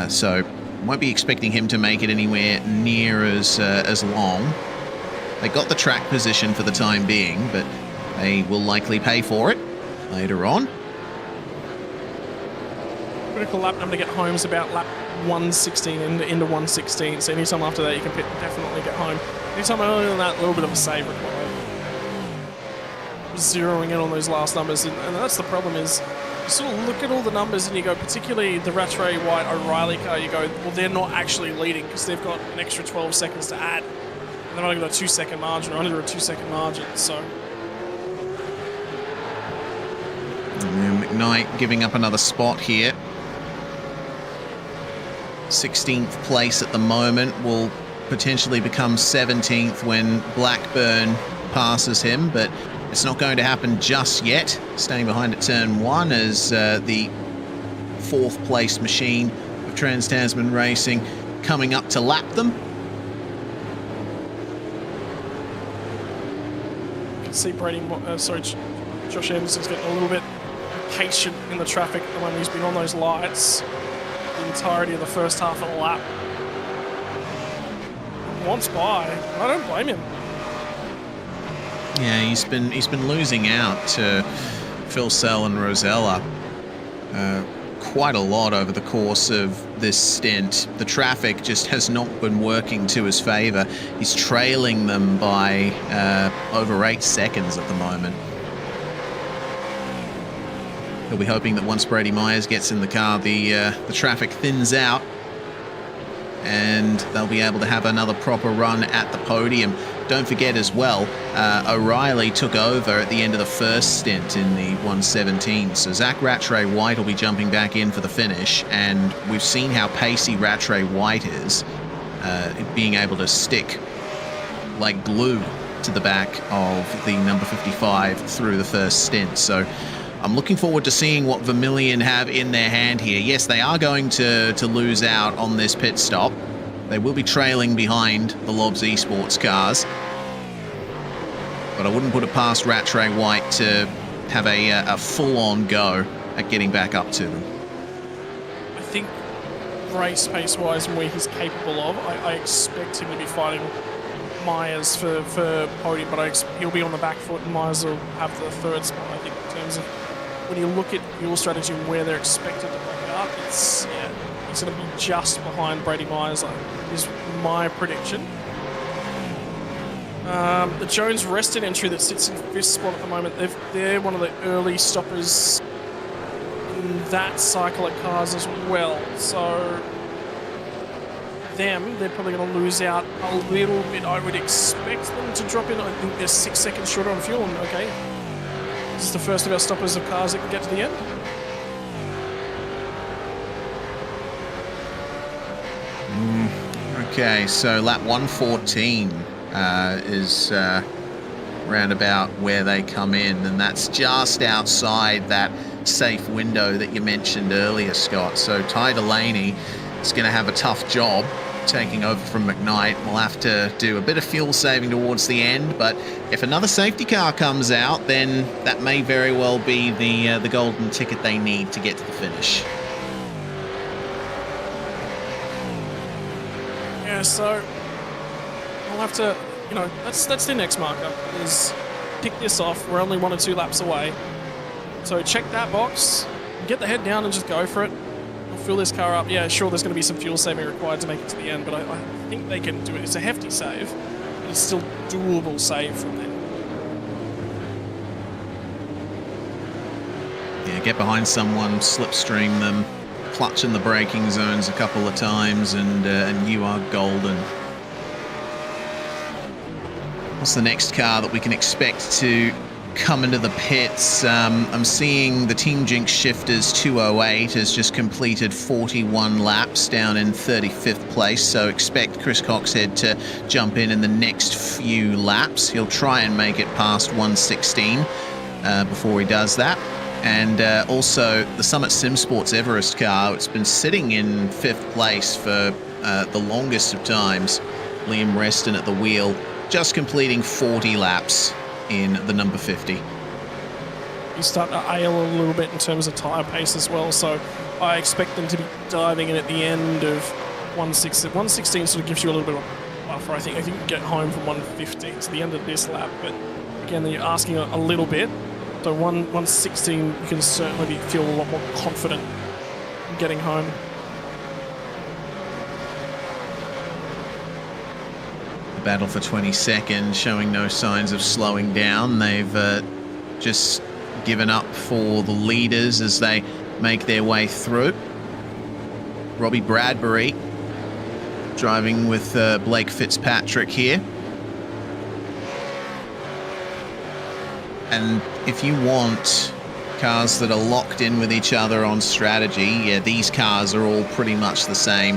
So won't be expecting him to make it anywhere near as long. They got the track position for the time being, but they will likely pay for it later on. Critical lap number to get home is about lap 116 into 116. So anytime after that, you can definitely get home. Anytime earlier than that, a little bit of a save required. Zeroing in on those last numbers, and that's the problem is you sort of look at all the numbers and you go, particularly the Rattray White O'Reilly car, you go, well, they're not actually leading because they've got an extra 12 seconds to add. And they've only got a 2-second margin, or under a 2-second margin, so. And McKnight giving up another spot here. 16th place at the moment, will potentially become 17th when Blackburn passes him, but it's not going to happen just yet. Staying behind at turn 1 as the 4th place machine of Trans-Tasman Racing coming up to lap them. You can see Josh Anderson's getting a little bit patient in the traffic at the moment. He's been on those lights the entirety of the first half of the lap. Wants by. I don't blame him. Yeah, he's been losing out to Phil Sell and Rosella quite a lot over the course of this stint. The traffic just has not been working to his favour. He's trailing them by over 8 seconds at the moment. He'll be hoping that once Brady Myers gets in the car, the traffic thins out and they'll be able to have another proper run at the podium. Don't forget as well, O'Reilly took over at the end of the first stint in the 117. So Zach Rattray White will be jumping back in for the finish, and we've seen how pacey Rattray White is, being able to stick like glue to the back of the number 55 through the first stint. So I'm looking forward to seeing what Vermilion have in their hand here. Yes, they are going to lose out on this pit stop. They will be trailing behind the Lobs Esports cars. But I wouldn't put it past Rattray White to have a full-on go at getting back up to them. I think race pace-wise and where he's capable of, I expect him to be fighting Myers for podium, but he'll be on the back foot and Myers will have the third spot, I think, in terms of when you look at fuel strategy and where they're expected to pick it up, it's going to be just behind Brady Myers, is my prediction. The Jones rested entry that sits in 5th spot at the moment, they're one of the early stoppers in that cycle at cars as well. So they're probably going to lose out a little bit. I would expect them to drop in. I think they're 6 seconds shorter on fuel. And okay, this is the first of our stoppers of cars that can get to the end. Okay, so lap 114 is round about where they come in, and that's just outside that safe window that you mentioned earlier, Scott. So Ty Delaney is going to have a tough job taking over from McKnight. We'll have to do a bit of fuel saving towards the end, but if another safety car comes out, then that may very well be the golden ticket they need to get to the finish. Yeah, so we'll have to, that's the next marker, is tick this off. We're only 1 or 2 laps away. So check that box, get the head down and just go for it. We'll fill this car up. Yeah, sure, there's going to be some fuel saving required to make it to the end, but I think they can do it. It's a hefty save, but it's still doable save from there. Yeah, get behind someone, slipstream them, clutch in the braking zones a couple of times, and you are golden. What's the next car that we can expect to come into the pits? I'm seeing the Team Jinx Shifters 208 has just completed 41 laps down in 35th place, so expect Chris Coxhead to jump in the next few laps. He'll try and make it past 116 before he does that. And also the Summit Sim Sports Everest car, it's been sitting in 5th place for the longest of times. Liam Reston at the wheel just completing 40 laps in the number 50. You start to ail a little bit in terms of tyre pace as well, so I expect them to be diving in at the end of 116. 116 sort of gives you a little bit of a buffer. I think you can get home from 115 to the end of this lap, but again, you're asking a little bit. So 116, you can certainly feel a lot more confident in getting home. The battle for 22nd, showing no signs of slowing down. They've just given up for the leaders as they make their way through. Robbie Bradbury driving with Blake Fitzpatrick here. And if you want cars that are locked in with each other on strategy, yeah, these cars are all pretty much the same.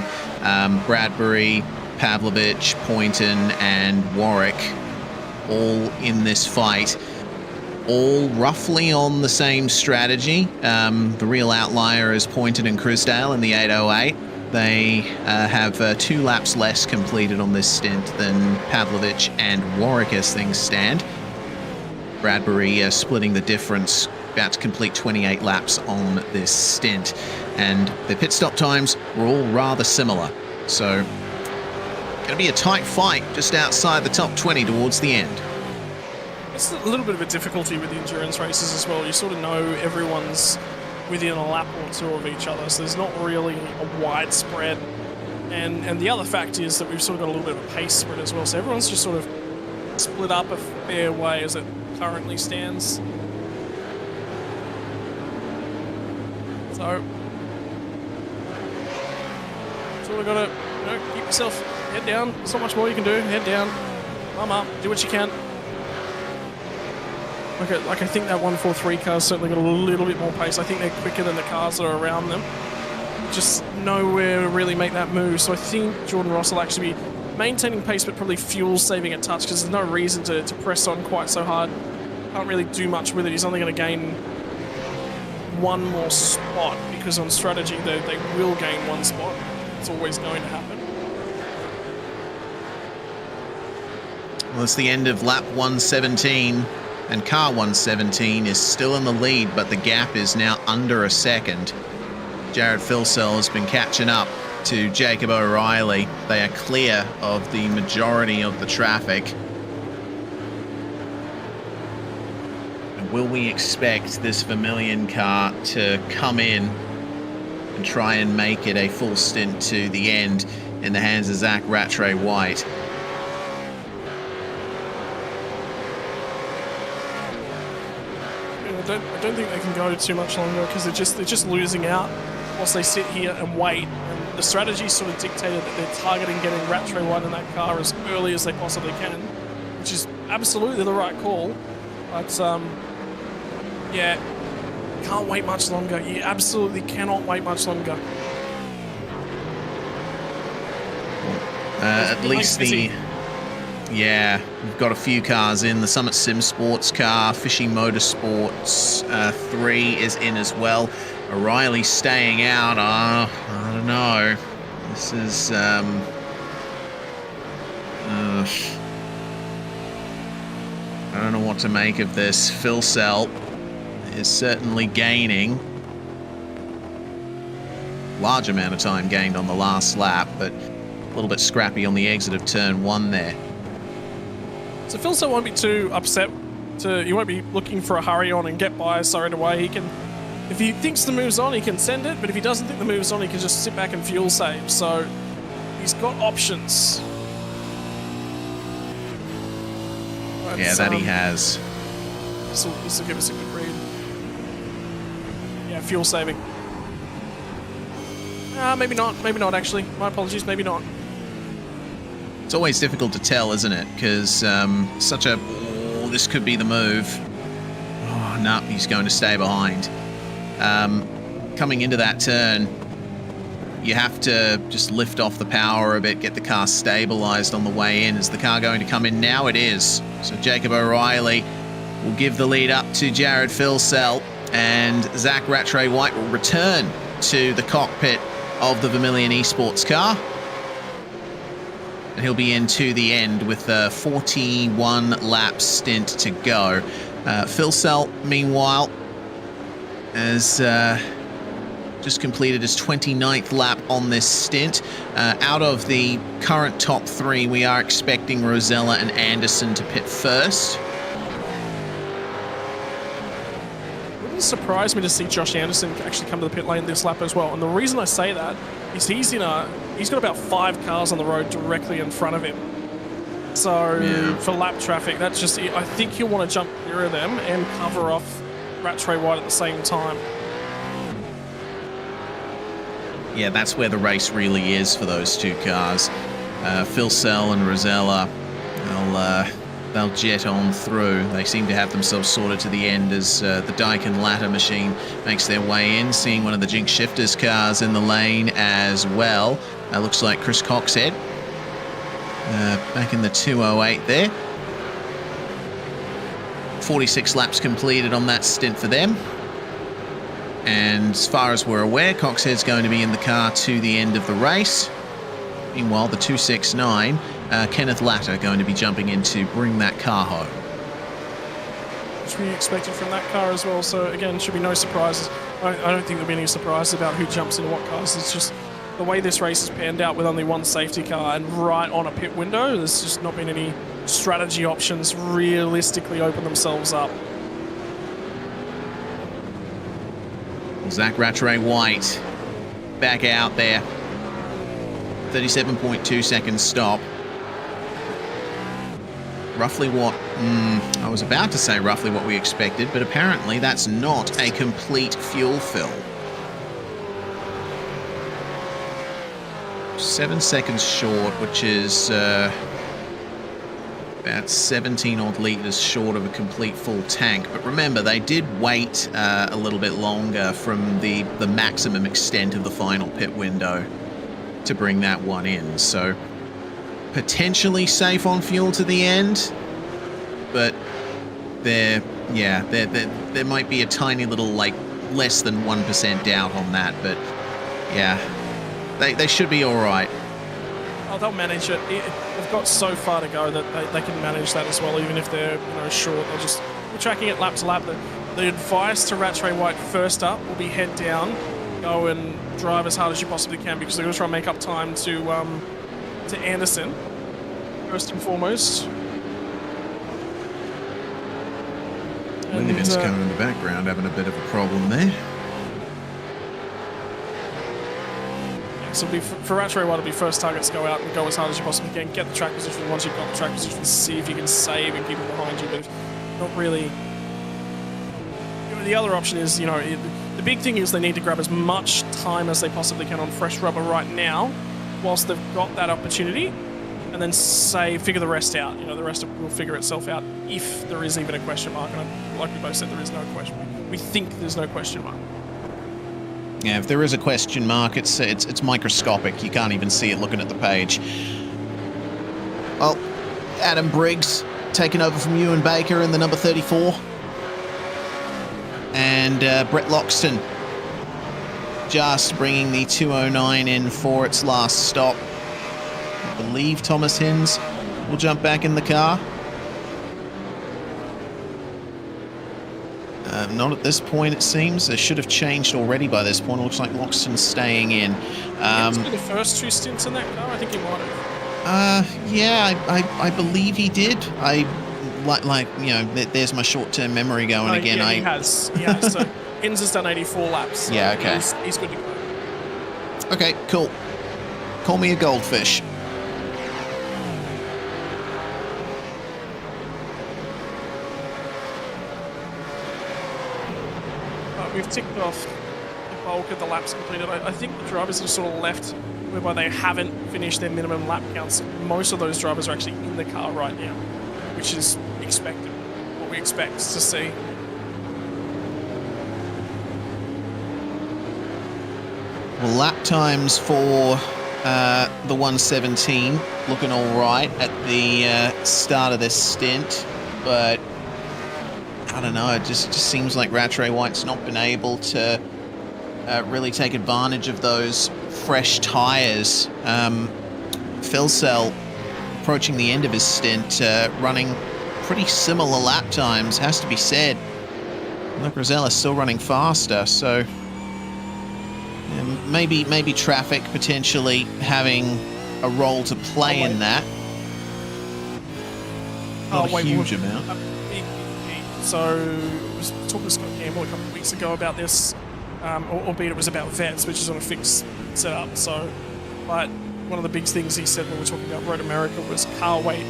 Bradbury, Pavlovich, Poynton, and Warwick all in this fight. All roughly on the same strategy. The real outlier is Poynton and Crisdale in the 808. They have 2 laps less completed on this stint than Pavlovich and Warwick as things stand. Bradbury splitting the difference, about to complete 28 laps on this stint. And the pit stop times were all rather similar. So, going to be a tight fight just outside the top 20 towards the end. It's a little bit of a difficulty with the endurance races as well. You sort of know everyone's within a lap or two of each other, so there's not really a wide spread. And the other fact is that we've sort of got a little bit of a pace spread as well, so everyone's just sort of split up a fair way as it currently stands. So, sort of got to, keep yourself head down. There's not much more you can do. Head down, arm up, do what you can. Like I think that 143 car's certainly got a little bit more pace. I think they're quicker than the cars that are around them. Just nowhere to really make that move. So I think Jordan Ross will actually be maintaining pace, but probably fuel saving a touch because there's no reason to press on quite so hard. Can't really do much with it. He's only going to gain one more spot because on strategy they will gain one spot. It's always going to happen. Well, it's the end of lap 117. And car 117 is still in the lead, but the gap is now under a second. Jared Filsell has been catching up to Jacob O'Reilly. They are clear of the majority of the traffic. And will we expect this Vermilion car to come in and try and make it a full stint to the end in the hands of Zach Rattray-White? I don't think they can go too much longer because they're just losing out whilst they sit here and wait. And the strategy sort of dictated that they're targeting getting Rattray-White in that car as early as they possibly can, which is absolutely the right call. But yeah, can't wait much longer. You absolutely cannot wait much longer. At least yeah, we've got a few cars in. The Summit Sim Sports car, Fishy Motorsports 3 is in as well. O'Reilly staying out. I don't know. This is I don't know what to make of this. Filsell is certainly gaining. Large amount of time gained on the last lap, but a little bit scrappy on the exit of turn 1 there. So Filsell won't be too upset. He won't be looking for a hurry on and get by straight away. He can, if he thinks the move's on, he can send it. But if he doesn't think the move's on, he can just sit back and fuel save. So he's got options. But, yeah, that he has. This will give us a good read. Yeah, fuel saving. Maybe not. Maybe not, actually. My apologies. Maybe not. It's always difficult to tell, isn't it? Because this could be the move. Oh, no, he's going to stay behind. Coming into that turn, you have to just lift off the power a bit, get the car stabilized on the way in. Is the car going to come in now? It is. So Jacob O'Reilly will give the lead up to Jared Filsell, and Zach Rattray-White will return to the cockpit of the Vermilion Esports car. And he'll be into the end with a 41 lap stint to go. Phil Sell, meanwhile, has just completed his 29th lap on this stint. Out of the current top 3, we are expecting Rosella and Anderson to pit first. It wouldn't surprise me to see Josh Anderson actually come to the pit lane this lap as well. And the reason I say that is he's got about 5 cars on the road directly in front of him. So for lap traffic, that's just it. I think he'll want to jump clear of them and cover off Rattray White at the same time. Yeah, that's where the race really is for those 2 cars. Phil Sell and Rosella, they'll jet on through. They seem to have themselves sorted to the end as the Daikin ladder machine makes their way in, seeing one of the Jinx Shifters cars in the lane as well. Looks like Chris Coxhead back in the 208 there. 46 laps completed on that stint for them. And as far as we're aware, Coxhead's going to be in the car to the end of the race. Meanwhile, the 269, Kenneth Latter going to be jumping in to bring that car home. Which we expected from that car as well, so again, should be no surprises. I don't think there'll be any surprises about who jumps into what cars. It's just the way this race has panned out with only 1 safety car and right on a pit window, there's just not been any strategy options realistically open themselves up. Zach Rattray White back out there. 37.2 seconds stop. Roughly what, I was about to say roughly what we expected, but apparently that's not a complete fuel fill. 7 seconds short, which is about 17 odd litres short of a complete full tank. But remember, they did wait a little bit longer from the maximum extent of the final pit window to bring that one in. So potentially safe on fuel to the end, but there might be a tiny little, like, less than 1% doubt on that. But yeah, they should be all right. Oh, they'll manage it. They've got so far to go that they can manage that as well, even if they're short. They'll just be tracking it lap to lap. The advice to Rattray White first up will be head down, go and drive as hard as you possibly can, because they're going to try and make up time to Anderson first and foremost. Williams coming in the background, having a bit of a problem there. So for Rattray White, it'll be first targets, go out and go as hard as you possibly can. Get the track position. Once you've got the track position, see if you can save and keep them behind you. But if not really. The other option is, the big thing is they need to grab as much time as they possibly can on fresh rubber right now, whilst they've got that opportunity, and then figure the rest out. The rest will figure itself out if there is even a question mark. And like we both said, there is no question. We think there's no question mark. Yeah, if there is a question mark, it's microscopic. You can't even see it looking at the page. Well, Adam Briggs taking over from Ewan Baker in the number 34. And Brett Loxton just bringing the 209 in for its last stop. I believe Thomas Hinds will jump back in the car. Not at this point, it seems. It should have changed already by this point. It looks like Loxton's staying in. The first 2 stints in that car, I think he might have. Yeah, I believe he did. There's my short-term memory going again. Yeah, he has. So Hinds has done 84 laps. So yeah, okay. He's good to go. Okay, cool. Call me a goldfish. We've ticked off the bulk of the laps completed. I think the drivers have sort of left whereby they haven't finished their minimum lap counts. Most of those drivers are actually in the car right now, which is expected, what we expect to see. Well, lap times for the 117 looking all right at the start of this stint, but I don't know, it just seems like Rattray White's not been able to really take advantage of those fresh tyres. Phil Sell approaching the end of his stint, running pretty similar lap times, has to be said. Look, Rosella's still running faster, so maybe traffic potentially having a role to play in that. Not a huge amount. So I was talking to Scott Campbell a couple of weeks ago about this, albeit it was about VETS, which is on a fixed setup. So, but one of the big things he said when we were talking about Road America was car weight.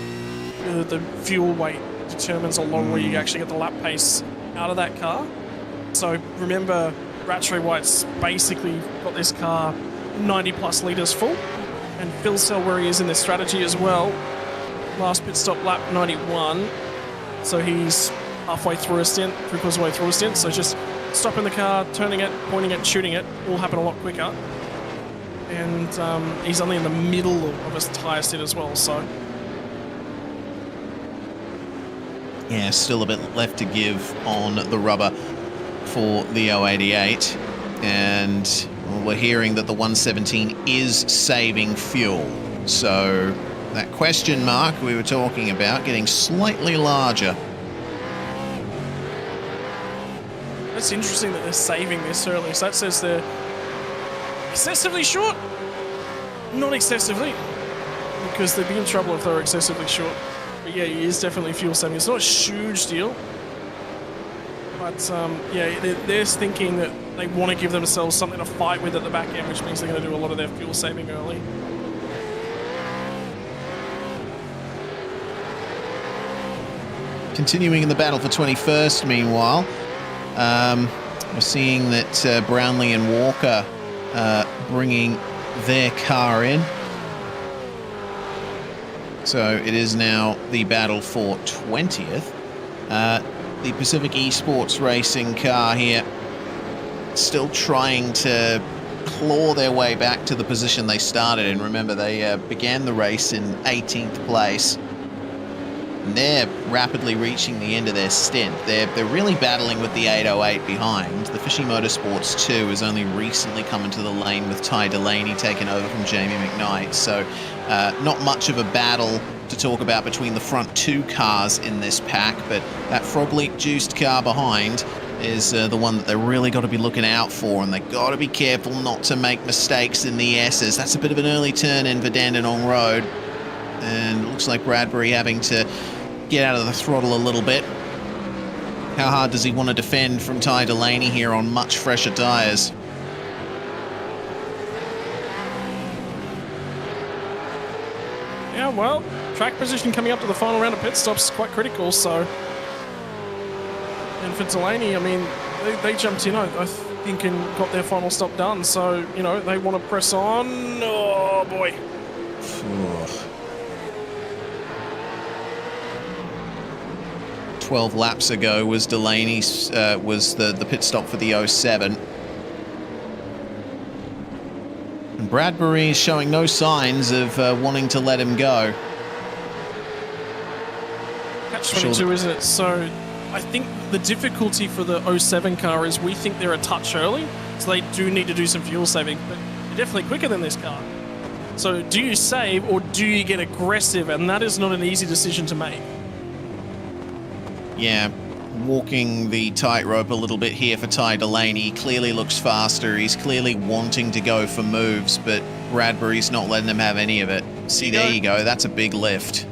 The fuel weight determines how long where you actually get the lap pace out of that car. So remember, Rattray White's basically got this car 90 plus litres full, and Phil Sell where he is in this strategy as well. Last pit stop lap 91, so he's halfway through a stint, three-quarters of the way through a stint, so just stopping the car, turning it, pointing it, shooting it, all happen a lot quicker. And he's only in the middle of his tyre stint as well, so... Yeah, still a bit left to give on the rubber for the 088, and we're hearing that the 117 is saving fuel, so that question mark we were talking about getting slightly larger. It's interesting that they're saving this early, so that says they're excessively short? Not excessively, because they'd be in trouble if they were excessively short. But yeah, it is definitely fuel saving. It's not a huge deal, but yeah, they're thinking that they want to give themselves something to fight with at the back end, which means they're going to do a lot of their fuel saving early. Continuing in the battle for 21st, meanwhile, we're seeing that Brownlee and Walker bringing their car in. So it is now the battle for 20th. The Pacific Esports Racing car here still trying to claw their way back to the position they started in. Remember, they began the race in 18th place. And they're rapidly reaching the end of their stint. They're really battling with the 808 behind. The Fishy Motorsports 2 has only recently come into the lane with Ty Delaney taken over from Jamie McKnight. So not much of a battle to talk about between the front two cars in this pack, but that Frog Leak juiced car behind is the one that they've really got to be looking out for, and they've got to be careful not to make mistakes in the S's. That's a bit of an early turn in for Dandenong Road, and it looks like Bradbury having to get out of the throttle a little bit. How hard does he want to defend from Ty Delaney here on much fresher tyres? Yeah, well, track position coming up to the final round of pit stops is quite critical, so... And for Delaney, I mean, they jumped in, I think, and got their final stop done, so, you know, they want to press on. Oh, boy. 12 laps ago was Delaney's, was the pit stop for the 07. And Bradbury is showing no signs of wanting to let him go. Catch 22, isn't it? So I think the difficulty for the 07 car is we think they're a touch early, so they do need to do some fuel saving, but they're definitely quicker than this car. So do you save or do you get aggressive? And that is not an easy decision to make. Yeah, walking the tightrope a little bit here for Ty Delaney. He clearly looks faster. He's clearly wanting to go for moves, but Bradbury's not letting him have any of it. See, there you go. That's a big lift.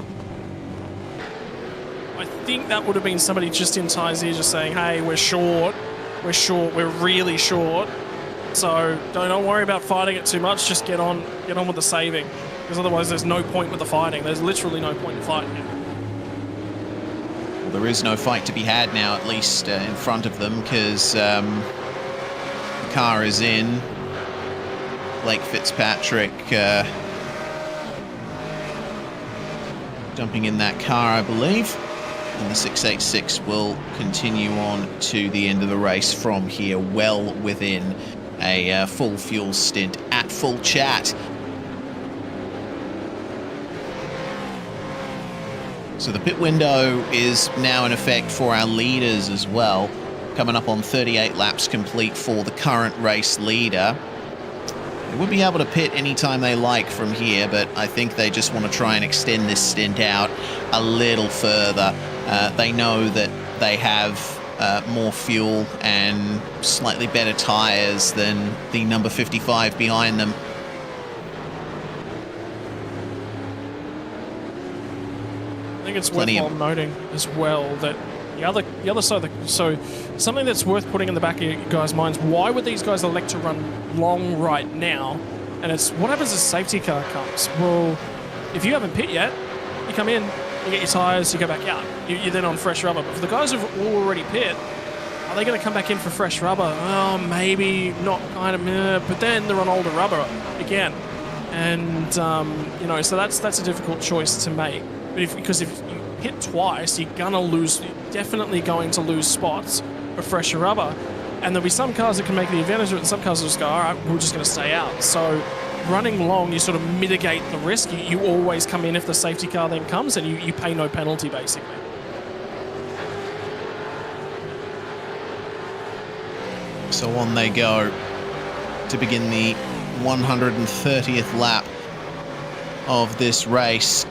I think that would have been somebody just in Ty's ear just saying, hey, we're short, we're really short. So don't worry about fighting it too much. Just get on with the saving, because otherwise there's no point with the fighting. There's literally no point in fighting it. There is no fight to be had now, at least in front of them, because the car is in. Blake Fitzpatrick jumping in that car, I believe. And the 686 will continue on to the end of the race from here, well within a full fuel stint at full chat. So the pit window is now in effect for our leaders as well, coming up on 38 laps complete for the current race leader. They would be able to pit anytime they like from here, but I think they just want to try and extend this stint out a little further. They know that they have more fuel and slightly better tyres than the number 55 behind them. I think it's worthwhile noting as well that the other side of the, so something that's worth putting in the back of you guys' minds, why would these guys elect to run long right now? And it's what happens as safety car comes? Well, if you haven't pit yet, you come in, you get your tyres, you go back out. You're then on fresh rubber. But for the guys who've already pit, are they going to come back in for fresh rubber? Oh, maybe not, kind of, but then they're on older rubber again. And, you know, so that's a difficult choice to make. But because if you hit twice, you're definitely going to lose spots for fresher rubber. And there'll be some cars that can make the advantage of it, and some cars will just go, all right, we're just going to stay out. So running long, you sort of mitigate the risk. You always come in if the safety car then comes, and you pay no penalty, basically. So on they go to begin the 130th lap of this race.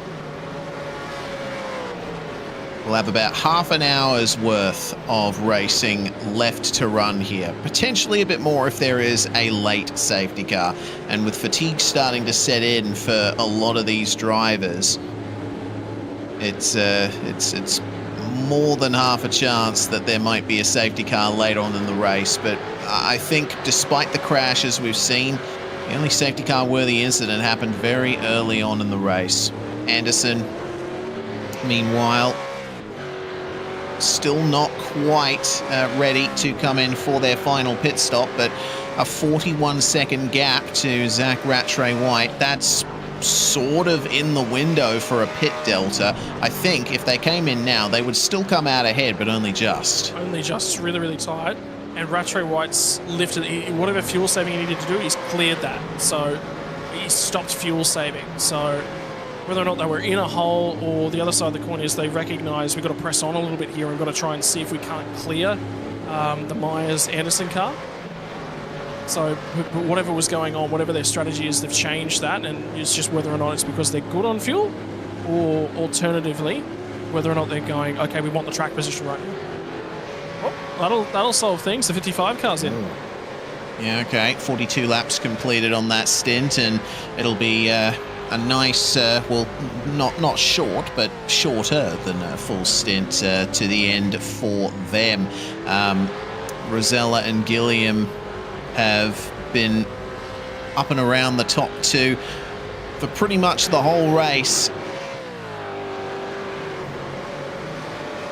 We'll have about half an hour's worth of racing left to run here. Potentially a bit more if there is a late safety car. And with fatigue starting to set in for a lot of these drivers, it's more than half a chance that there might be a safety car later on in the race. But I think despite the crashes we've seen, the only safety car worthy incident happened very early on in the race. Anderson, meanwhile, still not quite ready to come in for their final pit stop, but a 41-second gap to Zach Rattray-White. That's sort of in the window for a pit delta. I think if they came in now, they would still come out ahead, but only just. Only just, really, really tight. And Rattray-White's lifted, whatever fuel saving he needed to do, he's cleared that. So he stopped fuel saving. So whether or not they were in a hole or the other side of the coin is they recognise we've got to press on a little bit here and we've got to try and see if we can't clear the Myers-Anderson car. So whatever was going on, whatever their strategy is, they've changed that, and it's just whether or not it's because they're good on fuel, or alternatively, whether or not they're going, okay, we want the track position right now. Well, that'll solve things. The 55 car's in. Yeah, okay. 42 laps completed on that stint, and it'll be a nice, well, not short, but shorter than a full stint to the end for them. Rosella and Gilliam have been up and around the top two for pretty much the whole race.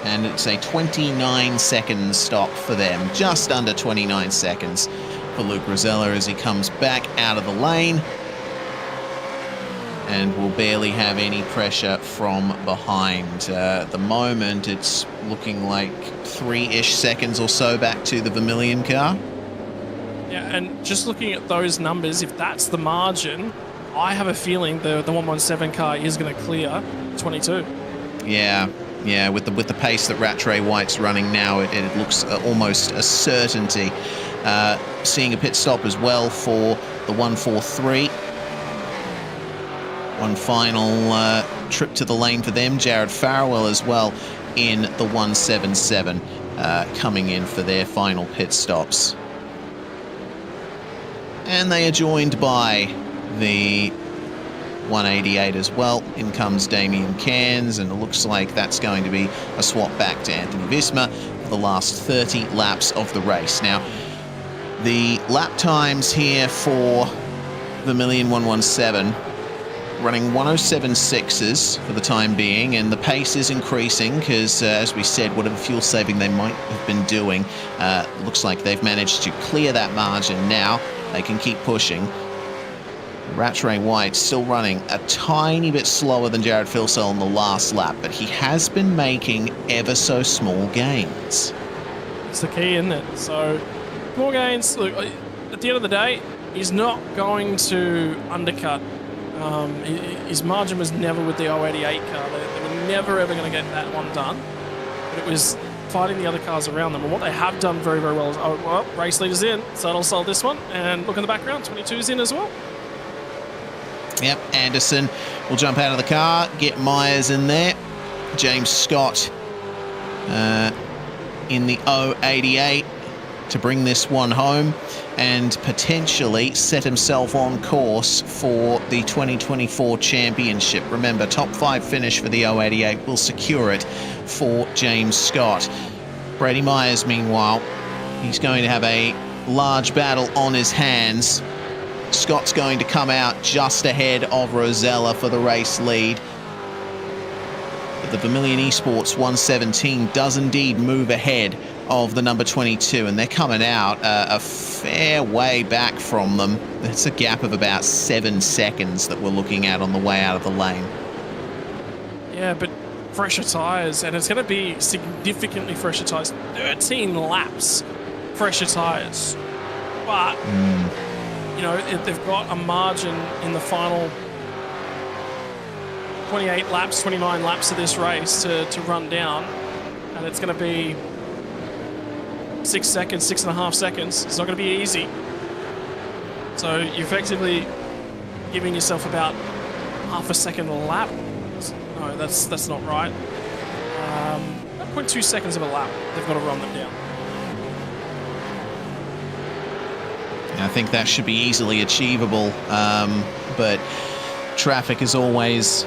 And it's a 29-second stop for them, just under 29 seconds for Luke Rosella as he comes back out of the lane and will barely have any pressure from behind. At the moment, it's looking like 3-ish seconds or so back to the Vermilion car. Yeah, and just looking at those numbers, if that's the margin, I have a feeling the 117 car is going to clear 22. Yeah, with the pace that Rattray-White's running now, it looks almost a certainty. Seeing a pit stop as well for the 143. One final trip to the lane for them. Jared Farwell as well in the 177 coming in for their final pit stops. And they are joined by the 188 as well. In comes Damien Cairns, and it looks like that's going to be a swap back to Anthony Visma for the last 30 laps of the race. Now, the lap times here for Vermilion 117 running 107.6s for the time being, and the pace is increasing because, as we said, whatever fuel saving they might have been doing, looks like they've managed to clear that margin now. They can keep pushing. Rattray-White still running a tiny bit slower than Jared Filsell on the last lap, but he has been making ever so small gains. It's the key, isn't it? So, small gains. Look, at the end of the day, he's not going to undercut. His margin was never with the 088 car. They were never ever going to get that one done. But it was fighting the other cars around them. And what they have done very, very well is, oh, well, race leader's in, so that'll solve this one. And look in the background, 22's in as well. Yep, Anderson will jump out of the car, get Myers in there. James Scott in the 088 to bring this one home and potentially set himself on course for the 2024 championship. Remember, top 5 finish for the 088 will secure it for James Scott. Brady Myers, meanwhile, he's going to have a large battle on his hands. Scott's going to come out just ahead of Rosella for the race lead. But the Vermilion Esports 117 does indeed move ahead of the number 22, and they're coming out a fair way back from them. It's a gap of about 7 seconds that we're looking at on the way out of the lane. Yeah, but fresher tyres, and it's going to be significantly fresher tyres. 13 laps fresher tyres. But, you know, they've got a margin in the final 28 laps, 29 laps of this race to run down, and it's going to be 6 seconds, 6.5 seconds. It's not going to be easy. So you're effectively giving yourself about half a second a lap. No, that's not right. 0.2 seconds of a lap. They've got to run them down. I think that should be easily achievable, but traffic is always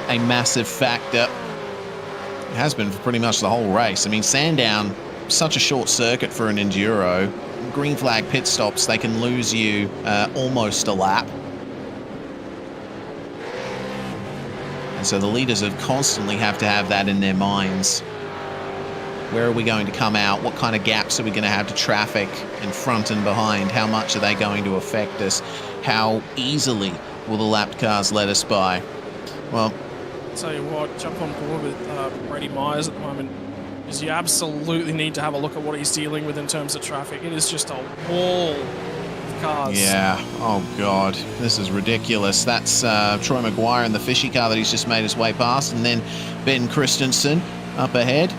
a massive factor. It has been for pretty much the whole race. I mean, Sandown, such a short circuit for an enduro. Green flag pit stops, they can lose you almost a lap. And so the leaders constantly have to have that in their minds. Where are we going to come out? What kind of gaps are we going to have to traffic in front and behind? How much are they going to affect us? How easily will the lapped cars let us by? Well, I'll tell you what, jump on board with Brady Myers at the moment, because you absolutely need to have a look at what he's dealing with in terms of traffic. It is just a wall of cars. yeah. Oh, God. This is ridiculous. That's Troy Maguire in the fishy car that he's just made his way past. And then Ben Christensen up ahead.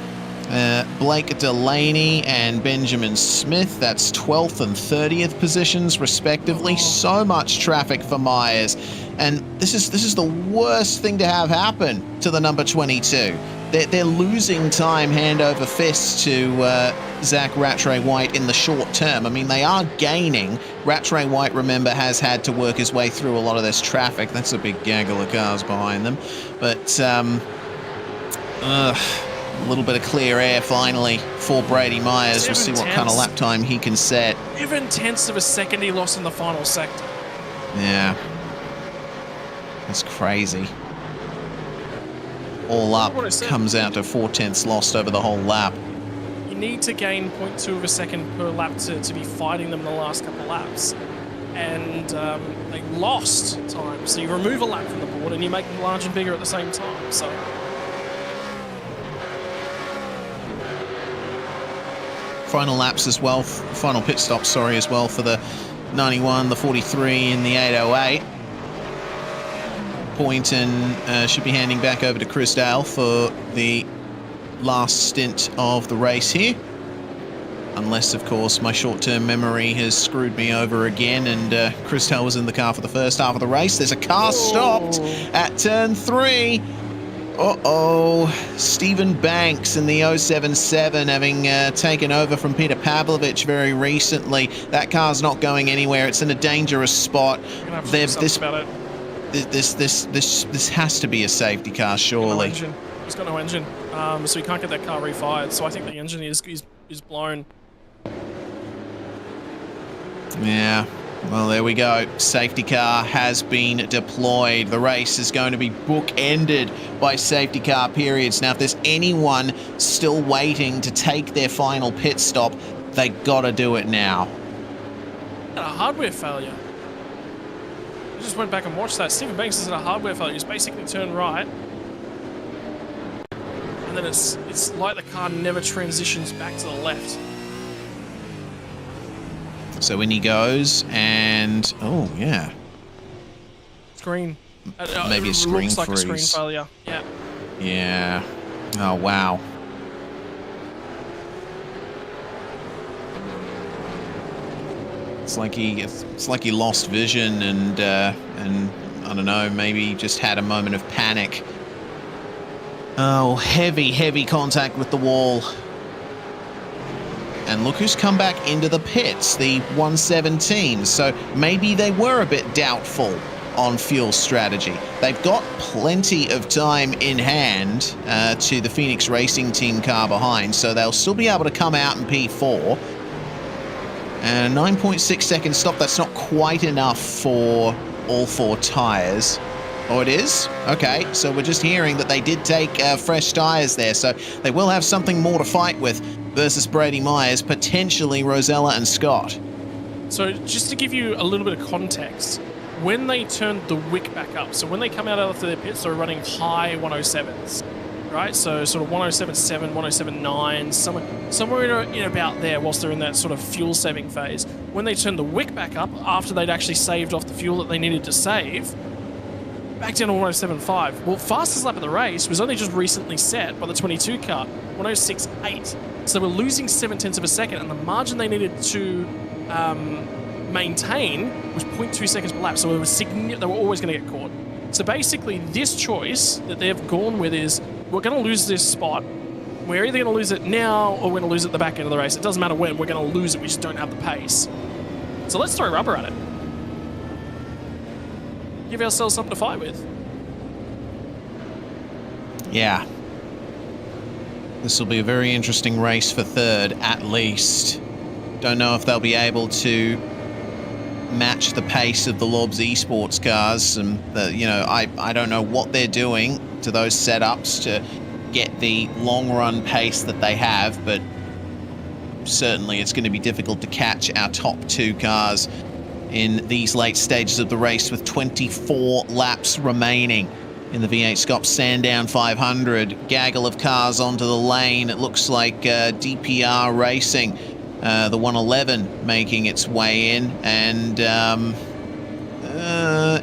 Blake Delaney and Benjamin Smith, that's 12th and 30th positions respectively. So much traffic for Myers, and this is the worst thing to have happen to the number 22. They're losing time hand over fist to Zach Rattray White in the short term. I mean, they are gaining. Rattray White, remember, has had to work his way through a lot of this traffic. That's a big gaggle of cars behind them, but a little bit of clear air finally for Brady Myers. We'll see what kind of lap time he can set. 7/10 of a second he lost in the final sector. Yeah. That's crazy. All up comes out to 4/10 lost over the whole lap. You need to gain 0.2 of a second per lap to be fighting them the last couple of laps. And they lost time. So you remove a lap from the board and you make them larger and bigger at the same time. So final laps as well, final pit stops, sorry, as well for the 91, the 43, and the 808. Poynton should be handing back over to Chris Dale for the last stint of the race here. Unless, of course, my short-term memory has screwed me over again and Chris Dale was in the car for the first half of the race. There's a car stopped at turn 3. Uh-oh, Stephen Banks in the 077 having taken over from Peter Pavlovich very recently. That car's not going anywhere. It's in a dangerous spot. This has to be a safety car, surely. He's got no engine, so he can't get that car refired. So I think the engine is blown. Yeah. Well, there we go. Safety car has been deployed. The race is going to be bookended by safety car periods. Now, if there's anyone still waiting to take their final pit stop, they gotta do it now. A hardware failure. I just went back and watched that. Stephen Banks is at a hardware failure. He's basically turned right. And then it's like the car never transitions back to the left. So in he goes, and oh yeah, Screen. Maybe a screen looks like freeze. a screen failure. Yeah. Yeah. Oh wow. It's like he lost vision and I don't know, maybe just had a moment of panic. Oh, heavy contact with the wall. And look who's come back into the pits, the 117. So maybe they were a bit doubtful on fuel strategy. They've got plenty of time in hand to the Phoenix Racing team car behind, so they'll still be able to come out in P4. And a 9.6 second stop, that's not quite enough for all 4 tyres. Oh, it is? Okay, so we're just hearing that they did take fresh tyres there, so they will have something more to fight with versus Brady Myers, potentially Rosella and Scott. So just to give you a little bit of context, when they turned the wick back up, so when they come out after their pits, they're running high 107s, right? So sort of 107.7, 107.9, somewhere in about there whilst they're in that sort of fuel saving phase. When they turned the wick back up, after they'd actually saved off the fuel that they needed to save, back down to 107.5. Well, fastest lap of the race was only just recently set by the 22 car, 106.8. So they were losing 0.7 of a second, and the margin they needed to maintain was 0.2 seconds per lap. So it was they were always going to get caught. So basically, this choice that they've gone with is, we're going to lose this spot. We're either going to lose it now or we're going to lose it at the back end of the race. It doesn't matter when, we're going to lose it, we just don't have the pace. So let's throw rubber at it. Give ourselves something to fight with. Yeah. This will be a very interesting race for third, at least. Don't know if they'll be able to match the pace of the Lobs esports cars. And I don't know what they're doing to those setups to get the long run pace that they have, but certainly it's going to be difficult to catch our top 2 cars in these late stages of the race with 24 laps remaining in the V8SCOPS Sandown 500. Gaggle of cars onto the lane. It looks like DPR Racing, the 111, making its way in. And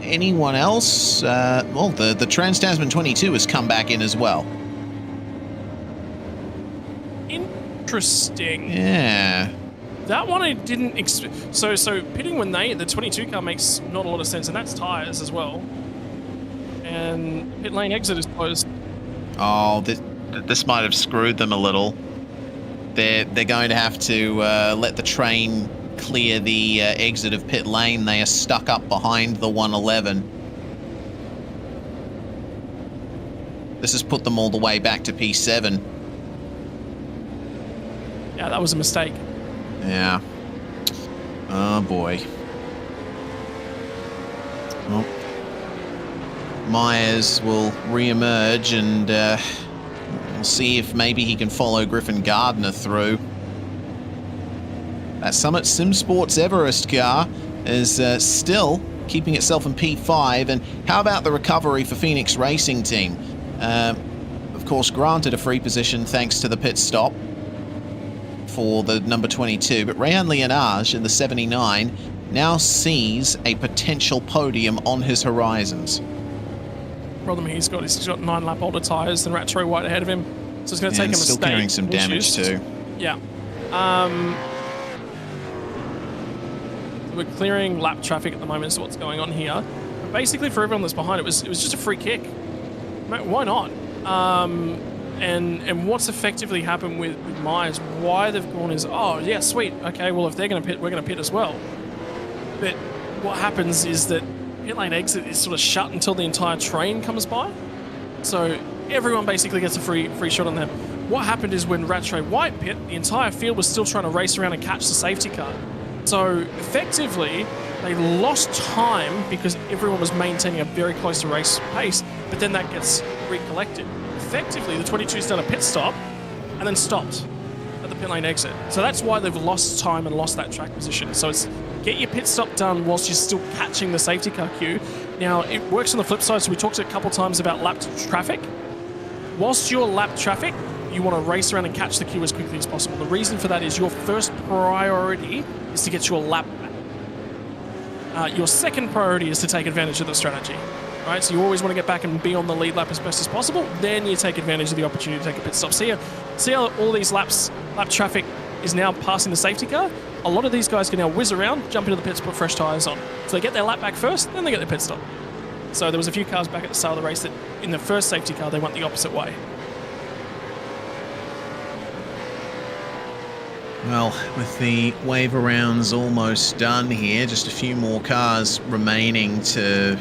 anyone else? Well, the Trans-Tasman 22 has come back in as well. Interesting. Yeah. That one I didn't expect. So pitting when the 22 car makes not a lot of sense, and that's tyres as well. And pit lane exit is closed. Oh, this might have screwed them a little. They're going to have to let the train clear the exit of pit lane. They are stuck up behind the 111. This has put them all the way back to P7. Yeah, that was a mistake. Yeah. Oh boy. Well, Myers will re-emerge, and we'll see if maybe he can follow Griffin Gardner through. That Summit Sim Sports Everest car is still keeping itself in P5. And how about the recovery for Phoenix Racing Team? Of course, granted a free position thanks to the pit stop for the number 22, but Rayan Leonage in the 79 now sees a potential podium on his horizons. Problem he's got 9 lap older tyres than Ratro White ahead of him, so it's going to take him a still carrying some damage too. Yeah. We're clearing lap traffic at the moment, so what's going on here? But basically, for everyone that's behind, it was just a free kick. Mate, why not? And what's effectively happened with Myers, why they've gone is, oh, yeah, sweet. Okay, well, if they're going to pit, we're going to pit as well. But what happens is that pit lane exit is sort of shut until the entire train comes by. So everyone basically gets a free shot on them. What happened is when Ratro White pit, the entire field was still trying to race around and catch the safety car. So effectively, they lost time because everyone was maintaining a very close to race pace, but then that gets recollected. Effectively, the 22's done a pit stop and then stopped at the pit lane exit. So that's why they've lost time and lost that track position. So it's get your pit stop done whilst you're still catching the safety car queue. Now, it works on the flip side, so we talked a couple times about lapped traffic. Whilst you're lapped traffic, you want to race around and catch the queue as quickly as possible. The reason for that is your first priority is to get your lap back. Your second priority is to take advantage of the strategy. Right, so you always want to get back and be on the lead lap as best as possible. Then you take advantage of the opportunity to take a pit stop. See how all these lap traffic is now passing the safety car? a lot of these guys can now whiz around, jump into the pits, put fresh tyres on. So they get their lap back first, then they get their pit stop. So there was a few cars back at the start of the race that in the first safety car, they went the opposite way. Well, with the wave arounds almost done here, just a few more cars remaining to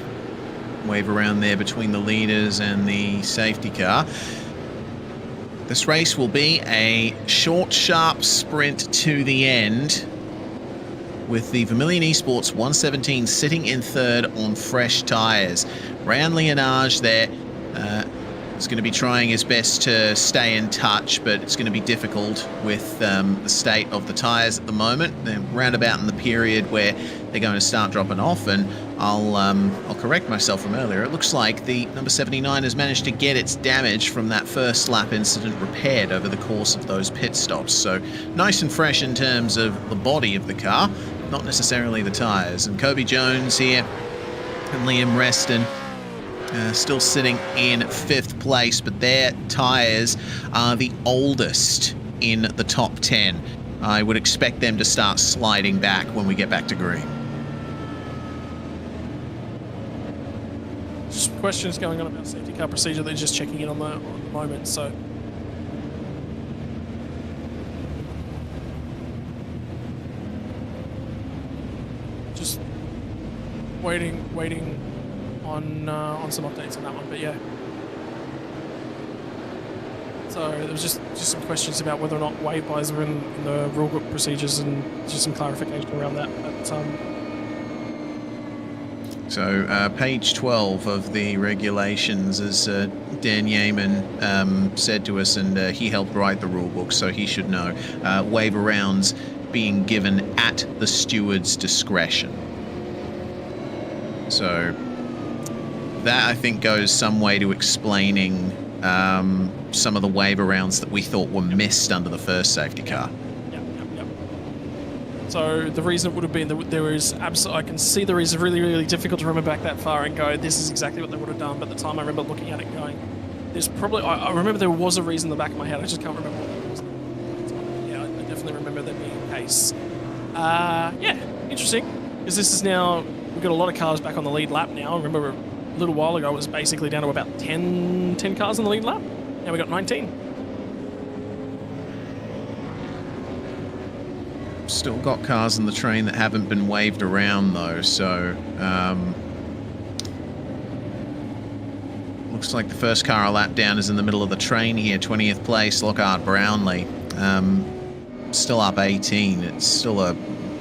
wave around there between the leaders and the safety car. This race will be a short, sharp sprint to the end, with the Vermilion Esports 117 sitting in third on fresh tyres. Ryan Leonage there is going to be trying his best to stay in touch, but it's going to be difficult with the state of the tyres at the moment. They're roundabout in the period where they're going to start dropping off, and I'll correct myself from earlier. It looks like the number 79 has managed to get its damage from that first lap incident repaired over the course of those pit stops. So nice and fresh in terms of the body of the car, not necessarily the tyres. And Kobe Jones here and Liam Reston still sitting in 5th place, but their tyres are the oldest in the top 10. I would expect them to start sliding back when we get back to green. Just questions going on about safety car procedure. They're just checking in on the moment, so... Just waiting on some updates on that one, but yeah. So there was just some questions about whether or not wave buys were in the rule book procedures, and just some clarification around that. But So page 12 of the regulations, as Dan Yeaman said to us, and he helped write the rule book, so he should know. Wave rounds being given at the steward's discretion. So that, I think, goes some way to explaining some of the wave rounds that we thought were missed under the first safety car. Yep. So the reason it would have been that there was I can see the reason. Really, really difficult to remember back that far and go, this is exactly what they would have done. But at the time, I remember looking at it going, there's probably, I remember there was a reason in the back of my head. I just can't remember what it was. Yeah, I definitely remember there being a case. Yeah, interesting, because this is now, we've got a lot of cars back on the lead lap now. I remember a little while ago it was basically down to about 10 cars on the lead lap. Now we got 19. Still got cars on the train that haven't been waved around though, so looks like the first car a lap down is in the middle of the train here. 20th place, Lockhart Brownlee, still up 18. It's still a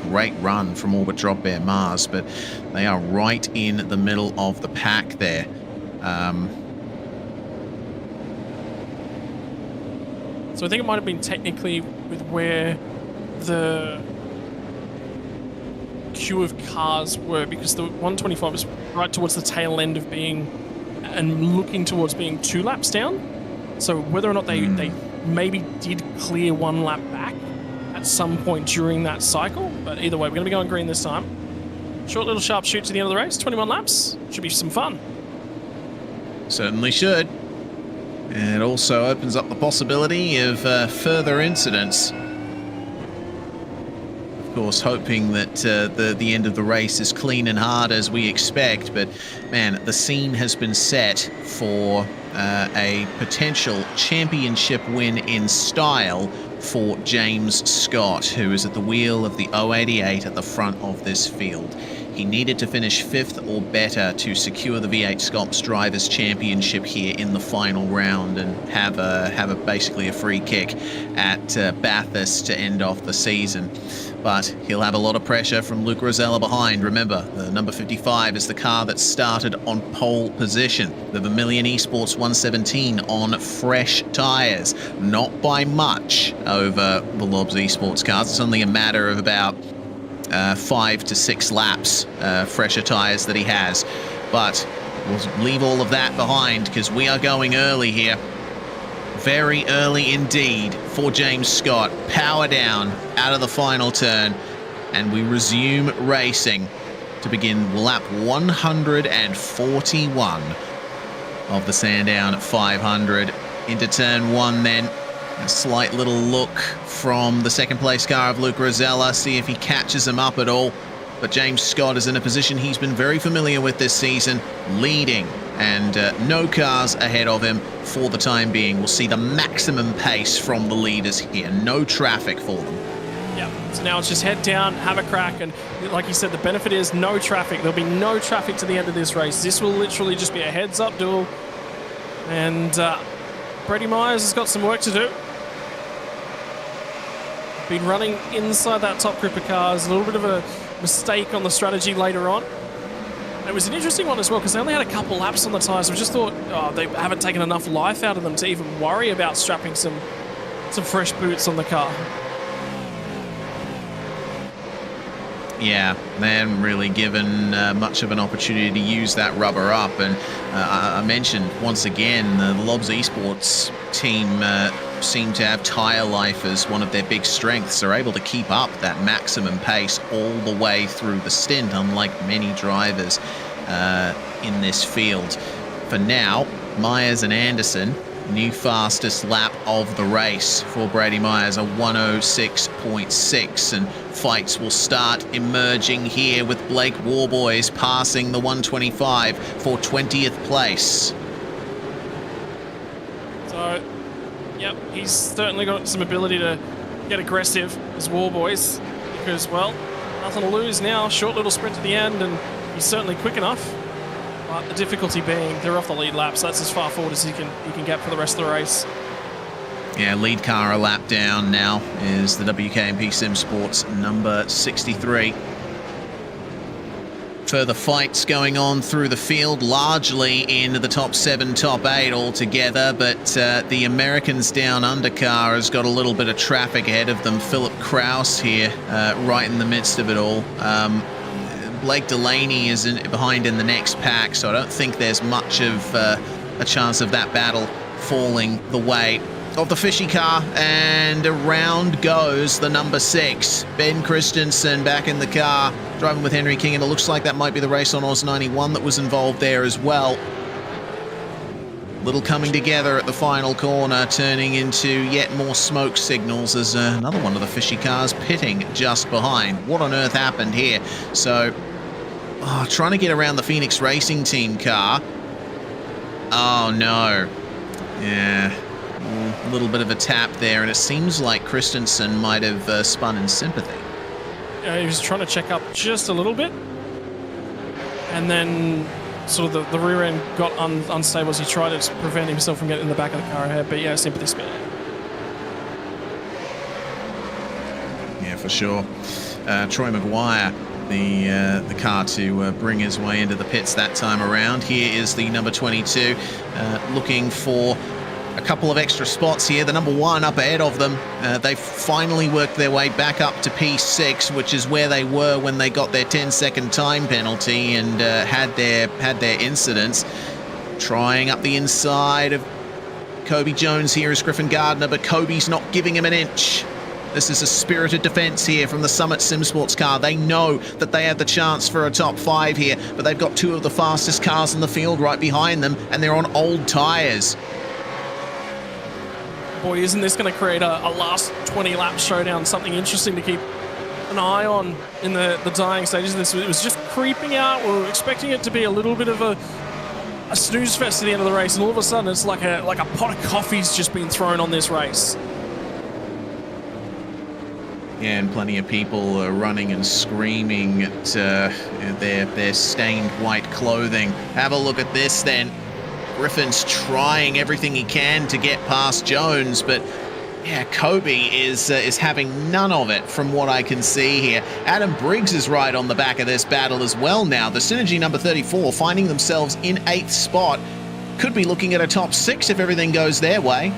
great run from all but Drop Bear Mars, but they are right in the middle of the pack there. So I think it might have been technically with where the queue of cars were, because the 125 was right towards the tail end of being, and looking towards being 2 laps down. So whether or not they maybe did clear 1 lap back at some point during that cycle, but either way, we're going to be going green this time. Short little sharp shoot to the end of the race, 21 laps, should be some fun. Certainly should. And it also opens up the possibility of further incidents. Of course, hoping that the end of the race is clean and hard as we expect. But man, the scene has been set for a potential championship win in style for James Scott, who is at the wheel of the 088 at the front of this field. He needed to finish 5th or better to secure the V8SCOPS Drivers' Championship here in the final round and have basically a free kick at Bathurst to end off the season. But he'll have a lot of pressure from Luke Rosella behind. Remember, the number 55 is the car that started on pole position. The Vermilion Esports 117 on fresh tyres. Not by much over the Lobs Esports cars. It's only a matter of about 5 to 6 laps fresher tyres that he has. But we'll leave all of that behind because we are going early here. Very early indeed for James Scott. Power down out of the final turn, and we resume racing to begin lap 141 of the Sandown 500. Into turn 1 then. A slight little look from the second place car of Luke Rosella, see if he catches him up at all. But James Scott is in a position he's been very familiar with this season, leading, and no cars ahead of him for the time being. We'll see the maximum pace from the leaders here, no traffic for them. Yeah, so now it's just head down, have a crack, and like you said, the benefit is no traffic. There'll be no traffic to the end of this race. This will literally just be a heads-up duel, and Brady Myers has got some work to do. Been running inside that top group of cars, a little bit of a mistake on the strategy later on. It was an interesting one as well because they only had a couple laps on the tyres. I just thought, oh, they haven't taken enough life out of them to even worry about strapping some fresh boots on the car. Yeah, they haven't really given much of an opportunity to use that rubber up. And I mentioned once again, the Lobs Esports team seem to have tyre life as one of their big strengths. They're able to keep up that maximum pace all the way through the stint, unlike many drivers in this field. For now, Myers and Anderson, new fastest lap of the race for Brady Myers, a 106.6, and fights will start emerging here with Blake Warboys passing the 125 for 20th place. So, yep, he's certainly got some ability to get aggressive as Warboys because, well, nothing to lose now. Short little sprint to the end, and he's certainly quick enough. But the difficulty being they're off the lead lap, so that's as far forward as he can get for the rest of the race. Yeah, lead car a lap down now is the WKMP Sim Sports number 63. Further fights going on through the field, largely in the top 7, top 8 altogether, but the Americans Down Under car has got a little bit of traffic ahead of them. Philip Kraus here, right in the midst of it all. Blake Delaney is behind in the next pack, so I don't think there's much of a chance of that battle falling the way of the Fishy car, and around goes the number 6, Ben Christensen, back in the car, driving with Henry King, and it looks like that might be the race on Oz 91 that was involved there as well. Little coming together at the final corner, turning into yet more smoke signals as another one of the Fishy cars pitting just behind. What on earth happened here? So, trying to get around the Phoenix Racing Team car. Oh no. Yeah. A little bit of a tap there, and it seems like Christensen might have spun in sympathy. He was trying to check up just a little bit, and then sort of the rear end got unstable as he tried to prevent himself from getting in the back of the car ahead. But yeah, sympathy spin. Yeah, for sure. Troy Maguire, the car to bring his way into the pits that time around. Here is the number 22, looking for a couple of extra spots here. The number 1 up ahead of them. They finally worked their way back up to P6, which is where they were when they got their 10-second time penalty and had their incidents. Trying up the inside of Kobe Jones here is Griffin Gardner, but Kobe's not giving him an inch. This is a spirited defense here from the Summit Sim Sports car. They know that they have the chance for a top 5 here, but they've got 2 of the fastest cars in the field right behind them, and they're on old tyres. Boy, isn't this going to create a last 20-lap showdown, something interesting to keep an eye on in the dying stages of this. It was just creeping out. We were expecting it to be a little bit of a snooze fest at the end of the race, and all of a sudden it's like a pot of coffee's just been thrown on this race. Yeah, and plenty of people are running and screaming at their stained white clothing. Have a look at this then. Griffin's trying everything he can to get past Jones, but yeah, Kobe is having none of it from what I can see here. Adam Briggs is right on the back of this battle as well now. The Synergy number 34 finding themselves in 8th spot. Could be looking at a top 6 if everything goes their way.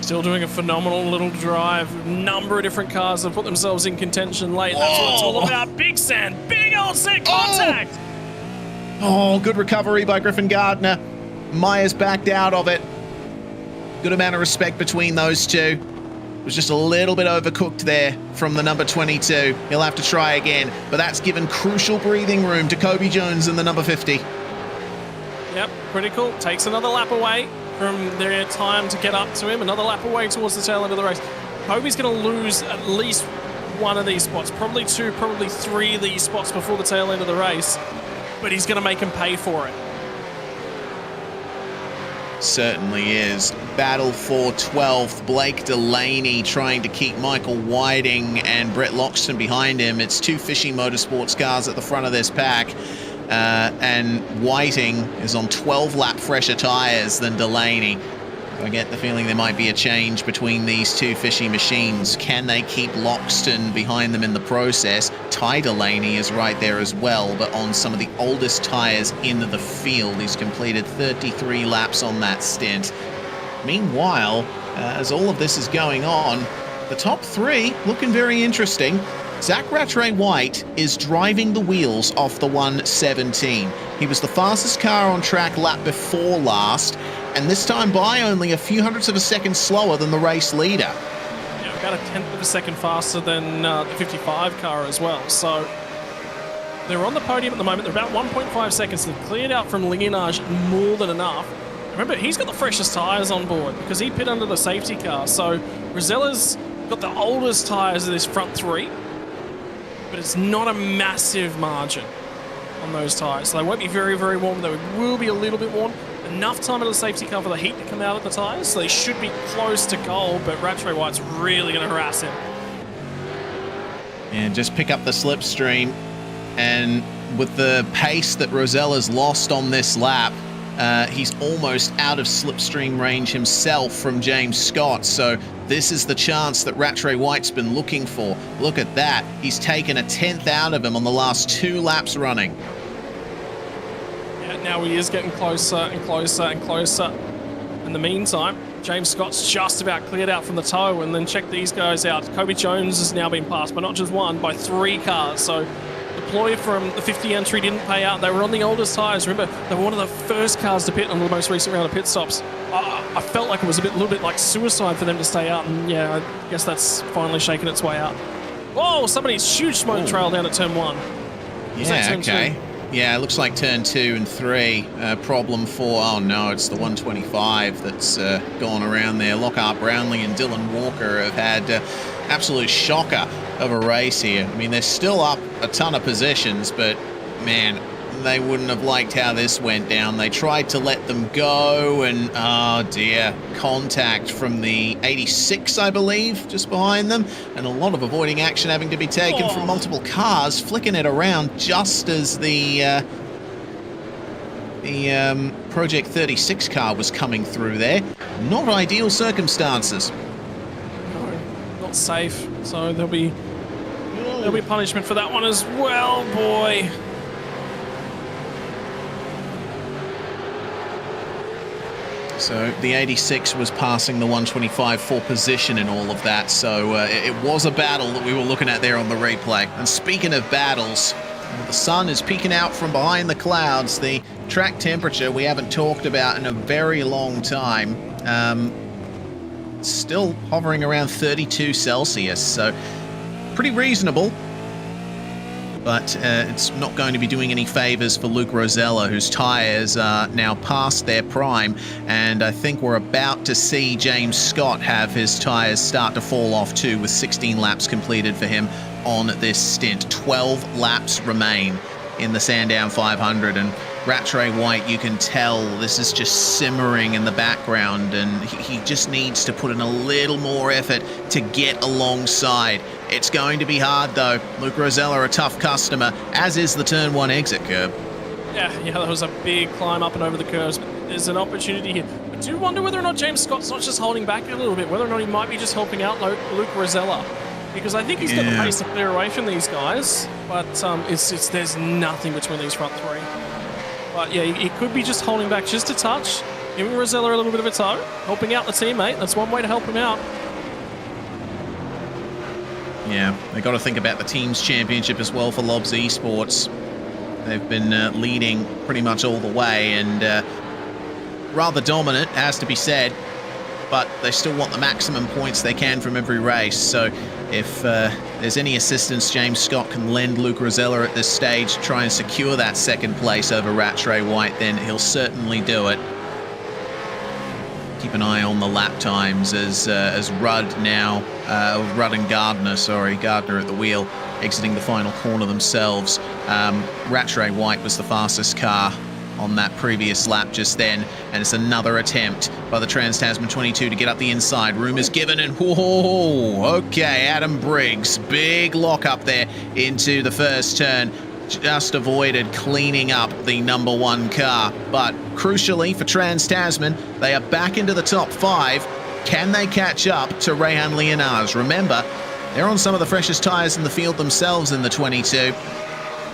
Still doing a phenomenal little drive. A number of different cars have put themselves in contention late. That's what it's all about. Big sand, big old set contact. Oh, good recovery by Griffin Gardner. Myers backed out of it. Good amount of respect between those two. It was just a little bit overcooked there from the number 22. He'll have to try again, but that's given crucial breathing room to Kobe Jones in the number 50. Yep, critical. Takes another lap away. from their time to get up to him. Another lap away towards the tail end of the race. Kobe's going to lose at least one of these spots, probably two, probably three of these spots before the tail end of the race, but he's going to make him pay for it. Certainly is. Battle for 12th. Blake Delaney trying to keep Michael Whiting and Brett Loxton behind him. It's two Fishy Motorsports cars at the front of this pack. And Whiting is on 12 lap fresher tyres than Delaney. I get the feeling there might be a change between these two Fishy machines. Can they keep Loxton behind them in the process? Ty Delaney is right there as well, but on some of the oldest tyres in the field. He's completed 33 laps on that stint. Meanwhile, as all of this is going on, the top three looking very interesting. Zach Rattray-White is driving the wheels off the 117. He was the fastest car on track lap before last, and this time by only a few hundredths of a second slower than the race leader. Yeah, about a tenth of a second faster than the 55 car as well. So they're on the podium at the moment. They're about 1.5 seconds. They've cleared out from Lignage more than enough. Remember, he's got the freshest tyres on board because he pit under the safety car. So Rosella's got the oldest tyres of this front three, but it's not a massive margin on those tyres. So they won't be very, very warm. They will be a little bit warm. Enough time in the safety car for the heat to come out of the tyres, so they should be close to goal, but Rattray-White's really going to harass him. And just pick up the slipstream, and with the pace that Rosella's lost on this lap, he's almost out of slipstream range himself from James Scott, so this is the chance that Rattray-White's been looking for. Look at that. He's taken a tenth out of him on the last 2 laps running. Now he is getting closer and closer and closer. In the meantime, James Scott's just about cleared out from the tow, and then check these guys out. Kobe Jones has now been passed by not just one, by 3 cars. So the ploy from the 50 entry didn't pay out. They were on the oldest tyres. Remember, they were one of the first cars to pit on the most recent round of pit stops. I felt like it was a little bit like suicide for them to stay out, and yeah, I guess that's finally shaken its way out. Whoa, somebody's huge smoke trail down at turn 1. Yeah, okay. Yeah, it looks like turn 2 and 3. Problem 4. Oh no, it's the 125 that's gone around there. Lockhart Brownlee and Dylan Walker have had absolute shocker of a race here. I mean, they're still up a ton of positions, but man, they wouldn't have liked how this went down. They tried to let them go, and oh dear, contact from the 86, I believe, just behind them, and a lot of avoiding action having to be taken from multiple cars, flicking it around just as the Project 36 car was coming through there. Not ideal circumstances. No, not safe. So there'll be punishment for that one as well, boy. So the 86 was passing the 125 for position in all of that, so it was a battle that we were looking at there on the replay. And speaking of battles, the sun is peeking out from behind the clouds. The track temperature we haven't talked about in a very long time. Still hovering around 32 Celsius, so pretty reasonable. But it's not going to be doing any favors for Luke Rosella, whose tyres are now past their prime, and I think we're about to see James Scott have his tyres start to fall off too, with 16 laps completed for him on this stint. 12 laps remain in the Sandown 500, and Rattray-White, you can tell this is just simmering in the background, and he just needs to put in a little more effort to get alongside. It's going to be hard though. Luke Rosella, a tough customer, as is the turn 1 exit curb. Yeah, that was a big climb up and over the curves, but there's an opportunity here. I do wonder whether or not James Scott's not just holding back a little bit, whether or not he might be just helping out Luke Rosella. Because I think he's got the pace to clear away from these guys, but there's nothing between these front 3. But yeah, he could be just holding back just a touch, giving Rosella a little bit of a tow, helping out the teammate. That's one way to help him out. Yeah, they got to think about the team's championship as well for Lobs Esports. They've been leading pretty much all the way, and rather dominant, has to be said, but they still want the maximum points they can from every race. So if there's any assistance James Scott can lend Luke Rosella at this stage to try and secure that second place over Rattray-White, then he'll certainly do it. Keep an eye on the lap times as Rudd now, Rudd and Gardner, Gardner at the wheel, exiting the final corner themselves. Rattray White was the fastest car on that previous lap just then, and it's another attempt by the Trans-Tasman 22 to get up the inside. Room is given, and whoa, okay, Adam Briggs, big lock up there into the first turn. Just avoided cleaning up the number 1 car, but crucially for Trans-Tasman, they are back into the top 5. Can they catch up to Rehan Leonage? Remember, they're on some of the freshest tyres in the field themselves in the 22.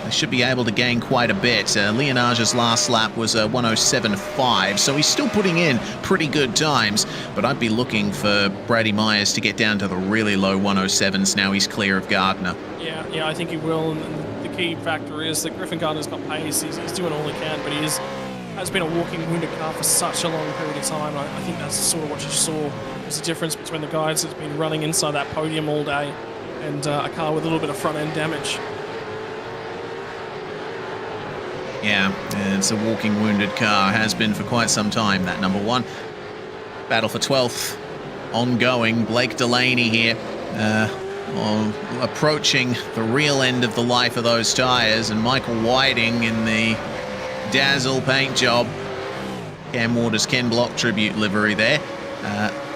They should be able to gain quite a bit. Leonage's last lap was 107.5, so he's still putting in pretty good times, but I'd be looking for Brady Myers to get down to the really low 107s now he's clear of Gardner. Yeah, I think he will, and the key factor is that Griffin Gardner's got pace. He's doing all he can, but he has been a walking wounded car for such a long period of time. I think that's sort of what you saw was the difference between the guys that's been running inside that podium all day and a car with a little bit of front-end damage. Yeah, it's a walking wounded car, has been for quite some time, that number 1. Battle for 12th ongoing. Blake Delaney here approaching the real end of the life of those tyres, and Michael Whiting in the Dazzle paint job. Cam Waters, Ken Block tribute livery there.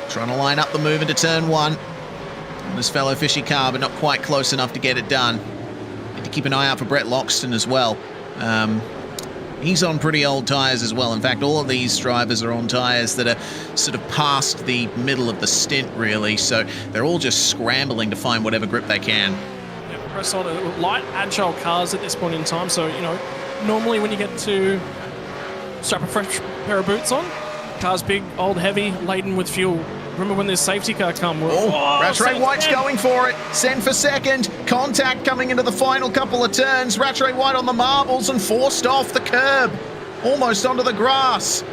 Trying to line up the move into turn 1 on his fellow Fishy car, but not quite close enough to get it done. Need to keep an eye out for Brett Loxton as well. He's on pretty old tyres as well. In fact, all of these drivers are on tyres that are sort of past the middle of the stint, really. So they're all just scrambling to find whatever grip they can. Yeah, press on. Light, agile cars at this point in time. So, normally when you get to strap a fresh pair of boots on, car's big, old, heavy, laden with fuel. Remember when this safety car come? Rattray White's going for it. Send for second. Contact coming into the final couple of turns. Rattray White on the marbles and forced off the curb. Almost onto the grass.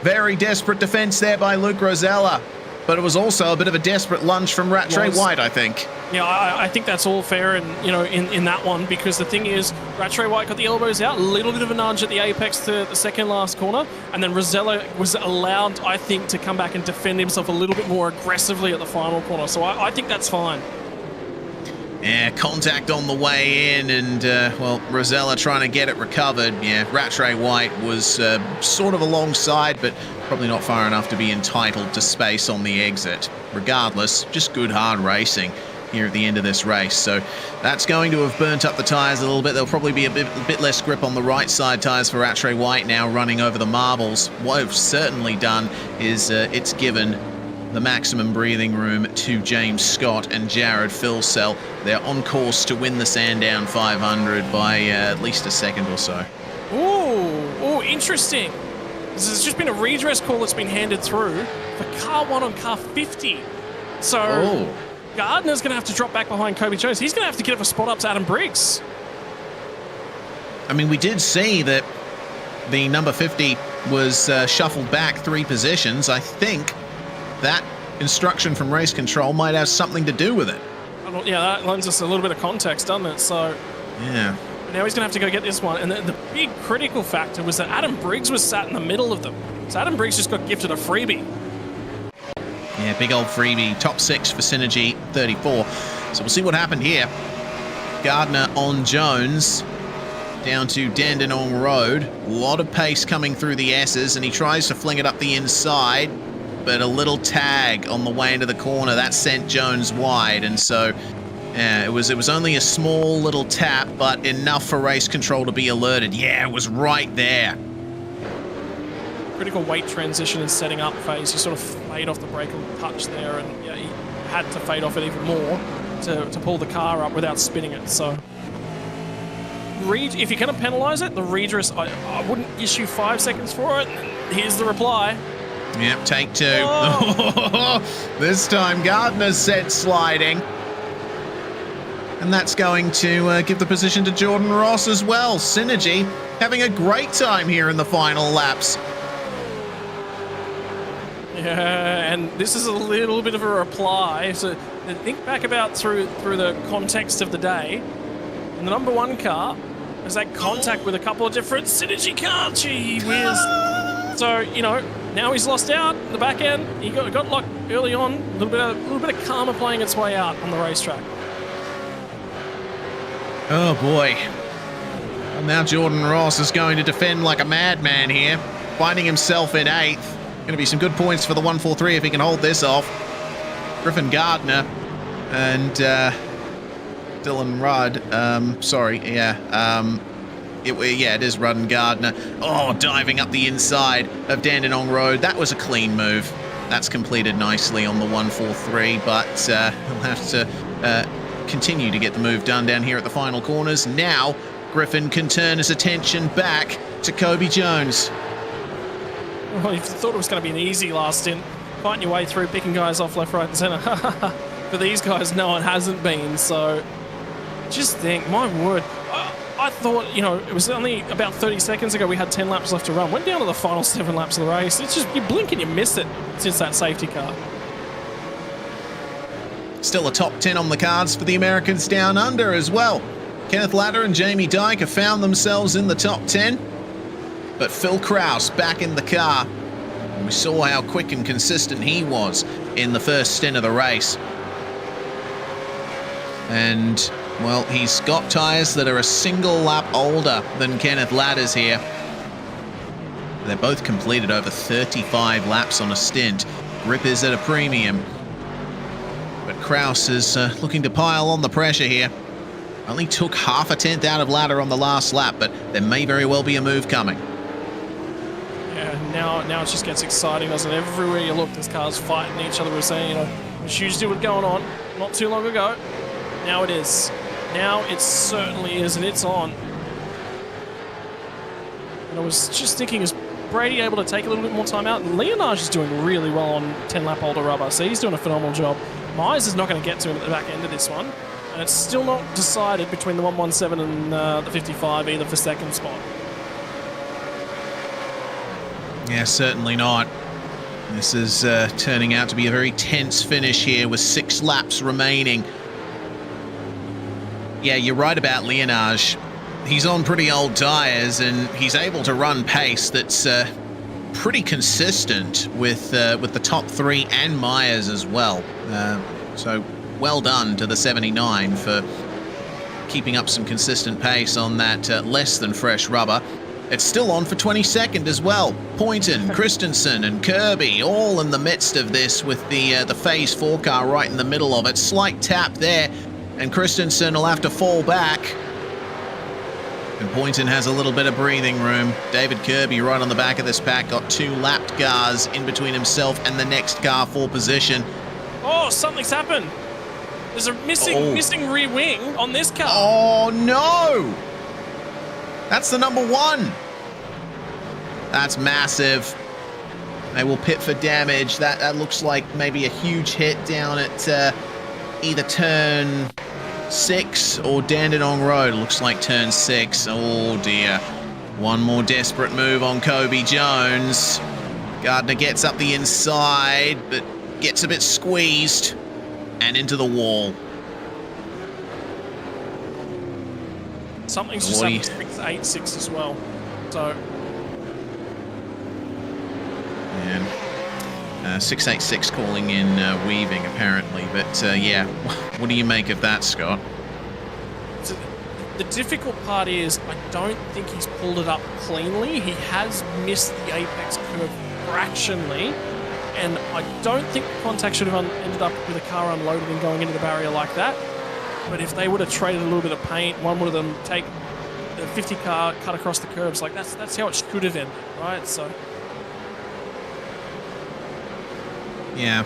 Very desperate defense there by Luke Rosella. But it was also a bit of a desperate lunge from Rattray White, I think. Yeah, I think that's all fair, and in that one, because the thing is, Rattray White got the elbows out, a little bit of a nudge at the apex to the second last corner, and then Rosella was allowed, I think, to come back and defend himself a little bit more aggressively at the final corner. So I think that's fine. Yeah, contact on the way in, and, Rosella trying to get it recovered. Yeah, Rattray White was sort of alongside, but probably not far enough to be entitled to space on the exit. Regardless, just good hard racing here at the end of this race. So that's going to have burnt up the tyres a little bit. There'll probably be a bit less grip on the right side tyres for Rattray White now running over the marbles. What it's certainly done is it's given the maximum breathing room to James Scott and Jared Filsell. They're on course to win the Sandown 500 by at least a second or so. Ooh, interesting. This has just been a redress call that's been handed through for car 1 on car 50. So Gardner's going to have to drop back behind Kobe Jones. He's going to have to give a spot up to Adam Briggs. I mean, we did see that the number 50 was shuffled back 3 positions. I think that instruction from race control might have something to do with it. Yeah, that lends us a little bit of context, doesn't it? So yeah. Now he's going to have to go get this one. And the big critical factor was that Adam Briggs was sat in the middle of them. So Adam Briggs just got gifted a freebie. Yeah, big old freebie. Top 6 for Synergy 34. So we'll see what happened here. Gardner on Jones. Down to Dandenong Road. A lot of pace coming through the S's, and he tries to fling it up the inside. But a little tag on the way into the corner. That sent Jones wide. And so it was only a small little tap, but enough for race control to be alerted. Yeah, it was right there. Critical weight transition and setting up phase. He sort of fade off the brake a touch there, and yeah, he had to fade off it even more to pull the car up without spinning it. So if you're going to penalise it, the redress, I wouldn't issue 5 seconds for it. Here's the reply. Yep, take 2. Oh. This time Gardner's set sliding. And that's going to give the position to Jordan Ross as well. Synergy having a great time here in the final laps. Yeah, and this is a little bit of a reply. So think back about through the context of the day. And the number 1 car has that contact with a couple of different Synergy cars. Gee whiz. So, now he's lost out in the back end. He got locked early on. A little bit of karma playing its way out on the racetrack. Oh boy. And now Jordan Ross is going to defend like a madman here, finding himself in 8th. Going to be some good points for the 143 if he can hold this off. Griffin Gardner and Dylan Rudd. It is Rudd and Gardner. Oh, diving up the inside of Dandenong Road. That was a clean move. That's completed nicely on the 143, but he'll have to continue to get the move done down here at the final corners. Now, Griffin can turn his attention back to Kobe Jones. Well, you thought it was going to be an easy last stint, fighting your way through, picking guys off left, right, and centre. For these guys, no, it hasn't been. So, just think, my word. I thought, it was only about 30 seconds ago we had 10 laps left to run. Went down to the final 7 laps of the race. It's just, you blink and you miss it since that safety car. Still a top 10 on the cards for the Americans down under as well. Kenneth Latter and Jamie Dyke have found themselves in the top 10. But Phil Kraus back in the car. And we saw how quick and consistent he was in the first stint of the race. And, well, he's got tyres that are a single lap older than Kenneth Latter's here. They're both completed over 35 laps on a stint. Grip is at a premium. But Kraus is looking to pile on the pressure here. Only took half a tenth out of Latter on the last lap, but there may very well be a move coming. Yeah, now it just gets exciting, doesn't it? Everywhere you look, there's cars fighting each other. We're saying, Tuesday was going on not too long ago. Now it is. Now it certainly is, and it's on. And I was just thinking, is Brady able to take a little bit more time out? And Leonage is doing really well on 10-lap older rubber, so he's doing a phenomenal job. Myers is not going to get to him at the back end of this one, and it's still not decided between the 117 and the 55 either for second spot. Yeah, certainly not. This is turning out to be a very tense finish here with 6 laps remaining. Yeah, you're right about Leonage. He's on pretty old tyres, and he's able to run pace that's pretty consistent with the top 3 and Myers as well. So well done to the 79 for keeping up some consistent pace on that less than fresh rubber. It's still on for 22nd as well. Poynton, Christensen and Kirby all in the midst of this with the Phase 4 car right in the middle of it. Slight tap there, and Christensen will have to fall back. And Poynton has a little bit of breathing room. David Kirby right on the back of this pack, got 2 lapped cars in between himself and the next car for position. Oh, something's happened. There's a missing rear wing on this car. Oh no! That's the number 1. That's massive. They will pit for damage. That looks like maybe a huge hit down at either turn 6 or Dandenong Road. It looks like turn 6. Oh dear. One more desperate move on Kobe Jones. Gardner gets up the inside, but gets a bit squeezed and into the wall. Something's just happened to 686 as well. So. And 686 calling in weaving apparently, but yeah, what do you make of that, Scott? So the difficult part is I don't think he's pulled it up cleanly. He has missed the apex curve fractionally, and I don't think contact should have ended up with a car unloaded and going into the barrier like that. But if they would have traded a little bit of paint, one would have them take the 50 car, cut across the curbs. Like that's how it should have ended, right? So. Yeah.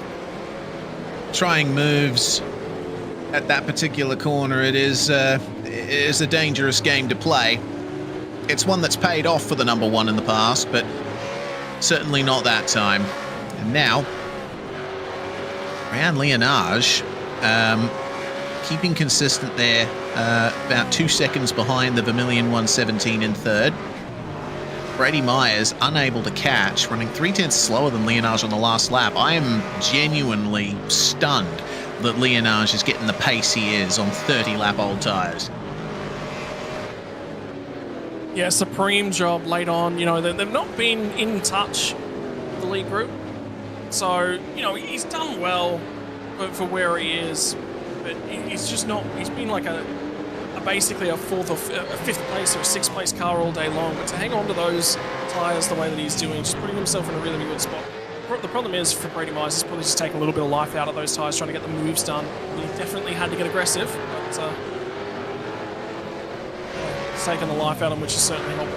Trying moves at that particular corner, it is a dangerous game to play. It's one that's paid off for the number 1 in the past, but certainly not that time. And now, Ryan Leonage, keeping consistent there, about 2 seconds behind the Vermilion 117 in third. Brady Myers unable to catch, running 0.3 slower than Leonage on the last lap. I am genuinely stunned that Leonage is getting the pace he is on 30-lap-old tyres. Yeah, supreme job late on. They've not been in touch the early group. So, you know, he's done well for where he is, but he's just not, he's been like basically a fourth or a fifth place or a sixth place car all day long. But to hang on to those tyres the way that he's doing, just putting himself in a really good spot. The problem is for Brady Myers, he's probably just taking a little bit of life out of those tyres, trying to get the moves done. He definitely had to get aggressive, but it's taken the life out of him, which is certainly helping.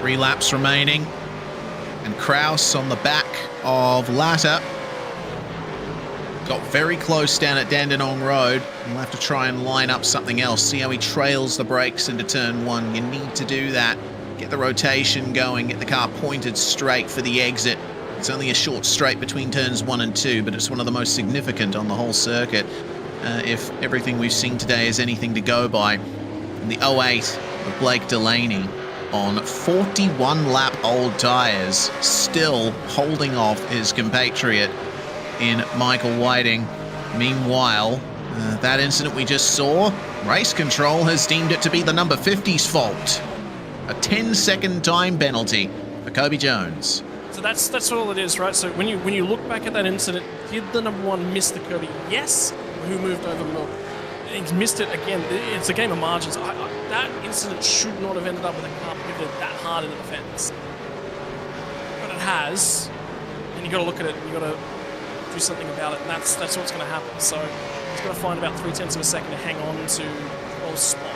3 laps remaining, and Kraus on the back of Latta got very close down at Dandenong Road. We'll have to try and line up something else. See how he trails the brakes into turn 1. You need to do that. Get the rotation going, get the car pointed straight for the exit. It's only a short straight between turns 1 and 2, but it's one of the most significant on the whole circuit. If everything we've seen today is anything to go by. And the 08 of Blake Delaney on 41-lap-old tyres, still holding off his compatriot in Michael Whiting. Meanwhile, that incident we just saw, race control has deemed it to be the number 50's fault. A 10-second time penalty for Kobe Jones. So that's all it is, right? So when you look back at that incident, did the number 1 miss the curb? Yes. Who moved over more? He's missed it again. It's a game of margins. That incident should not have ended up with a car pivoted that hard into the fence, but it has. And you got to look at it. And you got to do something about it, and that's what's going to happen. So he's got to find about 0.3 of a second to hang on to 12th spot,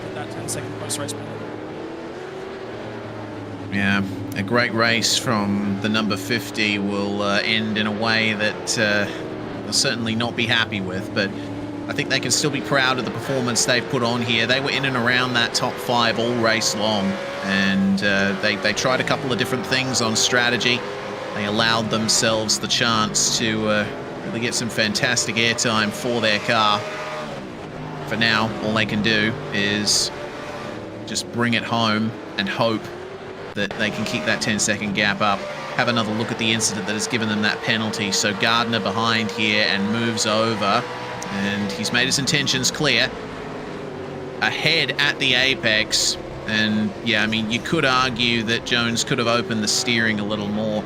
with that 10-second post-race penalty. Yeah, a great race from the number 50 will end in a way that they'll certainly not be happy with, but I think they can still be proud of the performance they've put on here. They were in and around that top 5 all race long, and they tried a couple of different things on strategy. They allowed themselves the chance to really get some fantastic airtime for their car. For now, all they can do is just bring it home and hope that they can keep that 10-second gap up. Have another look at the incident that has given them that penalty. So Gardner behind here and moves over, and he's made his intentions clear. Ahead at the apex, and yeah, I mean, you could argue that Jones could have opened the steering a little more.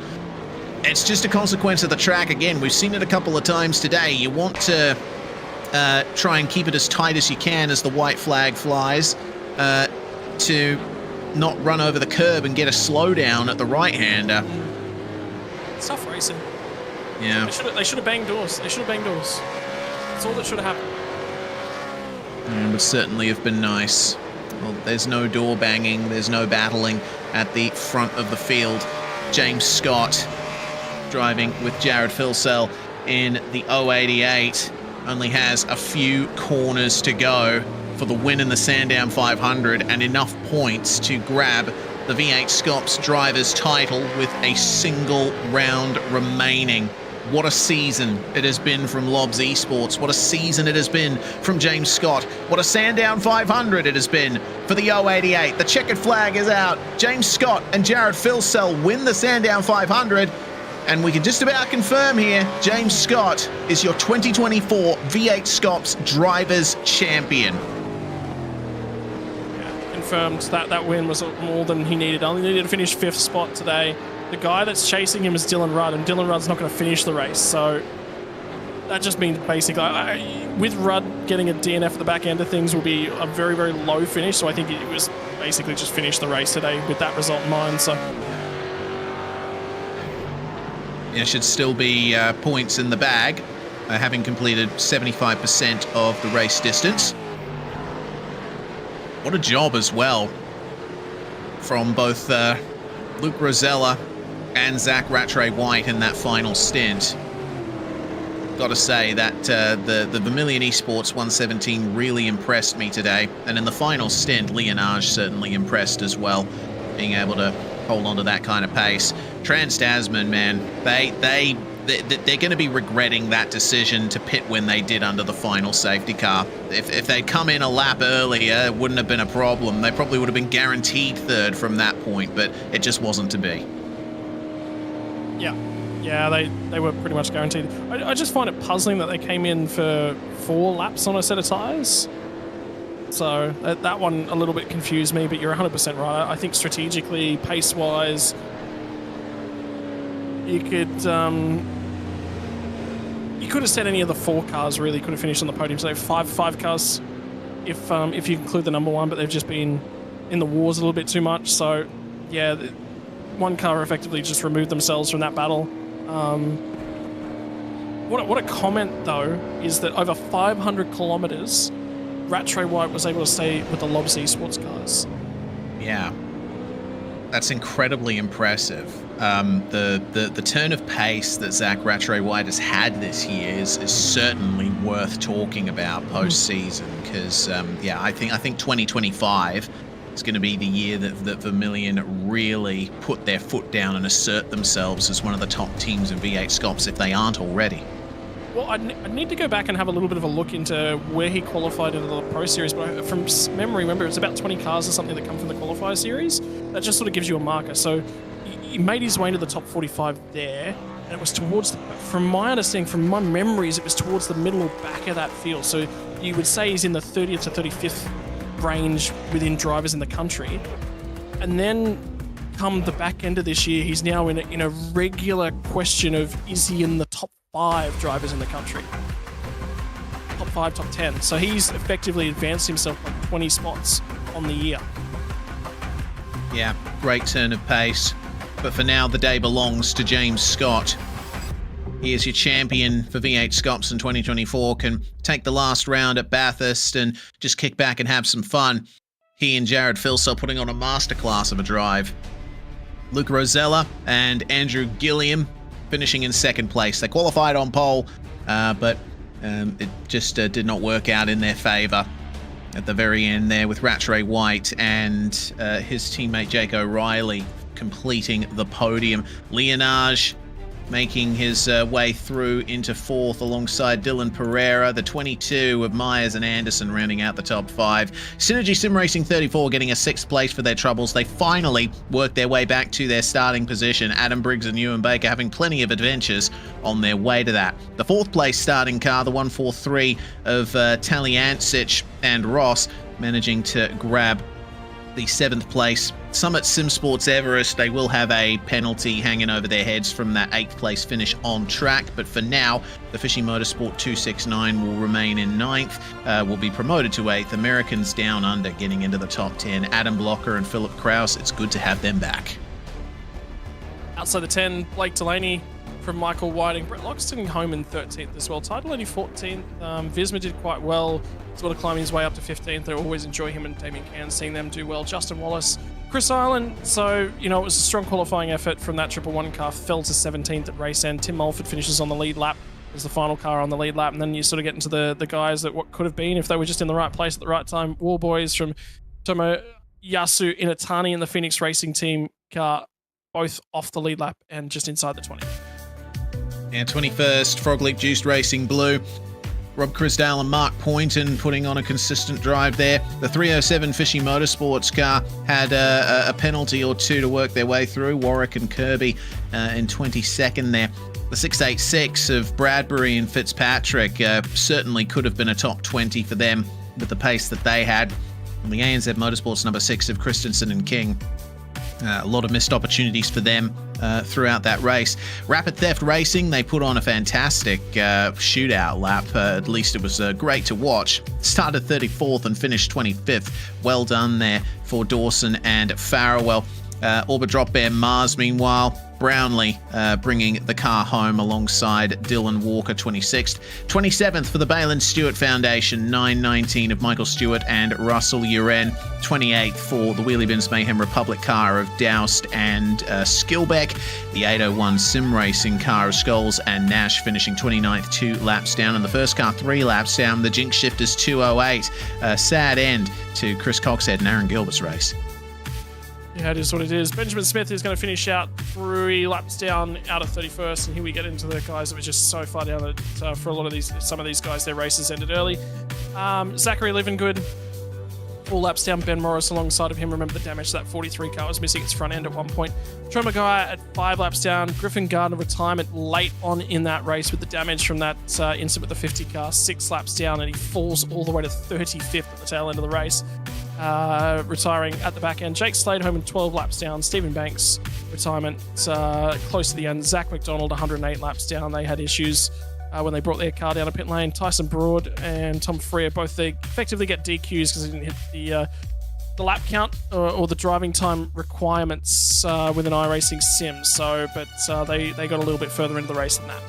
It's just a consequence of the track. Again, we've seen it a couple of times today. You want to try and keep it as tight as you can as the white flag flies to not run over the curb and get a slowdown at the right-hander. It's tough racing. Yeah. They should have banged doors. They should have banged doors. That's all that should have happened. It would certainly have been nice. Well, there's no door banging. There's no battling at the front of the field. James Scott driving with Jared Filsell in the 088 only has a few corners to go for the win in the Sandown 500 and enough points to grab the V8SCOPS driver's title with a single round remaining. What a season it has been from Lobs Esports. What a season it has been from James Scott. What a Sandown 500 it has been for the 088. The checkered flag is out. James Scott and Jared Filsell win the Sandown 500. And we can just about confirm here, James Scott is your 2024 V8SCOPS Drivers Champion. Confirmed that win was more than he needed. Only needed to finish 5th spot today. The guy that's chasing him is Dylan Rudd, and Dylan Rudd's not going to finish the race. So that just means basically, with Rudd getting a DNF at the back end of things, will be a very, very low finish. So I think it was basically just finish the race today with that result in mind. So yeah, should still be points in the bag, having completed 75% of the race distance. What a job as well from both Luke Rosella and Zach Rattray-White in that final stint. Got to say that the Vermilion Esports 117 really impressed me today, and in the final stint, Leonage certainly impressed as well, being able to hold on to that kind of pace. Trans-Tasman, man, they're going to be regretting that decision to pit when they did under the final safety car. If they'd come in a lap earlier, it wouldn't have been a problem. They probably would have been guaranteed 3rd from that point, but it just wasn't to be. Yeah, they were pretty much guaranteed. I just find it puzzling that they came in for 4 laps on a set of tyres. So that one a little bit confused me, but you're 100% right. I think strategically, pace-wise, You could have said any of the 4 cars really could have finished on the podium. So five cars, if you include the number 1, but they've just been in the wars a little bit too much. So yeah, 1 car effectively just removed themselves from that battle. What a comment though is that over 500 kilometers, Rattray White was able to stay with the Lobs Esports cars. Yeah, that's incredibly impressive. The turn of pace that Zach Rattray White has had this year is certainly worth talking about postseason because I think 2025 is going to be the year that Vermilion really put their foot down and assert themselves as one of the top teams in V8SCOPS if they aren't already. Well, I need to go back and have a little bit of a look into where he qualified into the Pro Series, but from memory, remember, it's about 20 cars or something that come from the Qualifier Series. That just sort of gives you a marker. So he made his way into the top 45 there, and it was towards, from my understanding, from my memories, it was towards the middle or back of that field. So you would say he's in the 30th to 35th range within drivers in the country. And then come the back end of this year, he's now in a regular question of, is he in the top 5 drivers in the country? Top 5, top 10. So he's effectively advanced himself like 20 spots on the year. Yeah, great turn of pace. But for now, the day belongs to James Scott. He is your champion for V8SCOPS in 2024, can take the last round at Bathurst and just kick back and have some fun. He and Jared Filso putting on a masterclass of a drive. Luke Rosella and Andrew Gilliam finishing in second place. They qualified on pole, but it just did not work out in their favour at the very end there, with Rattray White and his teammate Jake O'Reilly completing the podium. Leonage making his way through into 4th alongside Dylan Pereira. The 22 of Myers and Anderson rounding out the top 5. Synergy Sim Racing 34 getting a 6th place for their troubles. They finally worked their way back to their starting position. Adam Briggs and Ewan Baker having plenty of adventures on their way to that. The 4th place starting car, the 143 of Taliancic and Ross, managing to grab the 7th place. Summit Sim Sports Everest, they will have a penalty hanging over their heads from that 8th place finish on track, but for now, the Fishy Motorsport 269 will remain in 9th, will be promoted to 8th. Americans Down Under getting into the top 10. Adam Blocker and Philip Kraus, it's good to have them back. Outside the 10, Blake Delaney from Michael Whiting. Brett Loxton home in 13th as well. Tidal only 14th. Visma did quite well. He's got to climb his way up to 15th. I always enjoy him and Damien Cairns, seeing them do well. Justin Wallace, Chris Island. So, it was a strong qualifying effort from that 111 car. Fell to 17th at race end. Tim Mulford finishes on the lead lap as the final car on the lead lap. And then you sort of get into the guys that what could have been if they were just in the right place at the right time. War Boys from Tomo Yasu Inatani in the Phoenix Racing Team car, both off the lead lap and just inside the 20. And 21st, Frog League Juiced Racing Blue. Rob Crisdale and Mark Poynton putting on a consistent drive there. The 307 Fishy Motorsports car had a penalty or two to work their way through. Warwick and Kirby in 22nd there. The 686 of Bradbury and Fitzpatrick certainly could have been a top 20 for them with the pace that they had. And the ANZ Motorsports number 6 of Christensen and King. A lot of missed opportunities for them throughout that race. Rapid Theft Racing, they put on a fantastic shootout lap. At least it was great to watch. Started 34th and finished 25th. Well done there for Dawson and Farrell. Orbit Drop Bear Mars, meanwhile, Brownlee bringing the car home alongside Dylan Walker, 26th. 27th for the Balin Stewart Foundation, 919 of Michael Stewart and Russell Uren. 28th for the Wheelie Bins Mayhem Republic car of Doust and Skilbeck. The 801 Sim Racing car of Scholes and Nash finishing 29th, 2 laps down. And the first car 3 laps down. The Jinx Shifters 208. Sad end to Chris Coxhead and Aaron Gilbert's race. Yeah, it is what it is. Benjamin Smith is going to finish out 3 laps down out of 31st, and here we get into the guys that were just so far down that for a lot of some of these guys, their races ended early. Zachary Livengood, 4 laps down. Ben Morris alongside of him. Remember the damage that 43 car was missing its front end at one point. Troy Maguire at 5 laps down. Griffin Gardner retirement late on in that race with the damage from that incident with the 50 car. 6 laps down, and he falls all the way to 35th at the tail end of the race. retiring at the back end. Jake Sladeholm 12 laps down. Stephen Banks retirement close to the end. Zach McDonald 108 laps down. They had issues when they brought their car down to pit lane. Tyson Broad and Tom Freer both they effectively get DQs because they didn't hit the lap count or the driving time requirements with an iRacing sim. But they got a little bit further into the race than that.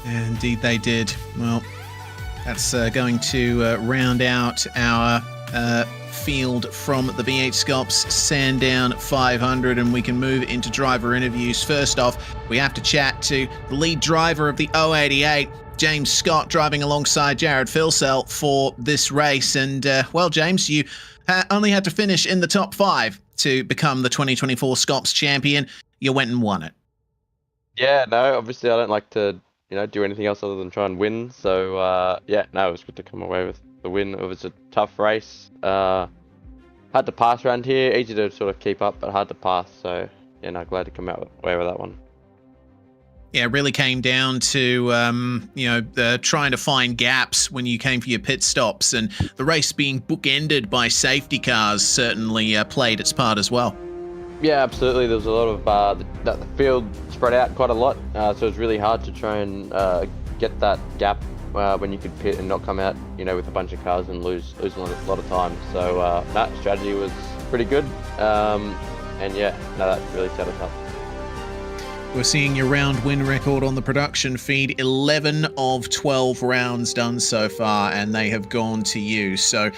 Indeed, they did. Well, that's going to round out our field from the V8SCOPS Sandown 500, and we can move into driver interviews. First off, we have to chat to the lead driver of the 088, James Scott, driving alongside Jared Filsell for this race. And, well, James, you only had to finish in the top 5 to become the 2024 SCOPS champion. You went and won it. Yeah, no, obviously I don't like to, do anything else other than try and win. So, it was good to come away with the win. It was a tough race. Hard to pass around here. Easy to sort of keep up, but hard to pass. So, glad to come away with that one. Yeah, it really came down to, trying to find gaps when you came for your pit stops, and the race being bookended by safety cars certainly played its part as well. Yeah, absolutely. There was a lot of the field spread out quite a lot, so it was really hard to try and get that gap when you could pit and not come out, with a bunch of cars and lose a lot of time. So that strategy was pretty good, that really set us up. We're seeing your round win record on the production feed, 11 of 12 rounds done so far, and they have gone to you. So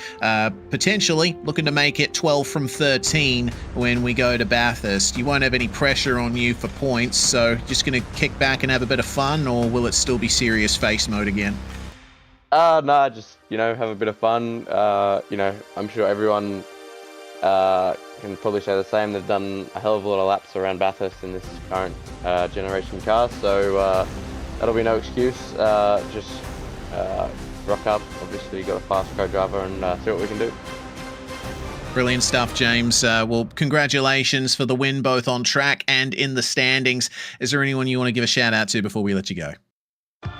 potentially looking to make it 12 from 13 when we go to Bathurst. You won't have any pressure on you for points, so just going to kick back and have a bit of fun, or will it still be serious face mode again? No, just, have a bit of fun. I'm sure everyone can probably say the same. They've done a hell of a lot of laps around Bathurst in this current generation car, so that'll be no excuse. Just rock up. Obviously, got a fast co-driver and see what we can do. Brilliant stuff, James. Well, congratulations for the win, both on track and in the standings. Is there anyone you want to give a shout out to before we let you go?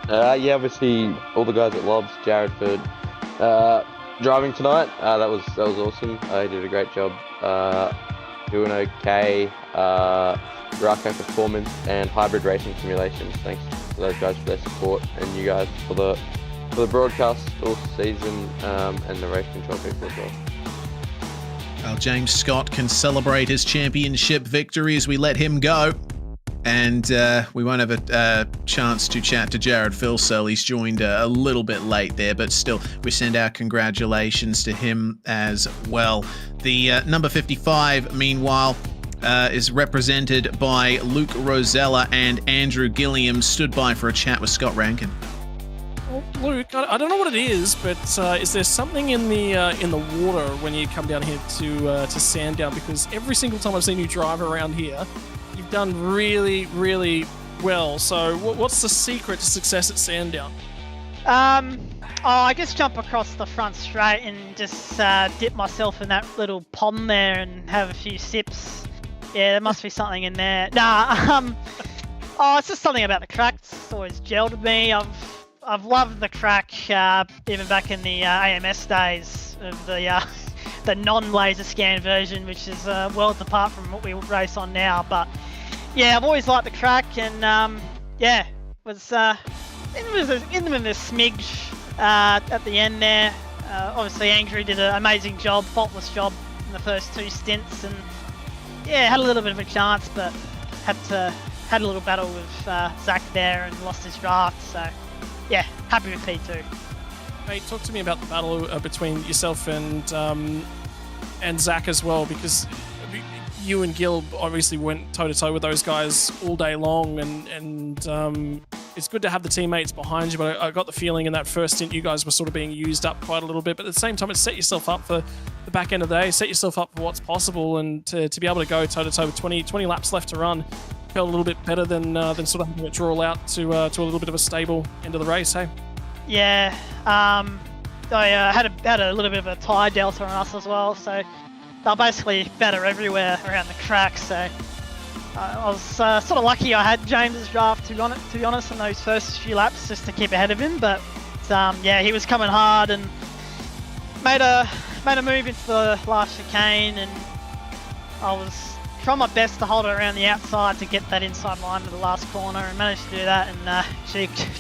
Obviously all the guys at Lobs, Jared for driving tonight. That was awesome. He did a great job. Doing okay. Rocco Performance and Hybrid Racing Simulations. Thanks to those guys for their support, and you guys for the broadcast all season, and the race control people as well. Well, James Scott can celebrate his championship victory as we let him go. And we won't have a chance to chat to Jared Filsell. He's joined a little bit late there, but still, we send our congratulations to him as well. The number 55, meanwhile, is represented by Luke Rosella, and Andrew Gilliam stood by for a chat with Scott Rankin. Well, Luke, I don't know what it is, but is there something in the water when you come down here to Sandown? Because every single time I've seen you drive around here, you've done really, really well. So what's the secret to success at Sandown? I just jump across the front straight and just dip myself in that little pond there and have a few sips. Yeah, there must be something in there. It's just something about the track. It's always gelled with me. I've loved the track even back in the AMS days of the non-laser scan version, which is worlds apart from what we race on now. But yeah, I've always liked the track, and was in with a smidge at the end there. Obviously, Andrew did an amazing job, faultless job in the first 2 stints, and had a little bit of a chance, but had a little battle with Zach there and lost his draft. So yeah, happy with P2. Hey, talk to me about the battle between yourself and Zach as well, because you and Gil obviously went toe-to-toe with those guys all day long, and it's good to have the teammates behind you, but I got the feeling in that first stint you guys were sort of being used up quite a little bit, but at the same time it set yourself up for the back end of the day, set yourself up for what's possible, and to be able to go toe-to-toe with 20 laps left to run felt a little bit better than sort of having it draw out to a little bit of a stable end of the race, hey? Yeah, I had a little bit of a tyre delta on us as well, so they're basically better everywhere around the track. So I was sort of lucky I had James's draft to be honest in those first few laps just to keep ahead of him. But he was coming hard, and made a move into the last chicane, and I was trying my best to hold it around the outside to get that inside line to the last corner, and managed to do that, and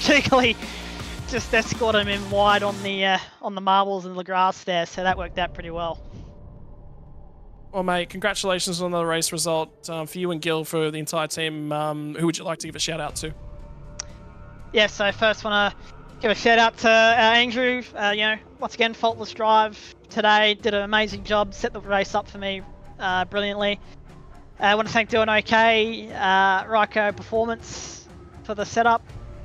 cheekily just escorted him in wide on the marbles and the grass there, so that worked out pretty well. Well, mate, congratulations on the race result for you and Gil, for the entire team. Who would you like to give a shout out to? Yeah, so first want to give a shout out to Andrew. Once again, faultless drive today. Did an amazing job. Set the race up for me brilliantly. I want to thank Doing OK, Ryko Performance for the setup,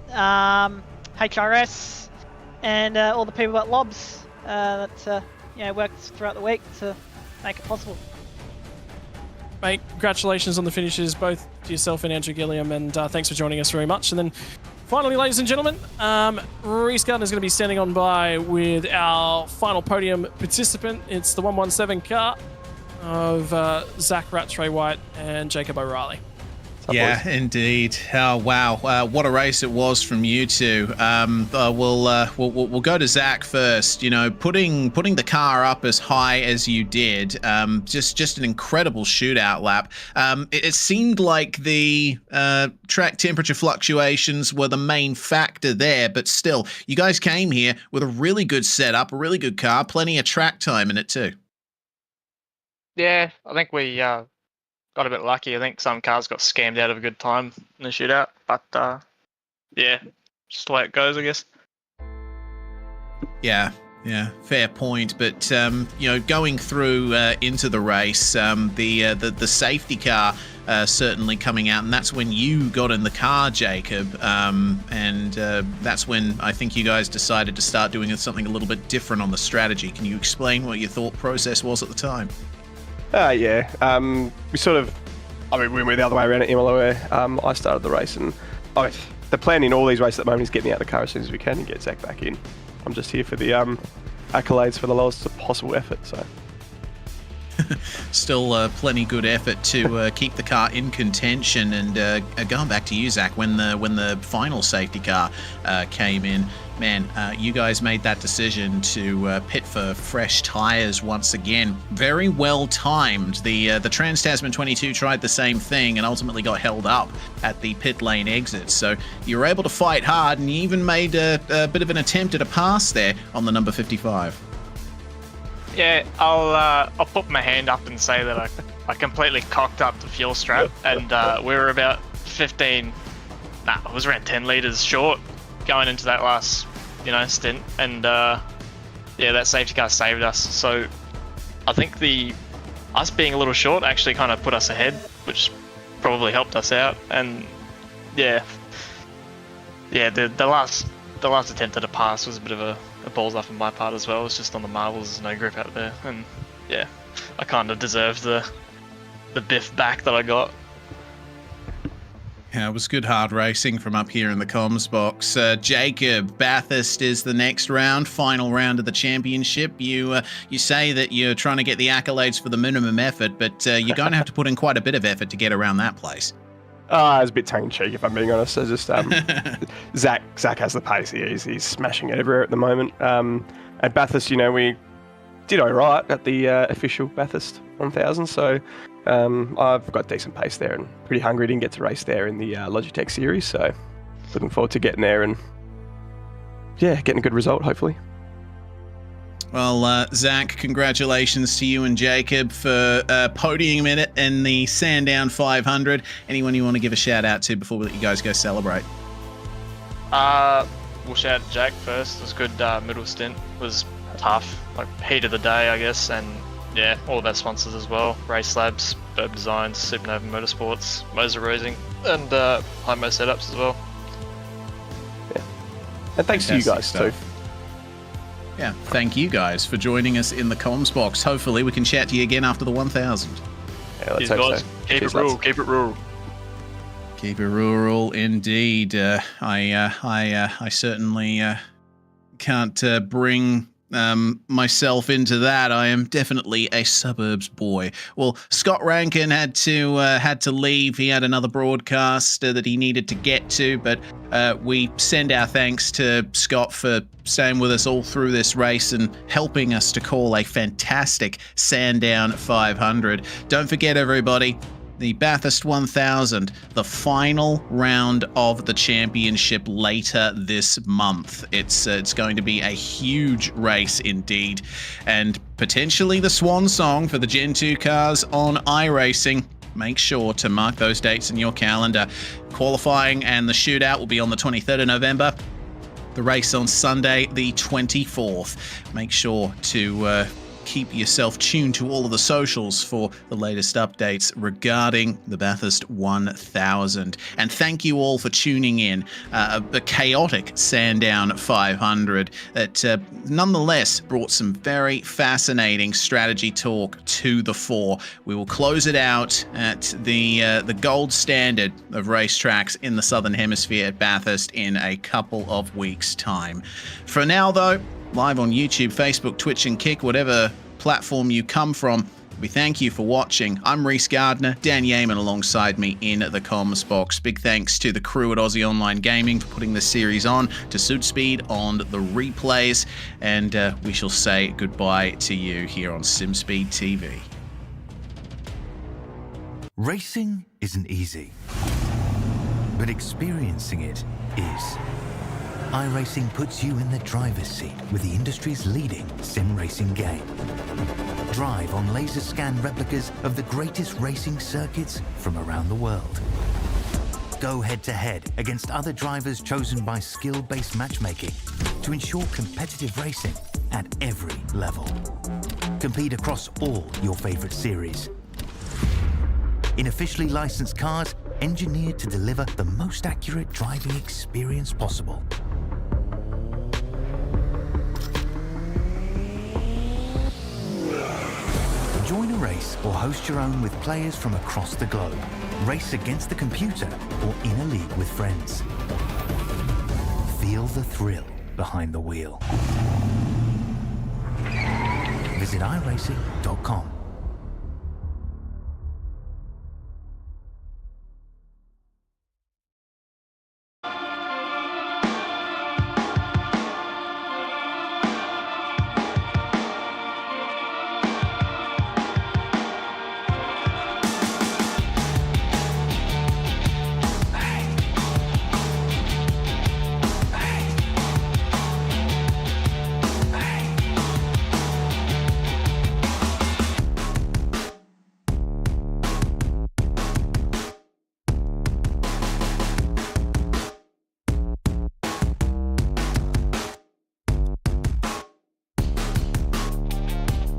HRS, and all the people at Lobs that worked throughout the week to make it possible. Mate, congratulations on the finishes, both to yourself and Andrew Gilliam, and thanks for joining us very much. And then finally, ladies and gentlemen, Reese Gardner is going to be standing on by with our final podium participant. It's the 117 car of Zach Rattray White and Jacob O'Reilly. Yeah, indeed. Oh, wow. What a race it was from you two. We'll go to Zach first. You know, putting the car up as high as you did, just an incredible shootout lap. It seemed like the track temperature fluctuations were the main factor there, but still, you guys came here with a really good setup, a really good car, plenty of track time in it too. Yeah, I think we got a bit lucky. I think some cars got scammed out of a good time in the shootout, but yeah, just the way it goes, I guess. Yeah, fair point. But going through into the race, the safety car certainly coming out, and that's when you got in the car, Jacob. And that's when I think you guys decided to start doing something a little bit different on the strategy. Can you explain what your thought process was at the time? Yeah. We went the other way around at Imola, where I started the race, and the plan in all these races at the moment is get me out of the car as soon as we can and get Zach back in. I'm just here for the accolades for the lowest possible effort. So still plenty good effort to keep the car in contention. And going back to you, Zach, when the final safety car came in, man, you guys made that decision to pit for fresh tyres once again. Very well timed. The Trans-Tasman 22 tried the same thing and ultimately got held up at the pit lane exit. So you were able to fight hard, and you even made a bit of an attempt at a pass there on the number 55. Yeah, I'll put my hand up and say that I completely cocked up the fuel strap, and we were about it was around 10 litres short going into that last, stint, and that safety car saved us. So I think us being a little short actually kind of put us ahead, which probably helped us out. And the last attempt at a pass was a bit of a balls up on my part as well. It was just on the marbles, there's no grip out there, and yeah, I kind of deserved the biff back that I got. Yeah, it was good hard racing from up here in the comms box. Jacob, Bathurst is the next round, final round of the championship. You say that you're trying to get the accolades for the minimum effort, but you're going to have to put in quite a bit of effort to get around that place. It's a bit tongue-in-cheek, if I'm being honest. I just Zach has the pace. He's smashing it everywhere at the moment. At Bathurst, we did all right at the official Bathurst 1000, so I've got decent pace there and pretty hungry. Didn't get to race there in the Logitech series, so looking forward to getting there and getting a good result, hopefully. Well, Zach, congratulations to you and Jacob for podium in it in the Sandown 500. Anyone you want to give a shout out to before we let you guys go celebrate? We'll shout out Jack first. It was a good middle stint. It was tough, like heat of the day, I guess, and yeah, all of our sponsors as well: Race Labs, Burb Designs, Supernova Motorsports, Moser Racing, and Hymo Setups as well. Yeah, and thanks to you guys too. Yeah, thank you guys for joining us in the comms box. Hopefully we can chat to you again after the 1000. Yeah, let's hope so. Keep it rural. Keep it rural. Keep it rural, indeed. I certainly can't bring myself into that. I am definitely a suburbs boy. Well, Scott Rankin had to leave. He had another broadcast that he needed to get to, but we send our thanks to Scott for staying with us all through this race and helping us to call a fantastic Sandown 500. Don't forget, everybody, the Bathurst 1000, the final round of the championship later this month. It's going to be a huge race indeed, and potentially the swan song for the Gen 2 cars on iRacing. Make sure to mark those dates in your calendar. Qualifying and the shootout will be on the 23rd of November. The race on Sunday, the 24th. Make sure to keep yourself tuned to all of the socials for the latest updates regarding the Bathurst 1000. And thank you all for tuning in. The chaotic Sandown 500 that nonetheless brought some very fascinating strategy talk to the fore. We will close it out at the gold standard of racetracks in the Southern Hemisphere at Bathurst in a couple of weeks' time. For now, though, live on YouTube, Facebook, Twitch, and Kick, whatever platform you come from, we thank you for watching. I'm Reese Gardner, Dan Yeaman alongside me in the comms box. Big thanks to the crew at Aussie Online Gaming for putting this series on, to SuitSpeed on the replays, and we shall say goodbye to you here on SimSpeed TV. Racing isn't easy, but experiencing it is. iRacing puts you in the driver's seat with the industry's leading sim racing game. Drive on laser scan replicas of the greatest racing circuits from around the world. Go head-to-head against other drivers chosen by skill-based matchmaking to ensure competitive racing at every level. Compete across all your favorite series. In officially licensed cars, engineered to deliver the most accurate driving experience possible. Join a race or host your own with players from across the globe. Race against the computer or in a league with friends. Feel the thrill behind the wheel. Visit iRacing.com.